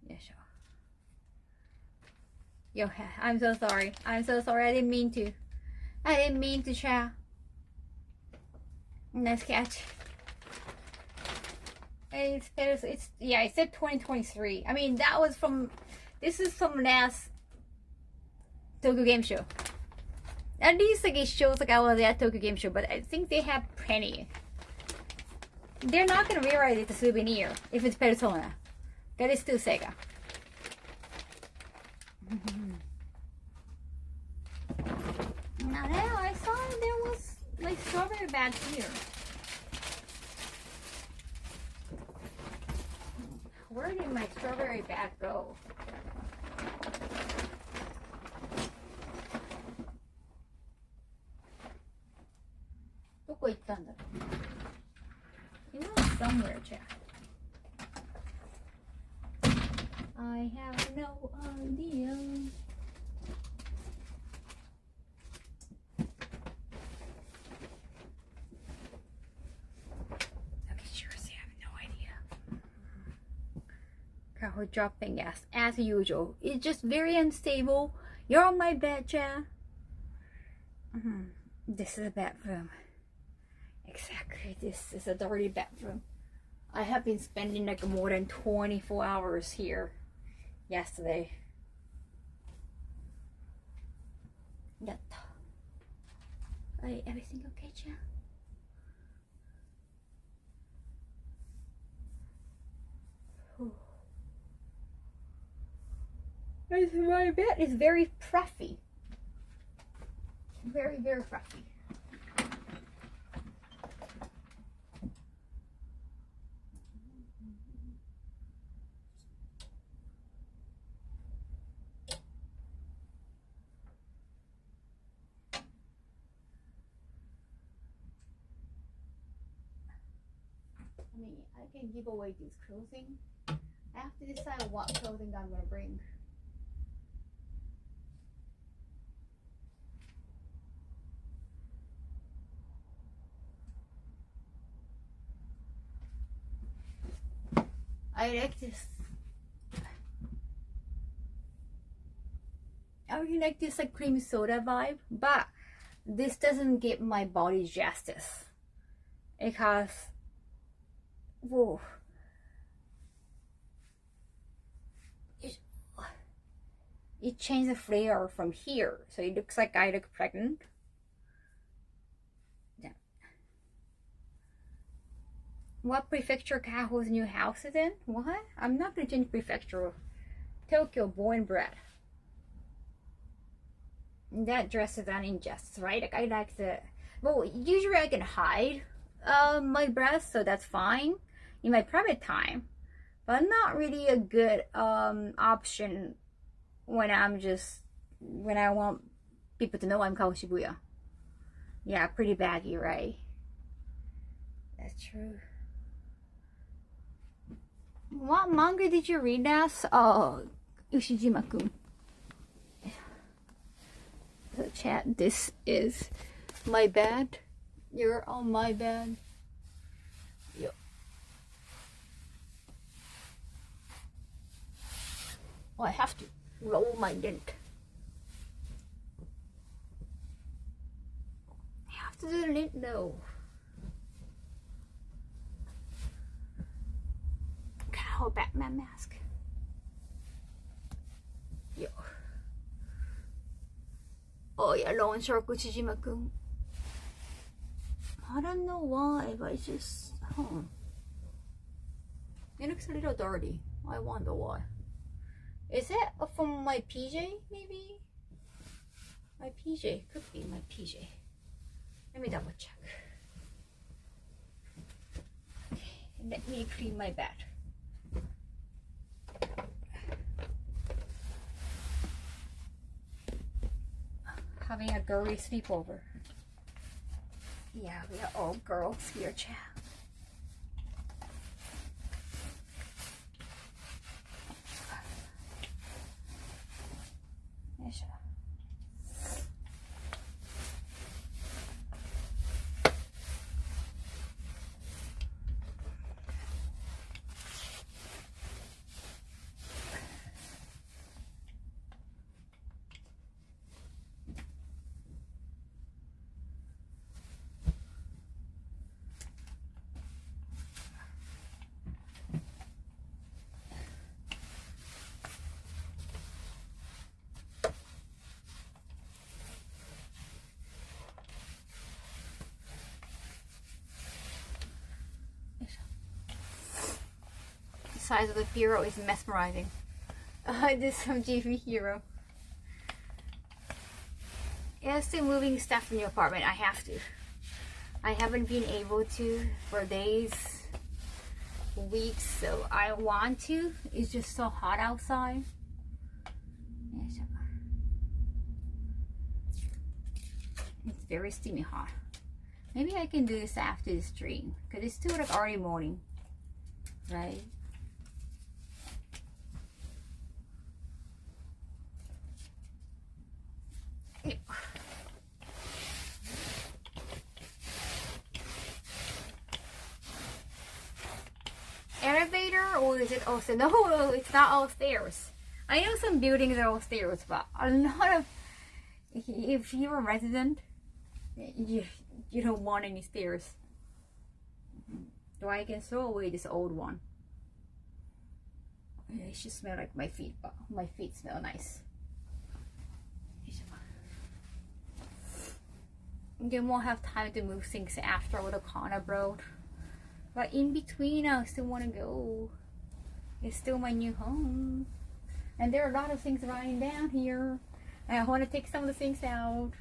Yeah, sure. Yo, I'm so sorry. I'm so sorry. I didn't mean to. I didn't mean to, chat. Nice catch. It said 2023. I mean, that was from. This is from last Tokyo Game Show. At least like it shows like I was at Tokyo Game Show, but I think they have plenty. They're not gonna rewrite it a souvenir if it's Persona. That is still Sega. Now I saw there was like strawberry bags here. Where did my strawberry bag go? It was somewhere, chat. I have no idea. Okay, seriously, I have no idea. Kaho dropping gas as usual. It's just very unstable. You're on my bed, chat. This is a bedroom. Exactly, this is a dirty bedroom. I have been spending like more than 24 hours here yesterday. Everything okay, chat? My bed is very puffy. Very, very puffy. mean, I can give away this clothing. I have to decide what clothing I'm gonna bring. I like this. I really like this like cream soda vibe, but this doesn't give my body justice because, whoa, it changed the flair from here, so it looks like I look pregnant. Yeah. What prefecture Kaho's new house is in? What? I'm not gonna change prefecture. Tokyo, born and bred. That dress is an injustice, right? Like I like the, well, usually I can hide my breasts, so that's fine in my private time, but not really a good option when I want people to know I'm Kaho Shibuya. Yeah, pretty baggy, right? That's true. What manga did you read last? Oh, Ushijima-kun. So chat, this is my bed. You're on my bed. Yep. Oh, I have to roll my lint. I have to do the lint though. Kaho Batman mask. Yo. Oh yeah, loan shark Uchijima-kun. I don't know why, but it's just, it looks a little dirty. I wonder why. Is it from my PJ, maybe? My PJ, could be my PJ. Let me double check. Okay, let me clean my bed. Having a girly sleepover. Yeah, we are all girls here, chat. Yes. The size of the hero is mesmerizing. This is some GV hero. Yeah, still moving stuff in the apartment. I have to. I haven't been able to for days, weeks, so I want to. It's just so hot outside. It's very steamy hot. Maybe I can do this after the stream because it's still like early morning, right? Elevator, or is it also, no, it's not all stairs. I know some buildings are all stairs, but a lot of, if you're a resident, you don't want any stairs. So I can throw away this old one. It should smell like my feet, but my feet smell nice. Then won't have time to move things after with a corner road. But in between, I still want to go. It's still my new home. And there are a lot of things lying down here. And I want to take some of the things out.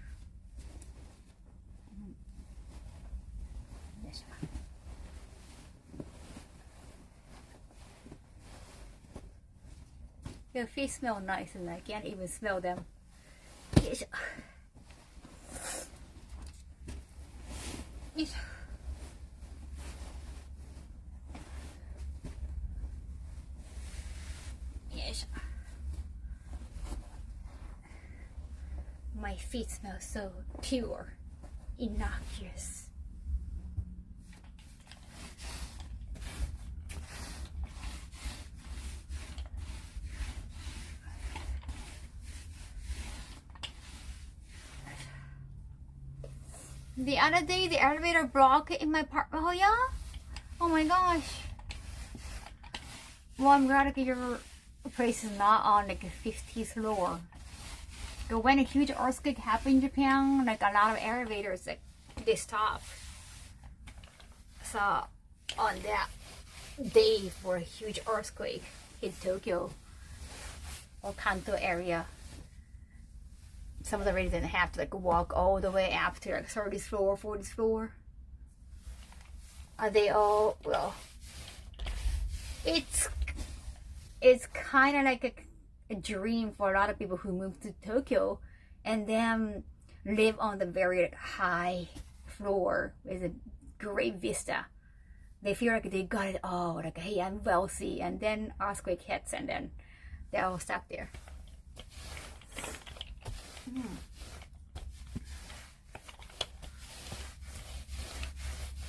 Your feet smell nice and I can't even smell them. Yes. Yes. my feet smell so pure, innocuous. The other day, the elevator broke in my apartment. Oh yeah? Oh my gosh. Well, I'm glad that your place is not on like a 50th floor. But when a huge earthquake happened in Japan, like a lot of elevators, like they stop. So on that day for a huge earthquake in Tokyo or Kanto area, some of the residents have to like walk all the way up to like 30th floor, 40th floor. Are they all, well, it's kind of like a dream for a lot of people who move to Tokyo and then live on the very like, high floor with a great vista. They feel like they got it all, like, hey, I'm wealthy, and then earthquake hits and then they're all stuck there.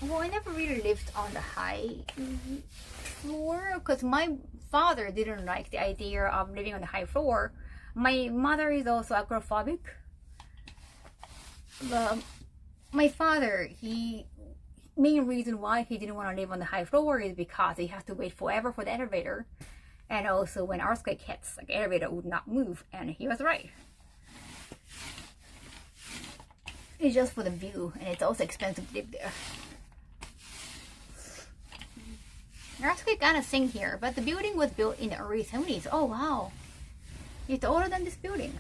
Well, I never really lived on the high floor because my father didn't like the idea of living on the high floor. My mother is also agoraphobic. My father, main reason why he didn't want to live on the high floor is because he has to wait forever for the elevator, and also when earthquake hits, like elevator would not move, and he was right. It's just for the view, and it's also expensive to live there. Earthquake got a thing here, but the building was built in the early 70s. Oh wow, it's older than this building.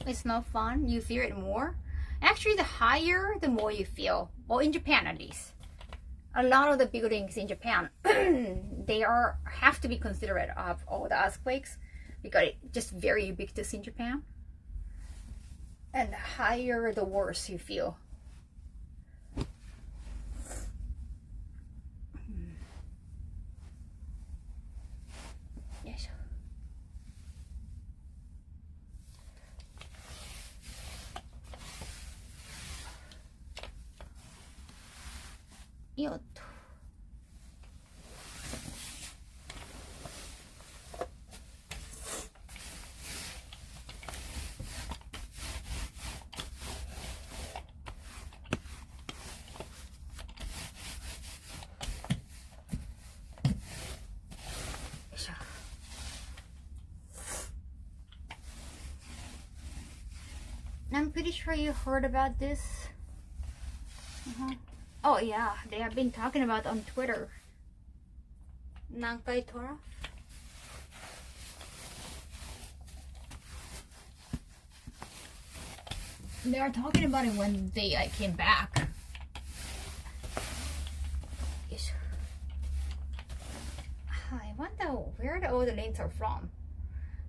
It's not fun. You fear it more. Actually, the higher, the more you feel. Well, in Japan at least. A lot of the buildings in Japan, they have to be considerate of all the earthquakes because it's just very ubiquitous in Japan. And the higher, the worse you feel. Yes. Yo. I'm pretty sure you heard about this. Oh yeah, they have been talking about on Twitter. Nankai Tora. They are talking about it when I came back. Yes. I wonder where all the links are from.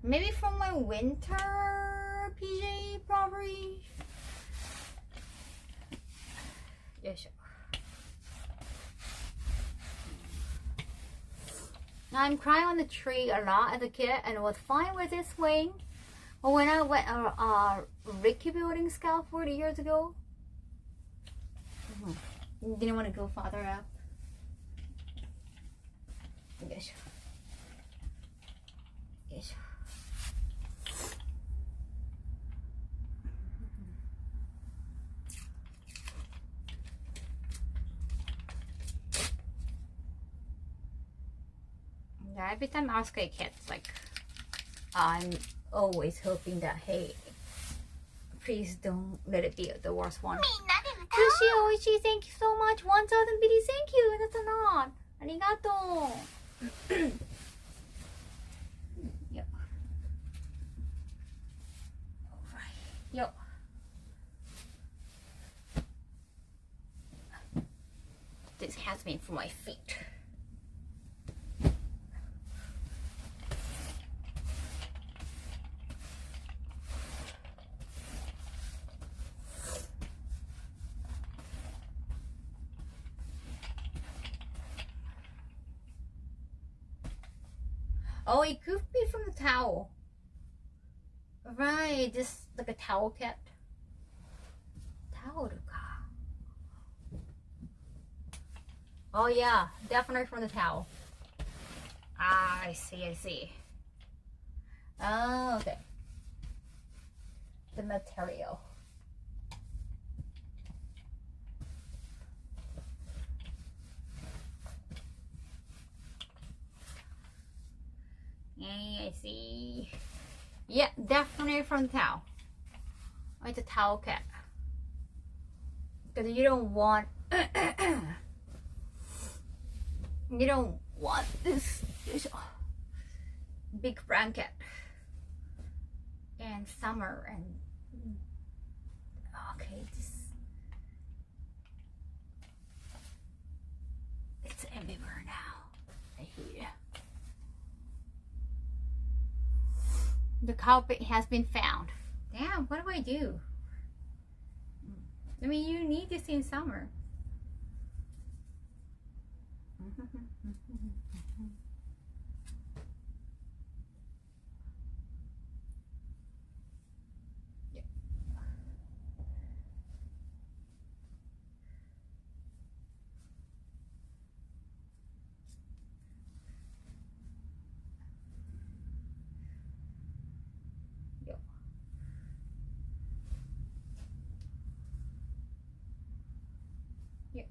Maybe from my winter PJ, probably. Yes. I'm crying on the tree a lot as a kid and was fine with it swaying. But when I went Ricky building scout 40 years ago, didn't want to go farther up. Yes. Yes. Yeah, every time earthquake hits, like, I'm always hoping that, hey, please don't let it be the worst one. Sushi Oishi, thank you so much. 1,000 biddies, thank you. That's a lot. Arigato. Yo. Alright. Yo. This has been for my feet. Oh, it could be from the towel. Right, just like a towel cap. Towel ka. Oh yeah, definitely from the towel. Ah, I see. Oh, okay. The material. I see. Yeah, definitely from the towel. It's a towel cap. Because you don't want you don't want this big blanket and summer and okay, it's everywhere now. I hate it. The culprit has been found. Damn, what do I do? I mean, you need this in summer. Yeah. Yeah. Yeah.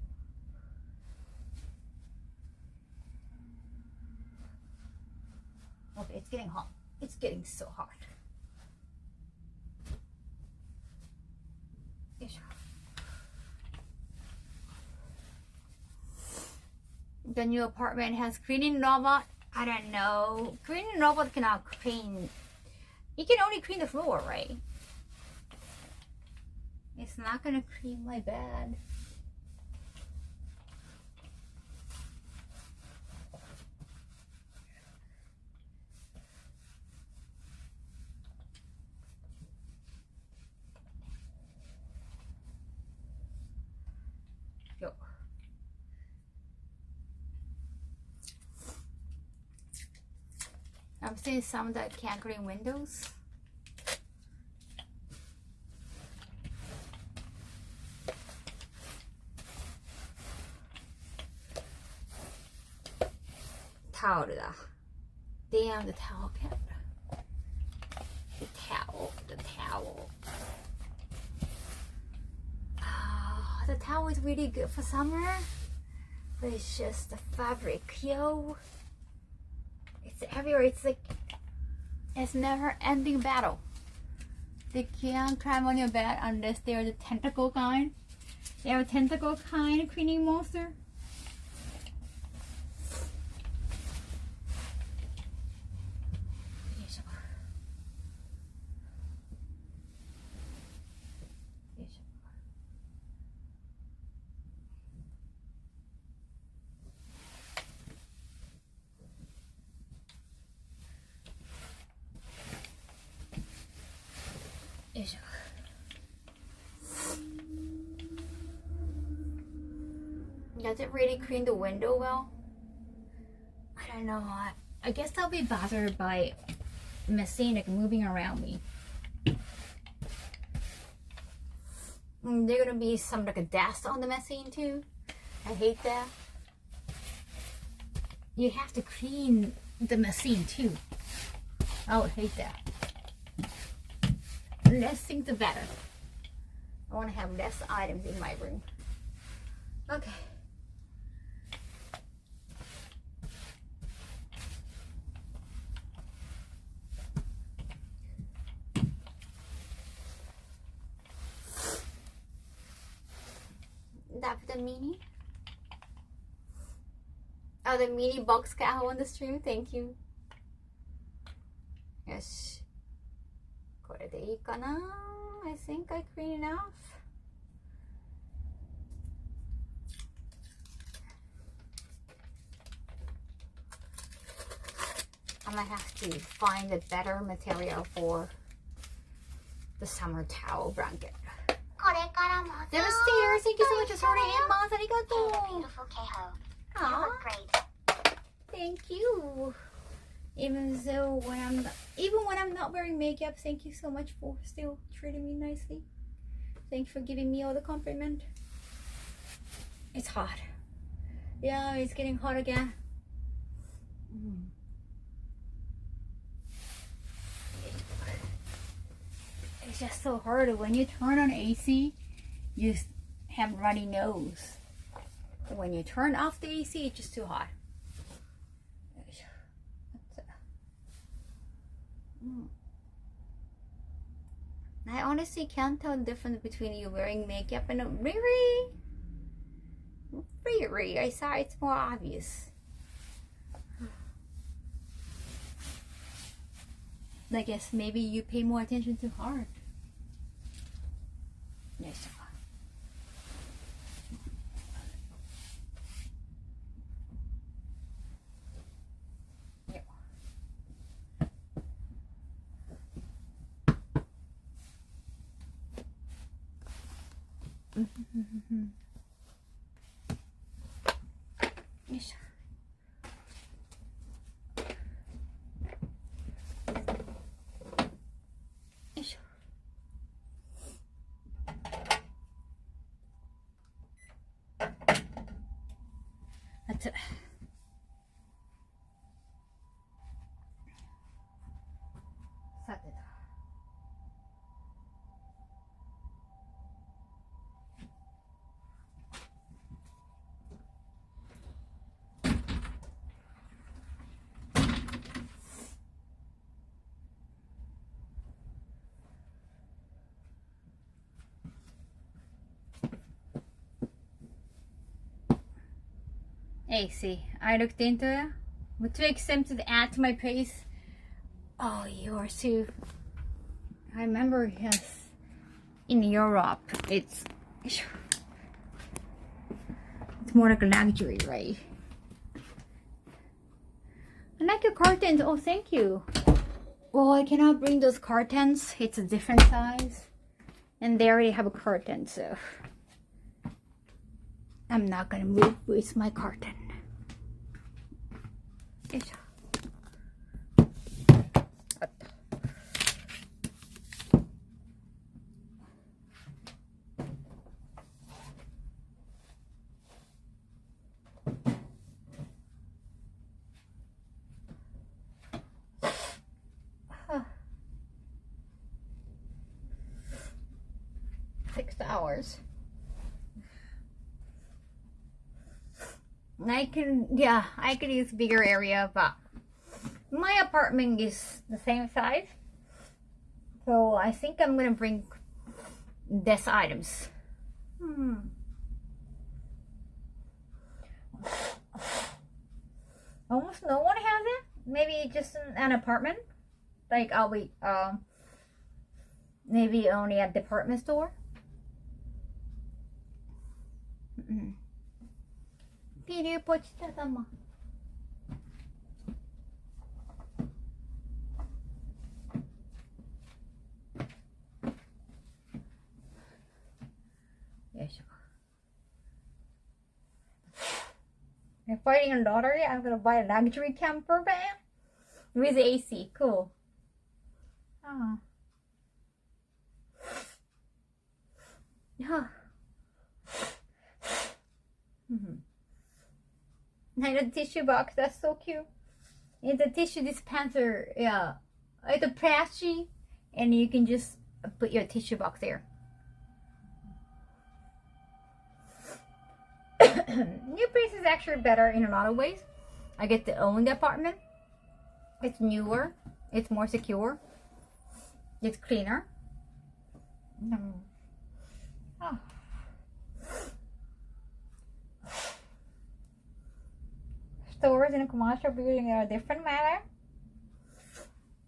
Okay, it's getting hot. It's getting so hot. The new apartment has cleaning robot. I don't know. Cleaning robot cannot clean. It can only clean the floor, right? It's not gonna clean my bed. Yo. I'm seeing some that can't clean windows. Towel da. Damn, the towel cap. The towel. Ah, the towel is really good for summer. But it's just the fabric, yo. It's everywhere. It's like it's never ending battle. They can't climb on your bed unless they're the tentacle kind. They have a tentacle kind of cleaning monster. Does it really clean the window well? I don't know. I guess I'll be bothered by machine like moving around me. There's gonna be some like a dust on the machine too. I hate that. You have to clean the machine too. I would hate that. Less things the better. I want to have less items in my room. Okay. That's the mini. Oh, the mini box Kaho on the stream. Thank you. Yes. これでいいかな? I think I clean enough. I might have to find a better material for the summer towel blanket. Devastator, thank you so much for starting in, Mons. Arigato. Beautiful Kaho. You look great. Thank you. Even when I'm not wearing makeup, thank you so much for still treating me nicely. Thank you for giving me all the compliment. It's hot. Yeah, it's getting hot again. It's just so hard when you turn on AC, you have runny nose. But when you turn off the AC, it's just too hot. I honestly can't tell the difference between you wearing makeup and a very I saw it's more obvious. I guess maybe you pay more attention to heart. Yes. Yes. Yes. That's it. Hey, see, I looked into it. But too expensive to add to my place. Oh, yours too. I remember, yes, in Europe, it's more like a luxury, right? I like your curtains. Oh, thank you. Well, I cannot bring those curtains. It's a different size. And they already have a curtain, so I'm not gonna move with my curtain. よいしょ。あった。6 hours. I could use bigger area, but my apartment is the same size. So I think I'm gonna bring these items. Almost no one has it. Maybe just an apartment. Like I'll be maybe only a department store. Piru pochita sama. If fighting a lottery, I'm gonna buy a luxury camper van with AC. Cool. Oh. Like a tissue box, that's so cute. It's a tissue dispenser, yeah. It's a plastic, and you can just put your tissue box there. New place is actually better in a lot of ways. I get to own the apartment. It's newer. It's more secure. It's cleaner. Oh. Stores in a commercial building are a different matter.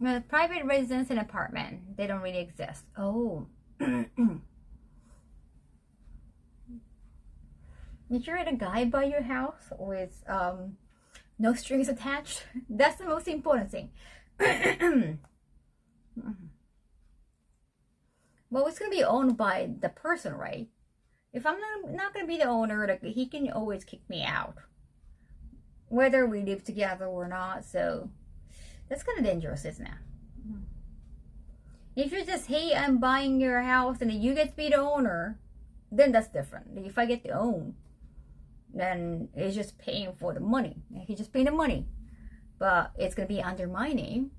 Well, private residence and apartment, they don't really exist. Oh. Did you let a guy buy your house with no strings attached? That's the most important thing. Well, it's going to be owned by the person, right? If I'm not going to be the owner, like, he can always kick me out, whether we live together or not. So That's kind of dangerous, isn't it? If you're just, hey, I'm buying your house and then you get to be the owner, then that's different. If I get to own, then it's just paying for the money. He's just paying the money. But it's going to be under my name.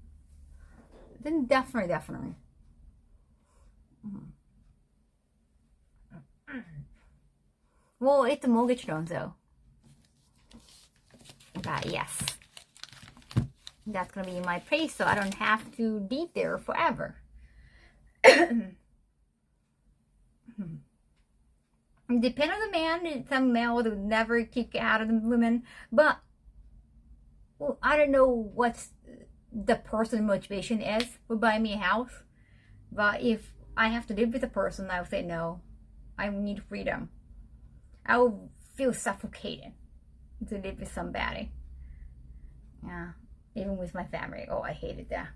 Then definitely. Well, it's a mortgage loan though. But yes. That's going to be my place, so I don't have to be there forever. Depend on the man. Some male would never kick out of the woman. But, well, I don't know what's the person's motivation is for buying me a house. But if I have to live with a person, I would say no. I need freedom. I would feel suffocated to live with somebody. Yeah, even with my family. Oh, I hated that.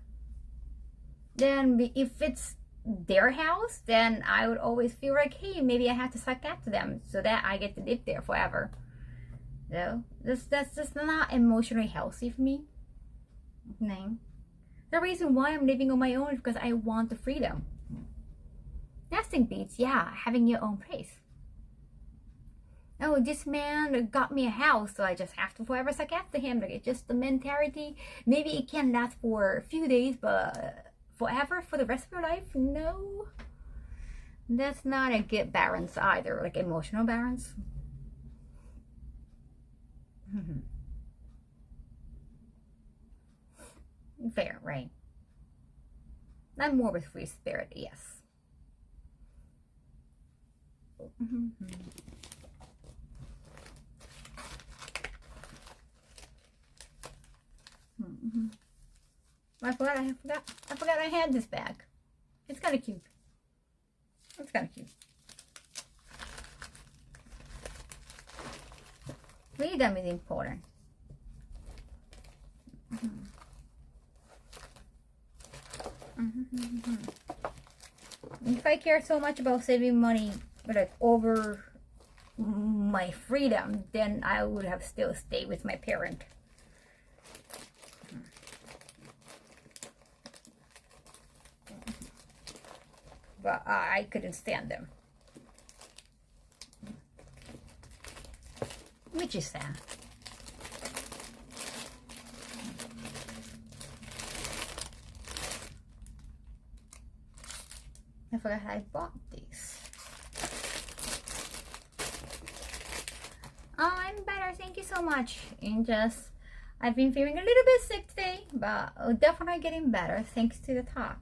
Then if it's their house, then I would always feel like, hey, maybe I have to suck up to them so that I get to live there forever. So that's just not emotionally healthy for me. No. The reason why I'm living on my own is because I want the freedom. Nothing beats, yeah, having your own place. Oh, this man got me a house, so I just have to forever suck after him. Like, it's just the mentality. Maybe it can last for a few days, but forever, for the rest of your life? No. That's not a good balance either, like emotional balance. Fair, right? I'm more with free spirit, yes. I forgot I had this bag. It's kind of cute. It's kind of cute. Freedom is important. If I care so much about saving money, like over my freedom, then I would have still stayed with my parent. But I couldn't stand them. Which is sad. I forgot I bought these. Oh, I'm better. Thank you so much. And just, I've been feeling a little bit sick today, but definitely getting better thanks to the talk.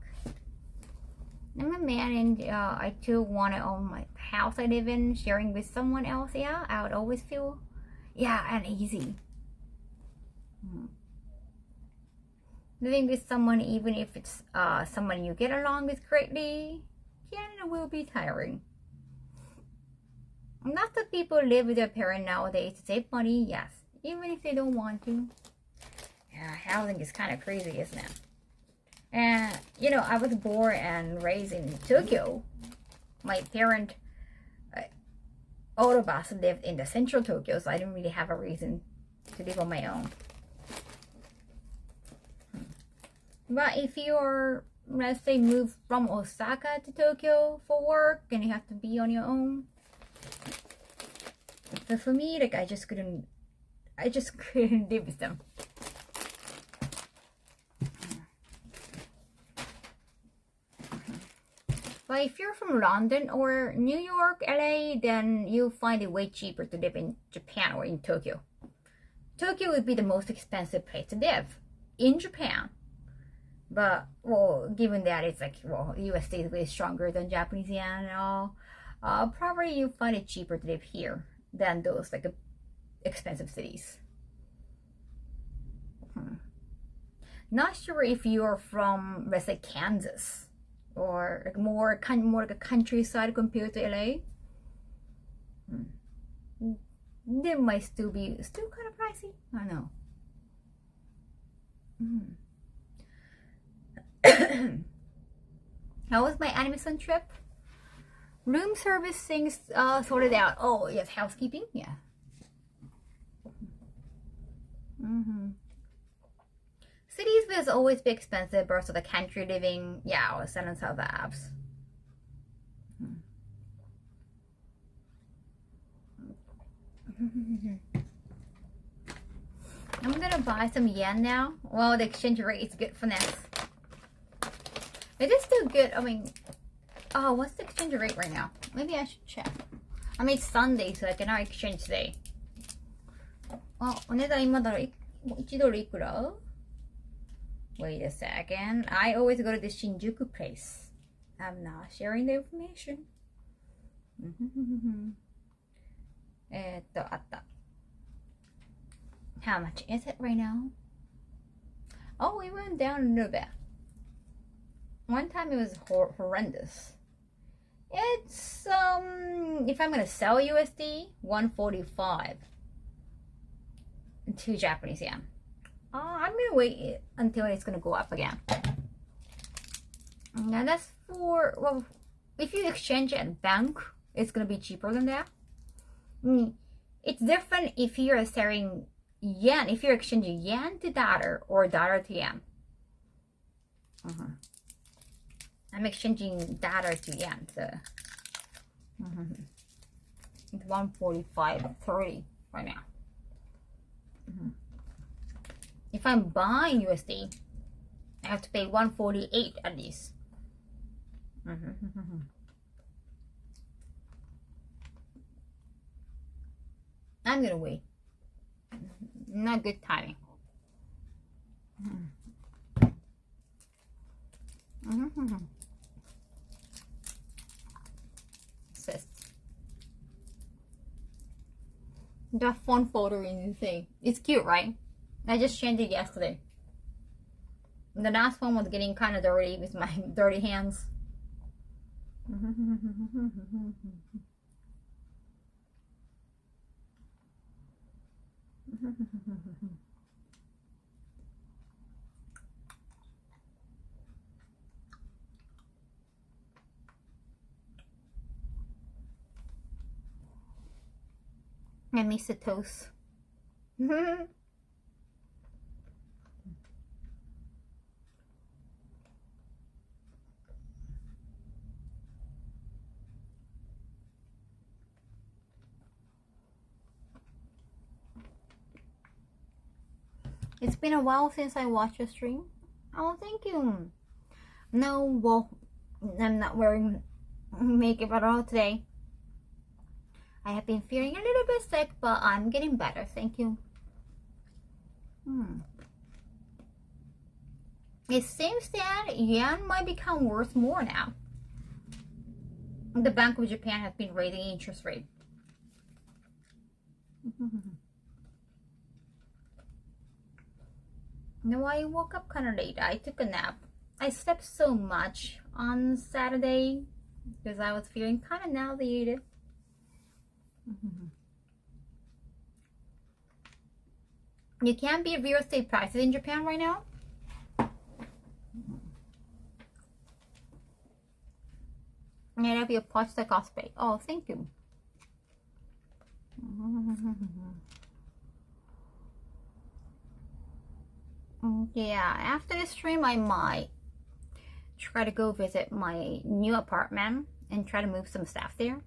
I'm a man, and I too want to own my house I live in, sharing with someone else. Yeah, I would always feel, uneasy. Living with someone, even if it's someone you get along with greatly, it will be tiring. Not that people live with their parents nowadays to save money, yes, even if they don't want to. Yeah, housing is kind of crazy, isn't it? And, I was born and raised in Tokyo. My parent, all of us lived in the central Tokyo, so I didn't really have a reason to live on my own. But if you're, let's say, move from Osaka to Tokyo for work and you have to be on your own. But for me, like, I just couldn't live with them. But if you're from London or New York, LA, then you'll find it way cheaper to live in Japan or in Tokyo. Tokyo would be the most expensive place to live in Japan. But, well, given that it's like, well, USD is way stronger than Japanese yen and all, probably you'll find it cheaper to live here than those, like, expensive cities. Not sure if you're from, let's say, Kansas, or like more like a countryside compared to LA. They might still kind of pricey. I don't know. How was my Animation trip? Room service things sorted out. Oh yes, housekeeping. Yeah. Cities will always be expensive versus the country living, yeah, or San and South apps. I'm gonna buy some yen now. Well, the exchange rate is good for this. It is still good. I mean, oh, what's the exchange rate right now? Maybe I should check. I mean, it's Sunday, so I cannot exchange today. お値段今だろ1ドルいくら? Wait a second. I always go to the Shinjuku place. I'm not sharing the information. あった。How much is it right now? Oh, we went down a little bit. One time it was horrendous. It's if I'm gonna sell USD, 145. 2 Japanese yen. I'm gonna wait until it's gonna go up again. Now that's for, well, if you exchange at bank, it's gonna be cheaper than that. It's different if you're selling yen, if you're exchanging yen to dollar or dollar to yen. I'm exchanging dollar to yen, so it's 145.30 right now. If I'm buying USD, I have to pay 148 at least. I'm gonna wait. Not good timing. Sis. That phone folder in the thing. It's cute, right? I just changed it yesterday. The last one was getting kind of dirty with my dirty hands. I miss the toast. It's been a while since I watched a stream. Oh, thank you. No, well, I'm not wearing makeup at all today. I have been feeling a little bit sick, but I'm getting better. Thank you. It seems that yen might become worth more now. The Bank of Japan has been raising interest rate. No, I woke up kind of late. I took a nap. I slept so much on Saturday because I was feeling kind of nauseated. You can't beat real estate prices in Japan right now. I love your pasta cosplay. Oh, thank you. Yeah, after the stream, I might try to go visit my new apartment and try to move some stuff there.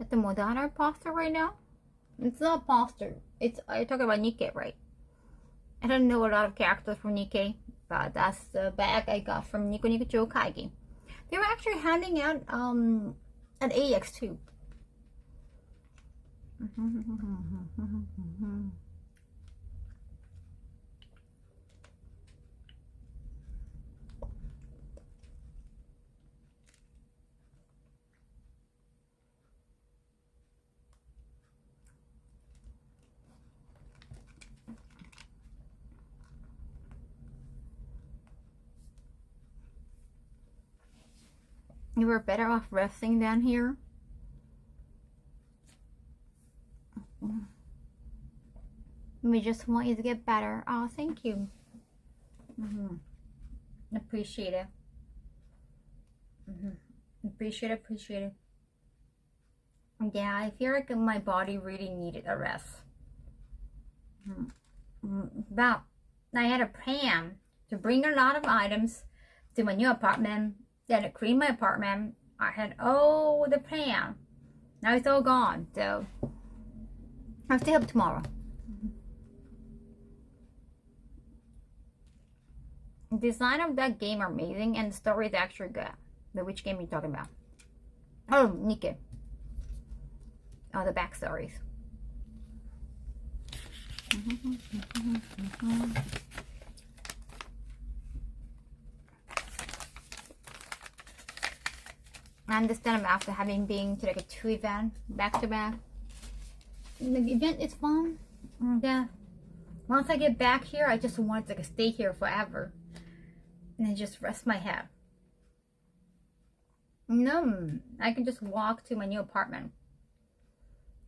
At the Modana pasta right now? It's not pasta. You're talking about Nikkei, right? I don't know a lot of characters from Nikkei, but that's the bag I got from Nico Nico Joe Kaigi. They were actually handing out at AX too. You were better off resting down here. We just want you to get better. Oh, thank you. Appreciate it. Appreciate it. Yeah, I feel like my body really needed a rest. But I had a plan to bring a lot of items to my new apartment, then to clean my apartment. I had all the plan. Now it's all gone, so I'll stay up tomorrow. The design of that game are amazing, and the story is actually good. But which game are you talking about? Oh, Nikke. Oh, the backstories. I understand after having been to like a 2 event back to back. The event is fun. Yeah. Once I get back here, I just want to like stay here forever and just rest my head. No, I can just walk to my new apartment.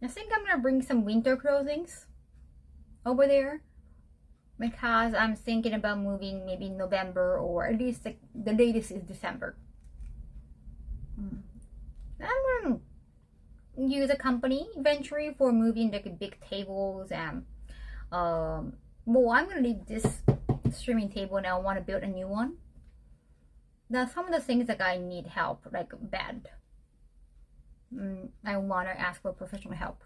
I think I'm gonna bring some winter clothing over there because I'm thinking about moving maybe in November, or at least like the latest is December. I'm gonna use a company eventually for moving like big tables and well, I'm gonna leave this streaming table and I want to build a new one. Now some of the things that I need help, like bed, I want to ask for professional help.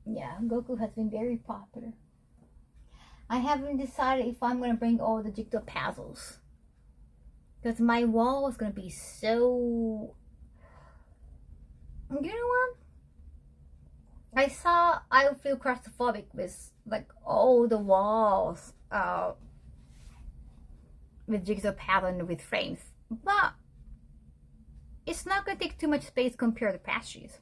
Yeah, Goku has been very popular. I haven't decided if I'm going to bring all the jigsaw puzzles, because my wall is going to be so... You know what? I feel claustrophobic with like all the walls with jigsaw pattern with frames, but it's not going to take too much space compared to past years.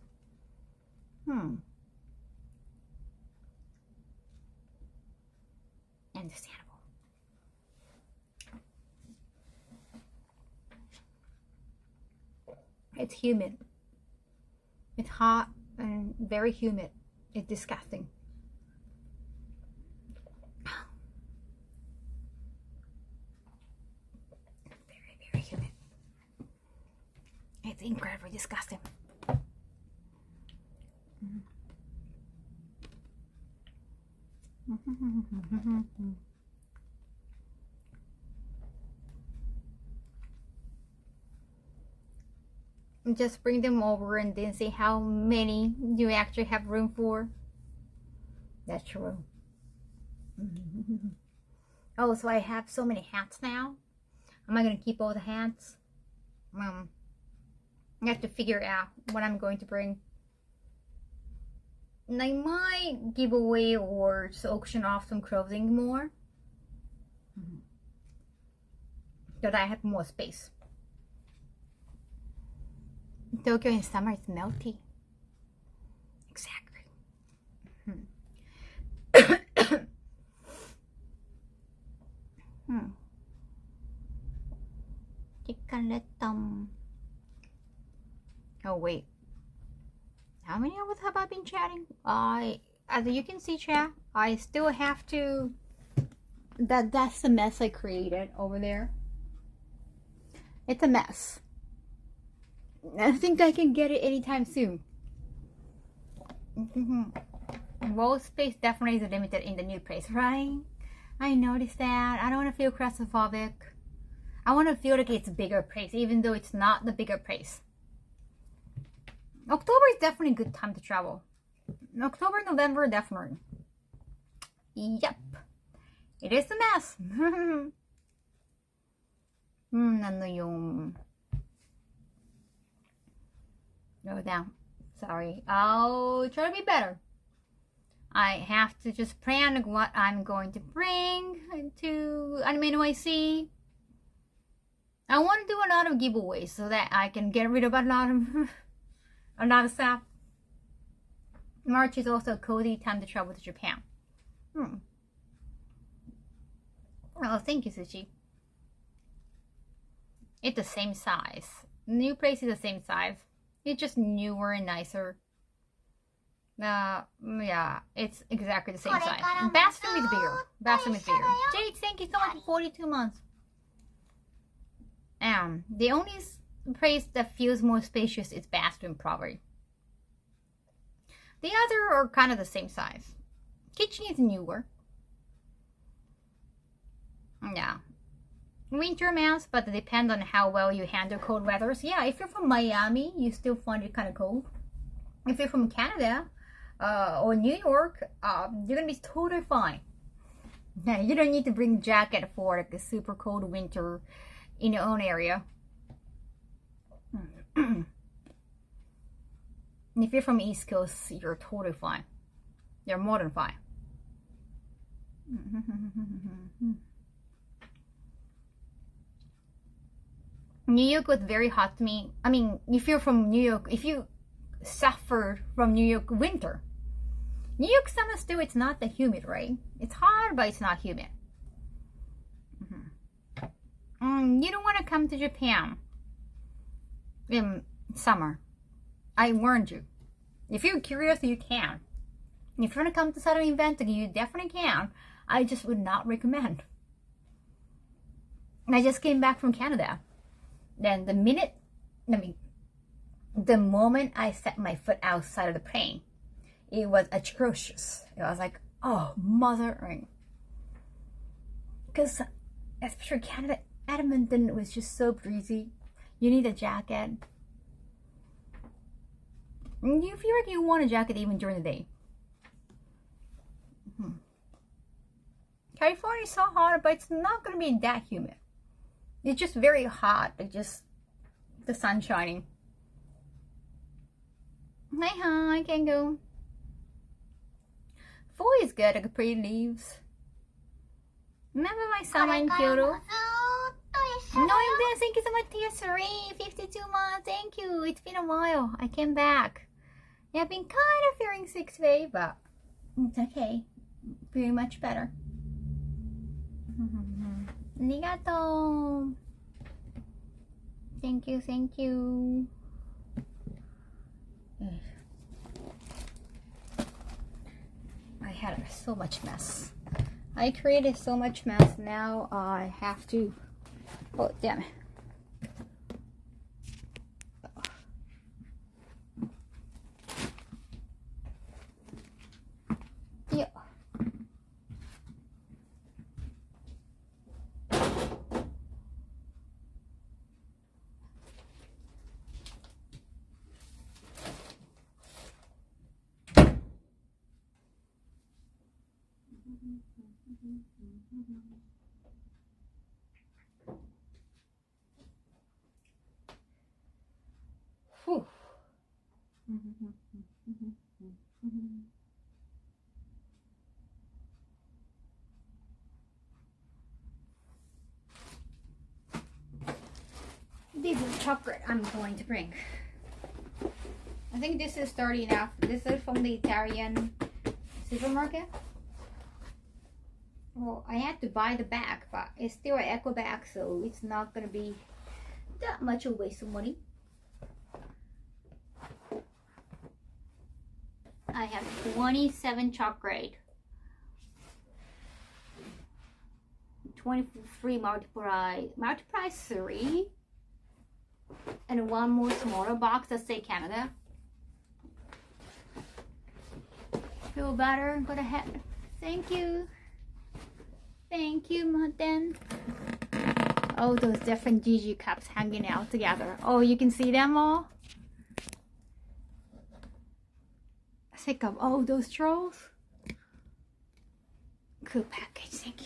Understandable. It's humid. It's hot and very humid. It's disgusting. Very, very humid. It's incredibly disgusting. Just bring them over and then see how many you actually have room for. That's true. Oh, so I have so many hats now. Am I going to keep all the hats? I have to figure out what I'm going to bring. And I might give away or just auction off some clothing more, so that I have more space. Tokyo in summer is melty. Exactly. Oh wait. How many hours have I been chatting? As you can see, chat, I still have to... That's the mess I created over there. It's a mess. I think I can get it anytime soon. Wall space definitely is limited in the new place, right? I noticed that. I don't want to feel claustrophobic. I want to feel like it's a bigger place, even though it's not the bigger place. October is definitely a good time to travel. October, November, definitely. Yep. It is a mess. Ano yung... Go down. Sorry. I'll try to be better. I have to just plan what I'm going to bring to Anime NYC. I want to do a lot of giveaways so that I can get rid of a lot of stuff. March is also a cozy time to travel to Japan. Oh, thank you, Sushi. It's the same size. New place is the same size. It's just newer and nicer. Yeah, it's exactly the same size. Bathroom is bigger. Bathroom is bigger. Jade, thank you so much for 42 months. The only place that feels more spacious is bathroom, probably. The other are kind of the same size. Kitchen is newer. Yeah. Winter months, but it depends on how well you handle cold weathers. Yeah, if you're from Miami, you still find it kind of cold. If you're from Canada or New York, you're gonna be totally fine. Yeah, you don't need to bring a jacket for like a super cold winter in your own area. And if you're from East Coast, you're totally fine. You're more than fine. New York was very hot to me. I mean, if you're from New York, if you suffered from New York winter, New York summer still, it's not that humid, right? It's hot, but it's not humid. You don't want to come to Japan in summer. I warned you. If you're curious, you can. If you want to come to Southern event, you definitely can. I just would not recommend. I just came back from Canada. Then the moment I set my foot outside of the plane, it was atrocious. It was like, oh, mother. Because especially Canada, Edmonton was just so breezy. You need a jacket. You feel like you want a jacket even during the day. California is so hot, but it's not going to be that humid. It's just very hot. Like just the sun shining. Hi, can go. Fall is good, like pretty leaves. Remember my summer in Kyoto? No, thank you so much, Tia Suri. 52 months, thank you. It's been a while. I came back. Yeah, I've been kind of feeling sick today, but it's okay. Feeling much better. Arigato. Thank you, thank you. I had so much mess. I created so much mess. Now I have to. Oh, damn it. Yeah. Whew. This is chocolate I'm going to bring. I think this is sturdy enough. This is from the Italian supermarket. Well, I had to buy the bag, but it's still an eco bag, so it's not gonna be that much a waste of money. I have 27 chocolate. 23 multiply 3. And one more smaller box that say Canada. Feel better? Go ahead. Thank you. Thank you, Martin. Oh, those different Gigi cups hanging out together. Oh, you can see them all? Sick of all those trolls. Cool package, thank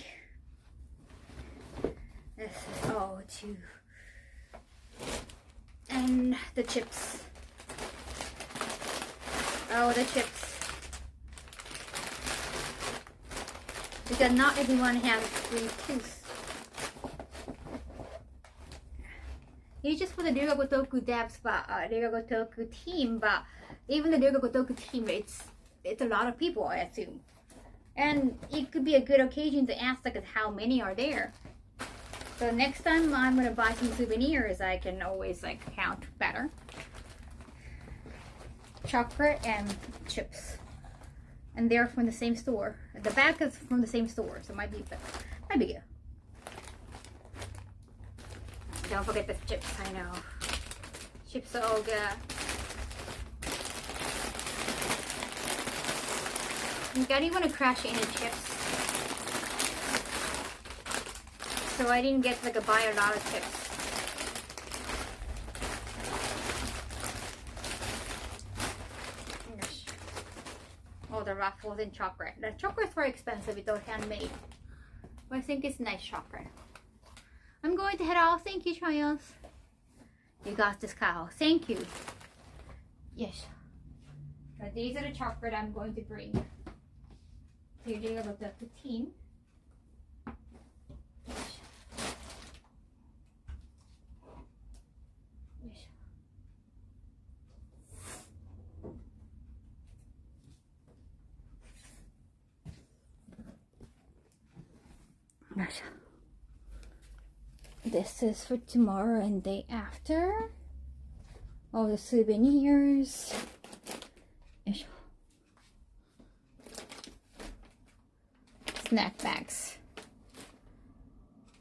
you. This is all too. And the chips. Oh, the chips. Because not everyone has 3 tooth. It's just for the Ryuga Gotoku devs, but Ryuga Gotoku team, but even the Ryuga Gotoku team, it's it's a lot of people, I assume. And it could be a good occasion to ask like how many are there. So next time I'm gonna buy some souvenirs, I can always like count better. Chocolate and chips, and they're from the same store. The bag is from the same store, so might be good. Don't forget the chips. I know chips are all good. I didn't want to crash any chips, so I didn't get like buy a lot of chips. Oh, the ruffles and chocolate. The chocolate's very expensive. It's all handmade, but I think it's nice chocolate. I'm going to head out. Thank you, Trials. You got this, Kaho. Thank you. Yes. So these are the chocolate I'm going to bring. So you're able to poutine. Yes. Yes. This is for tomorrow and day after. All the souvenirs. Yes. Snack bags.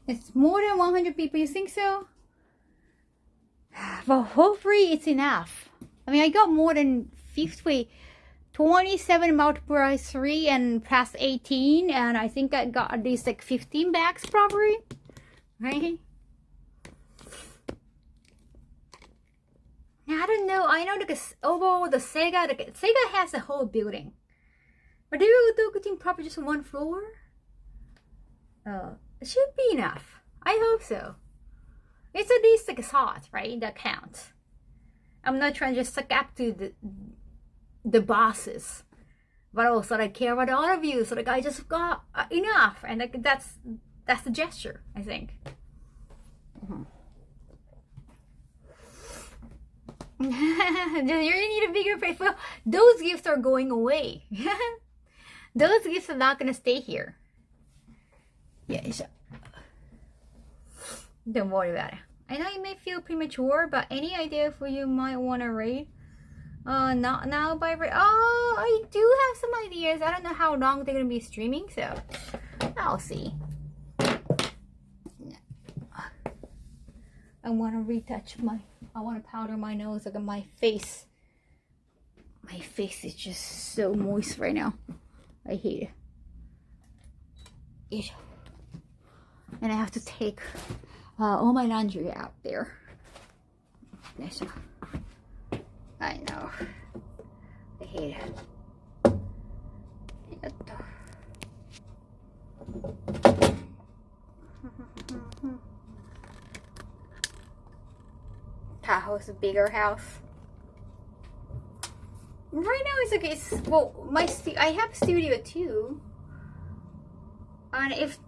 It's more than 100 people. You think so? Well, hopefully it's enough. I mean, I got more than 50. 27 multiplied by 3 and plus 18, and I think I got at least like 15 bags probably, right? Now, I don't know. I know because overall the Sega has a whole building, but they will do probably just one floor. It should be enough. I hope so. It's at least like a thought, right? That counts. I'm not trying to just suck up to the bosses, but also I care about all of you, so like I just got enough, and like that's the gesture, I think. You need a bigger place. Well, those gifts are going away. Those gifts are not gonna stay here. Yes. Don't worry about it. I know you may feel premature, but any idea for you might want to read? Not now by oh, I do have some ideas. I don't know how long they're gonna be streaming, so I'll see. I want to retouch I want to powder my nose. Look at my face. My face is just so moist right now. I hate it. And I have to take all my laundry out there. I know. I hate it. Kaho's a bigger house. Right now it's okay. Well, I have a studio too, and if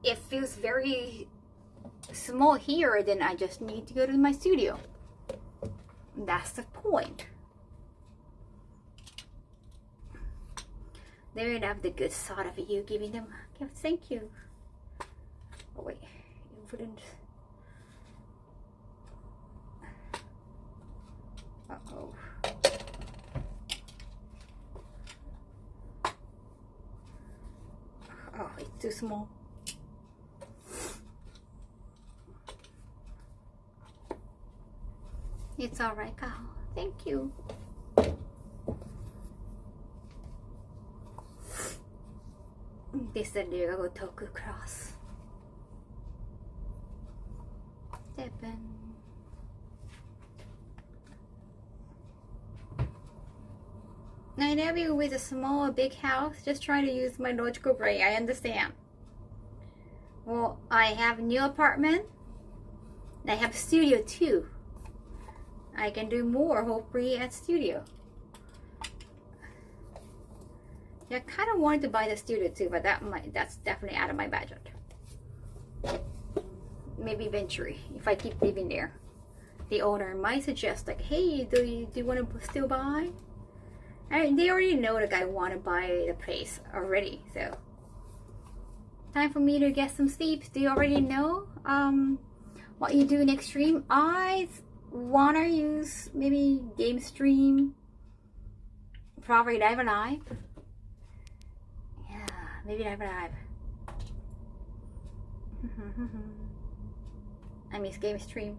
it feels very small here, then I just need to go to my studio. That's the point. They would have the good thought of you giving them gifts. Thank you. Oh wait, you wouldn't. Uh-oh. Oh, it's too small. It's alright, Kaho. Thank you. This is the Toku cross. 7. I know you with a small or big house, just trying to use my logical brain. I understand. Well, I have a new apartment. I have a studio too. I can do more hopefully at studio. Yeah, I kind of wanted to buy the studio too, but that's definitely out of my budget. Maybe eventually, if I keep living there, the owner might suggest like, hey, do you want to still buy? They already know that I want to buy the place already, so time for me to get some sleep. Do you already know what you do next stream? I wanna use maybe game stream, probably live alive. Yeah, maybe live alive. I miss game stream.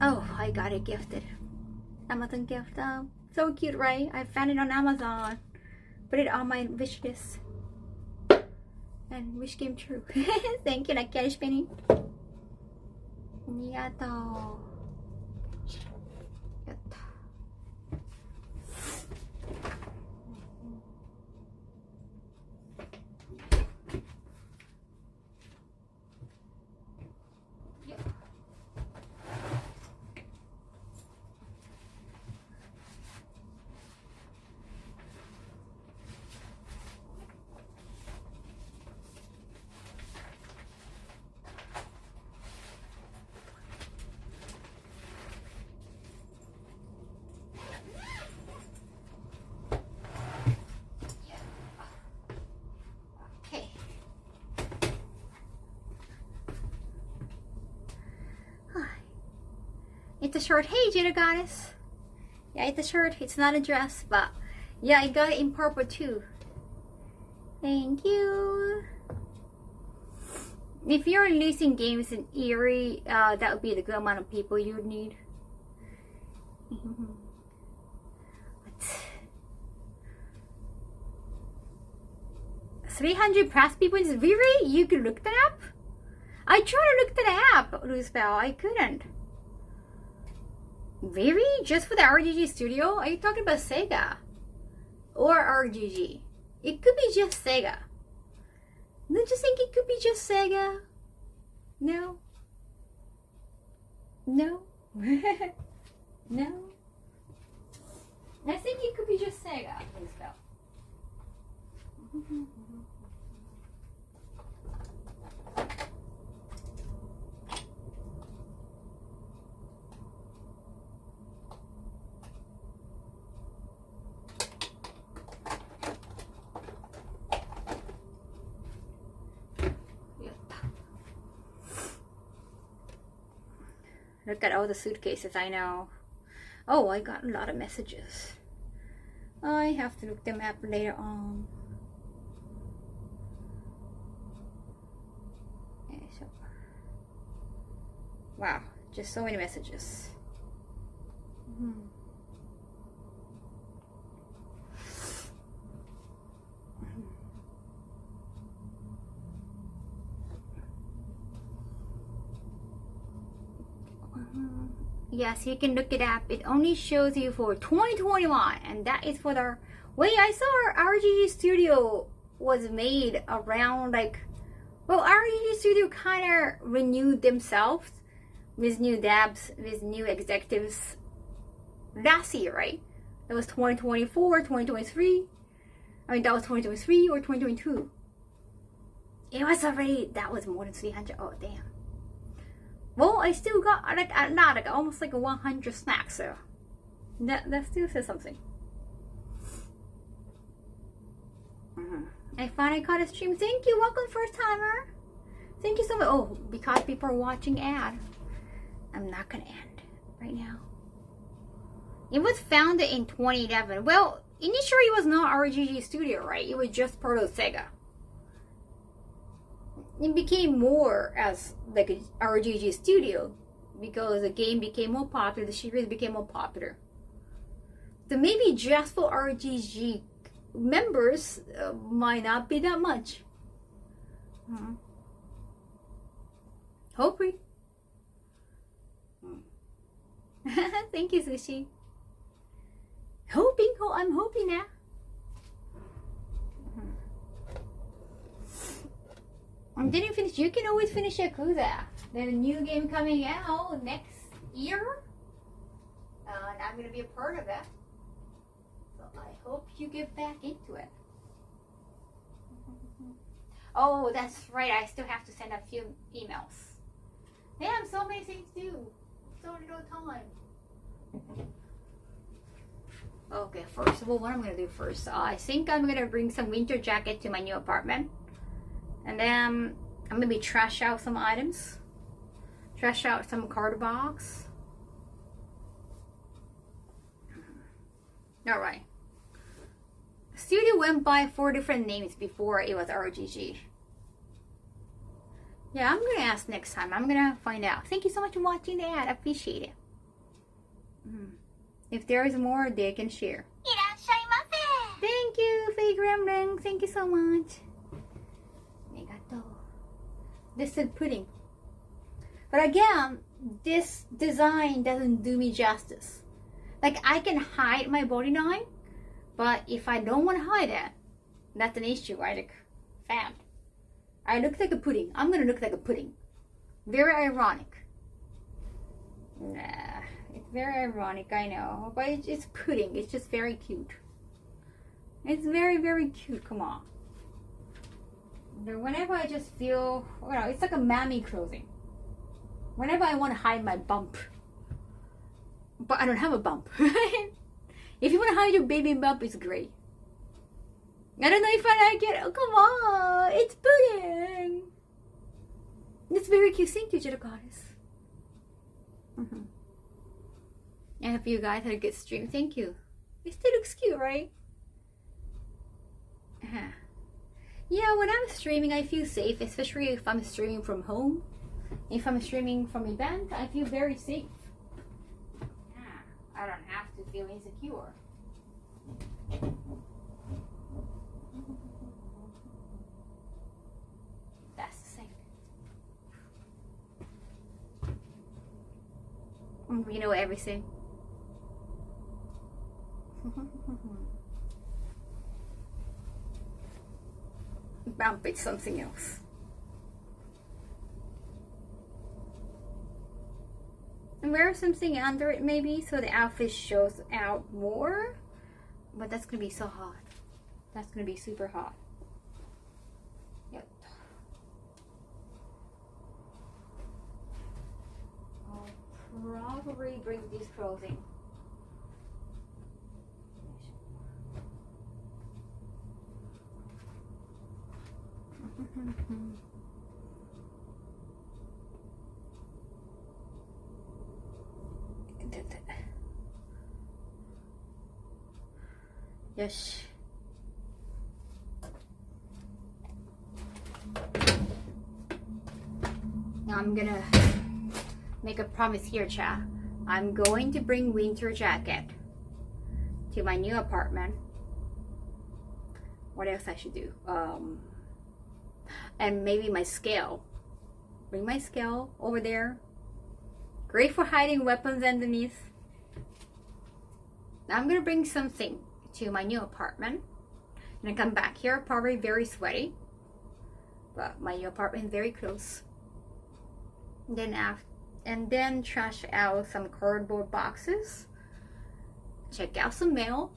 Oh, I got it gifted. Amazon gift. So cute, right? I found it on Amazon. Put it on my wish list. And wish came true. Thank you, Nakari Spinning. Arigatou. It's a shirt. Hey, Jada Goddess. Yeah, it's a shirt. It's not a dress, but yeah, I got it in purple too. Thank you. If you're releasing games in Erie, that would be the good amount of people you would need. 300 plus people in Really? You could look that up? I tried to look that up, Roosevelt. I couldn't. Really? Just for the RGG studio? Are you talking about Sega? Or RGG? It could be just Sega. Don't you think it could be just Sega? No? No? No? I think it could be just Sega. Roosevelt. Look at all the suitcases, I know. Oh, I got a lot of messages. I have to look them up later on. Okay, so. Wow, just so many messages. Yes, you can look it up. It only shows you for 2021, and that is for the. Wait, I saw our RGG Studio was made around like. Well, RGG Studio kind of renewed themselves with new devs, with new executives last year, right? That was 2024, 2023. I mean, that was 2023 or 2022. It was already, that was more than 300. Oh, damn. Well, I still got like a lot, like almost like 100 snacks, so that still says something. I finally caught a stream. Thank you, welcome first timer. Thank you so much. Oh, because people are watching ad, I'm not gonna end right now. It was founded in 2011. Well, initially it was not RGG Studio, right? It was just part of Sega. It became more as like a RGG Studio because the game became more popular, the series became more popular. So maybe just for RGG members might not be that much. Hopefully. Thank you, Sushi. Hoping, I'm hoping now. I didn't finish. You can always finish Yakuza. There's a new game coming out next year. And I'm going to be a part of it. So I hope you get back into it. Oh, that's right. I still have to send a few emails. Damn, so many things to do. So little time. Okay, first of all, what I'm gonna do first, I think I'm gonna bring some winter jacket to my new apartment, and then I'm gonna be trash out some items, trash out some card box. All right. Studio went by 4 different names before it was RGG. Yeah, I'm gonna ask next time. I'm gonna find out. Thank you so much for watching the ad. I appreciate it. If there is more, they can share. Thank you, Faye Gremlin. Thank you so much. Arigato. This is pudding. But again, this design doesn't do me justice. Like, I can hide my body line, but if I don't want to hide it, that's an issue, right? Like, fam, I look like a pudding. I'm gonna look like a pudding. Very ironic. Nah, it's very ironic, I know. But it's pudding. It's just very cute. It's very, very cute. Come on. Whenever I just feel, you know, it's like a mammy clothing. Whenever I want to hide my bump. But I don't have a bump. If you want to hide your baby bump, it's great. I don't know if I like it. Oh, come on. It's pudding. It's very cute. Thank you, Jetta Goddess. I hope you guys had a good stream. Thank you. It still looks cute, right? Yeah, when I'm streaming, I feel safe, especially if I'm streaming from home. If I'm streaming from event, I feel very safe. I don't have to feel insecure. That's the thing. We know everything. Bump it's something else. And wear something under it maybe so the outfit shows out more. But that's gonna be so hot. That's gonna be super hot. Yep. I'll probably bring this clothing. Yes. Now I'm gonna make a promise here, chat. I'm going to bring winter jacket to my new apartment. What else I should do? And maybe my scale. Bring my scale over there. Great for hiding weapons underneath. Now I'm gonna bring something to my new apartment. And I come back here, probably very sweaty. But my new apartment is very close. And then trash out some cardboard boxes. Check out some mail.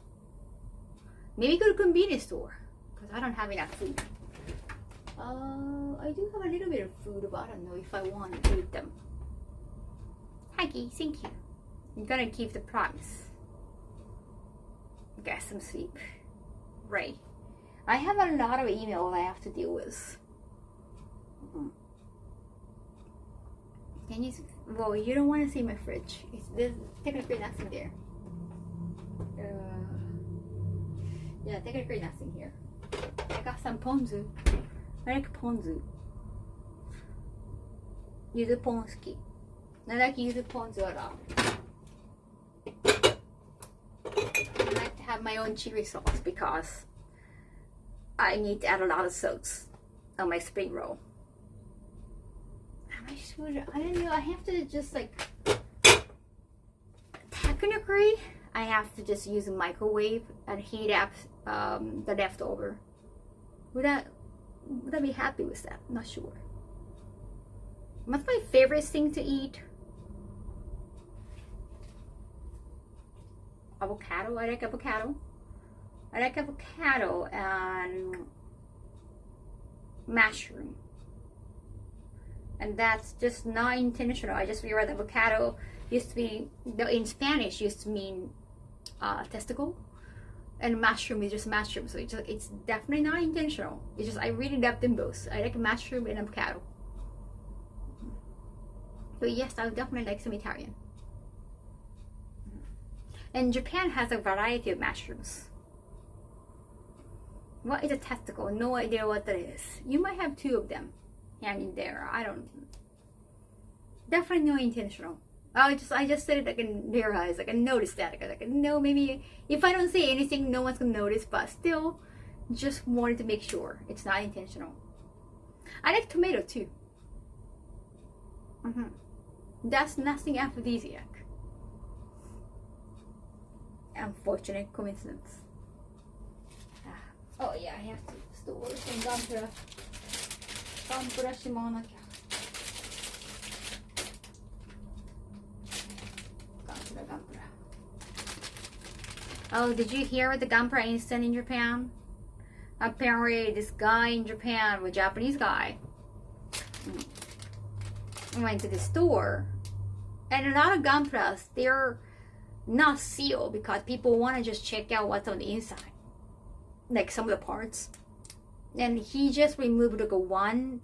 Maybe go to convenience store. Because I don't have enough food. I do have a little bit of food, but I don't know if I want to eat them. Haggy, thank you. I'm gonna keep the promise. Get some sleep. Right. I have a lot of emails I have to deal with. Can you? Well, you don't want to see my fridge. There's technically nothing there. Yeah, technically nothing here. I got some ponzu. I like ponzu. Yuzu ponsuki. I like yuzu ponzu a lot. I like to have my own chili sauce because I need to add a lot of sauce on my spring roll. Am I sure? I don't know. I have to just like, technically, I have to just use a microwave and heat up the leftover. Would I be happy with that? Not sure. What's my favorite thing to eat? Avocado. I like avocado. I like avocado and mushroom. And that's just not intentional. I just realized avocado used to be, in Spanish, used to mean testicle. And mushroom is just mushroom. So it's definitely not intentional. It's just, I really love them both. I like mushroom and avocado. So yes, I would definitely like some Italian. And Japan has a variety of mushrooms. What is a testicle? No idea what that is. You might have 2 of them hanging there. I don't. Definitely no intentional. I just said it like in their eyes. Like I noticed that. Like no, maybe if I don't say anything, no one's gonna notice. But still, just wanted to make sure it's not intentional. I like tomato too. That's nothing aphrodisiac. Unfortunate coincidence. Oh yeah, I have to store some gampura. Gampura shimonaka. Gampura. Oh, did you hear about the gampura incident in Japan? Apparently, this guy in Japan, a Japanese guy, went to the store, and a lot of gampuras, they're not sealed because people want to just check out what's on the inside, like some of the parts. And he just removed like a one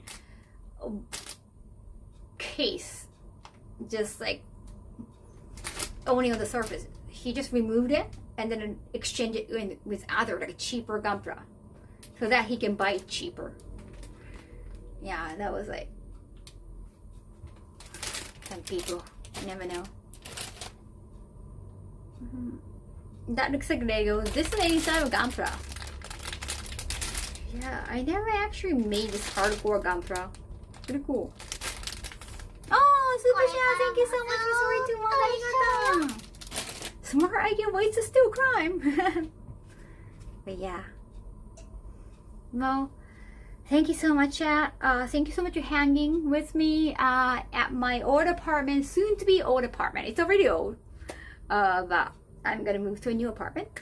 case, just like only on the surface. He just removed it and then exchanged it with other like cheaper gampura, so that he can buy it cheaper. Yeah, that was like some people. I never know. That looks like Lego. This is the inside of gampura. Yeah, I never actually made this hardcore gampura. Pretty cool. Oh, Super Chat, thank you so much for supporting. Smart idea, ways to steal crime. But yeah. Well, thank you so much, chat. Thank you so much for hanging with me at my old apartment, soon to be old apartment. It's already old. But I'm gonna move to a new apartment.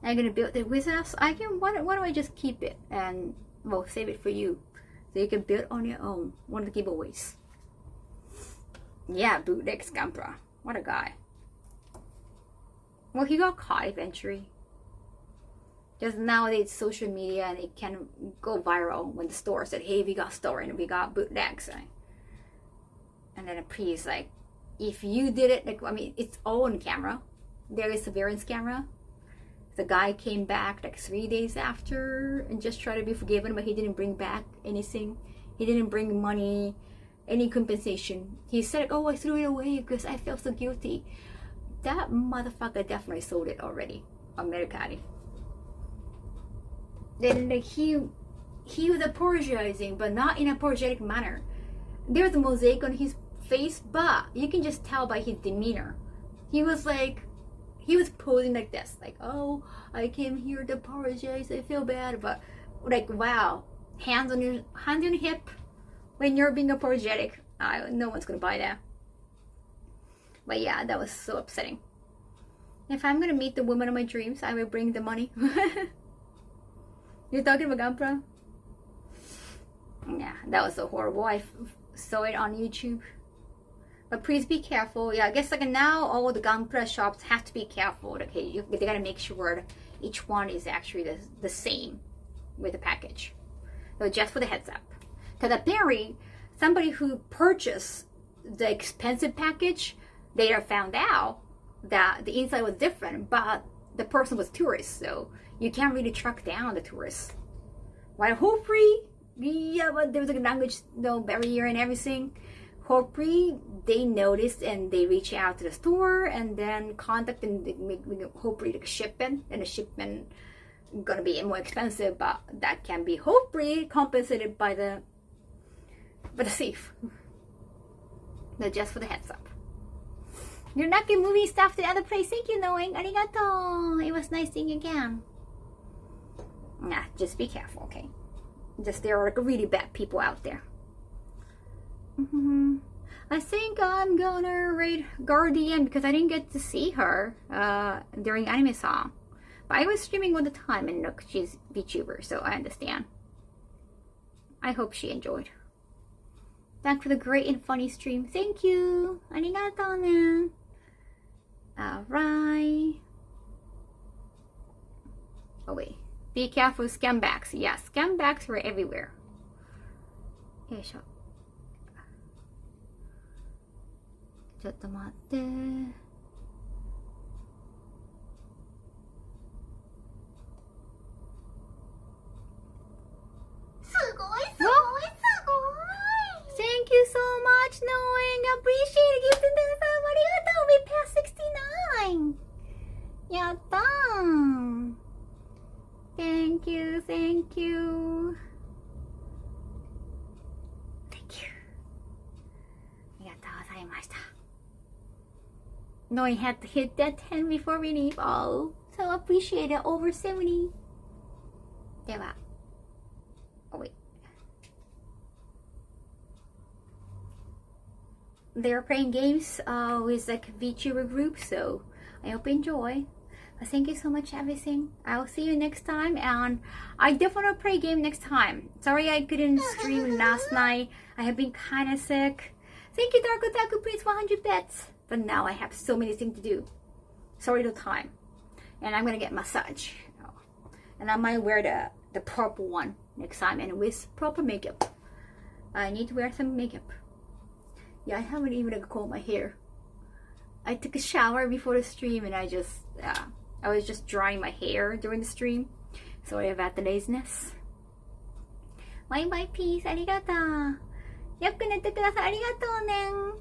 I'm gonna build it with us. Why don't I just keep it and we'll save it for you, so you can build on your own. One of the giveaways. Yeah, bootleg gampura. What a guy. Well, he got caught eventually. Just nowadays, social media, and it can go viral when the store said, "Hey, we got stolen, we got bootlegs," and then the police like, if you did it, like, I mean, it's all on camera. There is surveillance camera. The guy came back like 3 days after and just tried to be forgiven, but he didn't bring back anything. He didn't bring money, any compensation. He said, "Oh, I threw it away because I felt so guilty." That motherfucker definitely sold it already. Americani. Then like he was apologizing, but not in an apologetic manner. There's a mosaic on his face, but you can just tell by his demeanor. He was posing like this, like, "Oh, I came here to apologize, I feel bad," but like, wow, hands on your hip when you're being apologetic. No one's gonna buy that. But yeah, that was so upsetting. If I'm gonna meet the woman of my dreams, I will bring the money. You're talking about gampura? Yeah, that was so horrible. I saw it on YouTube. But please be careful. Yeah, I guess like now all the gampura shops have to be careful. Okay, they gotta make sure each one is actually the same with the package. So just for the heads up. Because apparently somebody who purchased the expensive package later found out that the inside was different, but the person was tourist, so you can't really track down the tourists. While hopefully, yeah, but there was a language barrier and everything. Hopefully they noticed and they reach out to the store and then contact and hopefully the shipment, and the shipment gonna be more expensive, but that can be hopefully compensated by the thief. No, just for the heads up. You're not gonna moving stuff to the other place. Thank you, knowing. Arigato. It was nice seeing you again. Nah, just be careful, okay? Just there are like really bad people out there. I think I'm gonna raid Guardian because I didn't get to see her during anime song. But I was streaming all the time, and look, she's VTuber, so I understand. I hope she enjoyed. Thanks for the great and funny stream. Thank you. Arigatou ne. Alright. Oh wait. Be careful, scambacks. Yeah, scambacks were everywhere. Yoisho. ちょっと待って。Thank you so much, knowing. Appreciate it. Gifted arigatou. We passed 69. Yatta. Thank you, thank you. Thank you. Arigatou gozaimashita. Knowing had to hit that 10 before we leave. Oh, so appreciate it. Over 70. では。Oh wait. They're playing games with like VTuber group, so I hope you enjoy. Thank you so much, everything. I'll see you next time, and I definitely will play game next time. Sorry I couldn't stream last night. I have been kind of sick. Thank you, Dark Otaku Prince, 100 bits. But now I have so many things to do. Sorry the time. And I'm gonna get massage. And I might wear the purple one next time, and with proper makeup. I need to wear some makeup. Yeah, I haven't even combed my hair. I took a shower before the stream, and I was just drying my hair during the stream. Sorry about the laziness. Bye bye, peace. Arigatou. Yaku nette kudasai. Arigatou ne.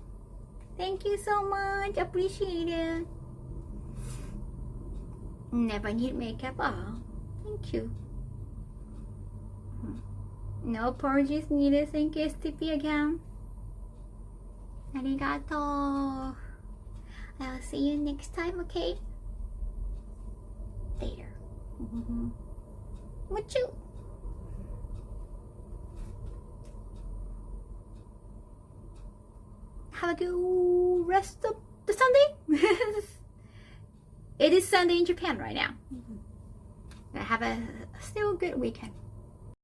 Thank you so much. Appreciate it. Never need makeup. Oh, thank you. No apologies needed. Thank you, STP again. Arigatou. I'll see you next time, okay? Later. Muchu. Have a good rest of the Sunday. It is Sunday in Japan right now. Have a still good weekend.